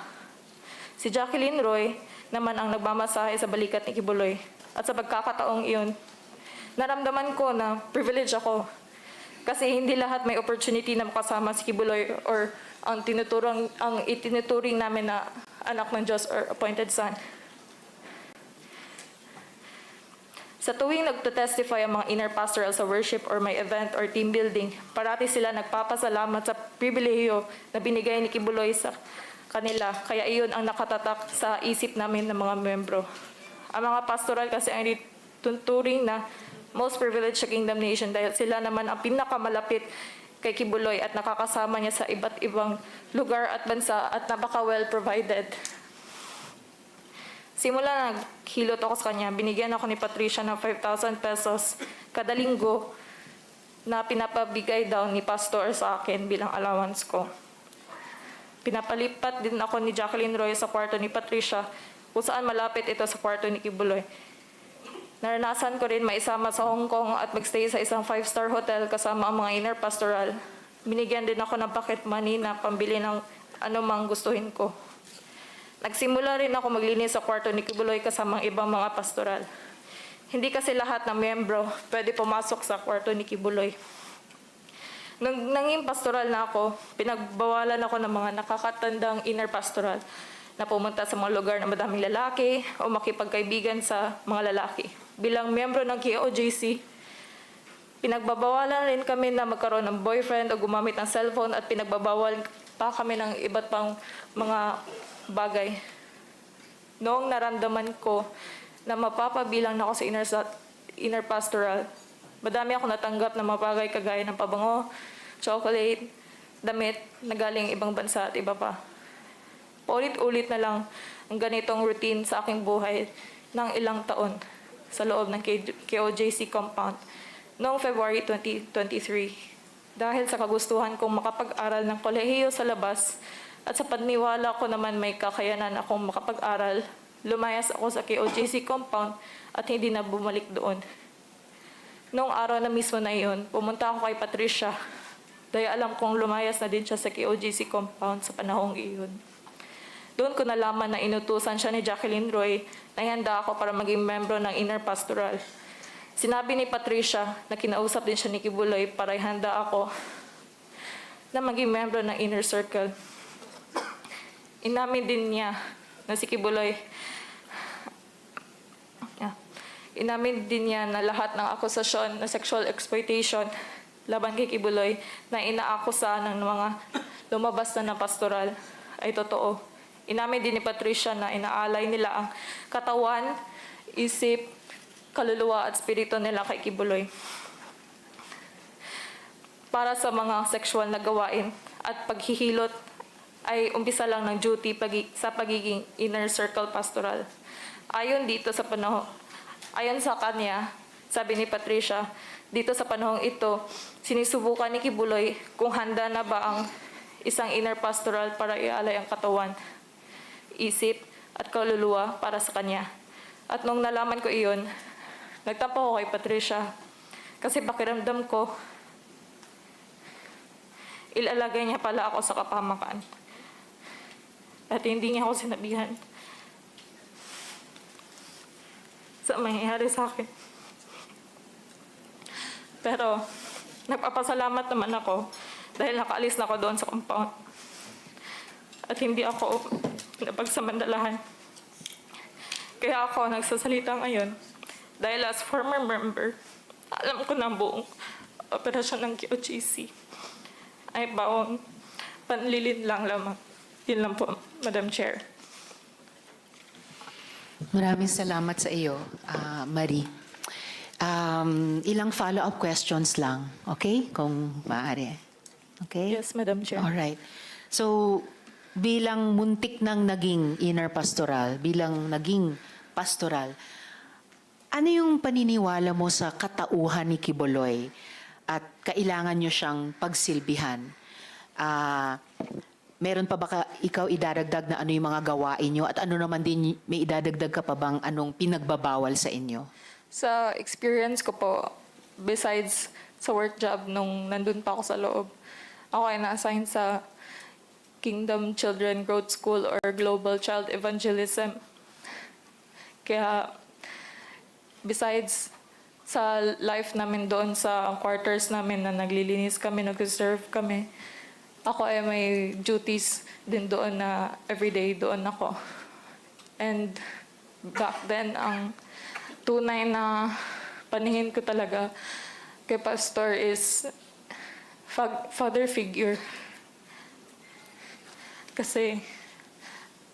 Si Jacqueline Roy naman ang nagmamasahe sa balikat ni Quiboloy. At sa pagkakataong iyon, naramdaman ko na privilege ako. Kasi hindi lahat may opportunity na makasama si Quiboloy or ang itinuturing namin na anak ng Diyos or appointed son. Sa tuwing nagtotestify ang mga inner pastoral sa worship or may event or team building, parati sila nagpapasalamat sa pribilehiyo na binigay ni Quiboloy sa kanila. Kaya iyon ang nakatatak sa isip namin ng mga membro. Ang mga pastoral kasi ang ituturing na most privileged sa Kingdom Nation dahil sila naman ang pinakamalapit kay Quiboloy at nakakasama niya sa iba't ibang lugar at bansa at napaka well provided. Simula naghilot ako sa kanya, binigyan ako ni Patricia ng 5,000 pesos kada linggo na pinapabigay daw ni pastor sa akin bilang allowance ko. Pinapalipat din ako ni Jacqueline Roy sa kwarto ni Patricia kung saan malapit ito sa kwarto ni Quiboloy. Naranasan ko rin maisama sa Hong Kong at magstay sa isang 5-star hotel kasama ang mga inner pastoral. Binigyan din ako ng pocket money na pambili ng anumang gustuhin ko. Nagsimula rin ako maglinis sa kwarto ni Quiboloy kasama ang ibang mga pastoral. Hindi kasi lahat ng membro pwede pumasok sa kwarto ni Quiboloy. Nung nanging pastoral na ako, pinagbawalan ako ng mga nakakatandang inner pastoral na pumunta sa mga lugar na madaming lalaki o makipagkaibigan sa mga lalaki. Bilang miyembro ng KOJC, pinagbabawalan rin kami na magkaroon ng boyfriend o gumamit ng cellphone at pinagbabawal pa kami ng iba't pang mga bagay. Noong naramdaman ko na mapapabilang na ako sa inner pastoral, madami ako natanggap na mga bagay kagaya ng pabango, chocolate, damit na galing ibang bansa at iba pa. Paulit-ulit na lang ang ganitong routine sa aking buhay ng ilang taon sa loob ng KOJC compound noong February 2023. Dahil sa kagustuhan kong makapag-aral ng kolehiyo sa labas at sa paniniwala ko naman may kakayanan akong makapag-aral, lumayas ako sa KOJC compound at hindi na bumalik doon. Noong araw na mismo na iyon, pumunta ako kay Patricia dahil alam kong lumayas na din siya sa KOJC compound sa panahong iyon. Doon ko nalaman na inutusan siya ni Jacqueline Roy na ihanda ako para maging membro ng inner pastoral. Sinabi ni Patricia na kinausap din siya ni Quiboloy para ihanda ako na maging membro ng inner circle. Inamin din niya na si Quiboloy Inamin din niya na lahat ng akusasyon na sexual exploitation laban kay Quiboloy na inaakusa ng mga lumabas na pastoral ay totoo. Inamin din ni Patricia na inaalay nila ang katawan, isip, kaluluwa at spirito nila kay Quiboloy para sa mga sexual na gawain at paghihilot ay umpisa lang ng duty sa pagiging inner circle pastoral. Ayon sa kanya, sabi ni Patricia, dito sa panahong ito, sinisubukan ni Quiboloy kung handa na ba ang isang inner pastoral para ialay ang katawan, isip at kaluluwa para sa kanya. At nung nalaman ko iyon, nagtampo ko kay Patricia kasi pakiramdam ko, ilalagay niya pala ako sa kapahamakan. At hindi niya ako sinabihan sa mangyayari sa akin. Pero nagpapasalamat naman ako dahil nakaalis na ako doon sa compound. At hindi ako napagsamandalahan. Kaya ako nagsasalita ngayon dahil as former member, alam ko na buong operasyon ng QGC ay bawang panlilin lang lamang. Yun lang po, Madam Chair. Maraming salamat sa iyo, Marie. Ilang follow-up questions lang, okay? Kung maaari. Okay? Yes, Madam Chair. Alright. So, bilang muntik nang naging inner pastoral, bilang naging pastoral, ano yung paniniwala mo sa katauhan ni Quiboloy at kailangan nyo siyang pagsilbihan? Meron pa ba ikaw idaragdag na ano yung mga gawain nyo at ano naman din may idadagdag ka pa bang anong pinagbabawal sa inyo? Sa experience ko po, besides sa work job nung nandun pa ako sa loob, ako ay na-assign sa Kingdom Children Growth School or Global Child Evangelism. Kaya besides sa life namin doon sa quarters namin na naglilinis kami, nag-serve kami, ako ay may duties din doon na everyday doon ako. And back then, ang tunay na paningin ko talaga kay Pastor is father figure. Kasi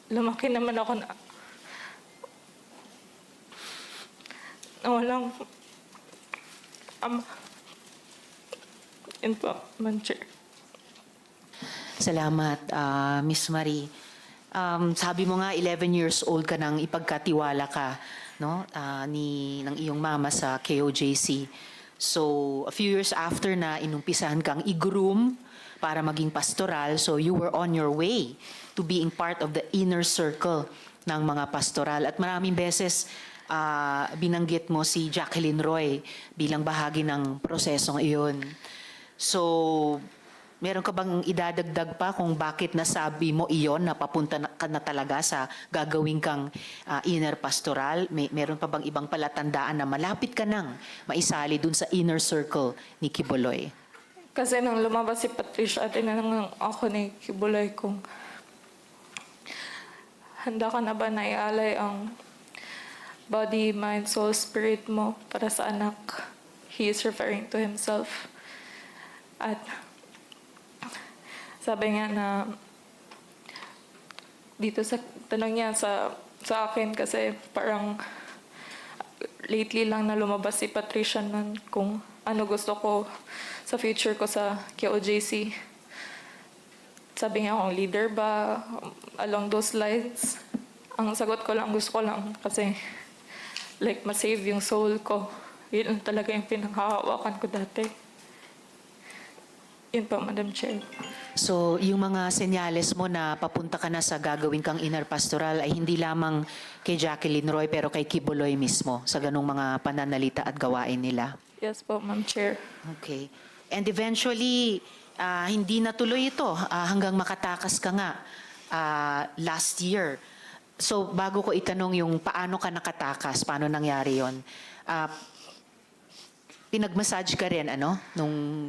lumaki naman ako na walang ama. Yun po, Madam Chair. Salamat, Miss Marie. Sabi mo nga 11 years old ka nang ipagkatiwala ka, no, ng iyong mama sa KOJC. So a few years after na inumpisahan kang i-groom para maging pastoral, so you were on your way to being part of the inner circle ng mga pastoral. At maraming beses binanggit mo si Jacqueline Roy bilang bahagi ng prosesong iyon. So meron ka bang idadagdag pa kung bakit nasabi mo iyon na papunta ka na talaga sa gagawin kang inner pastoral? Meron pa bang ibang palatandaan na malapit ka nang maisali dun sa inner circle ni Quiboloy? Kasi nung lumabas si Patricia, tinanong ako ni Quiboloy kung handa ka na ba na ialay ang body, mind, soul, spirit mo para sa anak. He is referring to himself. At sabi niya na dito sa tanong niya sa akin kasi parang lately lang na lumabas si Patricia nun kung ano gusto ko sa future ko sa KOJC. Sabi niya kung leader ba, along those lines. Ang sagot ko lang, gusto ko lang kasi like masave yung soul ko. Yun talaga yung pinanghahawakan ko dati. Yun po, Madam Chair. So, yung mga senyales mo na papunta ka na sa gagawin kang inner pastoral ay hindi lamang kay Jacqueline Roy pero kay Quiboloy mismo sa ganung mga pananalita at gawain nila. Yes po, Ma'am Chair. Okay. And eventually, hindi natuloy ito hanggang makatakas ka nga last year. So, bago ko itanong yung paano ka nakatakas, paano nangyari yon? Pinag-massage ka rin, ano?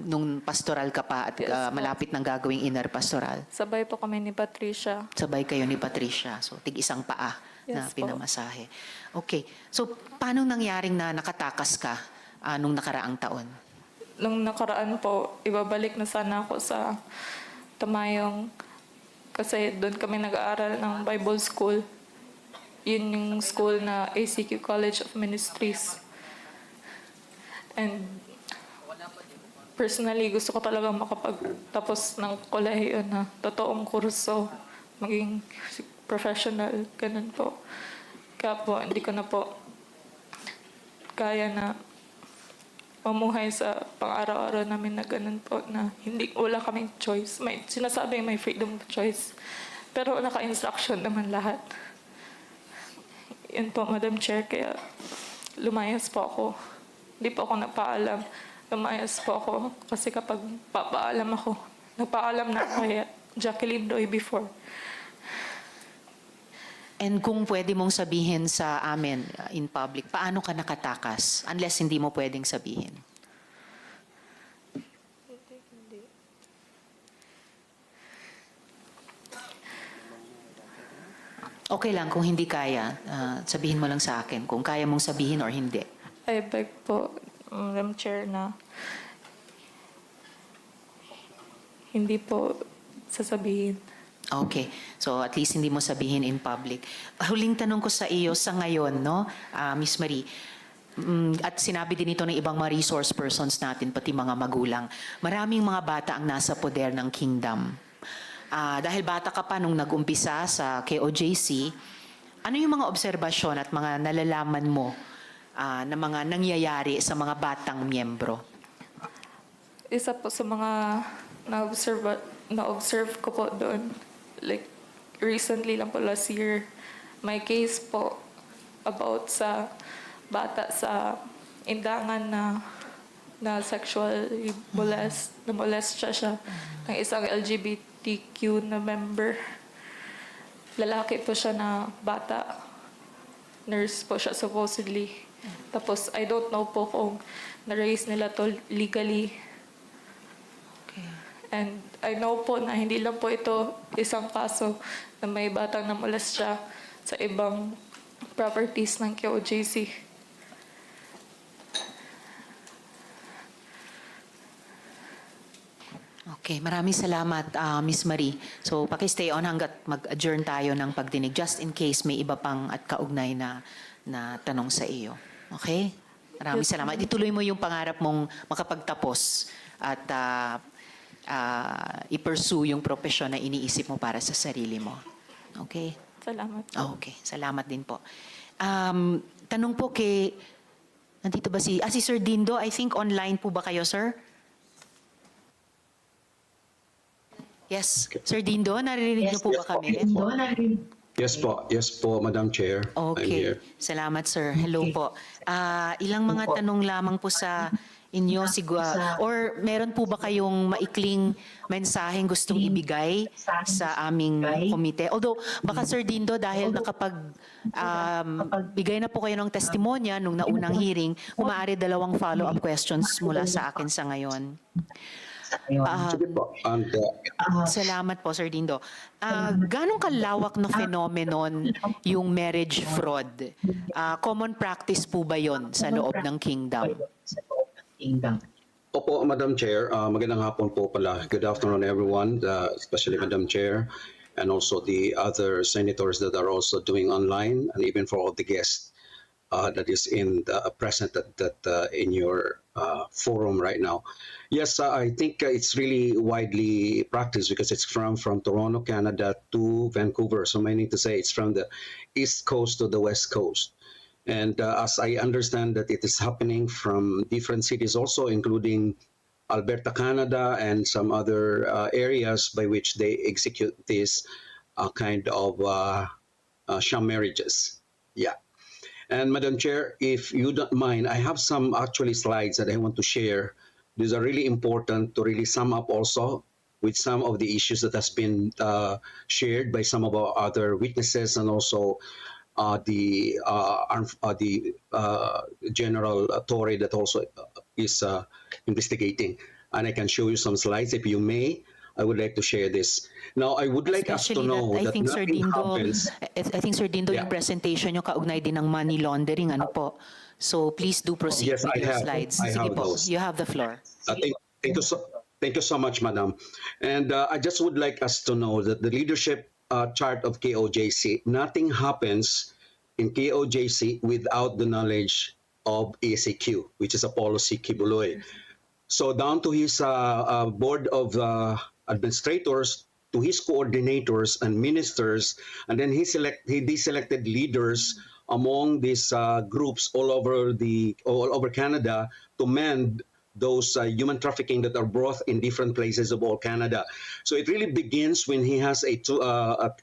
Nung pastoral ka pa at malapit ng gagawing inner pastoral. Sabay po kami ni Patricia. Sabay kayo ni Patricia. So, tig-isang paa na Yes po. pinamasahe. Okay. So, paano nangyaring na nakatakas ka nung nakaraang taon? Nung nakaraan po, ibabalik na sana ako sa Tamayong kasi doon kami nag-aaral ng Bible School. Yun yung school na ACQ College of Ministries. And personally, gusto ko talaga makapagtapos ng kolehiyo na totoong kurso, maging professional, ganun po. Kaya po, hindi ko na po kaya na mamuhay sa pang-araw-araw namin na ganun po, na wala kaming choice. Sinasabi may freedom of choice. Pero naka-instruction naman lahat. Yun po, Madam Chair, kaya lumayas po ako. Hindi po ako nagpaalam. Lumayas po ako kasi kapag papaalam ako, nagpaalam na ako kay Jacqueline Doy before. And kung pwede mong sabihin sa amin in public, paano ka nakatakas? Unless hindi mo pwedeng sabihin. Okay lang, kung hindi kaya, sabihin mo lang sa akin kung kaya mong sabihin or hindi. I beg po, Madam Chair, na hindi po sasabihin. Okay. So at least hindi mo sabihin in public. Huling tanong ko sa iyo sa ngayon, no, Miss Marie, at sinabi din ito ng ibang mga resource persons natin, pati mga magulang, maraming mga bata ang nasa poder ng kingdom. Dahil bata ka pa nung nag-umpisa sa KOJC, ano yung mga obserbasyon at mga nalalaman mo na mga nangyayari sa mga batang miyembro? Isa po sa mga na-observe ko po doon, like recently lang po last year, may case po about sa bata sa Indangan na sexually molest siya ng isang LGBTQ na member. Lalaki po siya na bata. Nurse po siya supposedly. Tapos I don't know po kung na-raise nila to legally. And I know po na hindi lang po ito isang kaso na may batang namolest siya sa ibang properties ng KOJC. Okay, maraming salamat, Miss Marie. So, paki-stay on hanggat mag-adjourn tayo ng pagdinig, just in case may iba pang at kaugnay na tanong sa iyo. Okay? Maraming salamat. Ituloy mo yung pangarap mong makapagtapos at i-pursue yung profesyon na iniisip mo para sa sarili mo. Okay? Salamat po. Okay, salamat din po. Tanong po kay, nandito ba si Sir Dindo? I think online po ba kayo, sir? Yes, Sir Dindo, naririnig niyo po ba kami? Yes po, Madam Chair. I'm Okay, here. salamat sir. Hello po. Ilang mga tanong lamang po sa inyo, or meron po ba kayong maikling mensaheng gustong ibigay sa aming komite? Although, baka Sir Dindo, dahil bigay na po kayo ng testimonya nung naunang hearing, maaari 2 follow-up questions mula sa akin sa ngayon. Sige po. Salamat po, Sir Dindo. Ganong kalawak na phenomenon yung marriage fraud? Common practice po ba yon sa loob ng kingdom? Opo, Madam Chair. Magandang hapon po pala. Good afternoon, everyone, especially Madam Chair, and also the other senators that are also doing online, and even for all the guests that is present in your forum right now. Yes, I think it's really widely practiced because it's from Toronto, Canada to Vancouver. So meaning to say it's from the East Coast to the West Coast. And as I understand that it is happening from different cities also, including Alberta, Canada, and some other areas by which they execute this kind of sham marriages. Yeah. And Madam Chair, if you don't mind, I have some actually slides that I want to share. These are really important to really sum up also with some of the issues that has been shared by some of our other witnesses and also the General Torre that also is investigating. And I can show you some slides if you may. I would like to share this. Now, I would like us to Especially know that I that think Sir nothing Dindo, happens. I think Sir Dindo, Yeah. yung presentation nyo kaugnay din ng money laundering, ano po? So please do proceed Yes, with I your have. slides. I Sige have po, those. you have the floor. Thank you so much, Madam. And I just would like us to know that the leadership chart of KOJC, nothing happens in KOJC without the knowledge of ACQ, which is Apollo C. Quiboloy. So down to his board of administrators, to his coordinators and ministers, and then he deselected leaders among these groups all over Canada to mend those human trafficking that are brought in different places of all Canada. So it really begins when he has a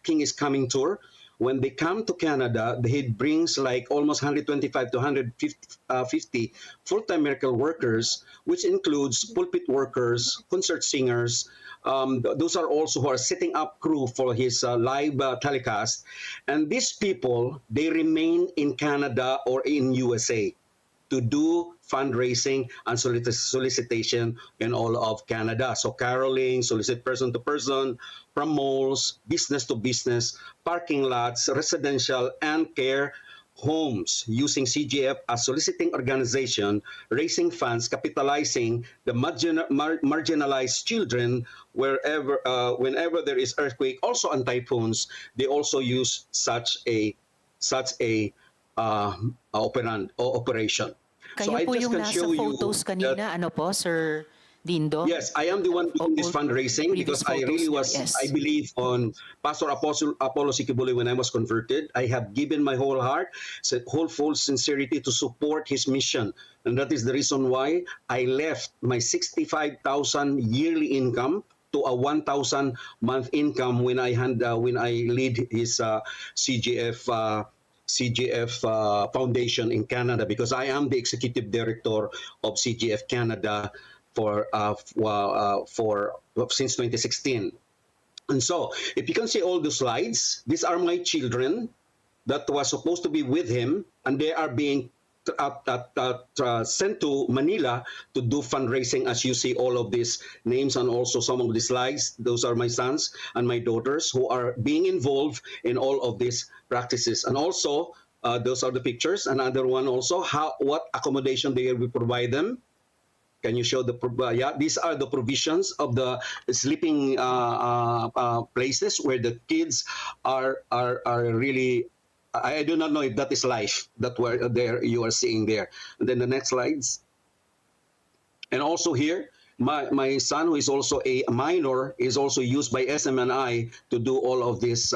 King is Coming tour. When they come to Canada, he brings like almost 125 to 150 full-time miracle workers, which includes pulpit workers, concert singers. Those are also who are setting up crew for his live telecast. And these people, they remain in Canada or in USA to do fundraising and solicitation in all of Canada. So caroling, solicit person to person, from malls, business to business, parking lots, residential and care homes, using CGF as soliciting organization, raising funds, capitalizing the marginalized children whenever there is earthquake, also on typhoons. They also use such a operation. Kayo po yung nasa photos kanina, ano po, Sir Dindo? Yes, I am the one doing this fundraising because I really was, I believe on Pastor Apollo C. Quiboloy when I was converted. I have given my whole heart, whole full sincerity to support his mission. And that is the reason why I left my 65,000 yearly income to a 1,000 month income when I lead his CGF Foundation in Canada, because I am the executive director of CGF Canada since 2016. And so, if you can see all the slides, these are my children that was supposed to be with him, and they are being sent to Manila to do fundraising. As you see all of these names and also some of the slides, those are my sons and my daughters who are being involved in all of these practices. And also, those are the pictures. Another one also, what accommodation they will provide them. Can you show these are the provisions of the sleeping places where the kids are really. I do not know if that is life that were there you are seeing there. And then the next slides. And also here, my son, who is also a minor, is also used by SMNI to do all of this.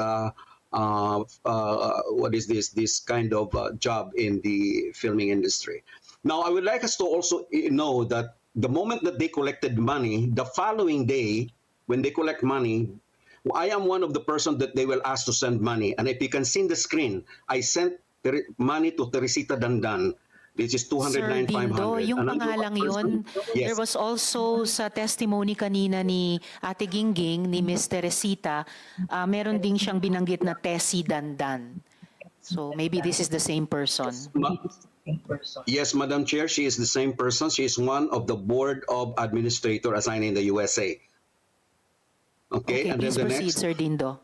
What is this kind of job in the filming industry. Now, I would like us to also know that the moment that they collected money, the following day, when they collect money, I am one of the person that they will ask to send money. And if you can see in the screen, I sent money to Teresita Dandan. This is 209,500. Sir Dindo, yung pangalang yun, yes. There was also sa testimony kanina ni Ate Gingging, ni Miss Teresita, meron ding siyang binanggit na Tessie Dandan. So maybe this is the same person. Yes, Madam Chair, she is the same person. She is one of the board of administrator assigned in the USA. Okay, and then please the proceed, next. Sir Dindo.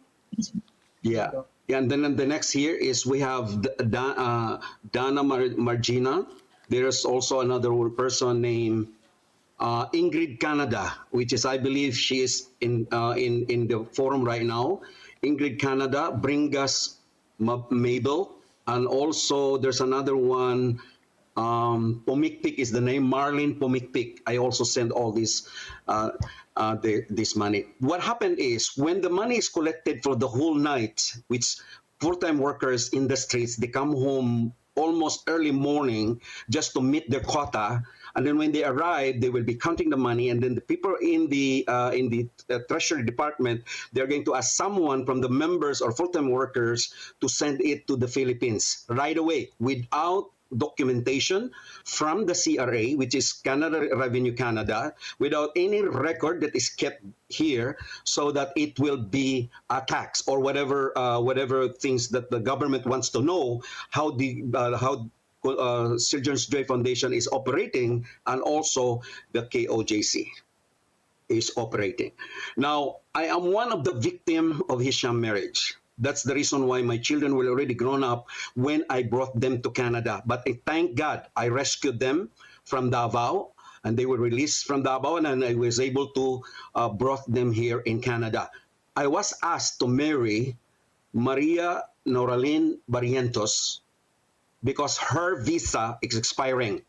Yeah, and then the next here is we have Dana Margina. There's also another person named Ingrid Canada, which is, I believe, she is in the forum right now. Ingrid Canada, Bringas Mabel, and also there's another one. Pomikpik is the name, Marlene Pomikpik. I also send all this money. What happened is when the money is collected for the whole night, which full-time workers in the streets, they come home almost early morning just to meet their quota. And then when they arrive, they will be counting the money. And then the people in the Treasury Department, they're going to ask someone from the members or full-time workers to send it to the Philippines right away without documentation from the CRA, which is Canada Revenue Canada, without any record that is kept here, so that it will be a tax or whatever things that the government wants to know how Children's Joy Foundation is operating, and also the KOJC. is operating. Now, I am one of the victim of his sham marriage. That's the reason why my children were already grown up when I brought them to Canada. But I thank God I rescued them from Davao, and they were released from Davao, and I was able to brought them here in Canada. I was asked to marry Maria Noraline Barrientos because her visa is expiring.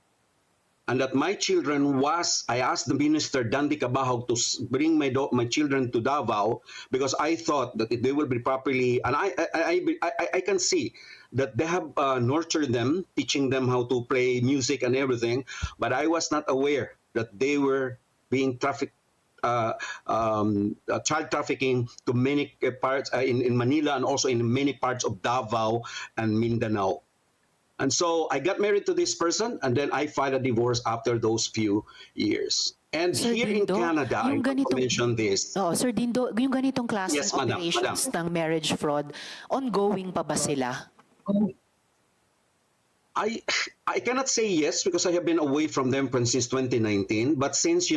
And that my children I asked the minister, Dandy Cabahog, to bring my children to Davao because I thought that they will be properly, and I can see that they have nurtured them, teaching them how to play music and everything, but I was not aware that they were being trafficked, child trafficking to many parts in Manila and also in many parts of Davao and Mindanao. And so I got married to this person, and then I filed a divorce after those few years. And Sir here Dindo, in Canada, I yung want to ganitong- mention this. Oh, Sir Dindo, yung ganitong klaseng Yes, madam, operations ng marriage fraud, ongoing pa ba sila? I cannot say yes because I have been away from them since 2019. But since,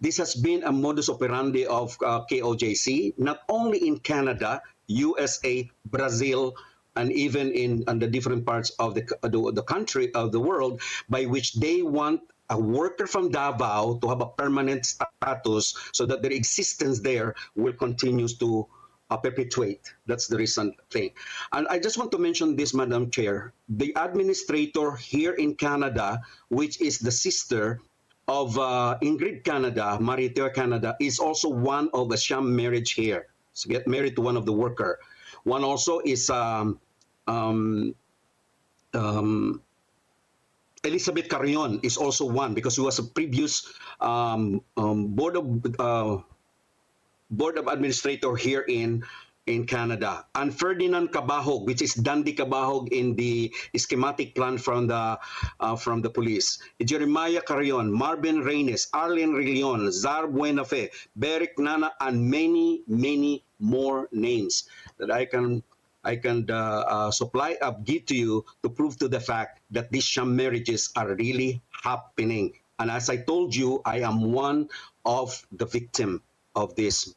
this has been a modus operandi of KOJC, not only in Canada, USA, Brazil, and even in the different parts of the country, of the world, by which they want a worker from Davao to have a permanent status so that their existence there will continue to perpetuate. That's the recent thing. And I just want to mention this, Madam Chair. The administrator here in Canada, which is the sister of Ingrid Canada, Mariteur Canada, is also one of a sham marriage here. So get married to one of the worker. One also is Elizabeth Carrion is also one because he was a previous board of administrator here in Canada. And Ferdinand Cabahog, which is Dandy Cabahog in the schematic plan from the police. Jeremiah Carrion, Marvin Reynes, Arlen Rillion, Zar Buenafe, Beric Nana, and many, many more names that I can give to you to prove to the fact that these sham marriages are really happening. And as I told you, I am one of the victim of this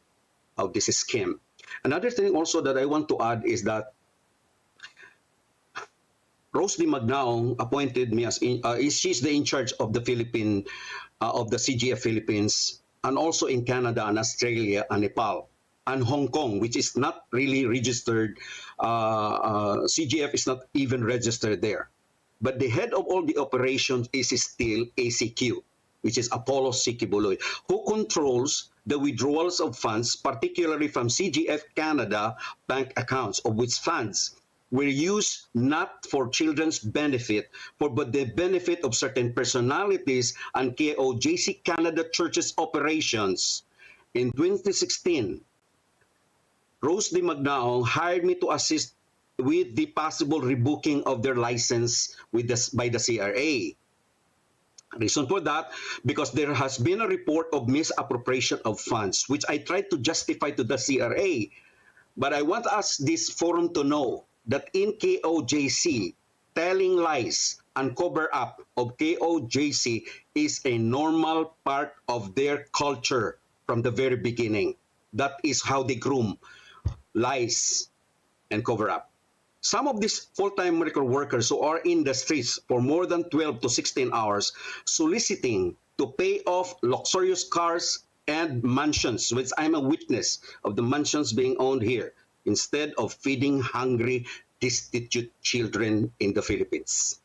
scheme. Another thing also that I want to add is that Rose D. Magnaong appointed me as she's the in charge of the of the CGF Philippines, and also in Canada and Australia and Nepal and Hong Kong, which is not really registered. CGF is not even registered there. But the head of all the operations is still ACQ, which is Apollo C. Quiboloy, who controls the withdrawals of funds, particularly from CGF Canada bank accounts, of which funds were used not for children's benefit, but the benefit of certain personalities and KOJC Canada Church's operations. In 2016, Rose D. Magnaong hired me to assist with the possible rebooking of their license by the CRA. Reason for that, because there has been a report of misappropriation of funds, which I tried to justify to the CRA. But I want us, this forum, to know that in KOJC, telling lies and cover up of KOJC is a normal part of their culture from the very beginning. That is how they groom lies and cover up. Some of these full-time miracle workers who are in the streets for more than 12 to 16 hours soliciting to pay off luxurious cars and mansions, which I'm a witness of the mansions being owned here, instead of feeding hungry, destitute children in the Philippines.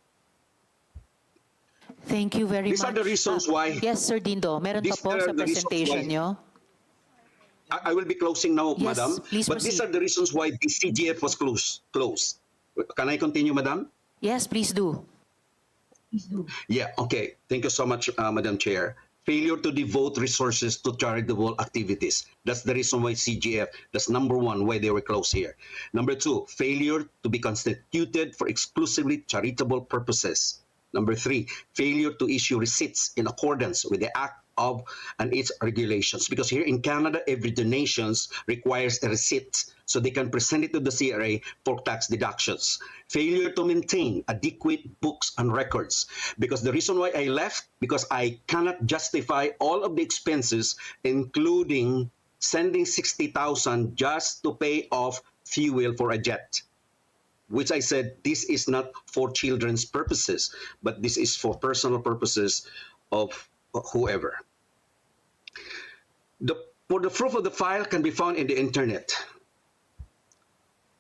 Thank you very much. These are the reasons why. Yes, Sir Dindo. Meron pa po sa presentation nyo. I will be closing now, Yes, Madam. please But these proceed. are the reasons why the CGF was closed. Can I continue, Madam? Yes, please do. Yeah, okay. Thank you so much, Madam Chair. Failure to devote resources to charitable activities. That's the reason why CGF, that's number one, why they were closed here. Number two, failure to be constituted for exclusively charitable purposes. Number three, failure to issue receipts in accordance with the Act of and its regulations. Because here in Canada, every donations requires a receipt so they can present it to the CRA for tax deductions. Failure to maintain adequate books and records. Because the reason why I left, because I cannot justify all of the expenses, including sending 60,000 just to pay off fuel for a jet, which I said, this is not for children's purposes, but this is for personal purposes of whoever. For the proof of the file can be found in the internet.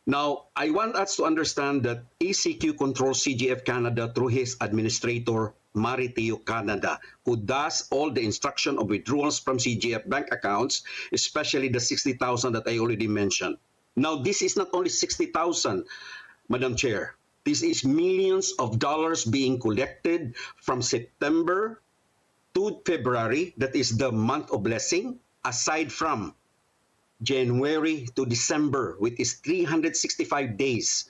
Now, I want us to understand that ECQ controls CGF Canada through his administrator, Mariteo Canada, who does all the instruction of withdrawals from CGF bank accounts, especially the 60,000 that I already mentioned. Now, this is not only 60,000, Madam Chair. This is millions of dollars being collected from September to February, that is the month of blessing, aside from January to December, which is 365 days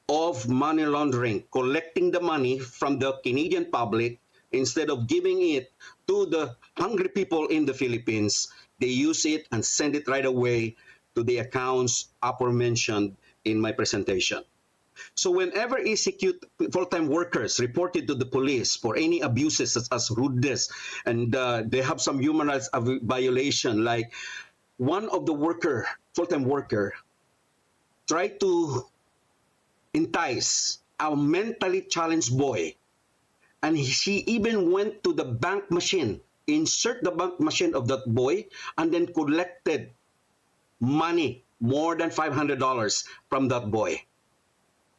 of money laundering, collecting the money from the Canadian public. Instead of giving it to the hungry people in the Philippines, they use it and send it right away to the accounts aforementioned in my presentation. So whenever ECQ full-time workers reported to the police for any abuses such as rudeness, and they have some human rights violation, like one of the full-time worker, tried to entice a mentally challenged boy, and she even went to the bank machine, insert the bank machine of that boy, and then collected money, more than $500 from that boy.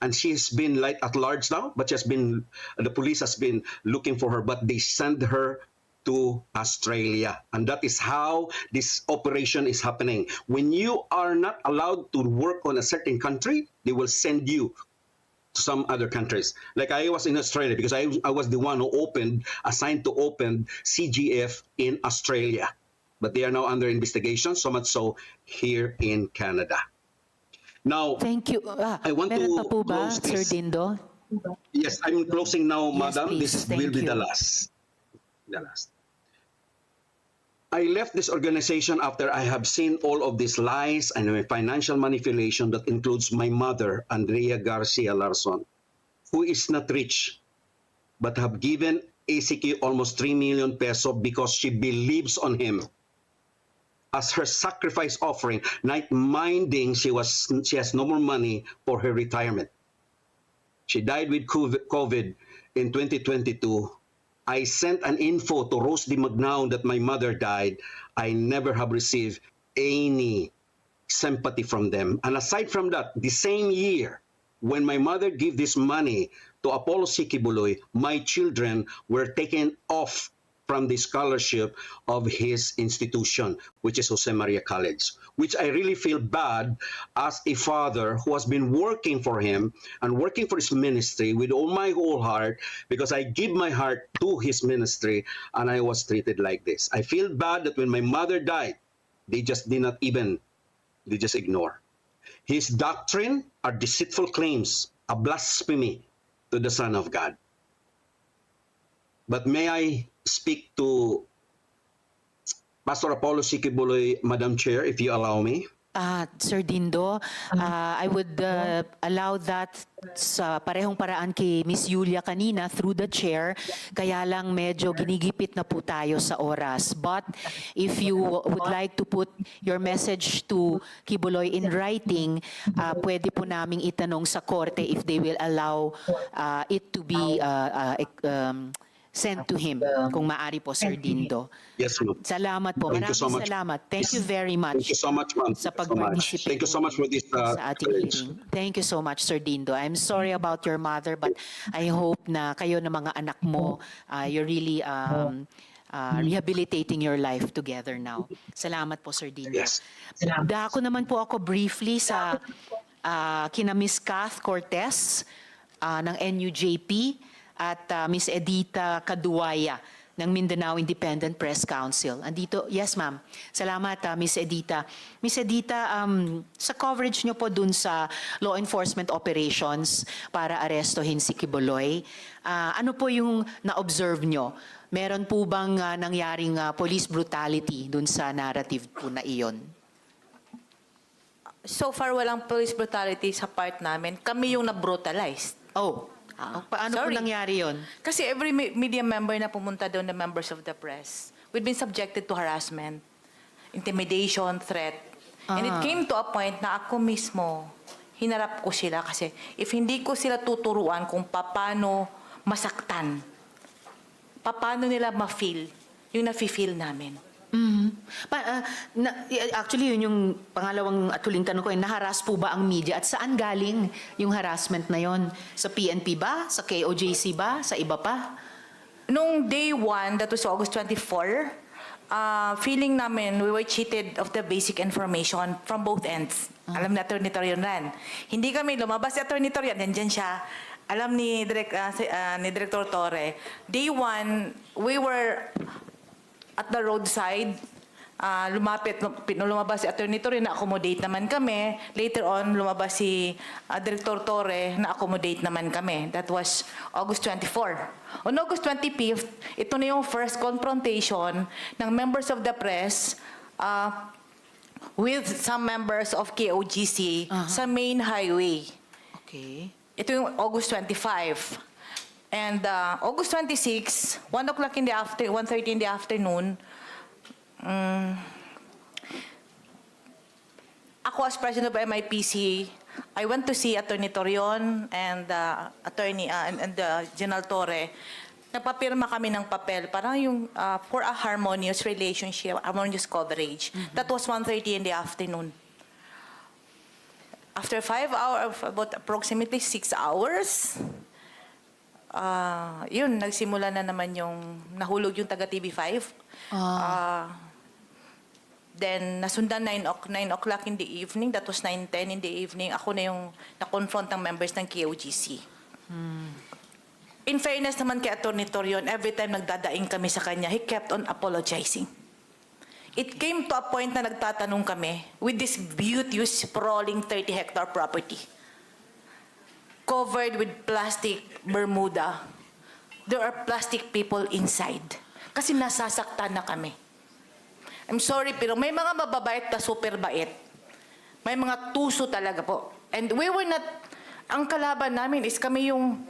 And she's been like at large now, but the police has been looking for her, but they send her to Australia. And that is how this operation is happening. When you are not allowed to work on a certain country, they will send you to some other countries. Like I was in Australia because I was the one who assigned to open CGF in Australia. But they are now under investigation, so much so here in Canada. Now, Thank you. I want meron to pa po ba, close Sir this. Dindo? Yes, I'm closing now, Yes, Madam. please. This Thank will be you. the last. The last. I left this organization after I have seen all of these lies and financial manipulation that includes my mother, Andrea Garcia Larson, who is not rich, but have given ACQ almost 3 million pesos because she believes on him as her sacrifice offering, not minding she has no more money for her retirement. She died with COVID in 2022. I sent an info to Rose Di Magnaon that my mother died. I never have received any sympathy from them. And aside from that, the same year, when my mother gave this money to Apollo C. Quiboloy, my children were taken off from the scholarship of his institution, which is Jose Maria College, which I really feel bad as a father who has been working for him and working for his ministry with all my whole heart, because I give my heart to his ministry and I was treated like this. I feel bad that when my mother died, they just ignore. His doctrine are deceitful claims, a blasphemy to the Son of God. But may I speak to Pastor Apollo C. Quiboloy, Madam Chair, if you allow me? Sir Dindo, I would allow that sa parehong paraan kay Miss Yulia kanina through the chair, kaya lang medyo ginigipit na po tayo sa oras. But if you would like to put your message to Quiboloy in writing, pwede po naming itanong sa korte if they will allow it to be sent to him, kung maaari po, Sir Dindo. Yes, ma'am. Salamat po. Thank you so Maraming much. salamat. Thank you very much. Thank you so much, ma'am. Sa pag-participate. Thank you so much for this sa ating hearing. Thank you so much, Sir Dindo. I'm sorry about your mother, but I hope na kayo na mga anak mo, you're really rehabilitating your life together now. Salamat po, Sir Dindo. Yes. Dako naman po ako briefly sa kina Miss Kath Cortez ng NUJP at Miss Edita Caduaya ng Mindanao Independent Press Council. Andito, yes ma'am. Salamat Miss Edita. Miss Edita, sa coverage nyo po dun sa law enforcement operations para arestohin si Quiboloy, ano po yung na-observe nyo Meron po bang nangyaring police brutality dun sa narrative po na iyon? So far, walang police brutality sa part namin. Kami yung na-brutalized. Oh, paano po sorry. nangyari yon? Kasi every media member na pumunta doon, the members of the press, we've been subjected to harassment, intimidation, threat. And it came to a point na ako mismo, hinarap ko sila kasi if hindi ko sila tuturuan kung paano masaktan, paano nila ma-feel yung nafe-feel namin. Actually, yun yung pangalawang at huling tanong ko, naharas po ba ang media at saan galing yung harassment na yon? Sa PNP ba? Sa KOJC ba? Sa iba pa? Nung day 1, that was August 24, feeling namin we were cheated of the basic information from both ends. Alam ni Atty. Torion ran. Hindi kami lumabas si Atty. Torion, nandyan siya. Alam ni Director Torre. Day 1, we were at the roadside, lumabas si Atty. Torre, na-accommodate naman kami. Later on, lumabas si Director Torre, na-accommodate naman kami. That was August 24. On August 25th, ito na yung first confrontation ng members of the press with some members of KOGC sa main highway. Okay. Ito yung August 25. And August 26, 1 o'clock in the afternoon, 1:30 in the afternoon, ako as president of MIPC, I went to see Atty. Torion and General Torre. Nagpapirma kami ng papel, parang yung for a harmonious relationship, harmonious coverage. That was 1:30 in the afternoon. After 5 hours, about approximately 6 hours, yun, nagsimula na naman yung nahulog yung taga TV5. Then, nasundan 9 o'clock in the evening. That was 9:10 in the evening. Ako na yung na-confront ng members ng KOGC. In fairness naman kay Atty. Torion, every time nagdadaing kami sa kanya, he kept on apologizing. It came to a point na nagtatanong kami with this beauteous, sprawling 30-hectare property, covered with plastic Bermuda. There are plastic people inside. Kasi nasasaktan na kami. I'm sorry, pero may mga mababait na super bait. May mga tuso talaga po. And we were not, ang kalaban namin is kami yung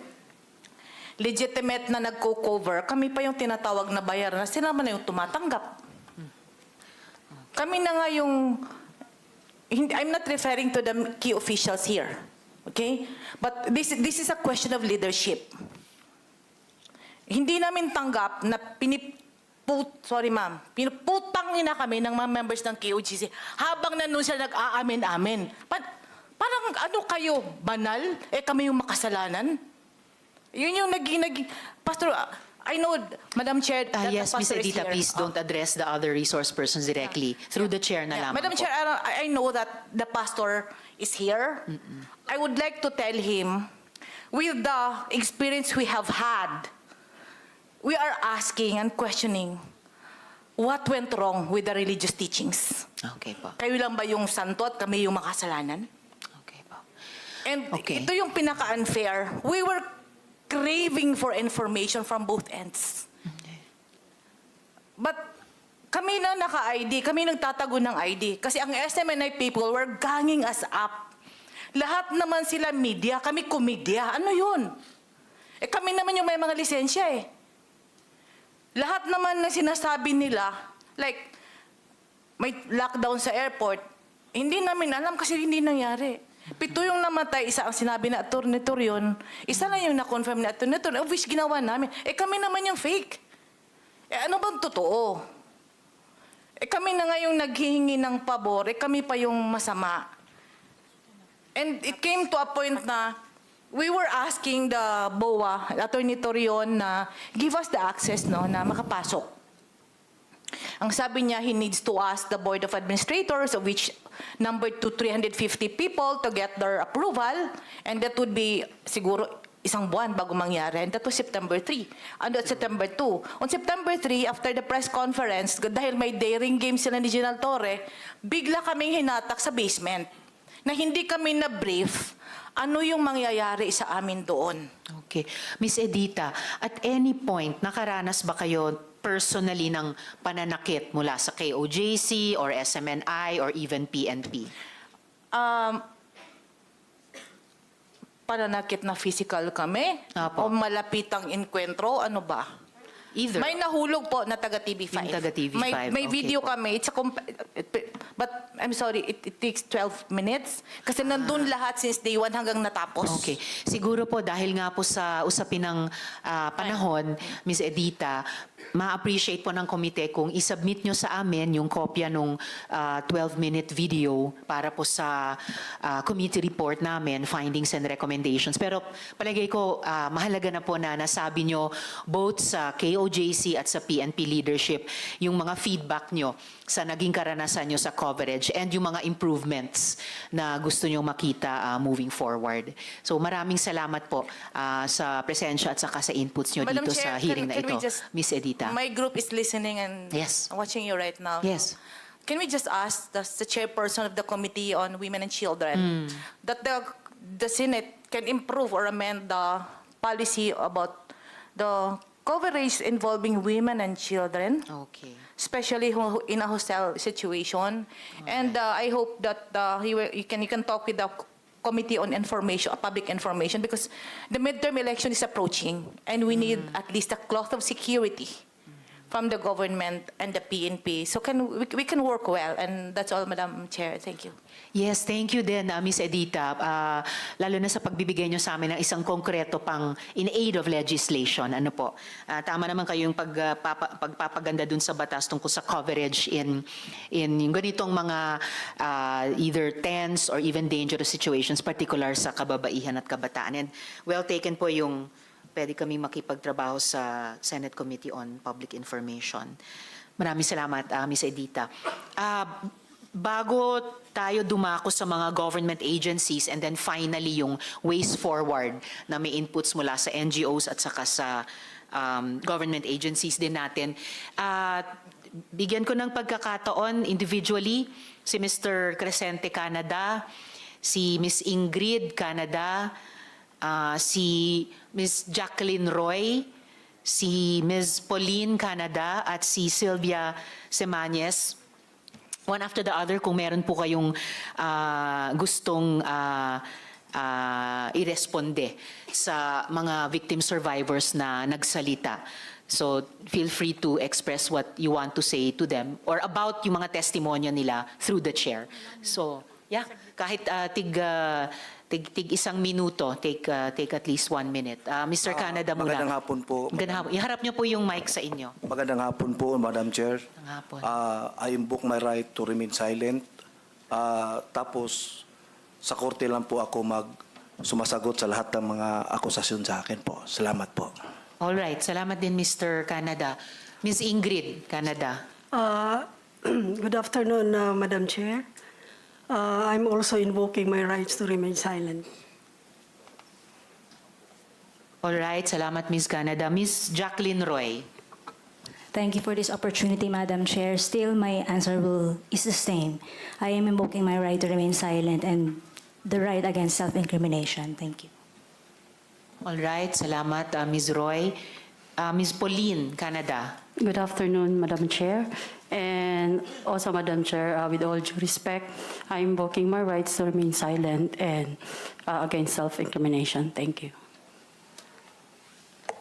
legitimate na nagko-cover. Kami pa yung tinatawag na bayaran na sila man na yung tumatanggap. Kami na nga yung, I'm not referring to the key officials here. Okay? But this is a question of leadership. Hindi namin tanggap na pinuputang ina kami ng mga members ng KOGC habang nandun sila nag-aamin-amin. Parang ano kayo, banal? Kami yung makasalanan? Yun yung Pastor, I know, Madam Chair, that yes, the Ms. pastor is Edita, here. please don't address the other resource persons directly. Through the chair na lamang Madam po. Chair, I know that the pastor is here. I would like to tell him, with the experience we have had, we are asking and questioning what went wrong with the religious teachings. Okay po. Kayo lang ba yung santo at kami yung makasalanan? Okay po. And Okay. ito yung pinaka-unfair. We were craving for information from both ends. But kami na naka-ID, kami nagtatago ng ID. Kasi ang SMNI people were ganging us up. Lahat naman sila media, kami komedya. Ano yun? Kami naman yung may mga lisensya eh. Lahat naman na sinasabi nila, like, may lockdown sa airport, hindi namin alam kasi hindi nangyari. 7 yung namatay, isa ang sinabi na Atty. Torion, isa lang yung na-confirm na Atty. Torion, of which ginawa namin. Kami naman yung fake. Ano bang totoo? Kami na nga yung naghihingi ng pabor, kami pa yung masama. And it came to a point na we were asking the BOA, Atty. Torion, na give us the access na makapasok. Ang sabi niya, he needs to ask the Board of Administrators, of which numbered to 350 people to get their approval, and that would be siguro isang buwan bago mangyari. And that was September 3. And at September 2. On September 3, after the press conference, dahil may daring game sila ni General Torre, bigla kaming hinatak sa basement na hindi kami na-brief ano yung mangyayari sa amin doon. Okay. Miss Edita, at any point, nakaranas ba kayo personally ng pananakit mula sa KOJC or SMNI or even PNP? Pananakit na physical kami? O Apo. malapitang enkwentro? Ano ba? Either. May nahulog po na taga TV5. Yung taga TV5, May okay video po. kami. But I'm sorry, it takes 12 minutes. Kasi nandun lahat since day 1 hanggang natapos. Okay. Siguro po dahil nga po sa usapin ng panahon, Ms. Edita, ma-appreciate po ng komite kung isubmit nyo sa amin yung kopya nung 12-minute video para po sa committee report namin, findings and recommendations. Pero palagay ko mahalaga na po na nasabi nyo both sa KOJC at sa PNP leadership yung mga feedback nyo sa naging karanasan nyo sa coverage and yung mga improvements na gusto nyo makita moving forward. So maraming salamat po sa presensya at saka sa inputs nyo Madam dito Chair, sa hearing na can we ito. just- Miss Edita. My group is listening and Yes. watching you right now. Yes. Can we just ask the chairperson of the Committee on Women and Children that the Senate can improve or amend the policy about the coverage involving women and children, Okay. especially in a hostile situation. And I hope that you can talk with the Committee on Information, Public Information, because the midterm election is approaching, and we need at least a cloth of security from the government and the PNP. So we can work well, and that's all, Madam Chair. Thank you. Yes, thank you din, Miss Edita. Lalo na sa pagbibigay nyo sa amin ng isang konkreto pang in aid of legislation. Ano po? Tama naman kayong pagpapaganda dun sa batas tungkol sa coverage in yung ganitong mga either tense or even dangerous situations, particular sa kababaihan at kabataan. And well taken po yung pwede kami makipagtrabaho sa Senate Committee on Public Information. Maraming salamat, Ms. Edita. Bago tayo dumako sa mga government agencies and then finally yung ways forward na may inputs mula sa NGOs at saka sa government agencies din natin, bigyan ko ng pagkakataon individually si Mr. Crescente Canada, si Ms. Ingrid Canada, si Ms. Jacqueline Roy, si Ms. Pauline Canada at si Sylvia Semañez. One after the other, kung meron po kayong gustong iresponde sa mga victim survivors na nagsalita. So feel free to express what you want to say to them or about yung mga testimonya nila through the chair. So yeah, kahit tig isang minuto, take at least 1 minute. Mr. Canada muna. Magandang hapon po. Magandang hapon. Iharap niyo po yung mic sa inyo. Magandang hapon po, Madam Chair. Magandang hapon. I invoke my right to remain silent. Tapos, sa korte lang po ako sumasagot sa lahat ng mga akusasyon sa akin po. Salamat po. All right. Salamat din, Mr. Canada. Ms. Ingrid Canada. Good afternoon, Madam Chair. I'm also invoking my rights to remain silent. All right. Salamat, Ms. Canada. Ms. Jacqueline Roy. Thank you for this opportunity, Madam Chair. Still, my answer is the same. I am invoking my right to remain silent and the right against self-incrimination. Thank you. All right. Salamat, Ms. Roy. Ms. Pauline Canada. Good afternoon, Madam Chair. And also, Madam Chair, with all due respect, I'm invoking my rights to remain silent and against self-incrimination. Thank you.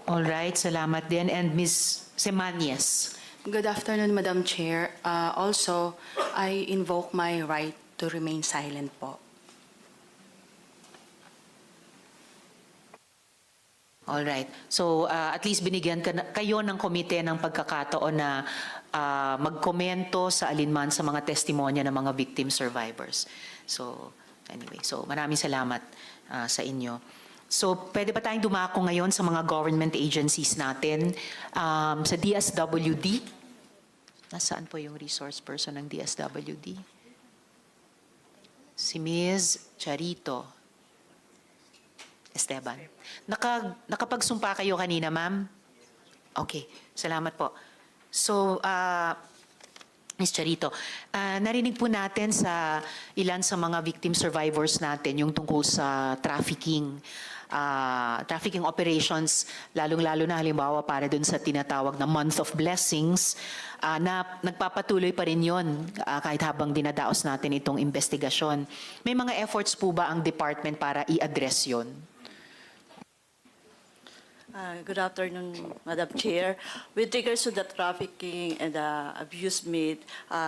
All right. Salamat din. And Ms. Semañez. Good afternoon, Madam Chair. Also, I invoke my right to remain silent po. All right. So at least binigyan kayo ng komite ng pagkakataon na magkomento sa alinman sa mga testimonya ng mga victim survivors. So anyway, so maraming salamat sa inyo. So pwede ba tayong dumako ngayon sa mga government agencies natin? Sa DSWD, nasaan po yung resource person ng DSWD? Si Ms. Charito Esteban. Nakapagsumpa kayo kanina, ma'am? Okay, salamat po. So, Ms. Charito, narinig po natin sa ilan sa mga victim survivors natin yung tungkol sa trafficking operations, lalong-lalo na halimbawa para dun sa tinatawag na Month of Blessings, na nagpapatuloy pa rin yun kahit habang dinadaos natin itong investigasyon. May mga efforts po ba ang department para i-address yun? Good afternoon, Madam Chair. With regards to the trafficking and abuse made,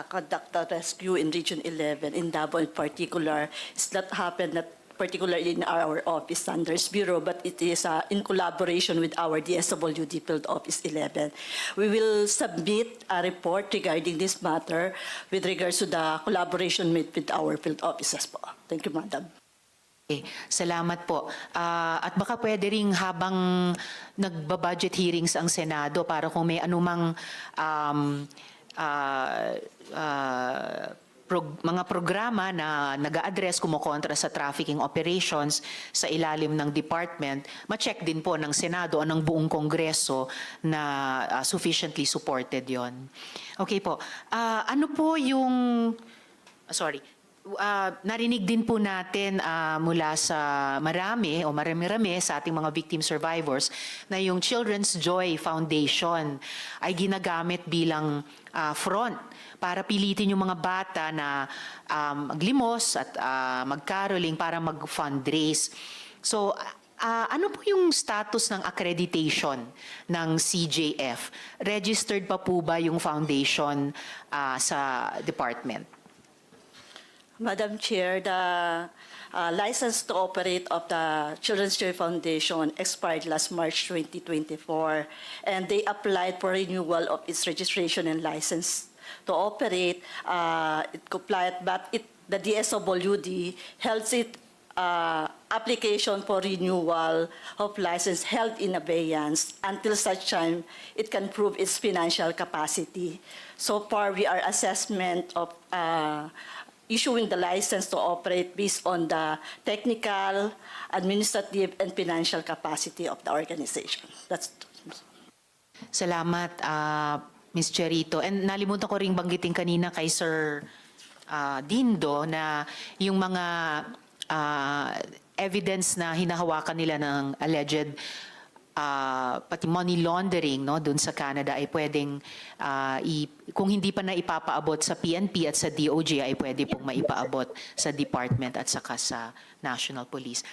conduct the rescue in Region 11, in Davao in particular, it's not happened that particularly in our office, Sanders Bureau, but it is in collaboration with our DSWD Field Office 11. We will submit a report regarding this matter with regards to the collaboration made with our field offices po. Thank you, Madam. Okay, salamat po. At baka pwede ring habang nagbabudget hearings ang Senado para kung may anumang mga programa na nag-a-address kumokontra sa trafficking operations sa ilalim ng department, ma-check din po ng Senado o ng buong Kongreso na sufficiently supported yon. Okay po. Ano po yung... Sorry. Narinig din po natin mula sa marami-rami sa ating mga victim survivors na yung Children's Joy Foundation ay ginagamit bilang front para pilitin yung mga bata na maglimos at mag-caroling para mag-fundraise. So, ano po yung status ng accreditation ng CJF? Registered pa po ba yung foundation sa department? Madam Chair, the license to operate of the Children's Joy Foundation expired last March 2024, and they applied for renewal of its registration and license to operate. It complied, but the DSWD held its application for renewal of license held in abeyance until such time it can prove its financial capacity. So far, we are assessment of issuing the license to operate based on the technical, administrative, and financial capacity of the organization. That's. Salamat, Ms. Charito. And nalimutan ko ring banggitin kanina kay Sir Dindo na yung mga evidence na hinahawakan nila ng alleged pati money laundering doon sa Canada ay pwedeng kung hindi pa na ipapaabot sa PNP at sa DOJ ay pwede pong maipaabot sa department at saka sa National Police.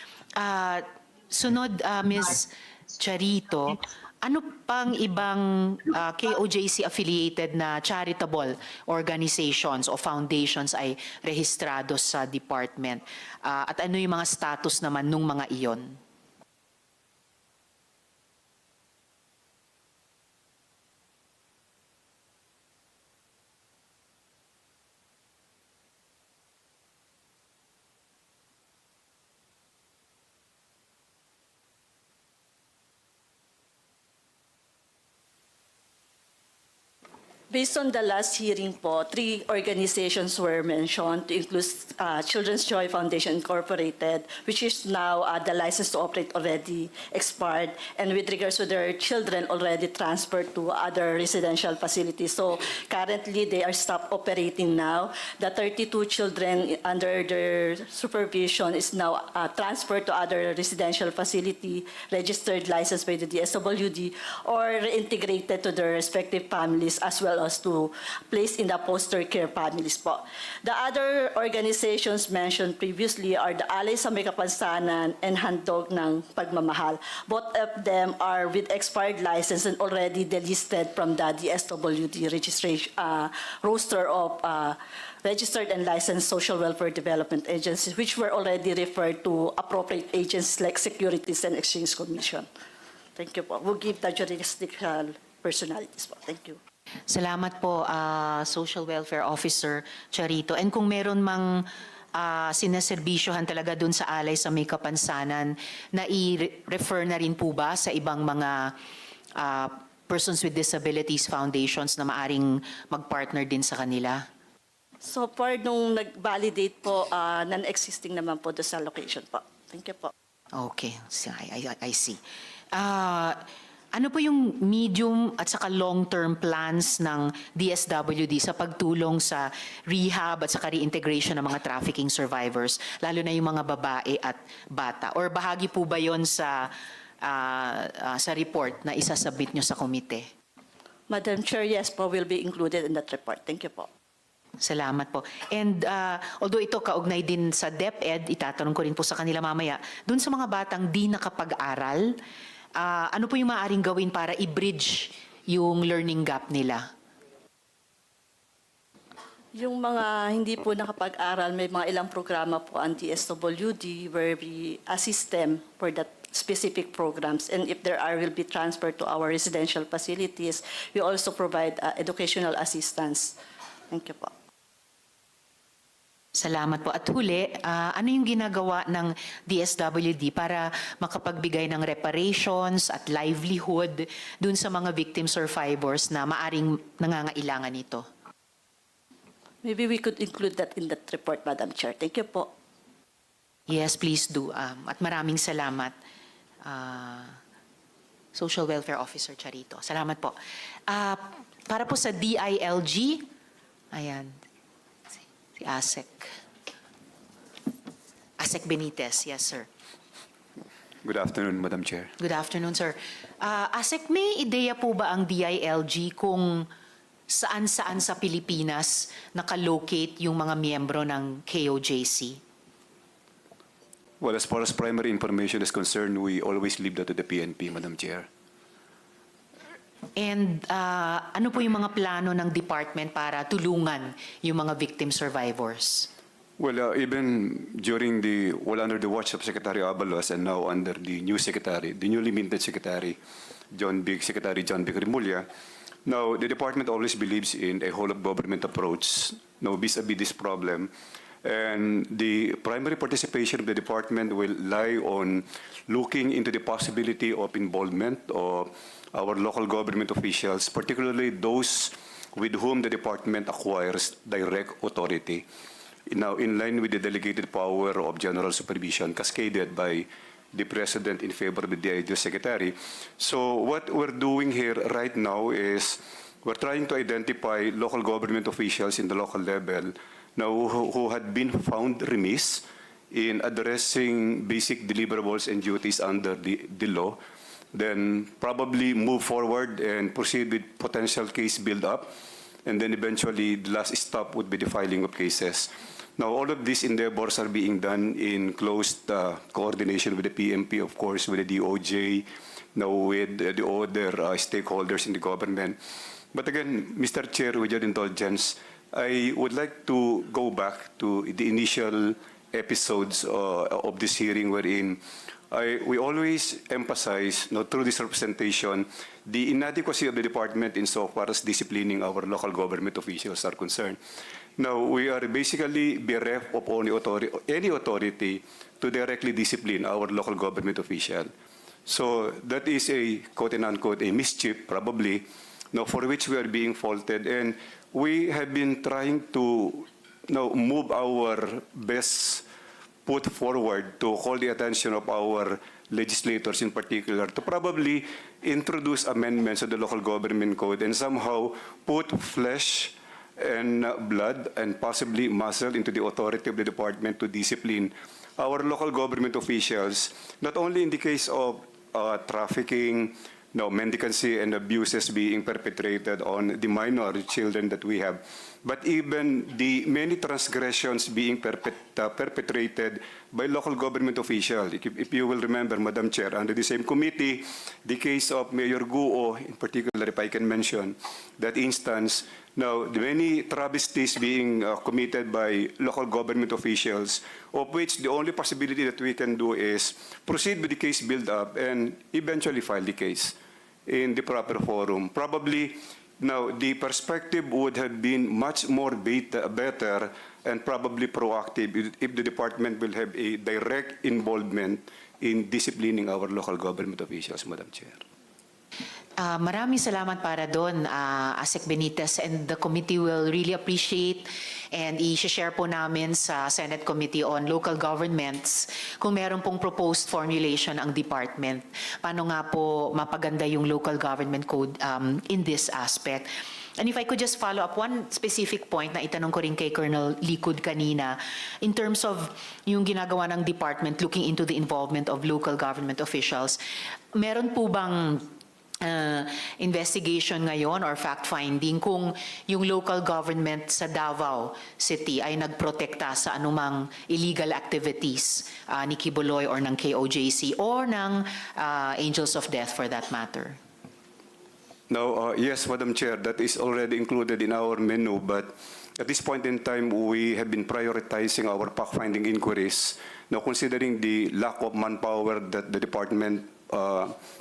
Sunod, Ms. Charito, ano pang ibang KOJC affiliated na charitable organizations o foundations ay rehistrado sa department? At ano yung mga status naman nung mga iyon? Based on the last hearing po, 3 organizations were mentioned to include Children's Joy Foundation Incorporated, which is now the license to operate already expired, and with regards to their children already transferred to other residential facilities. So currently they are stopped operating now. The 32 children under their supervision is now transferred to other residential facility registered licensed by the DSWD or reintegrated to their respective families as well as to place in the foster care families po. The other organizations mentioned previously are the Alay sa May Kapansanan and Handog ng Pagmamahal. Both of them are with expired license and already delisted from the DSWD registration roster of registered and licensed social welfare development agencies, which were already referred to appropriate agencies like Securities and Exchange Commission. Thank you po. We'll give the jurisdictional personalities po. Thank you. Salamat po, Social Welfare Officer Charito. And kung meron mang sinaserbisyohan talaga dun sa Alay sa May Kapansanan, na i-refer na rin po ba sa ibang mga Persons with Disabilities Foundations na maaring mag-partner din sa kanila? So far, nung nag-validate po, non-existing naman po doon sa location po. Thank you po. Okay, I see. Ano po yung medium at saka long-term plans ng DSWD sa pagtulong sa rehab at saka reintegration ng mga trafficking survivors, lalo na yung mga babae at bata? Or bahagi po ba yon sa report na isasubmit nyo sa komite? Madam Chair, yes po, will be included in that report. Thank you po. Salamat po. And although ito kaugnay din sa DepEd, itatanong ko rin po sa kanila mamaya, dun sa mga batang di nakapag-aral, ano po yung maaaring gawin para i-bridge yung learning gap nila? Yung mga hindi po nakapag-aral, may mga ilang programa po ang DSWD where we assist them for that specific programs. And if there are, will be transferred to our residential facilities. We also provide educational assistance. Thank you po. Salamat po. At huli, ano yung ginagawa ng DSWD para makapagbigay ng reparations at livelihood dun sa mga victim survivors na maaring nangangailangan nito? Maybe we could include that in that report, Madam Chair. Thank you po. Yes, please do. At maraming salamat, Social Welfare Officer Charito. Salamat po. Para po sa DILG, ayan, si Asek. Asek Benitez, yes, sir. Good afternoon, Madam Chair. Good afternoon, sir. Asek, may ideya po ba ang DILG kung saan-saan sa Pilipinas nakalocate yung mga miyembro ng KOJC? Well, as far as primary information is concerned, we always leave that to the PNP, Madam Chair. And ano po yung mga plano ng department para tulungan yung mga victim survivors? Well, even during under the watch of Secretary Abalos and now under the new secretary, the newly minted secretary, Secretary John Vic Rimulya, now the department always believes in a whole of government approach, vis-a-vis this problem. And the primary participation of the department will lie on looking into the possibility of involvement of our local government officials, particularly those with whom the department acquires direct authority. Now, in line with the delegated power of general supervision cascaded by the President in favor of the DILG Secretary. So what we're doing here right now is we're trying to identify local government officials in the local level now who had been found remiss in addressing basic deliverables and duties under the law, then probably move forward and proceed with potential case build-up, and then eventually the last stop would be the filing of cases. Now, all of these endeavors are being done in close coordination with the PMP, of course, with the DOJ, now with the other stakeholders in the government. But again, Mr. Chair, with your indulgence, I would like to go back to the initial episodes of this hearing wherein we always emphasize, through this representation, the inadequacy of the department insofar as disciplining our local government officials are concerned. Now, we are basically bereft of any authority to directly discipline our local government official. So that is a quote-unquote a mischief, probably, for which we are being faulted. And we have been trying to move our best foot forward to call the attention of our legislators in particular to probably introduce amendments to the local government code and somehow put flesh and blood and possibly muscle into the authority of the department to discipline our local government officials, not only in the case of trafficking, mendicancy and abuses being perpetrated on the minor children that we have, but even the many transgressions being perpetrated by local government officials. If you will remember, Madam Chair, under the same committee, the case of Mayor Guo, in particular, if I can mention that instance, now the many travesties being committed by local government officials, of which the only possibility that we can do is proceed with the case build-up and eventually file the case in the proper forum. Probably now the perspective would have been much more better and probably proactive if the department will have a direct involvement in disciplining our local government officials, Madam Chair. Maraming salamat para doon, Asek Benitez, and the committee will really appreciate and i-share po namin sa Senate Committee on Local Governments kung meron pong proposed formulation ang department. Paano nga po mapaganda yung local government code in this aspect. And if I could just follow up one specific point na itanong ko rin kay Colonel Likud kanina, in terms of yung ginagawa ng department looking into the involvement of local government officials, meron po bang investigation ngayon or fact-finding kung yung local government sa Davao City ay nagprotekta sa anumang illegal activities ni Quiboloy or ng KOJC or ng Angels of Death for that matter? Now, yes, Madam Chair, that is already included in our menu, but at this point in time, we have been prioritizing our fact-finding inquiries. Now, considering the lack of manpower that the department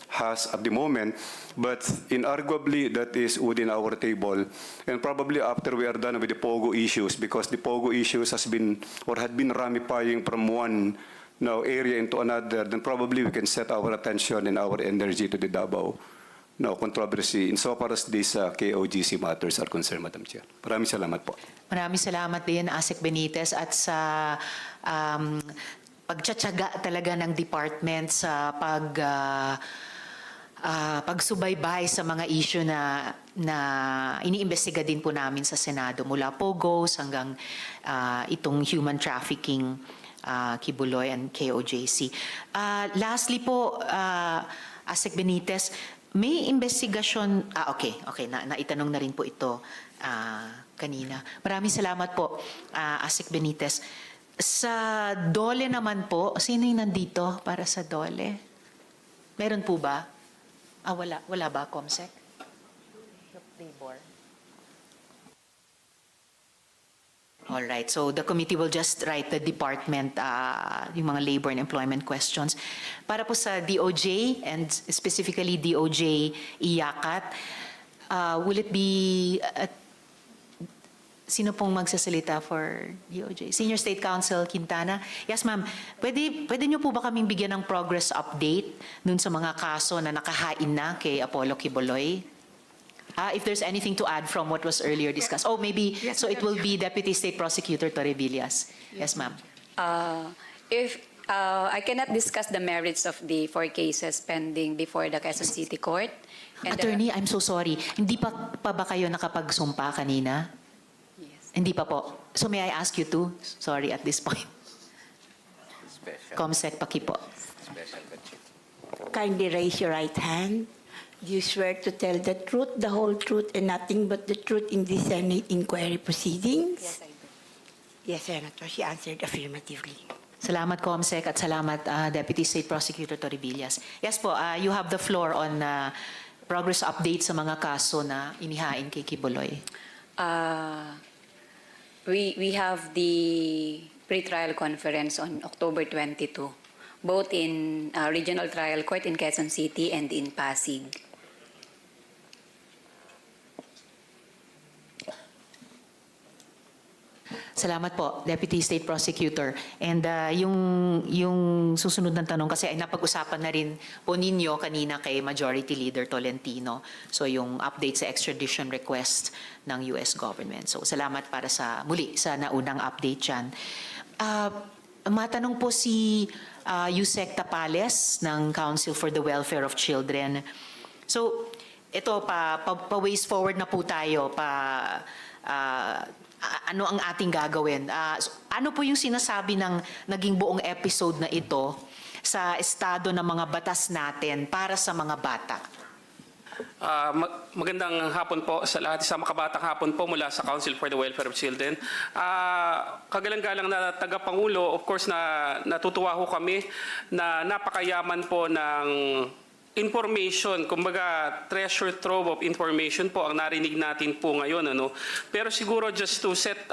has at the moment, but inarguably that is within our table. And probably after we are done with the POGO issues, because the POGO issues has been or had been ramifying from one area into another, then probably we can set our attention and our energy to the Davao controversy insofar as these KOGC matters are concerned, Madam Chair. Maraming salamat po. Maraming salamat din, Asek Benitez, at sa pagtsatsaga talaga ng department sa pagsubaybay sa mga issue na iniimbestiga din po namin sa Senado mula POGOs hanggang itong human trafficking, Quiboloy and KOJC. Lastly po, Asek Benitez, may investigasyon, okay, naitanong na rin po ito kanina. Maraming salamat po, Asek Benitez. Sa DOLE naman po, sino yung nandito para sa DOLE? Meron po ba? Wala ba, Comsec? Labor. All right, so the committee will just write the department yung mga labor and employment questions. Para po sa DOJ and specifically DOJ Iyakat, will it be sino pong magsasalita for DOJ? Senior State Counsel Quintana. Yes, ma'am. Pwede niyo po ba kaming bigyan ng progress update dun sa mga kaso na nakahain na kay Apollo Quiboloy? If there's anything to add from what was earlier discussed. Oh, maybe, yes, so it will be Deputy State Prosecutor Torrevillas. Yes, ma'am. If I cannot discuss the merits of the 4 cases pending before the Quezon City Court. And Attorney, I'm so sorry. Hindi pa ba kayo nakapagsumpa kanina? Yes. Hindi pa po. So may I ask you to? Sorry at this point. Comsec, pakipo. Kindly raise your right hand. Do you swear to tell the truth, the whole truth, and nothing but the truth in this Senate inquiry proceedings? Yes, I do. Yes, Senator. She answered affirmatively. Salamat, Comsec, at salamat, Deputy State Prosecutor Torrevillas. Yes po, you have the floor on progress update sa mga kaso na inihain kay Quiboloy. We have the pre-trial conference on October 22, both in Regional Trial Court in Quezon City and in Pasig. Salamat po, Deputy State Prosecutor. And yung susunod ng tanong, kasi ay napag-usapan na rin po ninyo kanina kay Majority Leader Tolentino. So yung update sa extradition request ng US government. So salamat para sa muli sa naunang update dyan. Matanong po si Yusek Tapales ng Council for the Welfare of Children. So ito, pa-ways forward na po tayo, ano ang ating gagawin? Ano po yung sinasabi ng naging buong episode na ito sa estado ng mga batas natin para sa mga bata? Magandang hapon po sa lahat. Isang makabatang hapon po mula sa Council for the Welfare of Children. Kagalang-galang na tagapangulo, of course natutuwa ho kami na napakayaman po ng information, kumbaga treasure trove of information po ang narinig natin po ngayon. Pero siguro just to set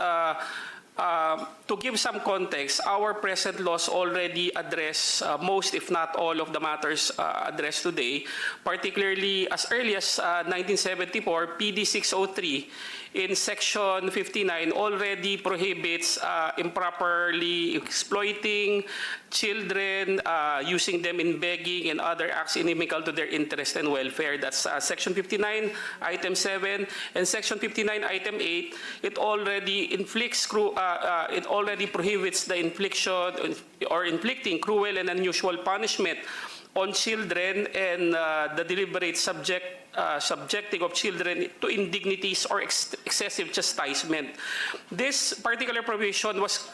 to to give some context, our present laws already address most, if not all, of the matters addressed today, particularly as early as 1974, PD 603 in Section 59 already prohibits improperly exploiting children, using them in begging and other acts inimical to their interest and welfare. That's Section 59, Item 7, and Section 59, Item 8. It already it already prohibits the infliction or inflicting cruel and unusual punishment on children and the deliberate subjecting of children to indignities or excessive chastisement. This particular provision was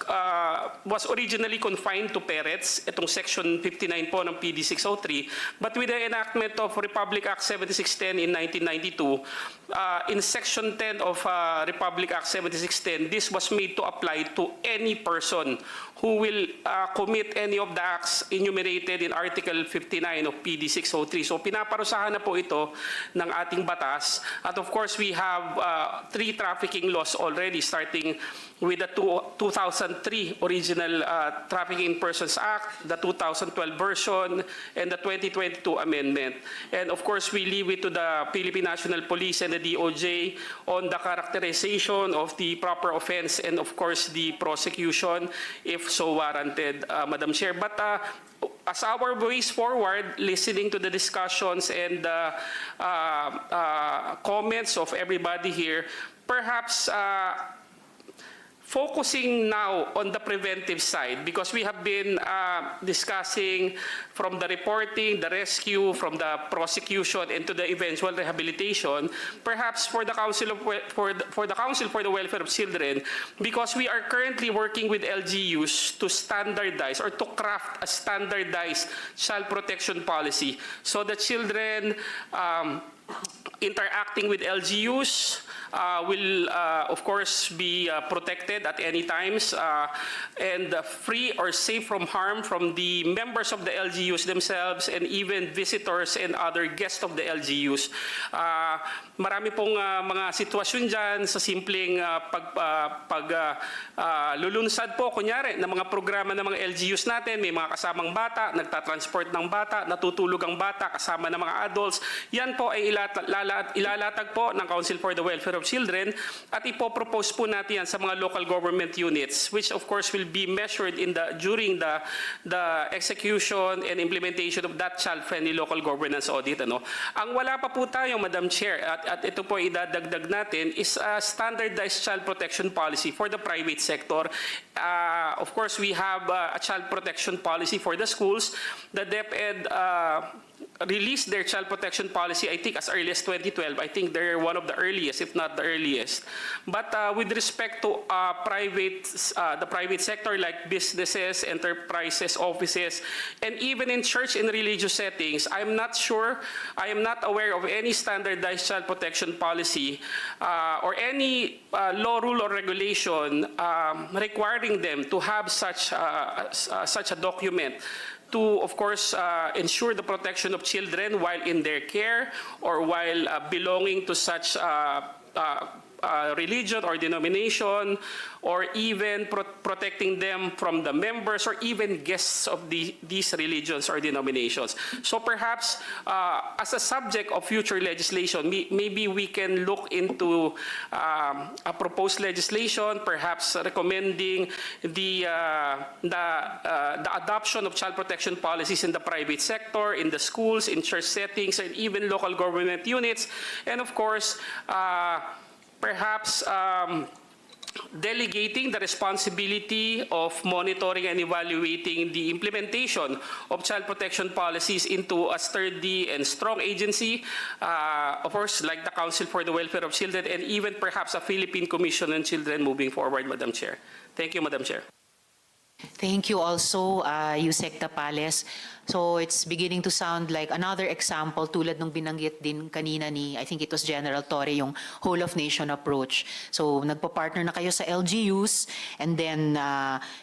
originally confined to parents, itong Section 59 po ng PD 603, but with the enactment of Republic Act 7610 in 1992, in Section 10 of Republic Act 7610, this was made to apply to any person who will commit any of the acts enumerated in Article 59 of PD 603. So pinaparusahan na po ito ng ating batas. At of course, we have 3 trafficking laws already, starting with the 2003 original Trafficking in Persons Act, the 2012 version, and the 2022 amendment. And of course, we leave it to the Philippine National Police and the DOJ on the characterization of the proper offense and of course the prosecution if so warranted, Madam Chair. But as our ways forward, listening to the discussions and comments of everybody here, perhaps focusing now on the preventive side, because we have been discussing from the reporting, the rescue, from the prosecution, and to the eventual rehabilitation. Perhaps for the Council for the Council for the Welfare of Children, because we are currently working with LGUs to standardize or to craft a standardized child protection policy, so the children interacting with LGUs will of course be protected at any times and free or safe from harm from the members of the LGUs themselves and even visitors and other guests of the LGUs. Marami pong mga sitwasyon dyan sa simpleng lulunsad po, kunyari, ng mga programa ng mga LGUs natin, may mga kasamang bata, nagtatransport ng bata, natutulog ang bata kasama ng mga adults. Yan po ay ilalatag po ng Council for the Welfare of Children at ipopropose po natin yan sa mga local government units, which of course will be measured during the execution and implementation of that child-friendly local governance audit. Ang wala pa po tayo, Madam Chair, at ito po idadagdag natin, is a standardized child protection policy for the private sector. Of course, we have a child protection policy for the schools. The DepEd released their child protection policy, I think, as early as 2012. I think they're one of the earliest, if not the earliest. But with respect to the private sector, like businesses, enterprises, offices, and even in church and religious settings, I'm not sure, I am not aware of any standardized child protection policy or any law, rule, or regulation requiring them to have such a document to, of course, ensure the protection of children while in their care or while belonging to such religion or denomination, or even protecting them from the members or even guests of these religions or denominations. So perhaps as a subject of future legislation, maybe we can look into a proposed legislation, perhaps recommending the adoption of child protection policies in the private sector, in the schools, in church settings, and even local government units, and of course, perhaps delegating the responsibility of monitoring and evaluating the implementation of child protection policies into a sturdy and strong agency, of course, like the Council for the Welfare of Children, and even perhaps a Philippine Commission on Children moving forward, Madam Chair. Thank you, Madam Chair. Thank you also, Yusek Tapales. So it's beginning to sound like another example tulad nung binanggit din kanina ni, I think it was General Torre, yung whole of nation approach. So nagpa-partner na kayo sa LGUs and then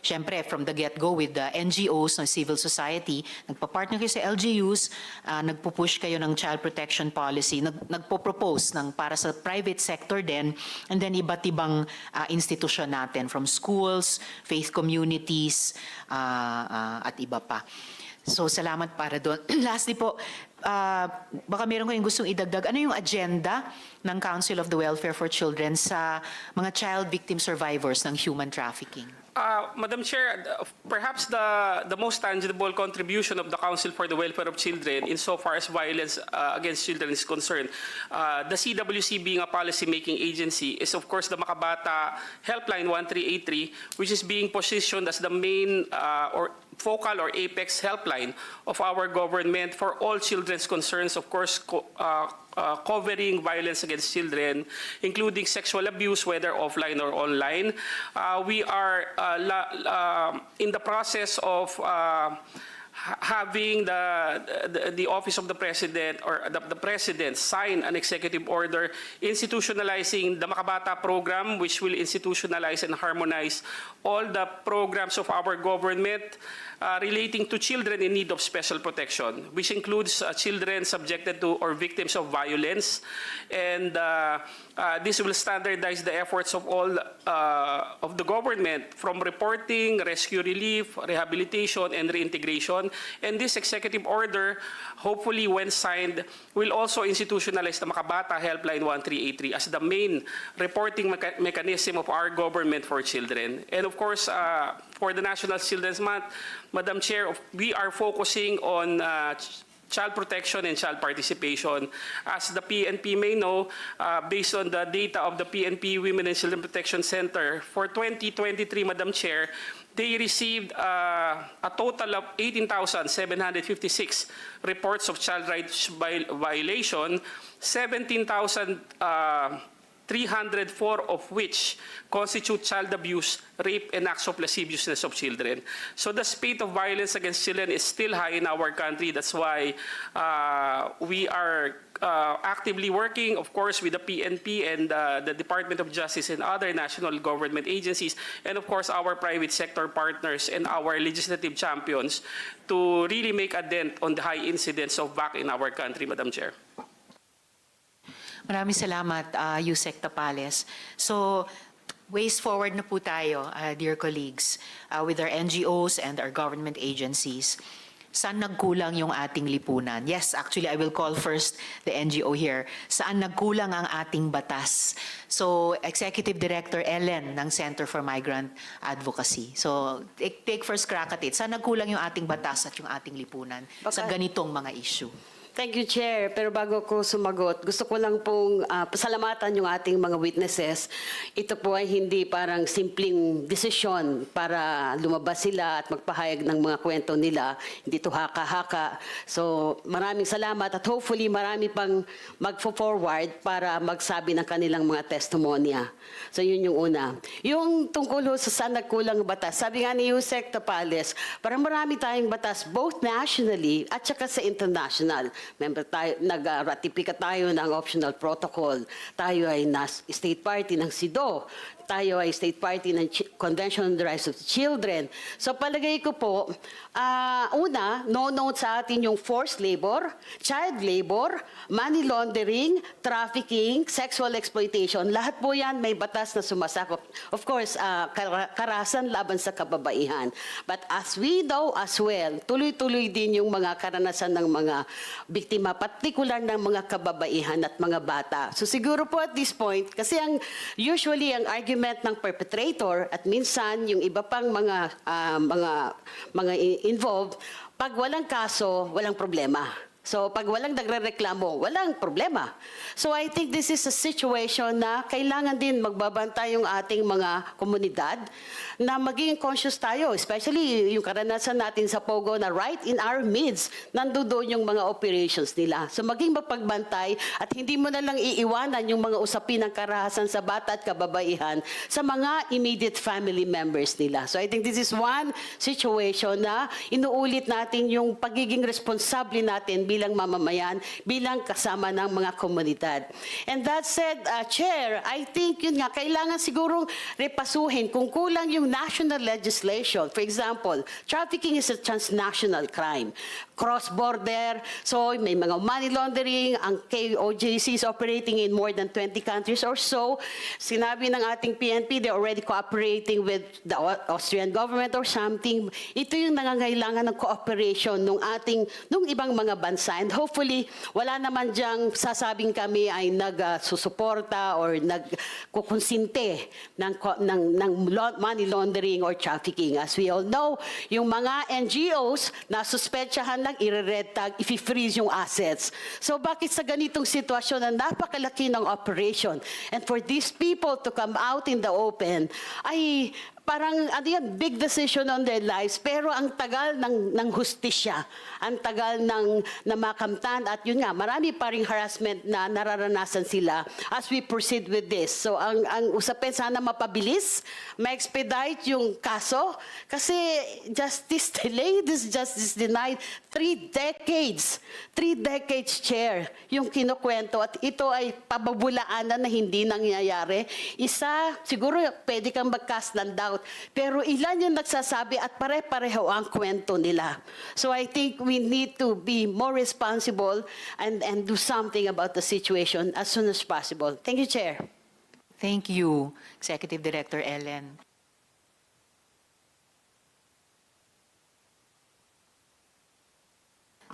syempre from the get-go with the NGOs, no, civil society, nagpa-partner kayo sa LGUs, nagpo-push kayo ng child protection policy, nagpo-propose ng para sa private sector din, and then iba't ibang institusyon natin from schools, faith communities, at iba pa. So, salamat para doon. Lastly po, baka meron kayong gustong idagdag. Ano yung agenda ng Council of the Welfare for Children sa mga child victim survivors ng human trafficking? Madam Chair, perhaps the most tangible contribution of the Council for the Welfare of Children insofar as violence against children is concerned, the CWC being a policy-making agency is of course the Makabata Helpline 1383, which is being positioned as the main or focal or apex helpline of our government for all children's concerns, of course, covering violence against children, including sexual abuse, whether offline or online. We are in the process of having the Office of the President or the President sign an executive order institutionalizing the Makabata program, which will institutionalize and harmonize all the programs of our government relating to children in need of special protection, which includes children subjected to or victims of violence. And this will standardize the efforts of all of the government from reporting, rescue relief, rehabilitation, and reintegration. And this executive order, hopefully when signed, will also institutionalize the Makabata Helpline 1383 as the main reporting mechanism of our government for children. And of course, for the National Children's Month, Madam Chair, we are focusing on child protection and child participation. As the PNP may know, based on the data of the PNP Women and Children Protection Center, for 2023, Madam Chair, they received a total of 18,756 reports of child rights violation, 17,304 of which constitute child abuse, rape, and acts of lasciviousness of children. So the spate of violence against children is still high in our country. That's why we are actively working, of course, with the PNP and the Department of Justice and other national government agencies, and of course our private sector partners and our legislative champions to really make a dent on the high incidence of VAC in our country, Madam Chair. Maraming salamat, Yusek Tapales. So, ways forward na po tayo, dear colleagues, with our NGOs and our government agencies. Saan nagkulang yung ating lipunan? Yes, actually, I will call first the NGO here. Saan nagkulang ang ating batas? So, Executive Director Ellen ng Center for Migrant Advocacy. So, take first crack at it. Saan nagkulang yung ating batas at yung ating lipunan sa ganitong mga issue? Thank you, Chair. Pero bago ko sumagot, gusto ko lang pong pasalamatan yung ating mga witnesses. Ito po ay hindi parang simpleng desisyon para lumabas sila at magpahayag ng mga kwento nila. Hindi ito haka-haka. So maraming salamat at hopefully marami pang magfo-forward para magsabi ng kanilang mga testimonya. So yun yung una. Yung tungkol sa saan nagkulang batas, sabi nga ni Yusek Tapales, parang marami tayong batas both nationally at saka sa international. Member tayo, nag-ratifika tayo ng optional protocol. Tayo ay state party ng SIDO. Tayo ay state party ng Convention on the Rights of the Children. So palagay ko po, una, no-note sa atin yung forced labor, child labor, money laundering, trafficking, sexual exploitation. Lahat po yan may batas na sumasakop. Of course, karahasan laban sa kababaihan. But as we know as well, tuloy-tuloy din yung mga karanasan ng mga biktima, particular ng mga kababaihan at mga bata. So siguro po at this point, kasi usually ang argument ng perpetrator at minsan yung iba pang mga involved, pag walang kaso, walang problema. So pag walang nagrereklamo, walang problema. So I think this is a situation na kailangan din magbabantay yung ating mga komunidad na maging conscious tayo, especially yung karanasan natin sa Pogo na right in our midst, nandoon yung mga operations nila. So maging mapagbantay at hindi mo na lang iiwanan yung mga usapin ng karahasan sa bata at kababaihan sa mga immediate family members nila. So I think this is one situation na inuulit natin yung pagiging responsable natin bilang mamamayan, bilang kasama ng mga komunidad. And that said, Chair, I think yun nga, kailangan sigurong repasuhin kung kulang yung national legislation. For example, trafficking is a transnational crime. Cross-border, so may mga money laundering, ang KOJC is operating in more than 20 countries or so. Sinabi ng ating PNP, they're already cooperating with the Austrian government or something. Ito yung nangangailangan ng cooperation nung ibang mga bansa. And hopefully, wala naman diyang sasabing kami ay nagsusuporta or nagkukonsinte ng money laundering or trafficking. As we all know, yung mga NGOs na suspetsyahan lang, i-red tag, i-freeze yung assets. So bakit sa ganitong sitwasyon na napakalaki ng operation and for these people to come out in the open, ay parang big decision on their lives, pero ang tagal ng hustisya, ang tagal ng makamtan, at yun nga, marami pa ring harassment na nararanasan sila as we proceed with this. So ang usapin, sana mapabilis, ma-expedite yung kaso, kasi justice delayed is justice denied. 3 decades, Chair, yung kinukwento, at ito ay pababulaanan na hindi nangyayari. Isa, siguro pwede kang mag-cast ng doubt, pero ilan yung nagsasabi at pare-pareho ang kwento nila. So I think we need to be more responsible and do something about the situation as soon as possible. Thank you, Chair. Thank you, Executive Director Ellen.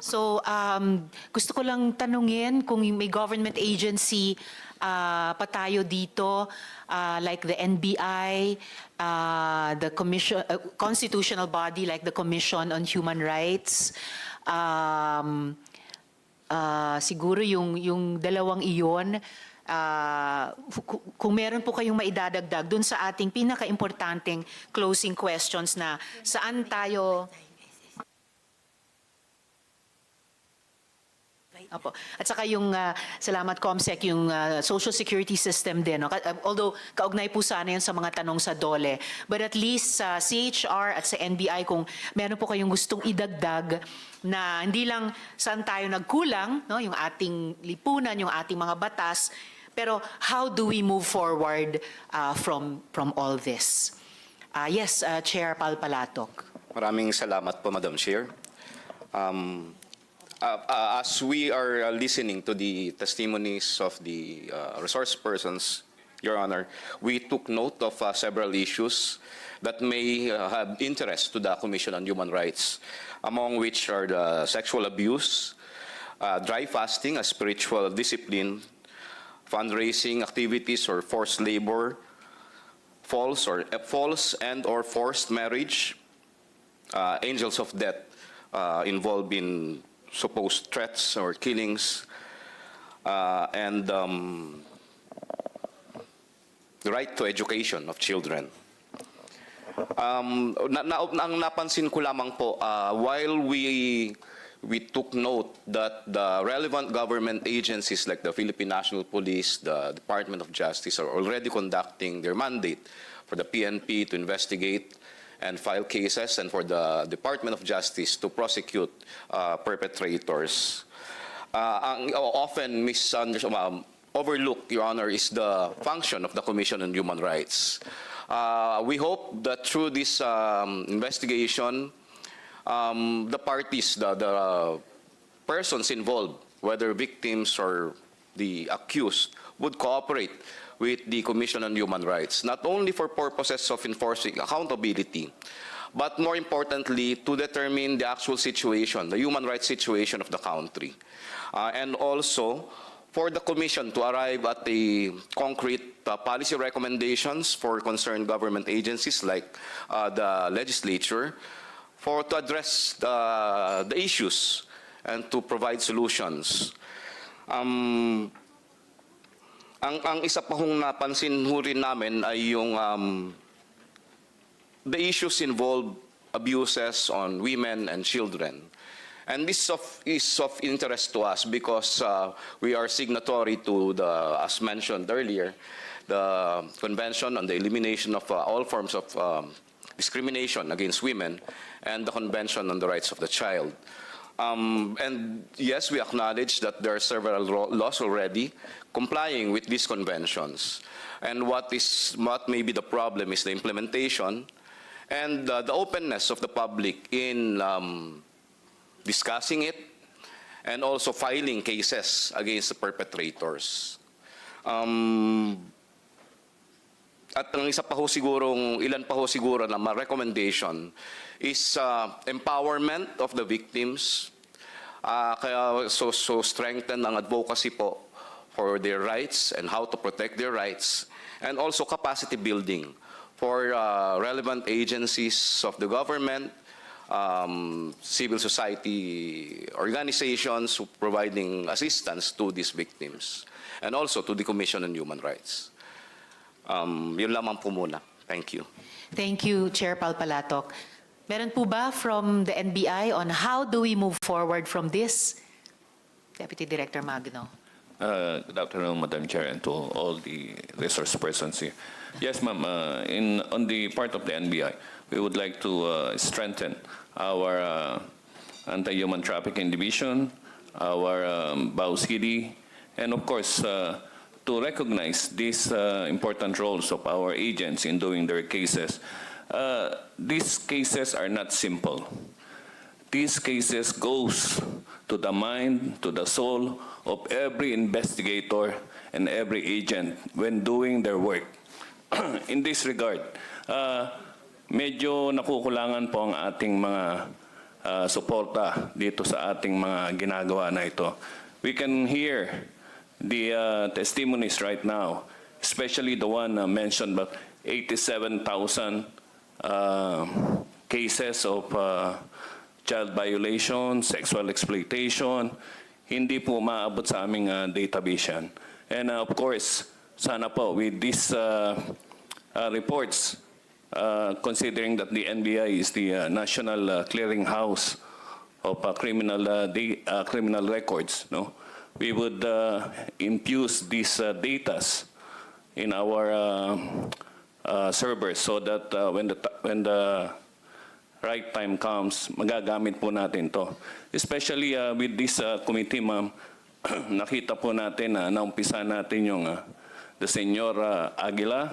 So, gusto ko lang tanungin kung may government agency pa tayo dito, like the NBI, the commission, constitutional body like the Commission on Human Rights. Siguro yung dalawang iyon, kung meron po kayong maidadagdag dun sa ating pinaka-importanting closing questions na saan tayo... Opo. At saka yung, salamat Comsec, yung social security system din. No? Although, kaugnay po sana yun sa mga tanong sa DOLE. But at least sa CHR at sa NBI, kung meron po kayong gustong idagdag na hindi lang saan tayo nagkulang, no? Yung ating lipunan, yung ating mga batas, pero how do we move forward from all this? Yes, Chair Palpalatok. Maraming salamat po, Madam Chair. As we are listening to the testimonies of the resource persons, Your Honor, we took note of several issues that may have interest to the Commission on Human Rights, among which are the sexual abuse, dry fasting, a spiritual discipline, fundraising activities or forced labor, false and or forced marriage, angels of death involved in supposed threats or killings, and the right to education of children. Ang napansin ko lamang po, while we took note that the relevant government agencies like the Philippine National Police, the Department of Justice are already conducting their mandate for the PNP to investigate and file cases, and for the Department of Justice to prosecute perpetrators. Ang often overlooked, Your Honor, is the function of the Commission on Human Rights. We hope that through this investigation, the parties, the persons involved, whether victims or the accused, would cooperate with the Commission on Human Rights, not only for purposes of enforcing accountability, but more importantly, to determine the actual situation, the human rights situation of the country. And also, for the Commission to arrive at the concrete policy recommendations for concerned government agencies like the legislature, to address the issues and to provide solutions. Ang isa pa hong napansin ho rin namin ay yung the issues involve abuses on women and children. And this is of interest to us because we are signatory to the, as mentioned earlier, the Convention on the Elimination of all forms of discrimination against women and the Convention on the Rights of the Child. And yes, we acknowledge that there are several laws already complying with these conventions. And what may be the problem is the implementation and the openness of the public in discussing it and also filing cases against the perpetrators. At ang isa pa ho sigurong, ilan pa ho siguro na ma-recommendation is empowerment of the victims. Kaya so strengthen ang advocacy po for their rights and how to protect their rights, and also capacity building for relevant agencies of the government, civil society organizations providing assistance to these victims, and also to the Commission on Human Rights. Yun lamang po muna. Thank you. Thank you, Chair Palpalatok. Meron po ba from the NBI on how do we move forward from this? Deputy Director Magno. Good afternoon, Madam Chair, and to all the resource persons here. Yes, ma'am. On the part of the NBI, we would like to strengthen our anti-human trafficking division, our BAU-CD, and of course, to recognize these important roles of our agents in doing their cases. These cases are not simple. These cases goes to the mind, to the soul of every investigator and every agent when doing their work. In this regard, medyo nakukulangan po ang ating mga suporta dito sa ating mga ginagawa na ito. We can hear the testimonies right now, especially the one mentioned about 87,000 cases of child violation, sexual exploitation, hindi po maabot sa aming database yan. And of course, sana po with these reports, considering that the NBI is the national clearinghouse of criminal records, no? We would infuse these datas in our servers so that when the right time comes, magagamit po natin to. Especially with this committee, ma'am, nakita po natin na naumpisa natin yung the Senyor Aguila.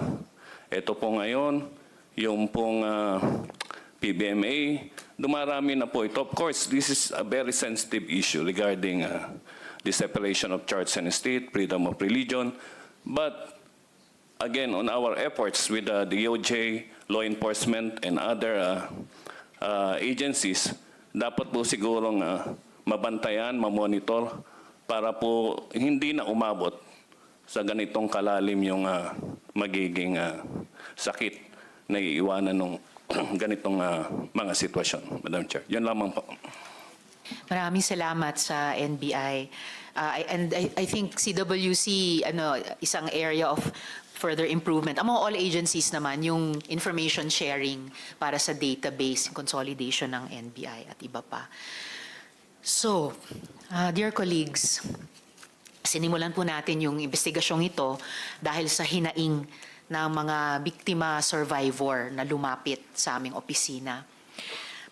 Ito po ngayon, yung pong PBMA. Dumarami na po ito. Of course, this is a very sensitive issue regarding the separation of church and state, freedom of religion. But again, on our efforts with the DOJ, law enforcement, and other agencies, dapat po sigurong mabantayan, mamonitor, para po hindi na umabot sa ganitong kalalim yung magiging sakit na iiwanan ng ganitong mga sitwasyon, Madam Chair. Yun lamang po. Maraming salamat sa NBI. And I think CWC, isang area of further improvement. Among all agencies naman, yung information sharing para sa database, consolidation ng NBI at iba pa. So, dear colleagues, sinimulan po natin yung investigasyong ito dahil sa hinaing ng mga biktima survivor na lumapit sa aming opisina.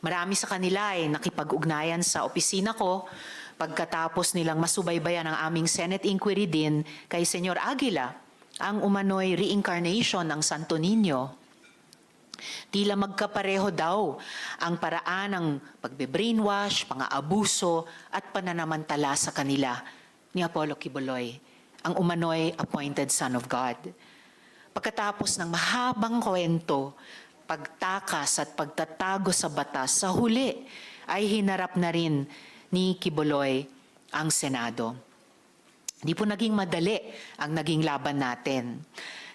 Marami sa kanila ay nakipag-ugnayan sa opisina ko pagkatapos nilang masubaybayan ang aming Senate inquiry din kay Senyor Aguila, ang umano'y reincarnation ng Santo Niño. Tila magkapareho daw ang paraan ng pagbe-brainwash, pang-aabuso at pananamantala sa kanila ni Apollo Quiboloy, ang umano'y appointed Son of God. Pagkatapos ng mahabang kwento, pagtakas at pagtatago sa batas, sa huli ay hinarap na rin ni Quiboloy ang Senado. Di po naging madali ang naging laban natin.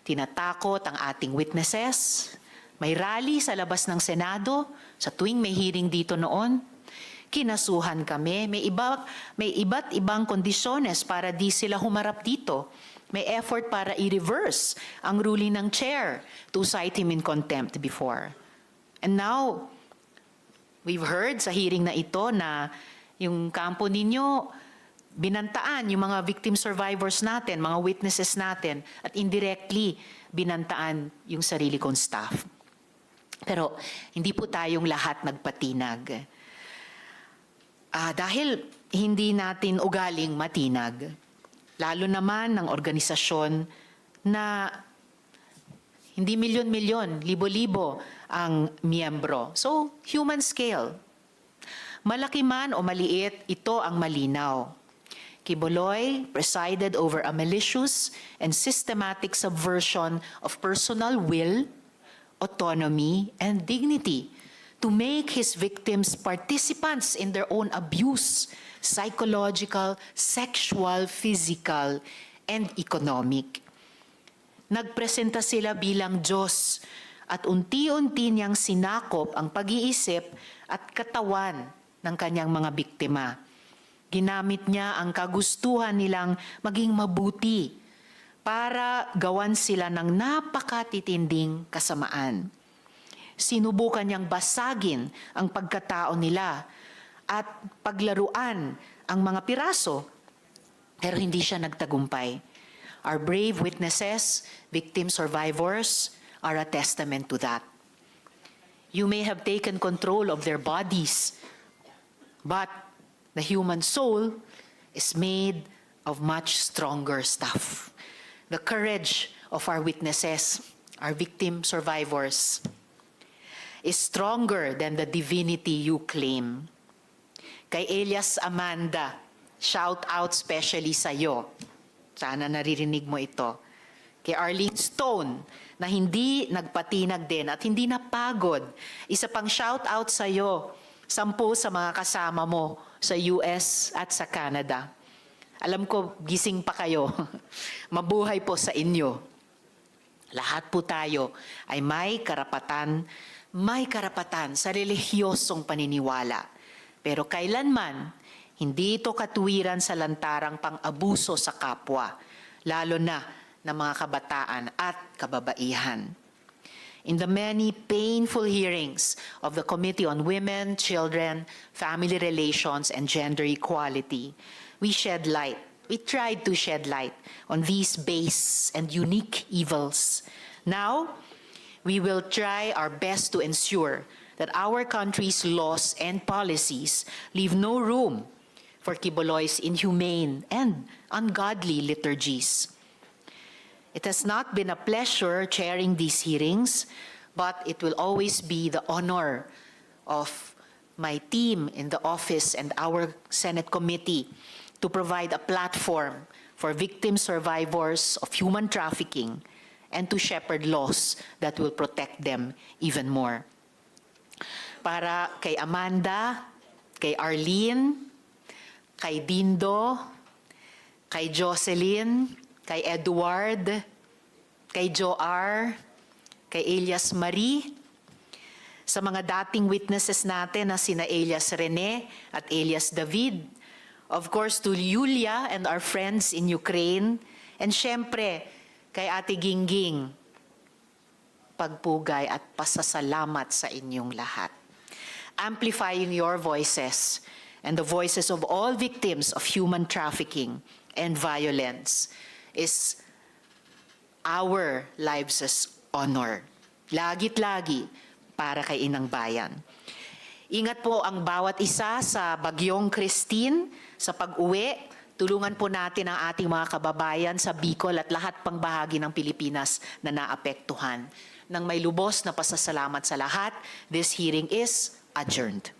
Tinatakot ang ating witnesses. May rally sa labas ng Senado sa tuwing may hearing dito noon. kinasuhan kami. May iba't ibang kondisyones para di sila humarap dito. May effort para i-reverse ang ruling ng chair to cite him in contempt before. And now, we've heard sa hearing na ito na yung kampo ninyo, binantaan yung mga victim survivors natin, mga witnesses natin, at indirectly binantaan yung sarili kong staff. Pero hindi po tayong lahat nagpatinag. Dahil hindi natin ugaling matinag. Lalo naman ng organisasyon na hindi milyon-milyon, libo-libo ang miyembro. So, human scale. Malaki man o maliit, ito ang malinaw. Quiboloy presided over a malicious and systematic subversion of personal will, autonomy, and dignity to make his victims participants in their own abuse, psychological, sexual, physical, and economic. Nagpresenta sila bilang Diyos at unti-unti niyang sinakop ang pag-iisip at katawan ng kanyang mga biktima. Ginamit niya ang kagustuhan nilang maging mabuti para gawan sila ng napakatitinding kasamaan. Sinubukan niyang basagin ang pagkatao nila at paglaruan ang mga piraso, pero hindi siya nagtagumpay. Our brave witnesses, victim survivors, are a testament to that. You may have taken control of their bodies, but the human soul is made of much stronger stuff. The courage of our witnesses, our victim survivors, is stronger than the divinity you claim. Kay Elias Amanda, shout out specially sa'yo. Sana naririnig mo ito. Kay Arlene Stone, na hindi nagpatinag din at hindi napagod. Isa pang shout out sa'yo, 10 sa mga kasama mo sa US at sa Canada. Alam ko, gising pa kayo. Mabuhay po sa inyo. Lahat po tayo ay may karapatan sa relihiyosong paniniwala. Pero kailanman, hindi ito katuwiran sa lantarang pang-abuso sa kapwa, lalo na ng mga kabataan at kababaihan. In the many painful hearings of the Committee on Women, Children, Family Relations, and Gender Equality, we tried to shed light on these base and unique evils. Now, we will try our best to ensure that our country's laws and policies leave no room for Quiboloy's inhumane and ungodly liturgies. It has not been a pleasure chairing these hearings, but it will always be the honor of my team in the office and our Senate committee to provide a platform for victim survivors of human trafficking and to shepherd laws that will protect them even more. Para kay Amanda, kay Arlene, kay Dindo, kay Jocelyn, kay Edward, kay Joar, kay Elias Marie, sa mga dating witnesses natin na sina Elias Rene at Elias David, of course to Yulia and our friends in Ukraine, and syempre kay Ate Gingging, pagpugay at pasasalamat sa inyong lahat. Amplifying your voices and the voices of all victims of human trafficking and violence is our lives' honor. Lagit-lagi para kay Inang Bayan. Ingat po ang bawat isa sa Bagyong Christine, sa pag-uwi. Tulungan po natin ang ating mga kababayan sa Bicol at lahat pang bahagi ng Pilipinas na naapektuhan. Nang may lubos na pasasalamat sa lahat, this hearing is adjourned.